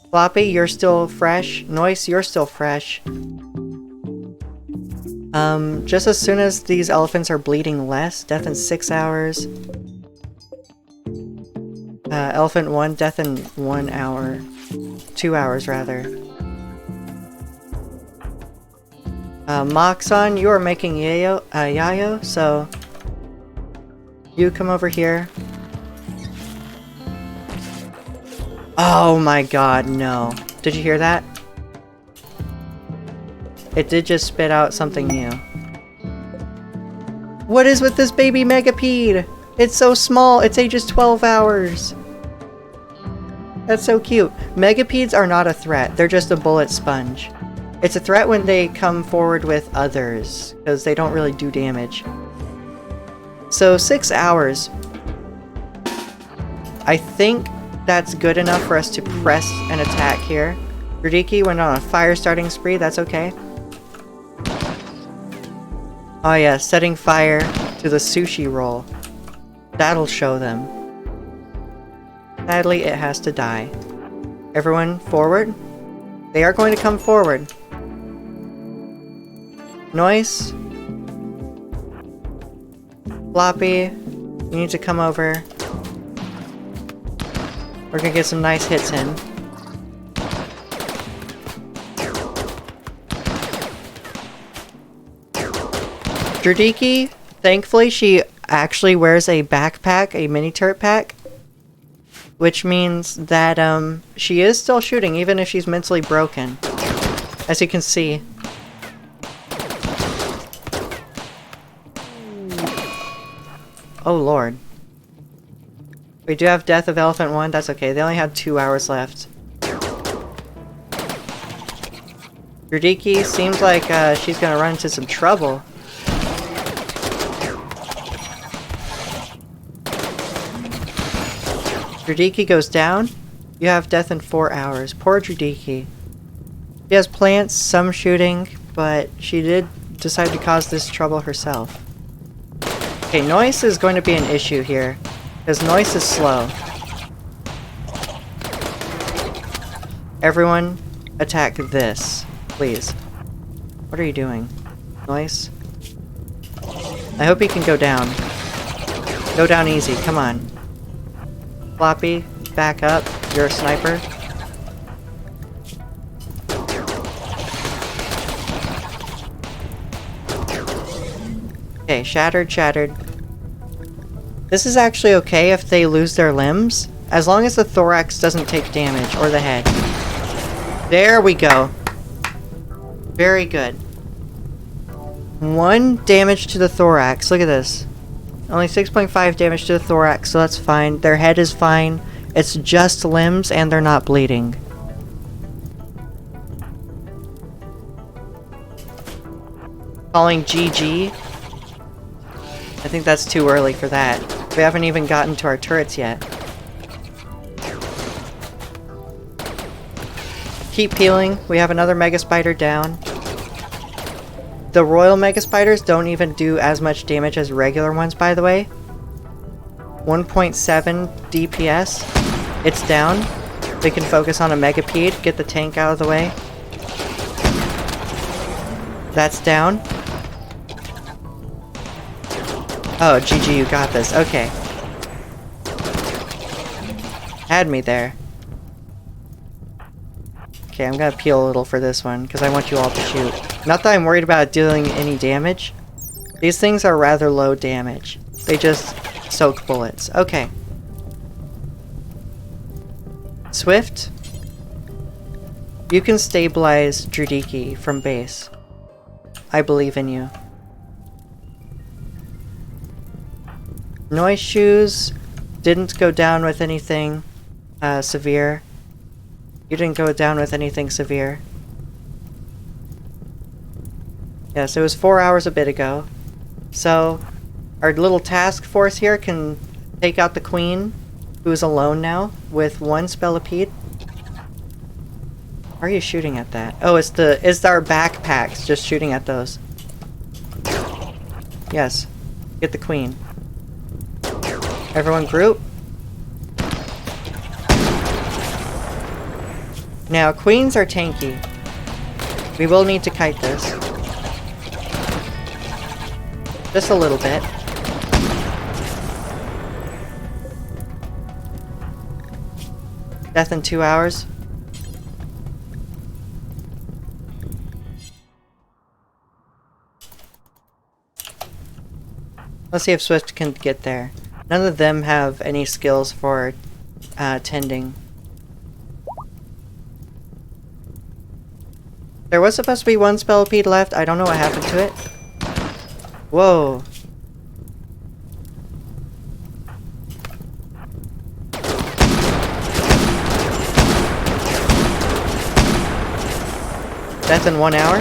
Floppy, you're still fresh. Noise, you're still fresh. Just as soon as these elephants are bleeding less, death in 6 hours. Elephant 1, death in 1 hour. 2 hours, rather. Moxon, you are making Yayo, so... You come over here. Oh my god, no. Did you hear that? It did just spit out something new. What is with this baby Megapede? It's so small, it's ages 12 hours. That's so cute. Megapedes are not a threat, they're just a bullet sponge. It's a threat when they come forward with others, because they don't really do damage. So 6 hours. I think that's good enough for us to press an attack here. Radiki went on a fire starting spree, that's okay. Oh yeah, setting fire to the sushi roll. That'll show them. Sadly, it has to die. Everyone forward. They are going to come forward. Noise. Floppy, you need to come over. We're gonna get some nice hits in. Dradiki, thankfully she actually wears a backpack, a mini turret pack. Which means that she is still shooting even if she's mentally broken. As you can see. Oh lord. We do have Death of Elephant 1, that's okay. They only have 2 hours left. Dradiki seems like she's gonna run into some trouble. Dradiki goes down. You have death in 4 hours. Poor Dradiki. She has plants, some shooting, but she did decide to cause this trouble herself. Okay, Noise is going to be an issue here, because Noise is slow. Everyone, attack this, please. What are you doing? Noise? I hope he can go down. Go down easy, come on. Floppy, back up. You're a sniper. Okay, shattered, shattered. This is actually okay if they lose their limbs, as long as the thorax doesn't take damage, or the head. There we go. Very good. 1 damage to the thorax. Look at this. Only 6.5 damage to the thorax, so that's fine. Their head is fine. It's just limbs and they're not bleeding. Calling GG. I think that's too early for that. We haven't even gotten to our turrets yet. Keep healing. We have another Mega Spider down. The Royal Mega Spiders don't even do as much damage as regular ones, by the way. 1.7 DPS. It's down. We can focus on a Megapede, get the tank out of the way. That's down. Oh, GG, you got this. Okay. Had me there. Okay, I'm gonna peel a little for this one, because I want you all to shoot. Not that I'm worried about dealing any damage. These things are rather low damage. They just soak bullets. Okay. Swift, you can stabilize Drudiki from base. I believe in you. Noise Shoes didn't go down with anything severe. You didn't go down with anything severe. Yes, it was 4 hours a bit ago. So, our little task force here can take out the queen, who is alone now, with one Spellipede. Why are you shooting at that? Oh, it's our backpacks just shooting at those. Yes. Get the queen. Everyone group. Now, queens are tanky. We will need to kite this. Just a little bit. Death in 2 hours. Let's see if Swift can get there. None of them have any skills for tending. There was supposed to be one Spellipede left. I don't know what happened to it. Whoa. Death in 1 hour?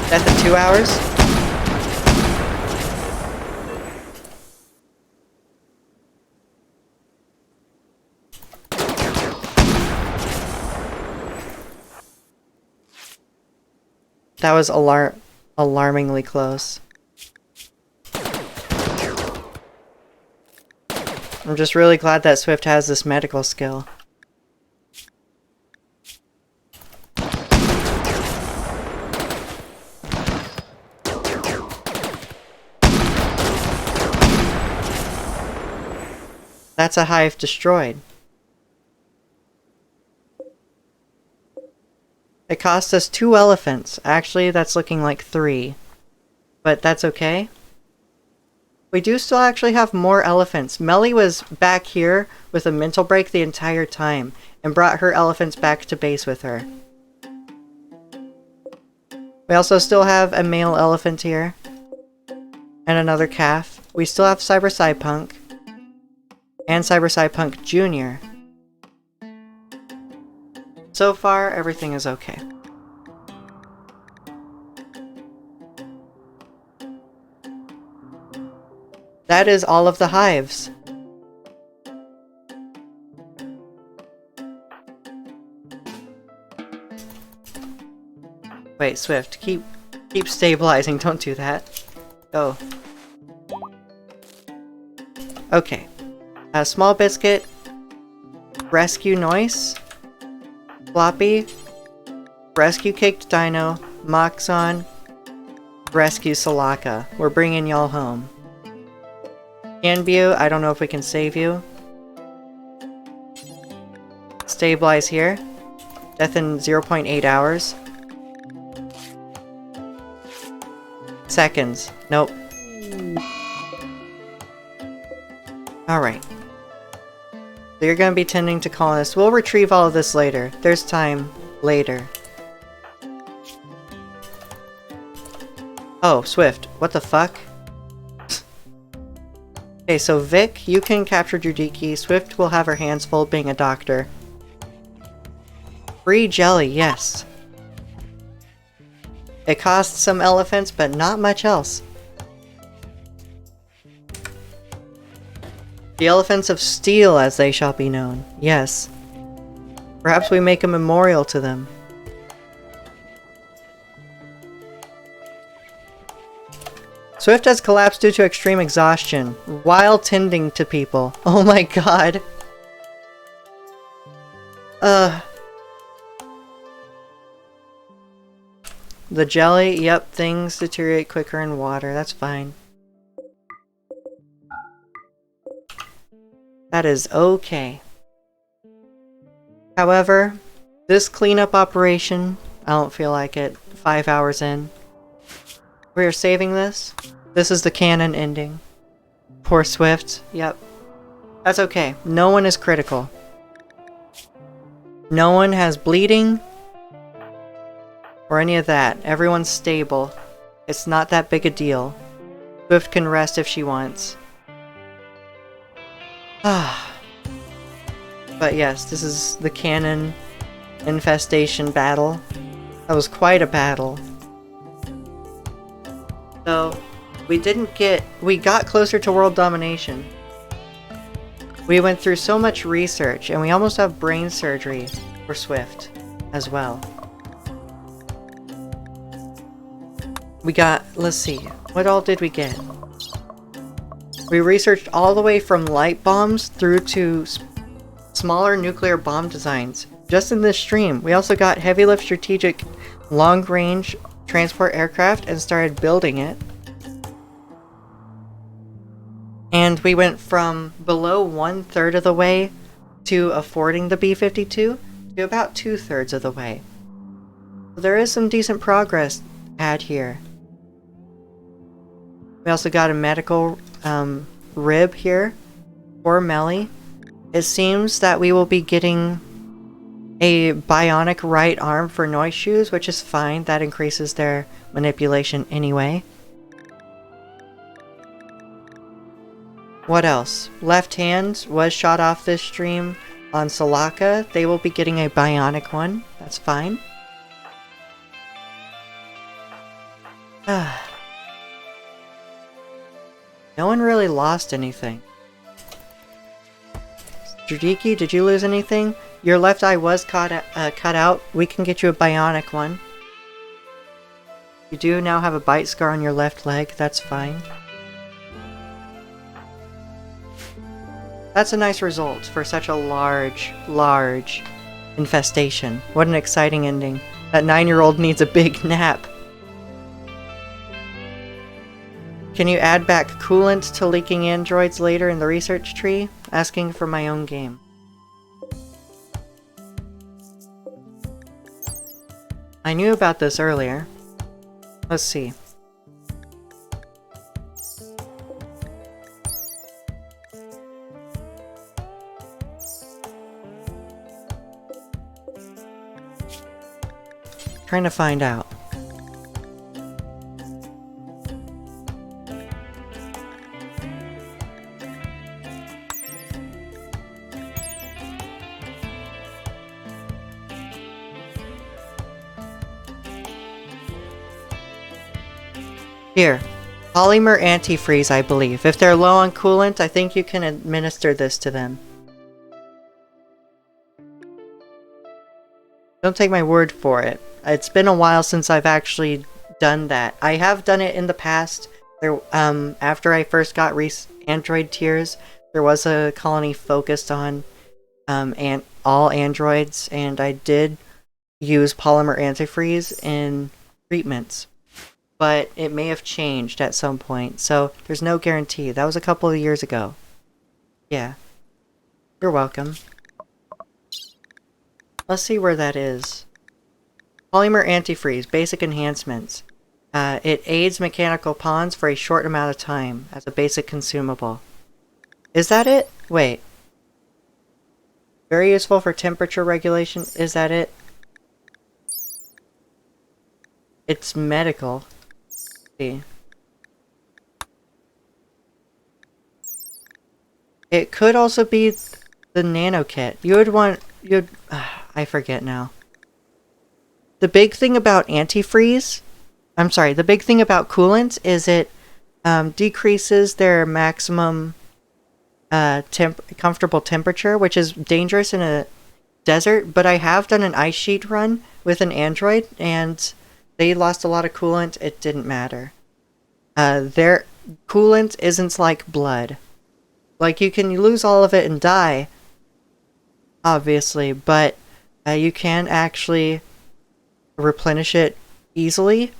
Death in 2 hours? That was alarmingly close. I'm just really glad that Swift has this medical skill. That's a hive destroyed. It cost us 2 elephants. Actually, that's looking like 3. But that's okay. We do still actually have more elephants. Melly was back here with a mental break the entire time and brought her elephants back to base with her. We also still have a male elephant here. And another calf. We still have Cyber Cypunk. And Cyber Cypunk Jr. So far, everything is okay. That is all of the hives. Wait, Swift, keep stabilizing, don't do that. Oh. Okay. Small Biscuit, Rescue Noise, Floppy, Rescue Caked Dino, Moxon, Rescue Salaka. We're bringing y'all home. Canbu, I don't know if we can save you. Stabilize here. Death in 0.8 hours. Seconds. Nope. Alright. So you're going to be tending to colonists. We'll retrieve all of this later. There's time later. Oh, Swift. What the fuck? Okay, so Vic, you can capture Judiki. Swift will have her hands full being a doctor. Free jelly, yes. It costs some elephants, but not much else. The elephants of steel, as they shall be known. Yes. Perhaps we make a memorial to them. Swift has collapsed due to extreme exhaustion while tending to people. Oh my god. The jelly, yep, things deteriorate quicker in water. That's fine. That is okay. However, this cleanup operation, I don't feel like it. 5 hours in. We are saving this. This is the canon ending. Poor Swift. Yep. That's okay. No one is critical. No one has bleeding or any of that. Everyone's stable. It's not that big a deal. Swift can rest if she wants. Ah. But yes, this is the canon infestation battle. That was quite a battle. So, we got closer to world domination. We went through so much research, and we almost have brain surgery for Swift as well. We got, let's see, what all did we get? We researched all the way from light bombs through to smaller nuclear bomb designs. Just in this stream, we also got heavy lift strategic long-range transport aircraft and started building it. And we went from below 1/3 of the way to affording the B-52 to about 2/3 of the way. So there is some decent progress had here. We also got a medical rib here for Melly. It seems that we will be getting a bionic right arm for noise shoes, which is fine. That increases their manipulation anyway. What else? Left hand was shot off this stream on Salaka. They will be getting a bionic one. That's fine. No one really lost anything. Judiki, did you lose anything? Your left eye was cut out. We can get you a bionic one. You do now have a bite scar on your left leg. That's fine. That's a nice result for such a large infestation. What an exciting ending. That 9-year-old needs a big nap. Can you add back coolant to leaking androids later in the research tree? Asking for my own game. I knew about this earlier. Let's see. Trying to find out. Here, polymer antifreeze, I believe. If they're low on coolant, I think you can administer this to them. Don't take my word for it. It's been a while since I've actually done that. I have done it in the past. There, after I first got Android tiers, there was a colony focused on all androids, and I did use polymer antifreeze in treatments. But it may have changed at some point, so there's no guarantee. That was a couple of years ago. Yeah. You're welcome. Let's see where that is. Polymer antifreeze, basic enhancements. It aids mechanical pawns for a short amount of time as a basic consumable. Is that it? Wait. Very useful for temperature regulation. Is that it? It's medical. See. It could also be the nano kit. I forget now. The big thing about antifreeze, the big thing about coolant is it decreases their maximum comfortable temperature, which is dangerous in a desert. But I have done an ice sheet run with an Android, and they lost a lot of coolant. It didn't matter. Their coolant isn't like blood. Like, you can lose all of it and die, obviously, but you can actually replenish it easily.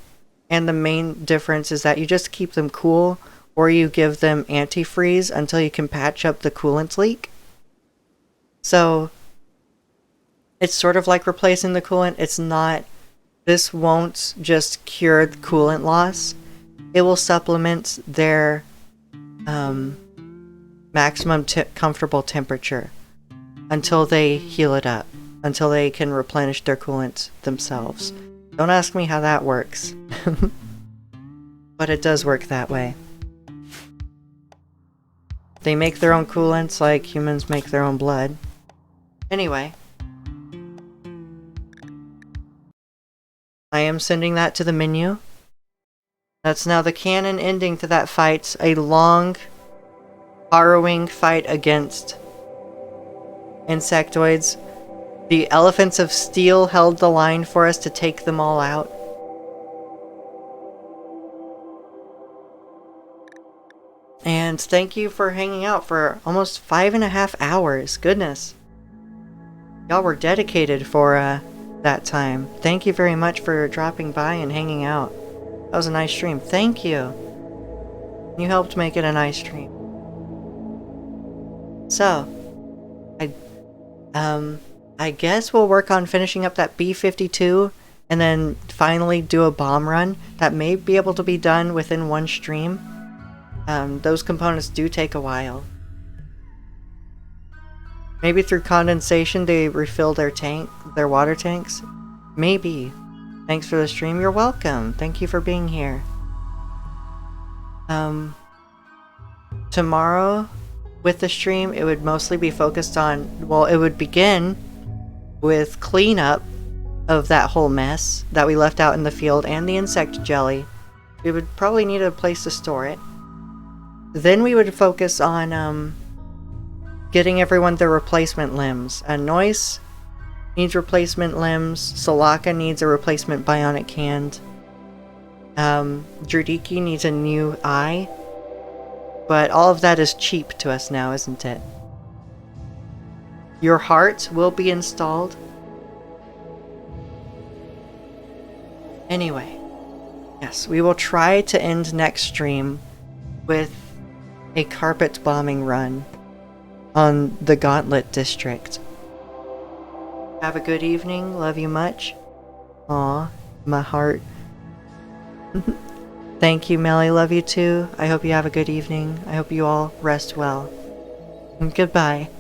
And the main difference is that you just keep them cool, or you give them antifreeze until you can patch up the coolant leak. So it's sort of like replacing the coolant. It's not, this won't just cure the coolant loss. It will supplement their maximum comfortable temperature until they heal it up, until they can replenish their coolant themselves. Don't ask me how that works. But it does work that way. They make their own coolants like humans make their own blood. Anyway. I am sending that to the menu. That's now the canon ending to that fight. A long, harrowing fight against insectoids. The Elephants of Steel held the line for us to take them all out. And thank you for hanging out for almost 5.5 hours. Goodness. Y'all were dedicated for that time. Thank you very much for dropping by and hanging out. That was a nice stream. Thank you. You helped make it a nice stream. So, I guess we'll work on finishing up that B-52 and then finally do a bomb run. That may be able to be done within one stream. Those components do take a while. Maybe through condensation they refill their water tanks? Maybe. Thanks for the stream. You're welcome. Thank you for being here. Tomorrow, with the stream, it would mostly be focused on, well, it would begin with cleanup of that whole mess that we left out in the field and the insect jelly. We would probably need a place to store it. Then we would focus on getting everyone their replacement limbs. Noise needs replacement limbs. Solaka needs a replacement bionic hand. Dradiki needs a new eye. But all of that is cheap to us now, isn't it? Your heart will be installed. Anyway, yes, we will try to end next stream with a carpet bombing run on the Gauntlet District. Have a good evening. Love you much. Aw, my heart. Thank you, Melly. Love you too. I hope you have a good evening. I hope you all rest well. And goodbye.